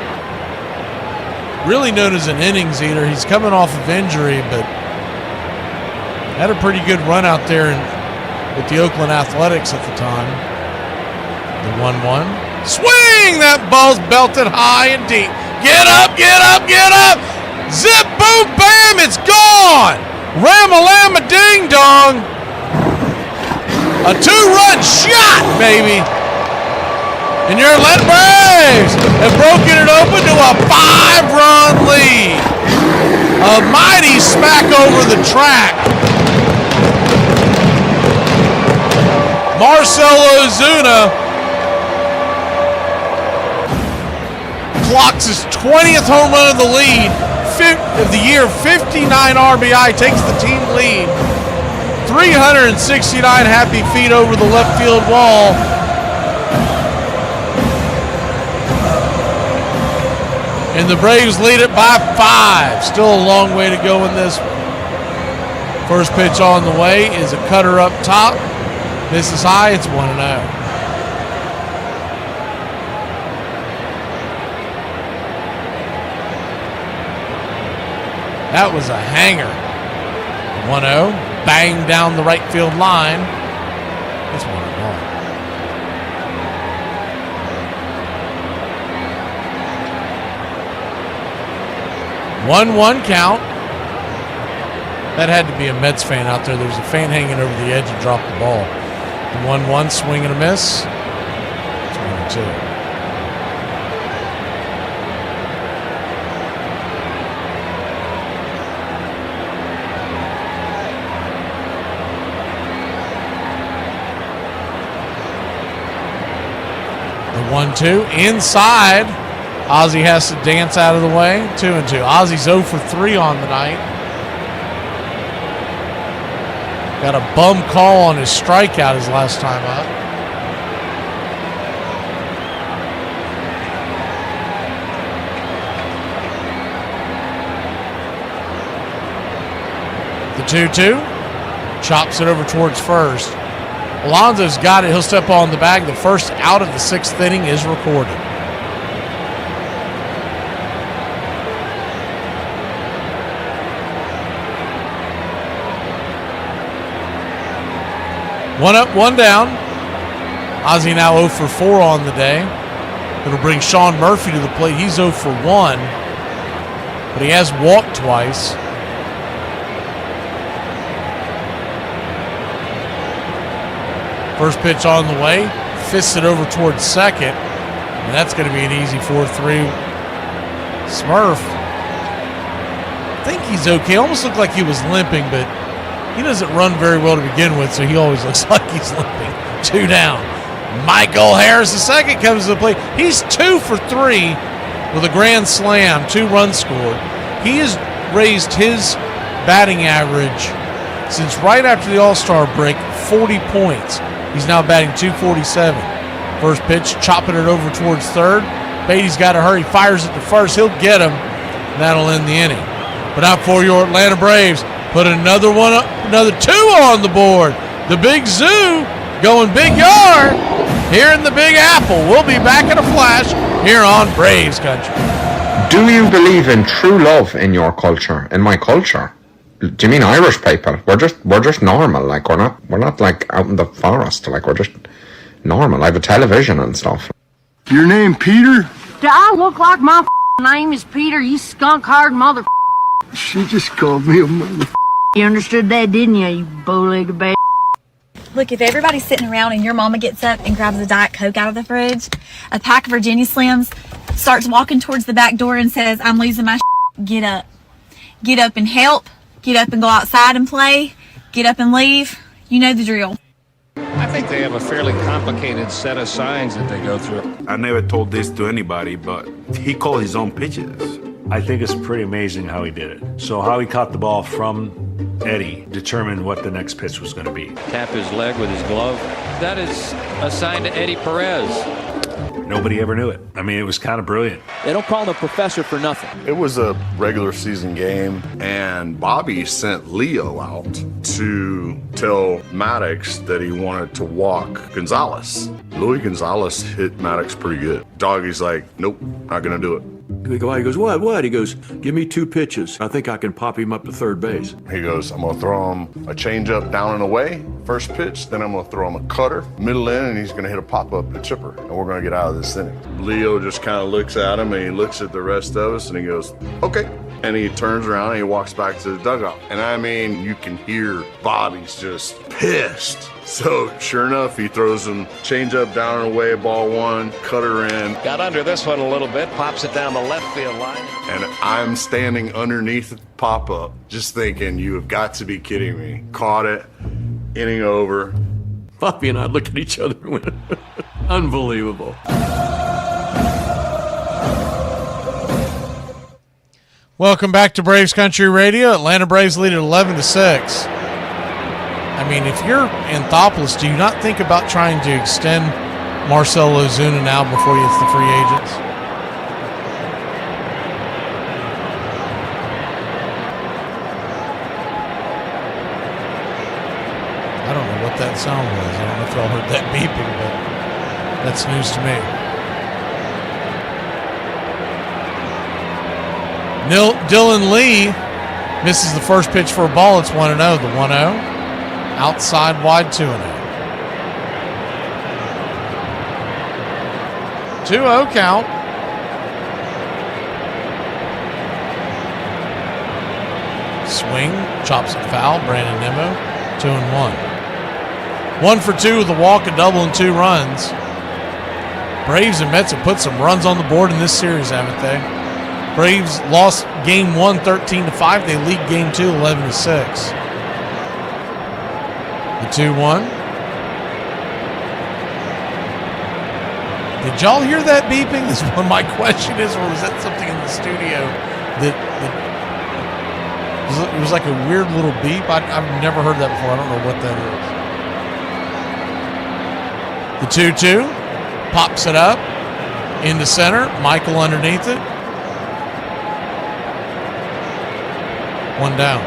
really known as an innings eater. He's coming off of injury, but had a pretty good run out there with the Oakland Athletics at the time. The 1-1. Swing! That ball's belted high and deep. Get up, get up, get up! Zip, boom, bam, it's gone! Ram-a-lam-a ding-dong! A 2-run shot, baby! And your Atlanta Braves have broken it open to a 5-run lead. A mighty smack over the track. Marcell Ozuna clocks his 20th home run of the lead of the year, 59 RBI, takes the team lead. 369 happy feet over the left field wall. And the Braves lead it by 5. Still a long way to go in this. First pitch on the way is a cutter up top. Misses high. It's 1-0. That was a hanger. 1-0. Bang down the right field line. It's 1-1. 1-1 count. That had to be a Mets fan out there. There's a fan hanging over the edge and dropped the ball. The 1-1 swing and a miss. It's 1-2. The 1-2 inside. Ozzy has to dance out of the way. 2-2. Ozzy's 0 for 3 on the night. Got a bum call on his strikeout his last time up. The 2-2. Chops it over towards first. Alonso's got it. He'll step on the bag. The first out of the 6th inning is recorded. One up, one down. Ozzy now 0 for 4 on the day. It'll bring Sean Murphy to the plate. He's 0 for 1, but he has walked twice. First pitch on the way. Fists it over towards second, and that's going to be an easy 4-3. Smurf, I think he's okay. Almost looked like he was limping, but he doesn't run very well to begin with, so he always looks like he's limping. 2 down. Michael Harris II comes to the plate. He's 2 for 3 with a grand slam, 2 runs scored. He has raised his batting average since right after the All-Star break, 40 points. He's now batting .247. First pitch, chopping it over towards third. Beatty's got to hurry, fires it to first. He'll get him. That'll end the inning. But out for your Atlanta Braves. Put another one up, another 2 on the board. The Big Zoo going big yard here in the Big Apple. We'll be back in a flash here on Braves Country. Do you believe in true love in your culture, in my culture? Do you mean Irish people? We're just normal. Like we're not like out in the forest. Like we're just normal. I have a television and stuff. Your name Peter? Do I look like my name is Peter, you skunk-hard mother? She just called me a mother. You understood that, didn't you, you bow-legged baby? Look, if everybody's sitting around and your mama gets up and grabs a Diet Coke out of the fridge, a pack of Virginia Slims, starts walking towards the back door and says, I'm losing my get up. Get up and help. Get up and go outside and play. Get up and leave. You know the drill. I think they have a fairly complicated set of signs that they go through. I never told this to anybody, but he called his own pitches. I think it's pretty amazing how he did it. So how he caught the ball from Eddie determine what the next pitch was going to be. Tap his leg with his glove. That is assigned to Eddie Perez. Nobody ever knew it. I mean, it was kind of brilliant. They don't call him the professor for nothing. It was a regular season game, and Bobby sent Leo out to tell Maddox that he wanted to walk Gonzalez. Louis Gonzalez hit Maddox pretty good. Doggy's like, nope, not going to do it. He goes, what? He goes, give me 2 pitches. I think I can pop him up to third base. He goes, I'm going to throw him a changeup down and away, first pitch. Then I'm going to throw him a cutter, middle in, and he's going to hit a pop-up and a chipper. And we're going to get out of this inning. Leo just kind of looks at him, and he looks at the rest of us, and he goes, okay. And he turns around, and he walks back to the dugout. And I mean, you can hear Bobby's just pissed. So sure enough, he throws him changeup down and away, ball 1, cutter in. Got under this one a little bit, pops it down the left field line. And I'm standing underneath the pop-up, just thinking, you have got to be kidding me. Caught it, inning over. Bobby and I looked at each other and went, unbelievable. Welcome back to Braves Country Radio. Atlanta Braves lead at 11-6. I mean, if you're Anthopoulos, do you not think about trying to extend Marcell Ozuna now before he hits the free agents? I don't know what that sound was. I don't know if y'all heard that beeping, but that's news to me. Dylan Lee misses the first pitch for a ball. It's 1-0. The 1-0. Outside wide 2-0. 2-0 count. Swing. Chops it foul. Brandon Nimmo. 2-1. 1 for 2 with a walk, a double, and 2 runs. Braves and Mets have put some runs on the board in this series, haven't they? Braves lost game 1 13-5. They lead game 2 11-6. The 2-1. Did y'all hear that beeping? Is what my question is, or was that something in the studio that it was like a weird little beep? I've never heard that before. I don't know what that is. The 2-2 pops it up into center. Michael underneath it. 1 down.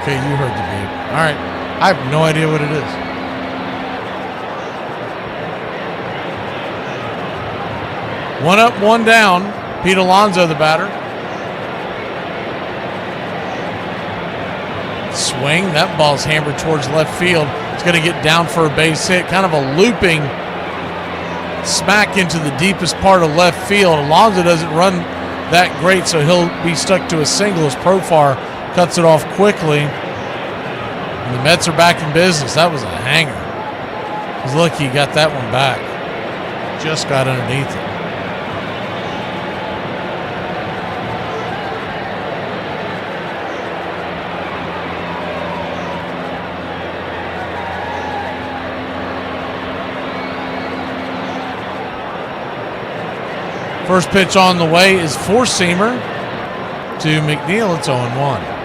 Okay, you heard the beep. All right. I have no idea what it is. One up, 1 down. Pete Alonso, the batter. Swing. That ball's hammered towards left field. It's going to get down for a base hit. Kind of a looping smack into the deepest part of left field. Alonso doesn't run that great, so he'll be stuck to a single as Profar cuts it off quickly. And the Mets are back in business. That was a hanger. He's lucky he got that one back. Just got underneath it. First pitch on the way is four-seamer to McNeil. It's 0-1.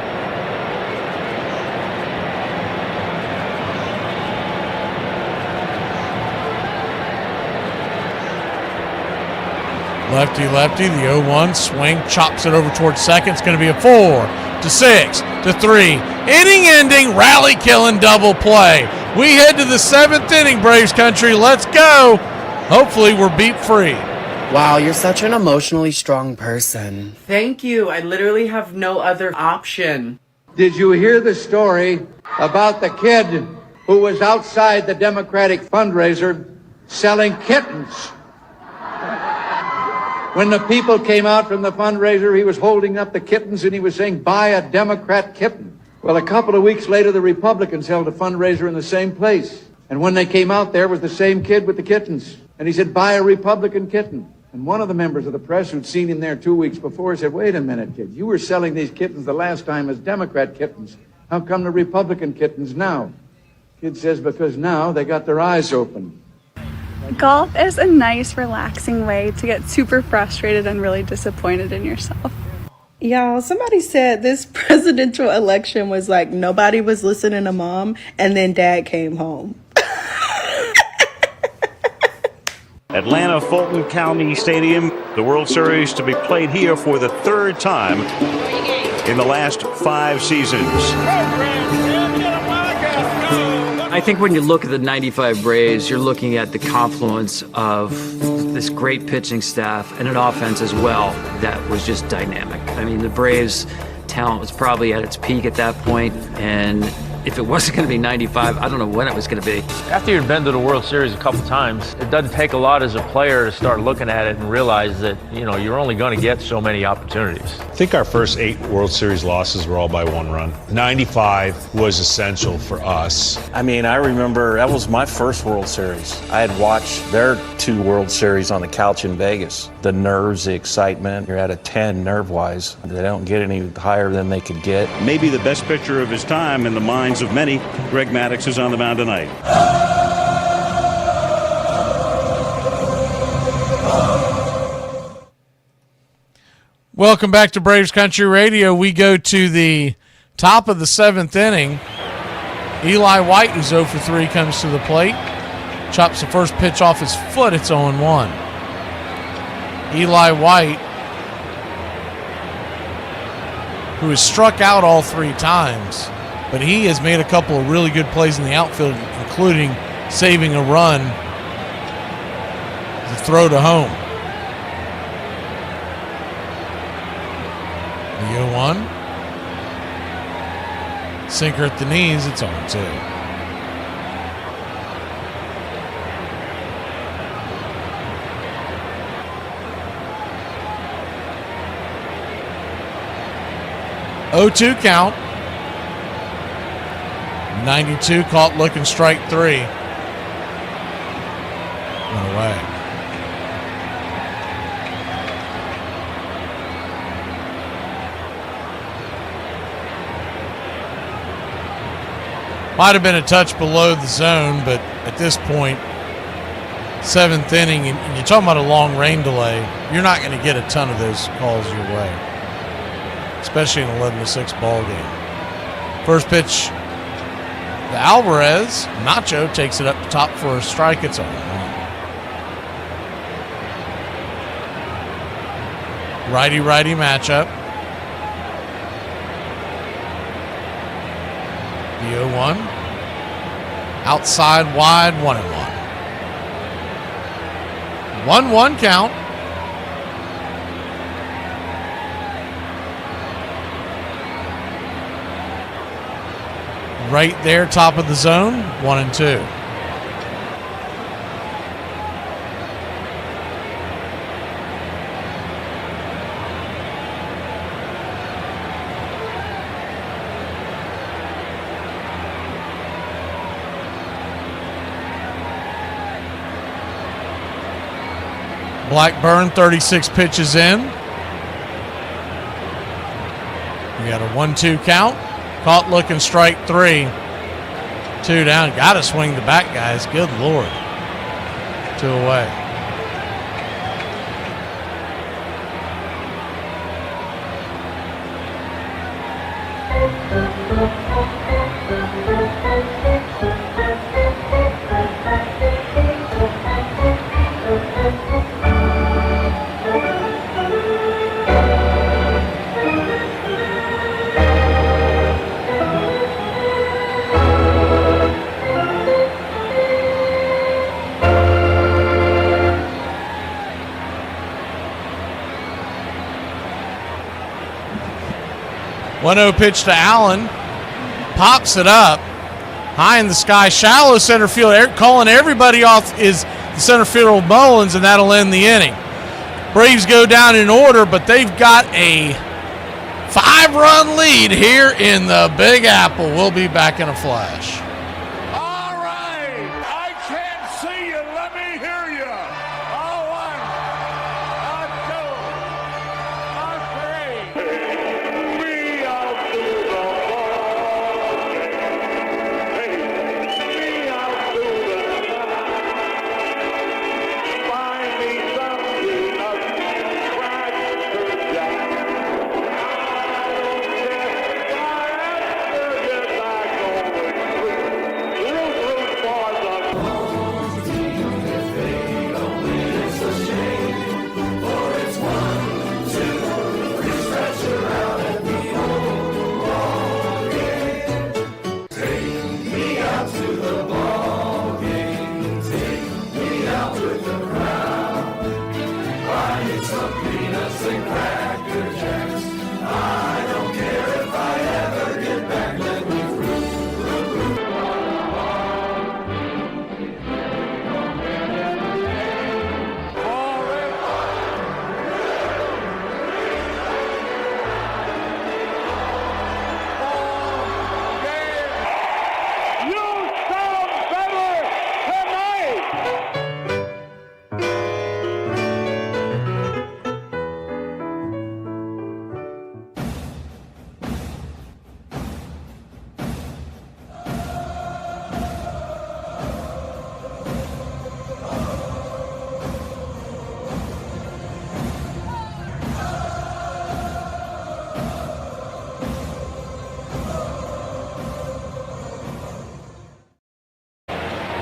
Lefty, the 0-1 swing, chops it over towards second. It's going to be a 4-6-3 inning-ending, rally-killing double play. We head to the 7th inning, Braves country. Let's go. Hopefully we're beep-free. Wow, you're such an emotionally strong person. Thank you. I literally have no other option. Did you hear the story about the kid who was outside the Democratic fundraiser selling kittens? When the people came out from the fundraiser, he was holding up the kittens and he was saying, "Buy a Democrat kitten." Well, a couple of weeks later, the Republicans held a fundraiser in the same place. And when they came out, there was the same kid with the kittens. And he said, "Buy a Republican kitten." And one of the members of the press who'd seen him there 2 weeks before said, "Wait a minute, kid. You were selling these kittens the last time as Democrat kittens. How come the Republican kittens now?" Kid says, "Because now they got their eyes open." Golf is a nice, relaxing way to get super frustrated and really disappointed in yourself. Y'all, somebody said this presidential election was like nobody was listening to mom, and then dad came home. Atlanta Fulton County Stadium, the World Series to be played here for the third time in the last 5 seasons. I think when you look at the 95 Braves, you're looking at the confluence of this great pitching staff and an offense as well that was just dynamic. I mean, the Braves' talent was probably at its peak at that point, and if it wasn't going to be 95, I don't know when it was going to be. After you've been to the World Series a couple times, it doesn't take a lot as a player to start looking at it and realize that, you're only going to get so many opportunities. I think our first 8 World Series losses were all by 1 run. 95 was essential for us. I mean, I remember that was my first World Series. I had watched their 2 World Series on the couch in Vegas. The nerves, the excitement, you're at a 10 nerve-wise. They don't get any higher than they could get. Maybe the best pitcher of his time in the minds of many, Greg Maddux is on the mound tonight. Welcome back to Braves Country Radio. We go to the top of the 7th inning. Eli White, who's 0 for 3, comes to the plate. Chops the first pitch off his foot. It's 0-1. Eli White, who has struck out all 3 times, but he has made a couple of really good plays in the outfield, including saving a run to throw to home. The 0-1. Sinker at the knees. It's 0-2. Count. 92 caught looking, strike 3. Went away. Might have been a touch below the zone, but at this point, 7th inning, and you're talking about a long rain delay, you're not going to get a ton of those calls your way, especially in an 11-6 ball game. First pitch to Alvarez. Nacho takes it up top for a strike. It's 0-1. Righty-righty matchup. The 0-1. Outside wide, 1-1. 1-1 count. Right there, top of the zone, 1-2. Blackburn, 36 pitches in. You got a 1-2 count. Caught looking, strike 3. 2 down. Got to swing the bat, guys. Good Lord. 2 away. One-0 pitch to Allen. Pops it up. High in the sky. Shallow center field. Calling everybody off is the center fielder Mullins, and that'll end the inning. Braves go down in order, but they've got a 5-run lead here in the Big Apple. We'll be back in a flash.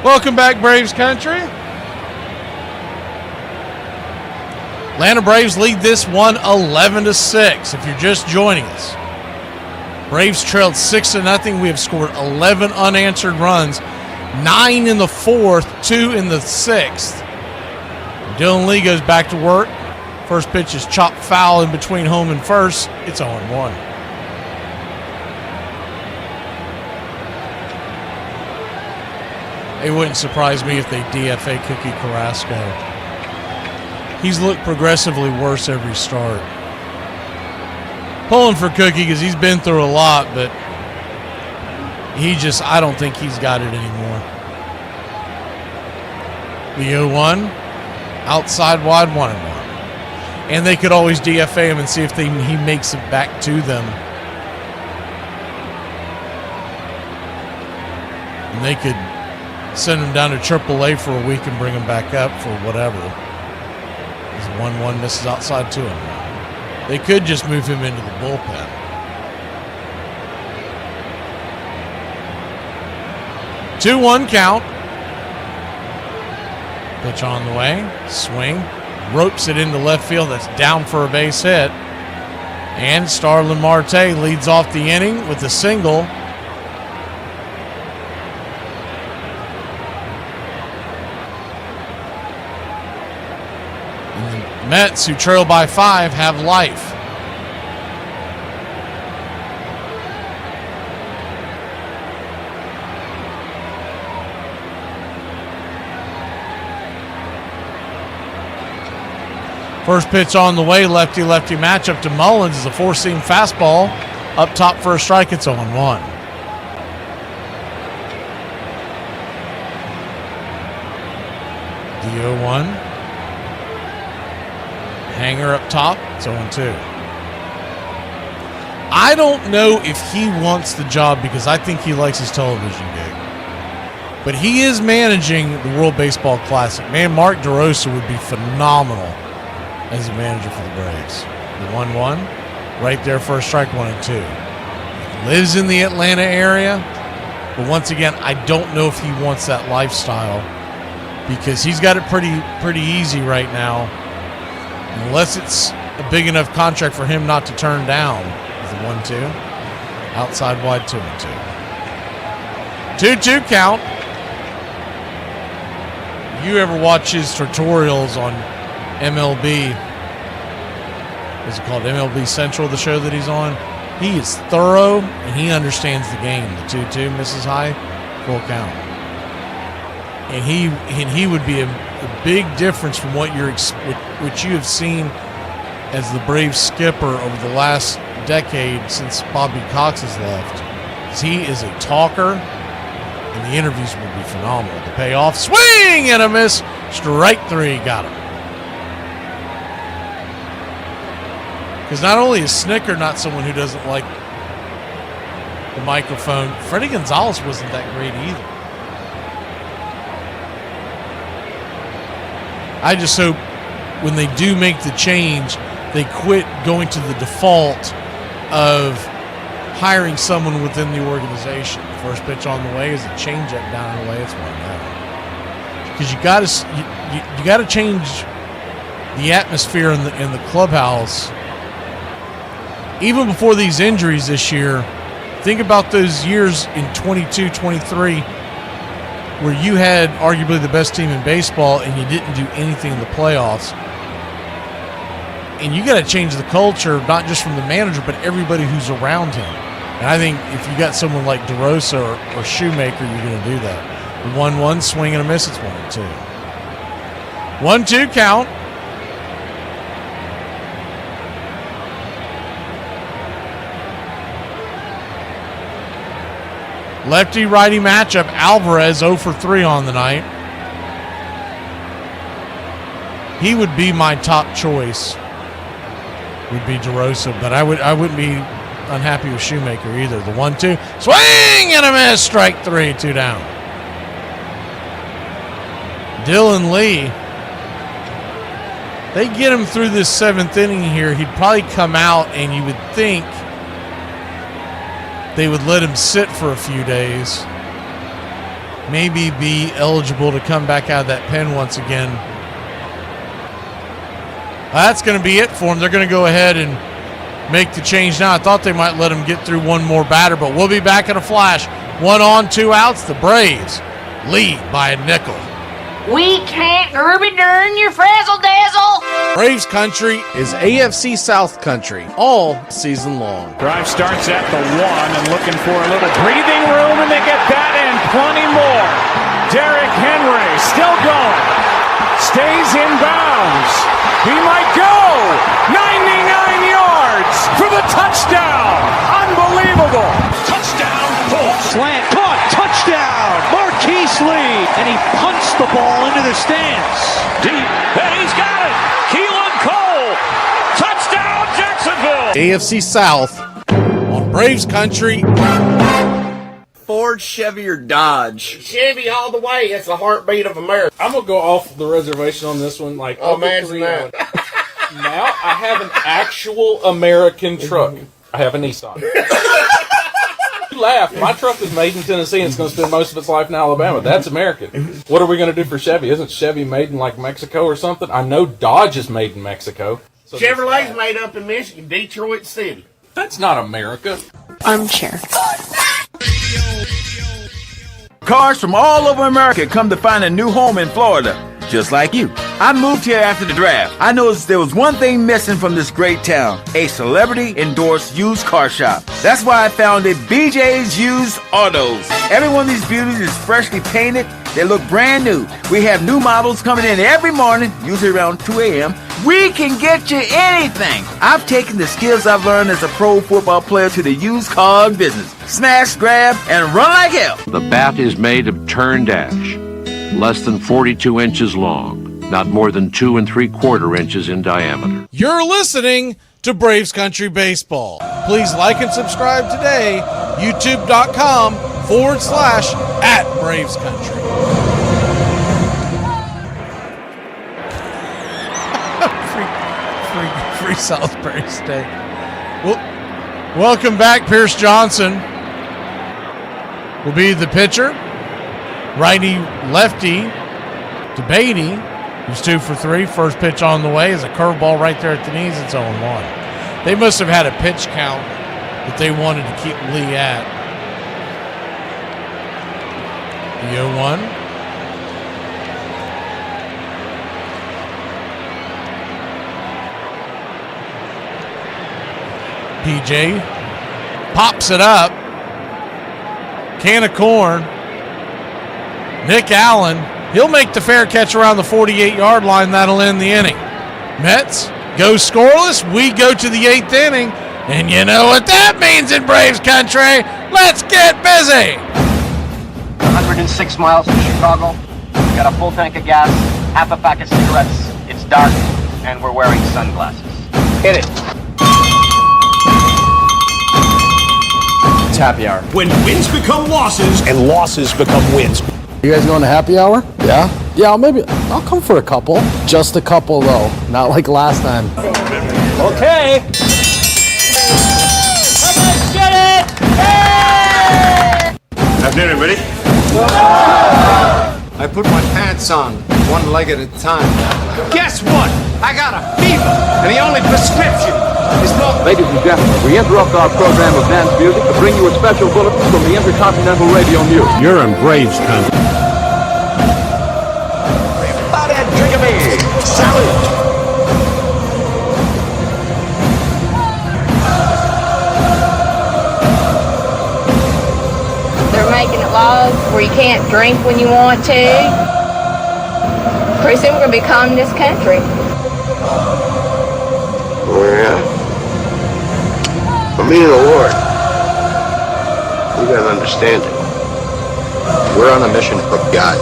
Welcome back, Braves country. Atlanta Braves lead this one 11-6. If you're just joining us, Braves trailed 6-0. We have scored 11 unanswered runs, 9 in the fourth, 2 in the sixth. Dylan Lee goes back to work. First pitch is chopped foul in between home and first. It's 0-1. It wouldn't surprise me if they DFA Cookie Carrasco. He's looked progressively worse every start. Pulling for Cookie because he's been through a lot, but I don't think he's got it anymore. The 0-1, outside wide, 1-1. And they could always DFA him and see if he makes it back to them. And they could send him down to AAA for a week and bring him back up for whatever. He's 1-1, misses outside 2-1. They could just move him into the bullpen. Two 2-1 count. Pitch on the way. Swing. Ropes it into left field. That's down for a base hit. And Starlin Marte leads off the inning with a single. Mets, who trail by 5, have life. First pitch on the way, lefty-lefty matchup to Mullins is a four-seam fastball. Up top for a strike, it's 0-1. The 0-1. Hanger up top, it's 0-2. I don't know if he wants the job because I think he likes his television gig. But he is managing the World Baseball Classic. Man, Mark DeRosa would be phenomenal as a manager for the Braves. The 1-1, right there for a strike, 1-2. He lives in the Atlanta area, but once again, I don't know if he wants that lifestyle because he's got it pretty easy right now. Unless it's a big enough contract for him not to turn down. The 1-2. Outside wide, 2-2. 2-2 count. You ever watch his tutorials on MLB? What's it called? MLB Central, the show that he's on? He is thorough, and he understands the game. The 2-2 misses high, full count. And he would be a big difference from what you have seen as the Braves skipper over the last decade since Bobby Cox has left. He is a talker, and the interviews would be phenomenal. The payoff, swing and a miss, strike 3, got him. Because not only is Snicker not someone who doesn't like the microphone, Freddie Gonzalez wasn't that great either. I just hope when they do make the change, they quit going to the default of hiring someone within the organization. The first pitch on the way is a changeup down the way. It's 1-0. Because you got to change the atmosphere in the clubhouse. Even before these injuries this year, think about those years in 22, 23. Where you had arguably the best team in baseball and you didn't do anything in the playoffs. And you got to change the culture, not just from the manager, but everybody who's around him. And I think if you got someone like DeRosa or Shoemaker, you're going to do that. The 1-1, swing and a miss, it's 1-2. 1-2 count. Lefty-righty matchup. Alvarez 0 for 3 on the night. He would be my top choice. Would be DeRosa, but I wouldn't be unhappy with Shoemaker either. The 1-2, swing and a miss, strike 3, 2 down. Dylan Lee. They get him through this 7th inning here. He'd probably come out, and you would think they would let him sit for a few days. maybe be eligible to come back out of that pen once again. That's going to be it for them. They're going to go ahead and make the change now. I thought they might let him get through one more batter, but we'll be back in a flash. 1 on, 2 outs. The Braves lead by a nickel. We can't Urban Dern your frazzle dazzle. Braves country is AFC South country all season long. Drive starts at the 1 and looking for a little breathing room, and they get that and plenty more. Derrick Henry still going. Stays in bounds. He might go. 99 yards for the touchdown. Unbelievable. Touchdown. Slant caught. Touchdown. Marquise Lee. And he punched the ball into the stands. Deep. And he's got it. Keelan Cole. Touchdown Jacksonville. AFC South on Braves country. Ford, Chevy, or Dodge? Chevy all the way. It's the heartbeat of America. I'm going to go off the reservation on this one. Like, imagine that. Now I have an actual American truck. I have a Nissan. You laugh. My truck is made in Tennessee and it's going to spend most of its life in Alabama. That's American. What are we going to do for Chevy? Isn't Chevy made in like Mexico or something? I know Dodge is made in Mexico. So Chevrolet's made up in Michigan, Detroit City. That's not America. Armchair. Cars from all over America come to find a new home in Florida, just like you. I moved here after the draft. I noticed there was one thing missing from this great town: a celebrity-endorsed used car shop. That's why I founded BJ's Used Autos. Every one of these beauties is freshly painted. They look brand new. We have new models coming in every morning, usually around 2 a.m. We can get you anything. I've taken the skills I've learned as a pro football player to the used car business. Smash, grab, and run like hell. The bat is made of turn dash, less than 42 inches long, not more than 2 3/4 inches in diameter. You're listening to Braves Country Baseball. Please like and subscribe today. YouTube.com/@Braves Country. free Salisbury steak. Well, welcome back. Pierce Johnson will be the pitcher. Righty, lefty, DeBeatty, who's 2 for 3. First pitch on the way is a curveball right there at the knees. It's 0-1. They must have had a pitch count that they wanted to keep Lee at. The 0-1. PJ pops it up. Can of corn. Nick Allen, he'll make the fair catch around the 48-yard line. That'll end the inning. Mets go scoreless. We go to the 8th inning. And you know what that means in Braves country. Let's get busy. 106 miles from Chicago. We got a full tank of gas, half a pack of cigarettes. It's dark, and we're wearing sunglasses. Hit it. It's happy hour. When wins become losses and losses become wins. You guys going to happy hour? Yeah? Yeah, I'll come for a couple. Just a couple, though. Not like last time. Okay. Let's get it! Hey! Have dinner, buddy. I put my pants on, one leg at a time. Guess what? I got a fever, and the only prescription is no... Ladies and gentlemen, we interrupt our program of dance music to bring you a special bulletin from the Intercontinental Radio News. You're in Braves country. Salute! They're making it laws where you can't drink when you want to. Pretty soon we're going to be communist country. Yeah. For me and the Lord, you gotta understand it. We're on a mission for God.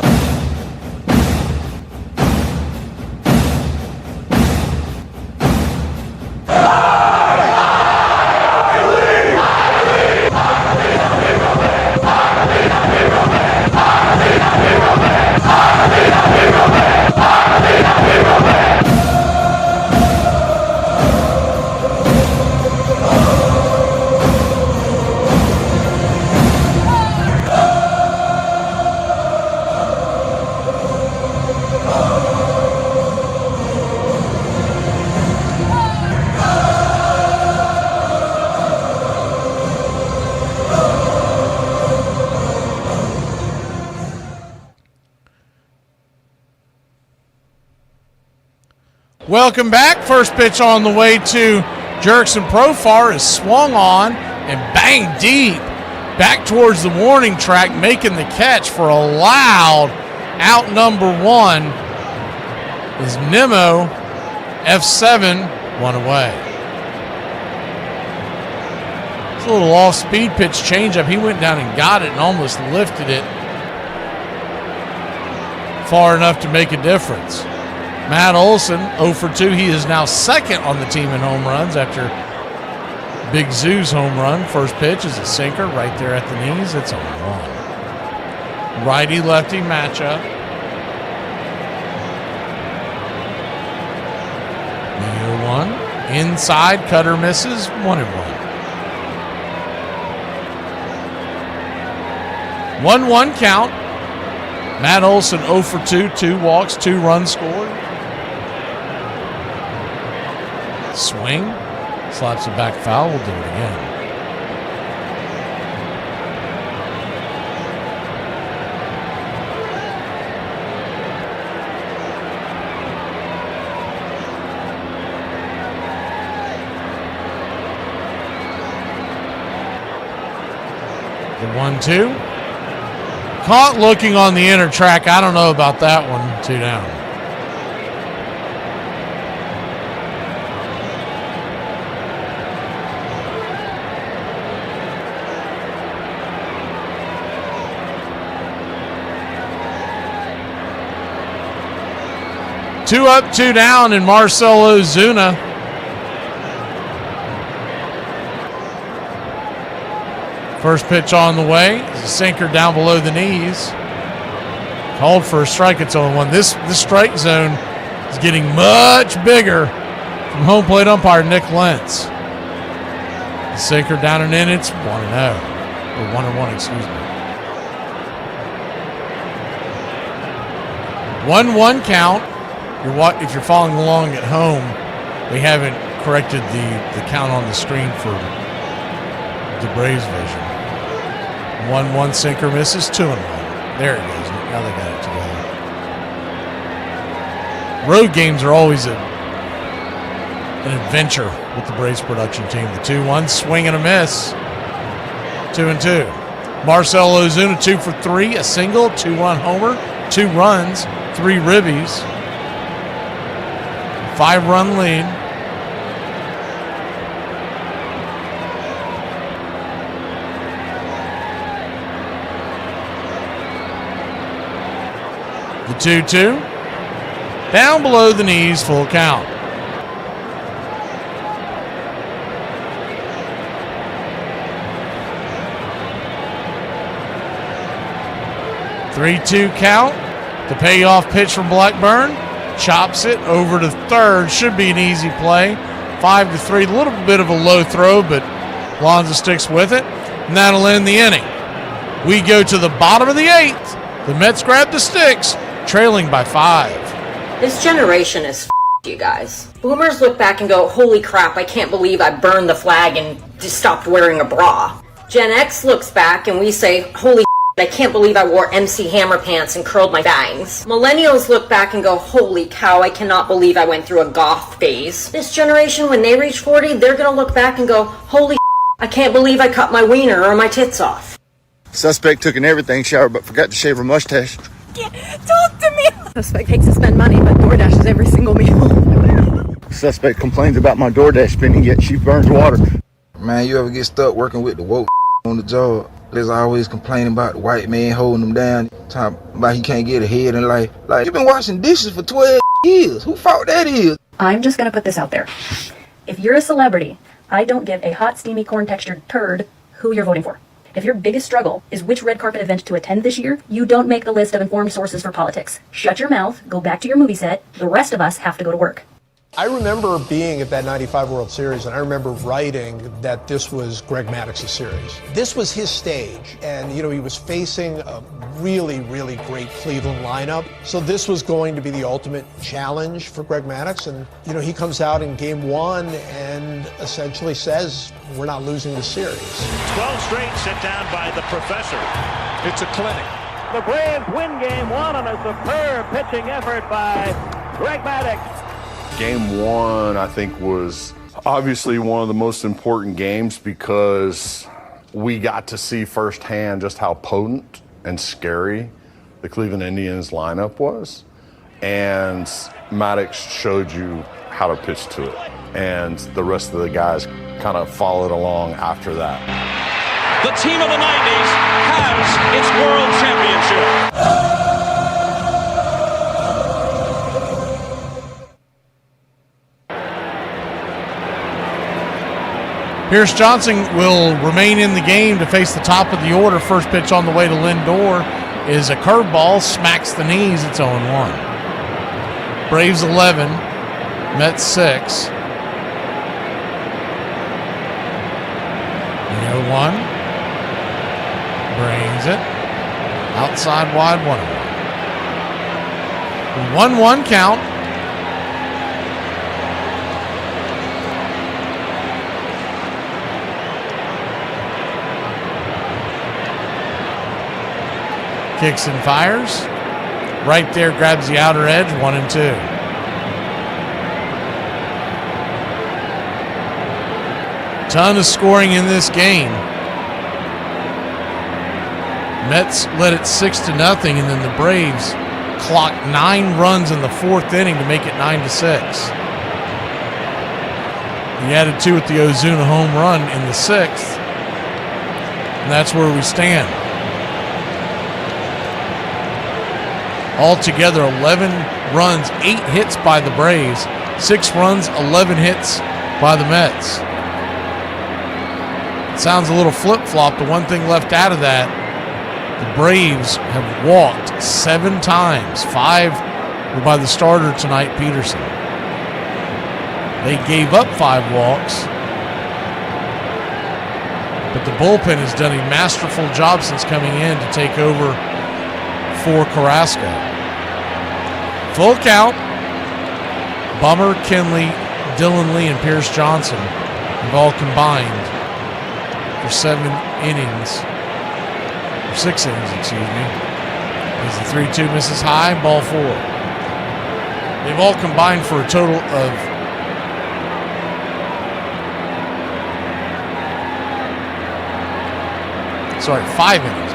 Welcome back. First pitch on the way to Jerkson Profar is swung on and banged deep back towards the warning track, making the catch for a loud out number 1 is Nemo. F7, 1 away. It's a little off-speed pitch changeup. He went down and got it and almost lifted it far enough to make a difference. Matt Olson, 0 for 2. He is now second on the team in home runs after Big Zoo's home run. First pitch is a sinker right there at the knees. It's on 1. Righty-lefty matchup. The 0-1. Inside, cutter misses. 1-1. 1-1 count. Matt Olson 0 for 2, 2 walks, 2 runs scored. Swing, slaps it back foul. We'll do it again. The 1-2. Caught looking on the inner track. I don't know about that one. 2 down. Two up, 2 down, and Marcelo Zuna. First pitch on the way. It's a sinker down below the knees. Called for a strike. It's 0-1. This strike zone is getting much bigger from home plate umpire Nick Lentz. The sinker down and in. It's 1-0. Or 1-1, excuse me. 1-1 count. If you're following along at home, they haven't corrected the count on the screen for the Braves vision. 1-1 sinker misses, 2-1. There it goes. Now they got it together. Road games are always an adventure with the Braves production team. The 2-1 swing and a miss. 2-2. Marcell Ozuna 2 for 3, a single, 2-run homer, 2 runs, 3 ribbies. 5-run lead. The 2-2. Down below the knees, full count. Three-two count. The payoff pitch from Blackburn. Chops it over to third. Should be an easy play. 5-3. A little bit of a low throw, but Lonza sticks with it. And that'll end the inning. We go to the bottom of the 8th. The Mets grab the sticks, trailing by 5. This generation is you guys. Boomers look back and go, holy crap, I can't believe I burned the flag and just stopped wearing a bra. Gen X looks back and we say, holy I can't believe I wore MC Hammer pants and curled my bangs. Millennials look back and go, holy cow, I cannot believe I went through a goth phase. This generation, when they reach 40, they're gonna look back and go, holy I can't believe I cut my wiener or my tits off. Suspect took an everything shower but forgot to shave her mustache. Talk to me! Suspect hates to spend money but DoorDashes every single meal. Suspect complains about my DoorDash spending yet she burns water. Man, you ever get stuck working with the woke on the job? There's always complaining about the white man holding them down, talking about he can't get ahead in life. Like, you've been washing dishes for 12 years. Who fault that is? I'm just gonna put this out there. If you're a celebrity, I don't give a hot, steamy, corn-textured turd who you're voting for. If your biggest struggle is which red carpet event to attend this year, you don't make the list of informed sources for politics. Shut your mouth, go back to your movie set. The rest of us have to go to work. I remember being at that 95 World Series, and I remember writing that this was Greg Maddox's series. This was his stage, and, you know, he was facing a really, really great Cleveland lineup. So this was going to be the ultimate challenge for Greg Maddux, and, you know, he comes out in Game 1 and essentially says, we're not losing the series. 12 straight set down by the professor. It's a clinic. The Braves win Game 1 on a superb pitching effort by Greg Maddux. Game 1, I think, was obviously one of the most important games because we got to see firsthand just how potent and scary the Cleveland Indians lineup was. And Maddox showed you how to pitch to it. And the rest of the guys kind of followed along after that. The team of the 90s has its world championship. Pierce Johnson will remain in the game to face the top of the order. First pitch on the way to Lindor is a curveball, smacks the knees. It's 0-1. Braves 11, Mets 6. The 0-1. Brings it. Outside wide, 1-1. 1-1 count. Kicks and fires. Right there, grabs the outer edge, 1-2. Ton of scoring in this game. Mets led it 6-0, and then the Braves clocked 9 runs in the 4th inning to make it 9-6. He added 2 with the Ozuna home run in the 6th, and that's where we stand. Altogether, 11 runs, 8 hits by the Braves, 6 runs, 11 hits by the Mets. It sounds a little flip-flop. The one thing left out of that, the Braves have walked 7 times. 5 were by the starter tonight, Peterson. They gave up 5 walks, but the bullpen has done a masterful job since coming in to take over for Carrasco. Full count. Bummer, Kinley, Dylan Lee, and Pierce Johnson have all combined for 6 innings, excuse me. As the 3-2 misses high, ball 4. They've all combined for a total of 5 innings.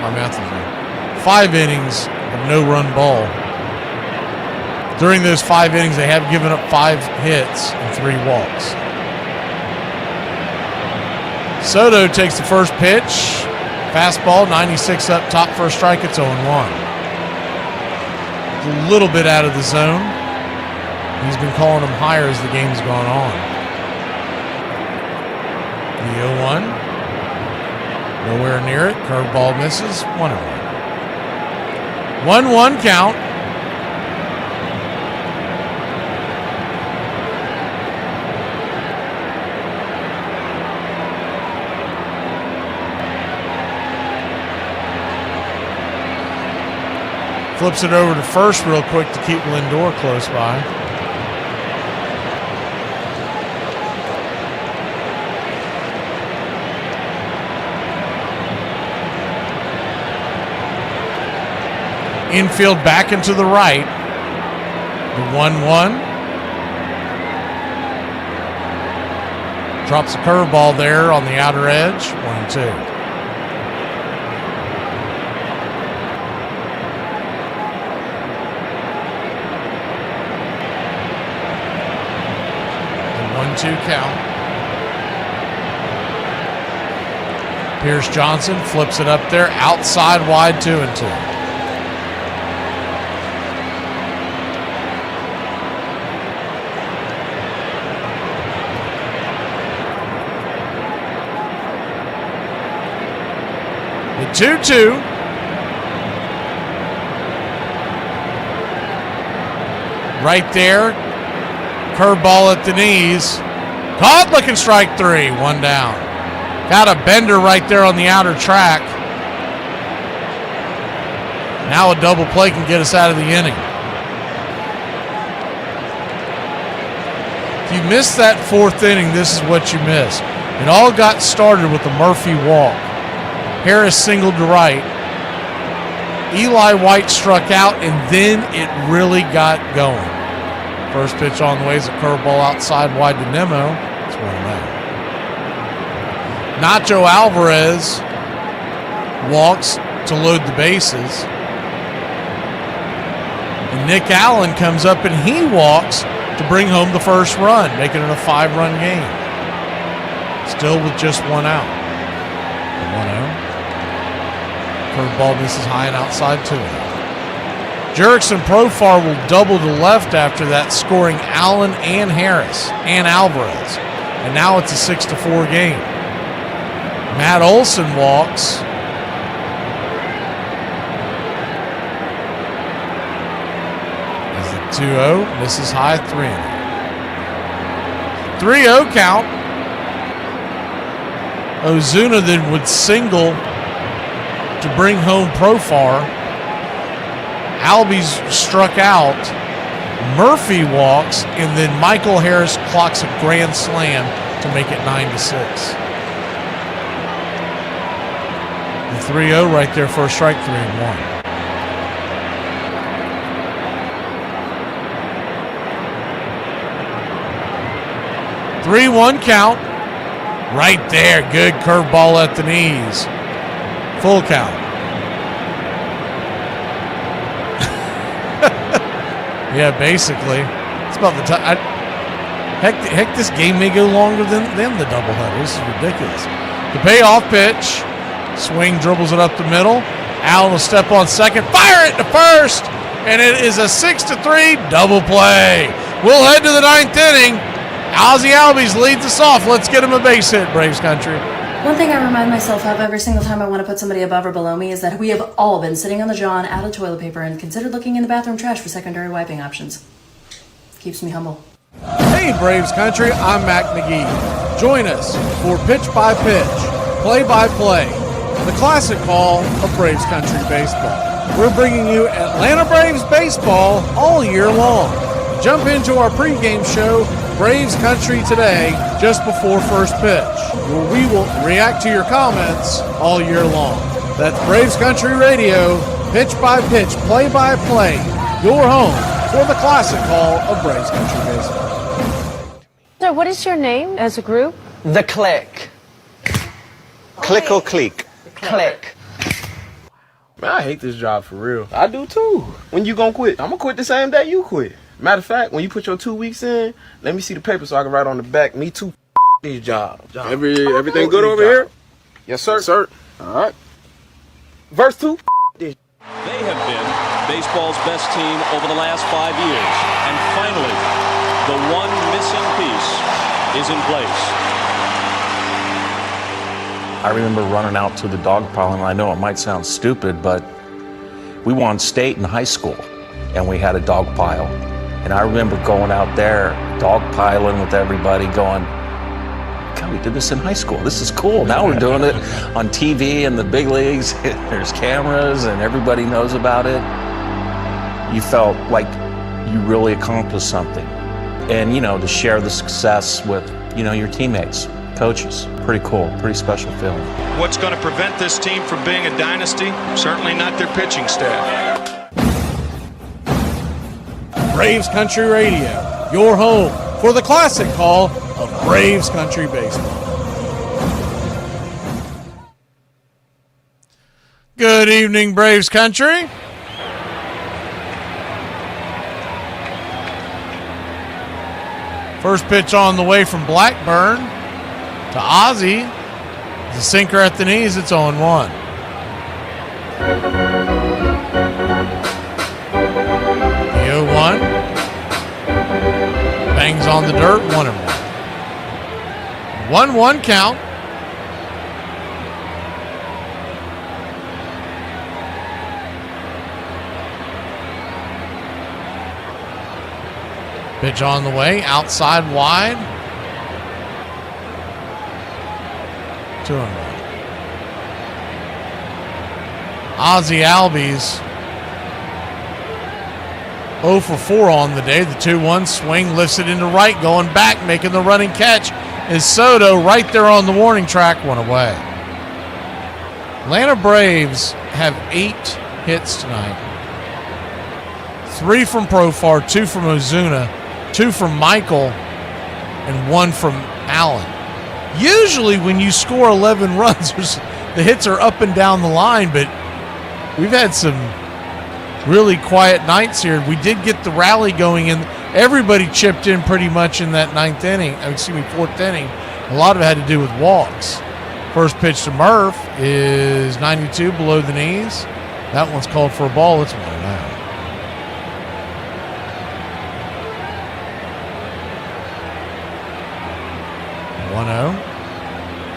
My math is wrong. 5 innings of no-run ball. During those 5 innings, they have given up 5 hits and 3 walks. Soto takes the first pitch. Fastball, 96 up top for a strike. It's 0-1. A little bit out of the zone. He's been calling them higher as the game's gone on. The 0-1. Nowhere near it. Curveball misses. 1-1. 1-1 count. Flips it over to first real quick to keep Lindor close by. Infield back into the right. The 1-1. Drops a curveball there on the outer edge. 1-2. The 1-2 count. Pierce Johnson flips it up there. Outside wide, 2-2. The 2-2. Right there. Curveball at the knees. Caught, looking strike 3. 1 down. Got a bender right there on the outer track. Now a double play can get us out of the inning. If you missed that 4th inning, this is what you missed. It all got started with the Murphy walk. Harris singled to right. Eli White struck out, and then it really got going. First pitch on the way is a curveball outside wide to Nemo. It's 1-0. Nacho Alvarez walks to load the bases. And Nick Allen comes up and he walks to bring home the first run, making it a 5-run game. Still with just 1 out. 1-0. Curveball misses high and outside 2-0. Jurickson Profar will double to left after that, scoring Allen and Harris and Alvarez. And now it's a 6-4 game. Matt Olson walks. As the 2-0 misses high, 3-0. 3-0 count. Ozuna then would single to bring home Profar. Albies struck out. Murphy walks, and then Michael Harris clocks a grand slam to make it 9-6. The 3-0 right there, first strike, 3-1. Three-one count. Right there, good curveball at the knees. Full count. Yeah, basically. It's about the time. Heck, this game may go longer than the doubleheader. This is ridiculous. The payoff pitch. Swing, dribbles it up the middle. Allen will step on second. Fire it to first. And it is a 6-3 double play. We'll head to the 9th inning. Ozzie Albies leads us off. Let's get him a base hit, Braves country. One thing I remind myself of every single time I want to put somebody above or below me is that we have all been sitting on the john out of toilet paper and considered looking in the bathroom trash for secondary wiping options. Keeps me humble. Hey, Braves country, I'm Mac McGee. Join us for Pitch by Pitch, Play by Play, the classic call of Braves country baseball. We're bringing you Atlanta Braves baseball all year long. Jump into our pregame show, Braves Country Today, just before first pitch, where we will react to your comments all year long. That's Braves Country Radio, pitch by pitch, play by play, your home for the classic call of Braves Country Baseball. So what is your name as a group? The Click. Click or Click? Click. Man, I hate this job for real. I do too. When you gonna quit? I'm gonna quit the same day you quit. Matter of fact, when you put your 2 weeks in, let me see the paper so I can write on the back, me too, these jobs. Everything good over here? Yes, sir. Sir. All right. Verse 2. They have been baseball's best team over the last 5 years. And finally, the one missing piece is in place. I remember running out to the dog pile, and I know it might sound stupid, but we won state in high school, and we had a dog pile. And I remember going out there, dog piling with everybody, going, God, we did this in high school. This is cool. Now we're doing it on TV in the big leagues. There's cameras and everybody knows about it. You felt like you really accomplished something. And, to share the success with, your teammates, coaches. Pretty cool, pretty special feeling. What's going to prevent this team from being a dynasty? Certainly not their pitching staff. Braves Country Radio, your home for the classic call of Braves Country Baseball. Good evening, Braves Country. First pitch on the way from Blackburn to Ozzie. The sinker at the knees, it's 0-1. The 0-1. Bangs on the dirt, 1-1. 1-1 count. Pitch on the way, outside wide. 2-1. Ozzie Albies 0 for 4 on the day. The 2-1 swing lifts it into right, going back, making the running catch is Soto right there on the warning track, 1 away. Atlanta Braves have 8 hits tonight. 3 from Profar, 2 from Ozuna, 2 from Michael, and 1 from Allen. Usually when you score 11 runs, the hits are up and down the line, but we've had some really quiet nights here. We did get the rally going, and everybody chipped in pretty much in that 4th inning. A lot of it had to do with walks. First pitch to Murph is 92 below the knees. That one's called for a ball. It's 1-0.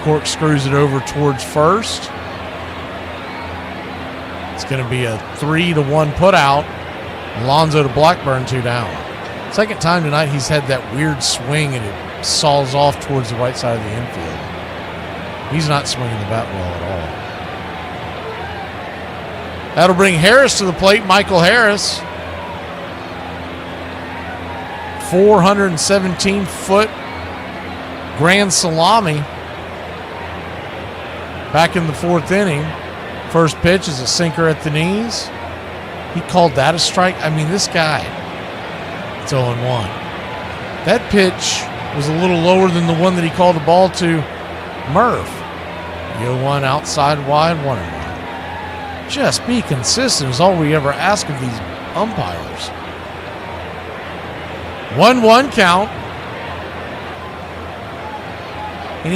Cork screws it over towards first. It's going to be a 3-1 put out. Alonso to Blackburn, 2 down. Second time tonight he's had that weird swing and it saws off towards the right side of the infield. He's not swinging the bat well at all. That'll bring Harris to the plate. Michael Harris. 417-foot grand salami. Back in the 4th inning. First pitch is a sinker at the knees. He called that a strike. I mean, this guy, it's 0-1. That pitch was a little lower than the one that he called a ball to Murph. 0-1 outside wide, 1-1. Just be consistent is all we ever ask of these umpires. 1-1 count. And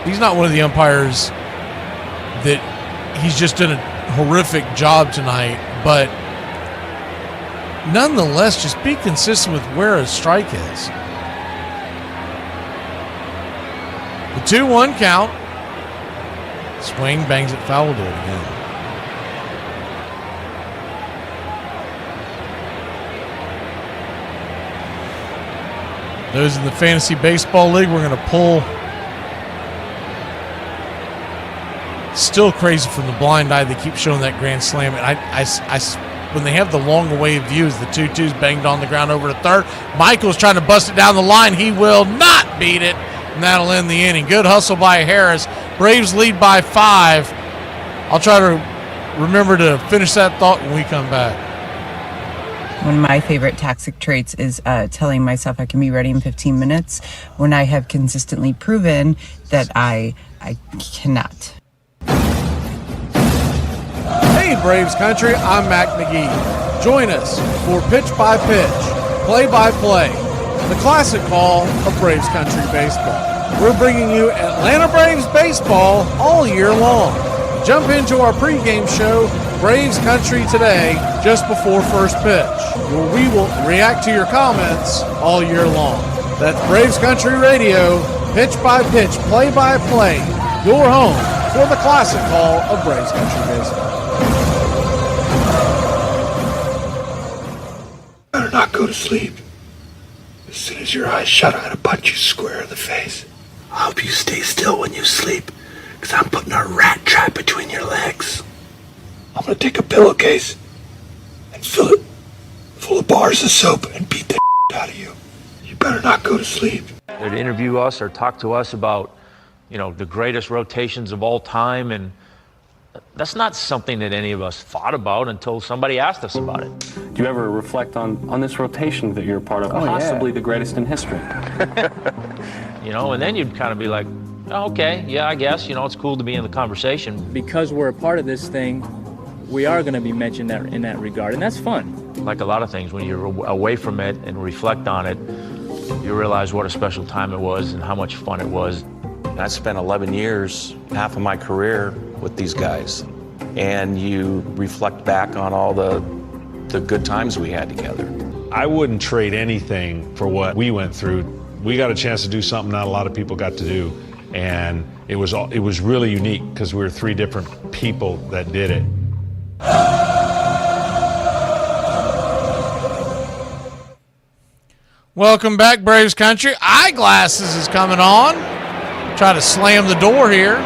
he's not one of the umpires that he's just done a horrific job tonight, but nonetheless, just be consistent with where a strike is. The 2-1 count. Swing, bangs it foul, will do it again. Those in the Fantasy Baseball League, we're going to pull. Still crazy from the blind eye. They keep showing that grand slam. And I when they have the long-away views, the 2-2's banged on the ground over to third. Michael's trying to bust it down the line. He will not beat it, and that'll end the inning. Good hustle by Harris. Braves lead by 5. I'll try to remember to finish that thought when we come back. One of my favorite toxic traits is telling myself I can be ready in 15 minutes when I have consistently proven that I cannot. Hey, Braves Country, I'm Mac McGee. Join us for Pitch by Pitch, Play by Play, the classic call of Braves Country Baseball. We're bringing you Atlanta Braves baseball all year long. Jump into our pregame show, Braves Country Today, just before first pitch, where we will react to your comments all year long. That's Braves Country Radio, Pitch by Pitch, Play by Play, your home for the classic call of Braves Country Baseball. Better not go to sleep. As soon as your eyes shut, I'm gonna punch you square in the face. I hope you stay still when you sleep, because I'm putting a rat trap between your legs. I'm gonna take a pillowcase and fill it full of bars of soap and beat the out of you. You better not go to sleep. They'd interview us or talk to us about, the greatest rotations of all time, and that's not something that any of us thought about until somebody asked us about it. Do you ever reflect on this rotation that you're a part of, possibly the greatest in history? And then you'd kind of be like, oh, okay, yeah, I guess, it's cool to be in the conversation. Because we're a part of this thing, we are going to be mentioned in that regard, and that's fun. Like a lot of things, when you're away from it and reflect on it, you realize what a special time it was and how much fun it was. I spent 11 years, half of my career with these guys, and you reflect back on all the good times we had together. I wouldn't trade anything for what we went through. We got a chance to do something not a lot of people got to do, and it was really unique because we were 3 different people that did it. Welcome back, Braves Country. Eyeglasses is coming on. Try to slam the door here.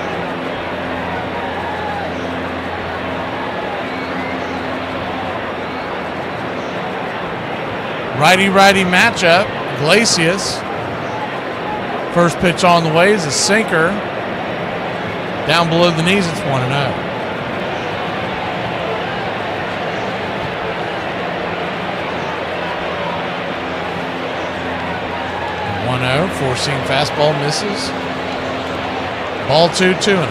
Righty-righty matchup. Iglesias. First pitch on the way is a sinker. Down below the knees, it's 1-0. 1-0, four-seam fastball misses. Ball 2, 2-0.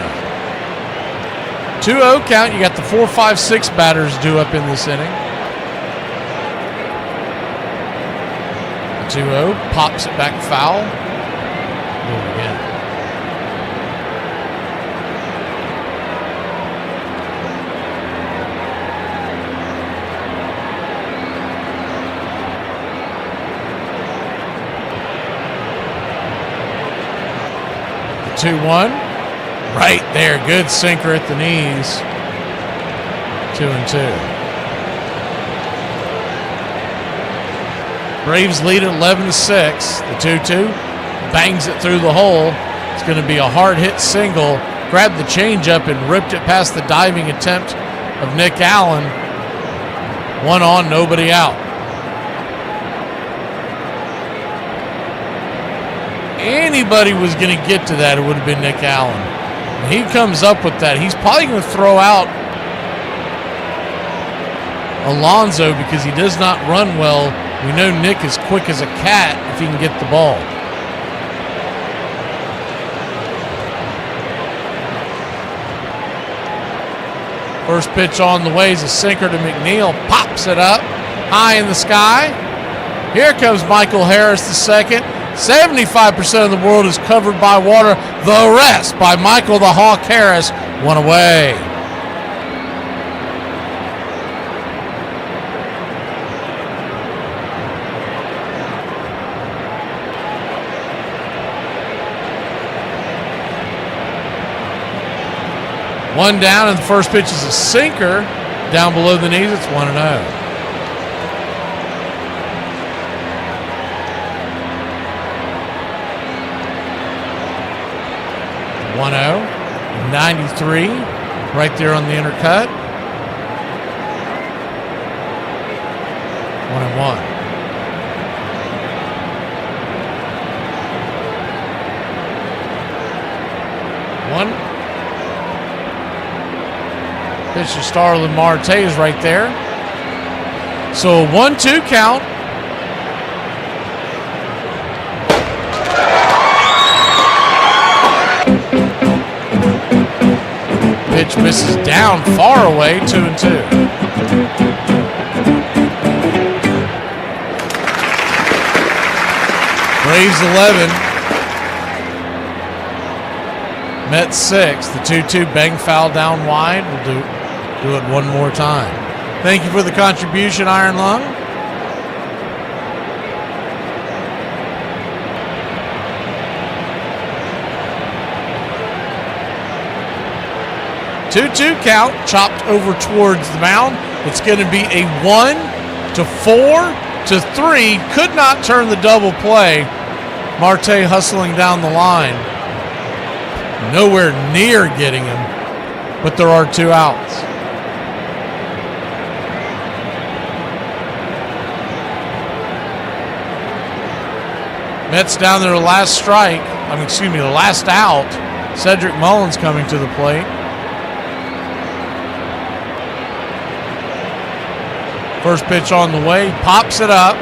2-0 count. You got the 4, 5, 6 batters due up in this inning. 2-0, pops it back foul. Do it again. The 2-1, right there, good sinker at the knees. 2-2. Braves lead at 11-6. The 2-2 bangs it through the hole. It's going to be a hard hit single. Grabbed the changeup and ripped it past the diving attempt of Nick Allen. 1 on, nobody out. Anybody was going to get to that, it would have been Nick Allen. When he comes up with that, he's probably going to throw out Alonso because he does not run well. We know Nick is quick as a cat if he can get the ball. First pitch on the way is a sinker to McNeil. Pops it up high in the sky. Here comes Michael Harris the second. 75% of the world is covered by water. The rest by Michael the Hawk Harris. 1 away. One down, and the first pitch is a sinker down below the knees. It's 1-0. (1-0), 93, right there on the inner cut. 1-1. One. Pitch to Starlin Marte is right there. So a 1-2 count. Pitch misses down far away, 2-2. Braves 11. Mets 6. The 2-2 bang foul down wide. We'll do it one more time. Thank you for the contribution, Iron Lung. Two count, chopped over towards the mound. It's going to be a 1-4-3. Could not turn the double play. Marte hustling down the line. Nowhere near getting him, but there are 2 outs. Mets down their last strike. The last out. Cedric Mullins coming to the plate. First pitch on the way. Pops it up.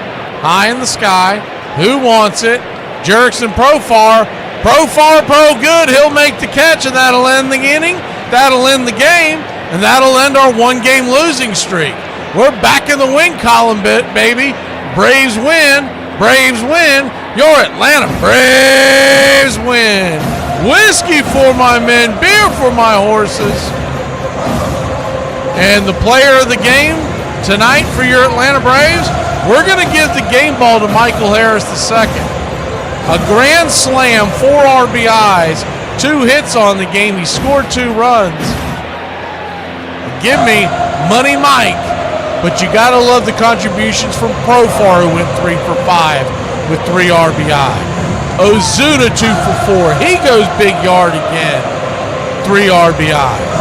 High in the sky. Who wants it? Jerickson Profar. Profar, pro good. He'll make the catch, and that'll end the inning. That'll end the game, and that'll end our 1-game losing streak. We're back in the win column, baby. Braves win. Braves win. Your Atlanta Braves win. Whiskey for my men, beer for my horses. And the player of the game tonight for your Atlanta Braves, we're going to give the game ball to Michael Harris II. A grand slam, 4 RBIs, 2 hits on the game. He scored 2 runs. Give me Money Mike. But you got to love the contributions from Profar, who went 3 for 5 with 3 RBI. Ozuna 2 for 4. He goes big yard again. 3 RBI.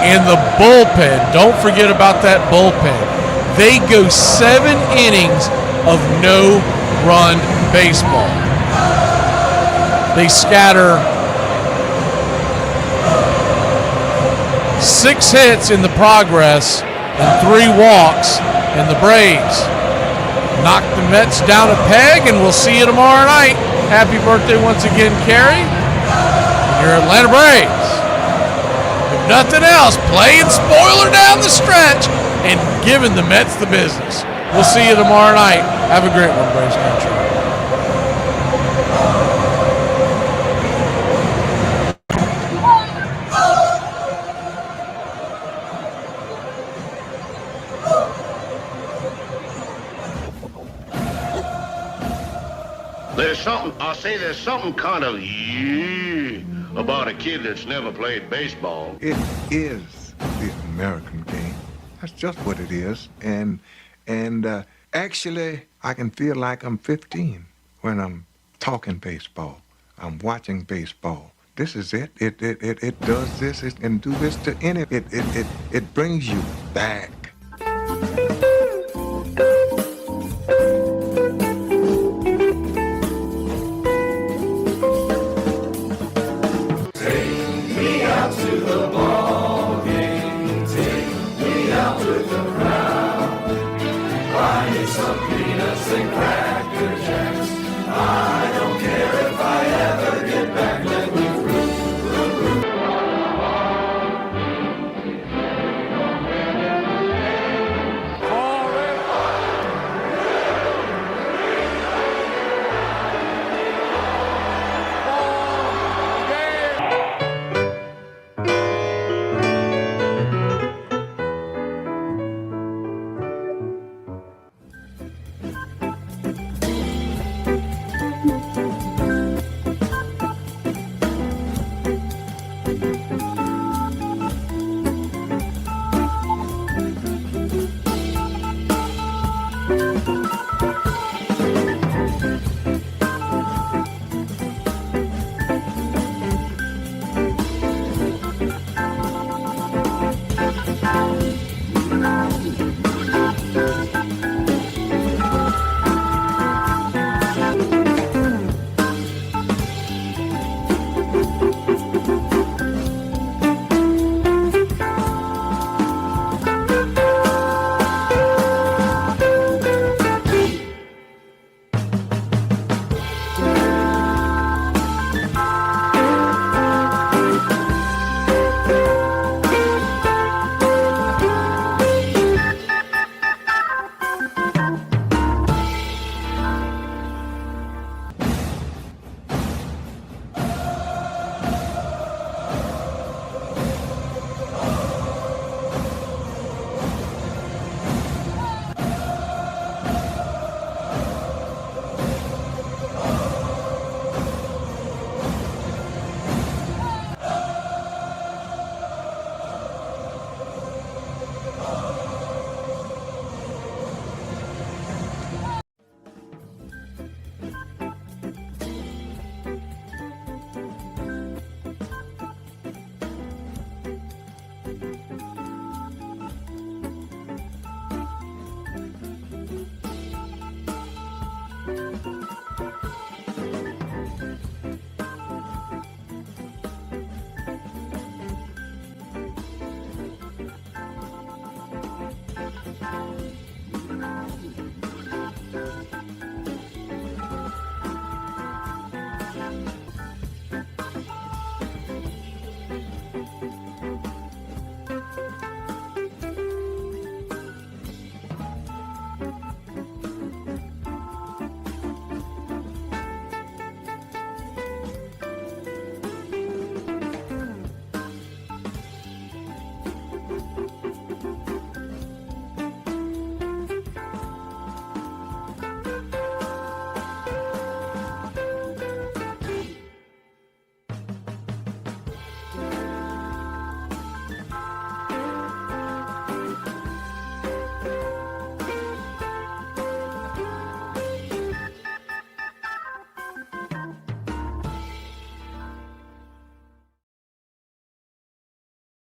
And the bullpen, don't forget about that bullpen. They go 7 innings of no-run baseball. They scatter 6 hits in the progress and 3 walks, and the Braves knock the Mets down a peg, and we'll see you tomorrow night. Happy birthday once again, Carrie. And your Atlanta Braves. If nothing else, playing spoiler down the stretch and giving the Mets the business. We'll see you tomorrow night. Have a great one, Braves Country. There's something kind of about a kid that's never played baseball. It is the American game. That's just what it is. And actually, I can feel like I'm 15 when I'm talking baseball. I'm watching baseball. This is it. It does this. It can do this to any. It brings you back. Take me out to the bar.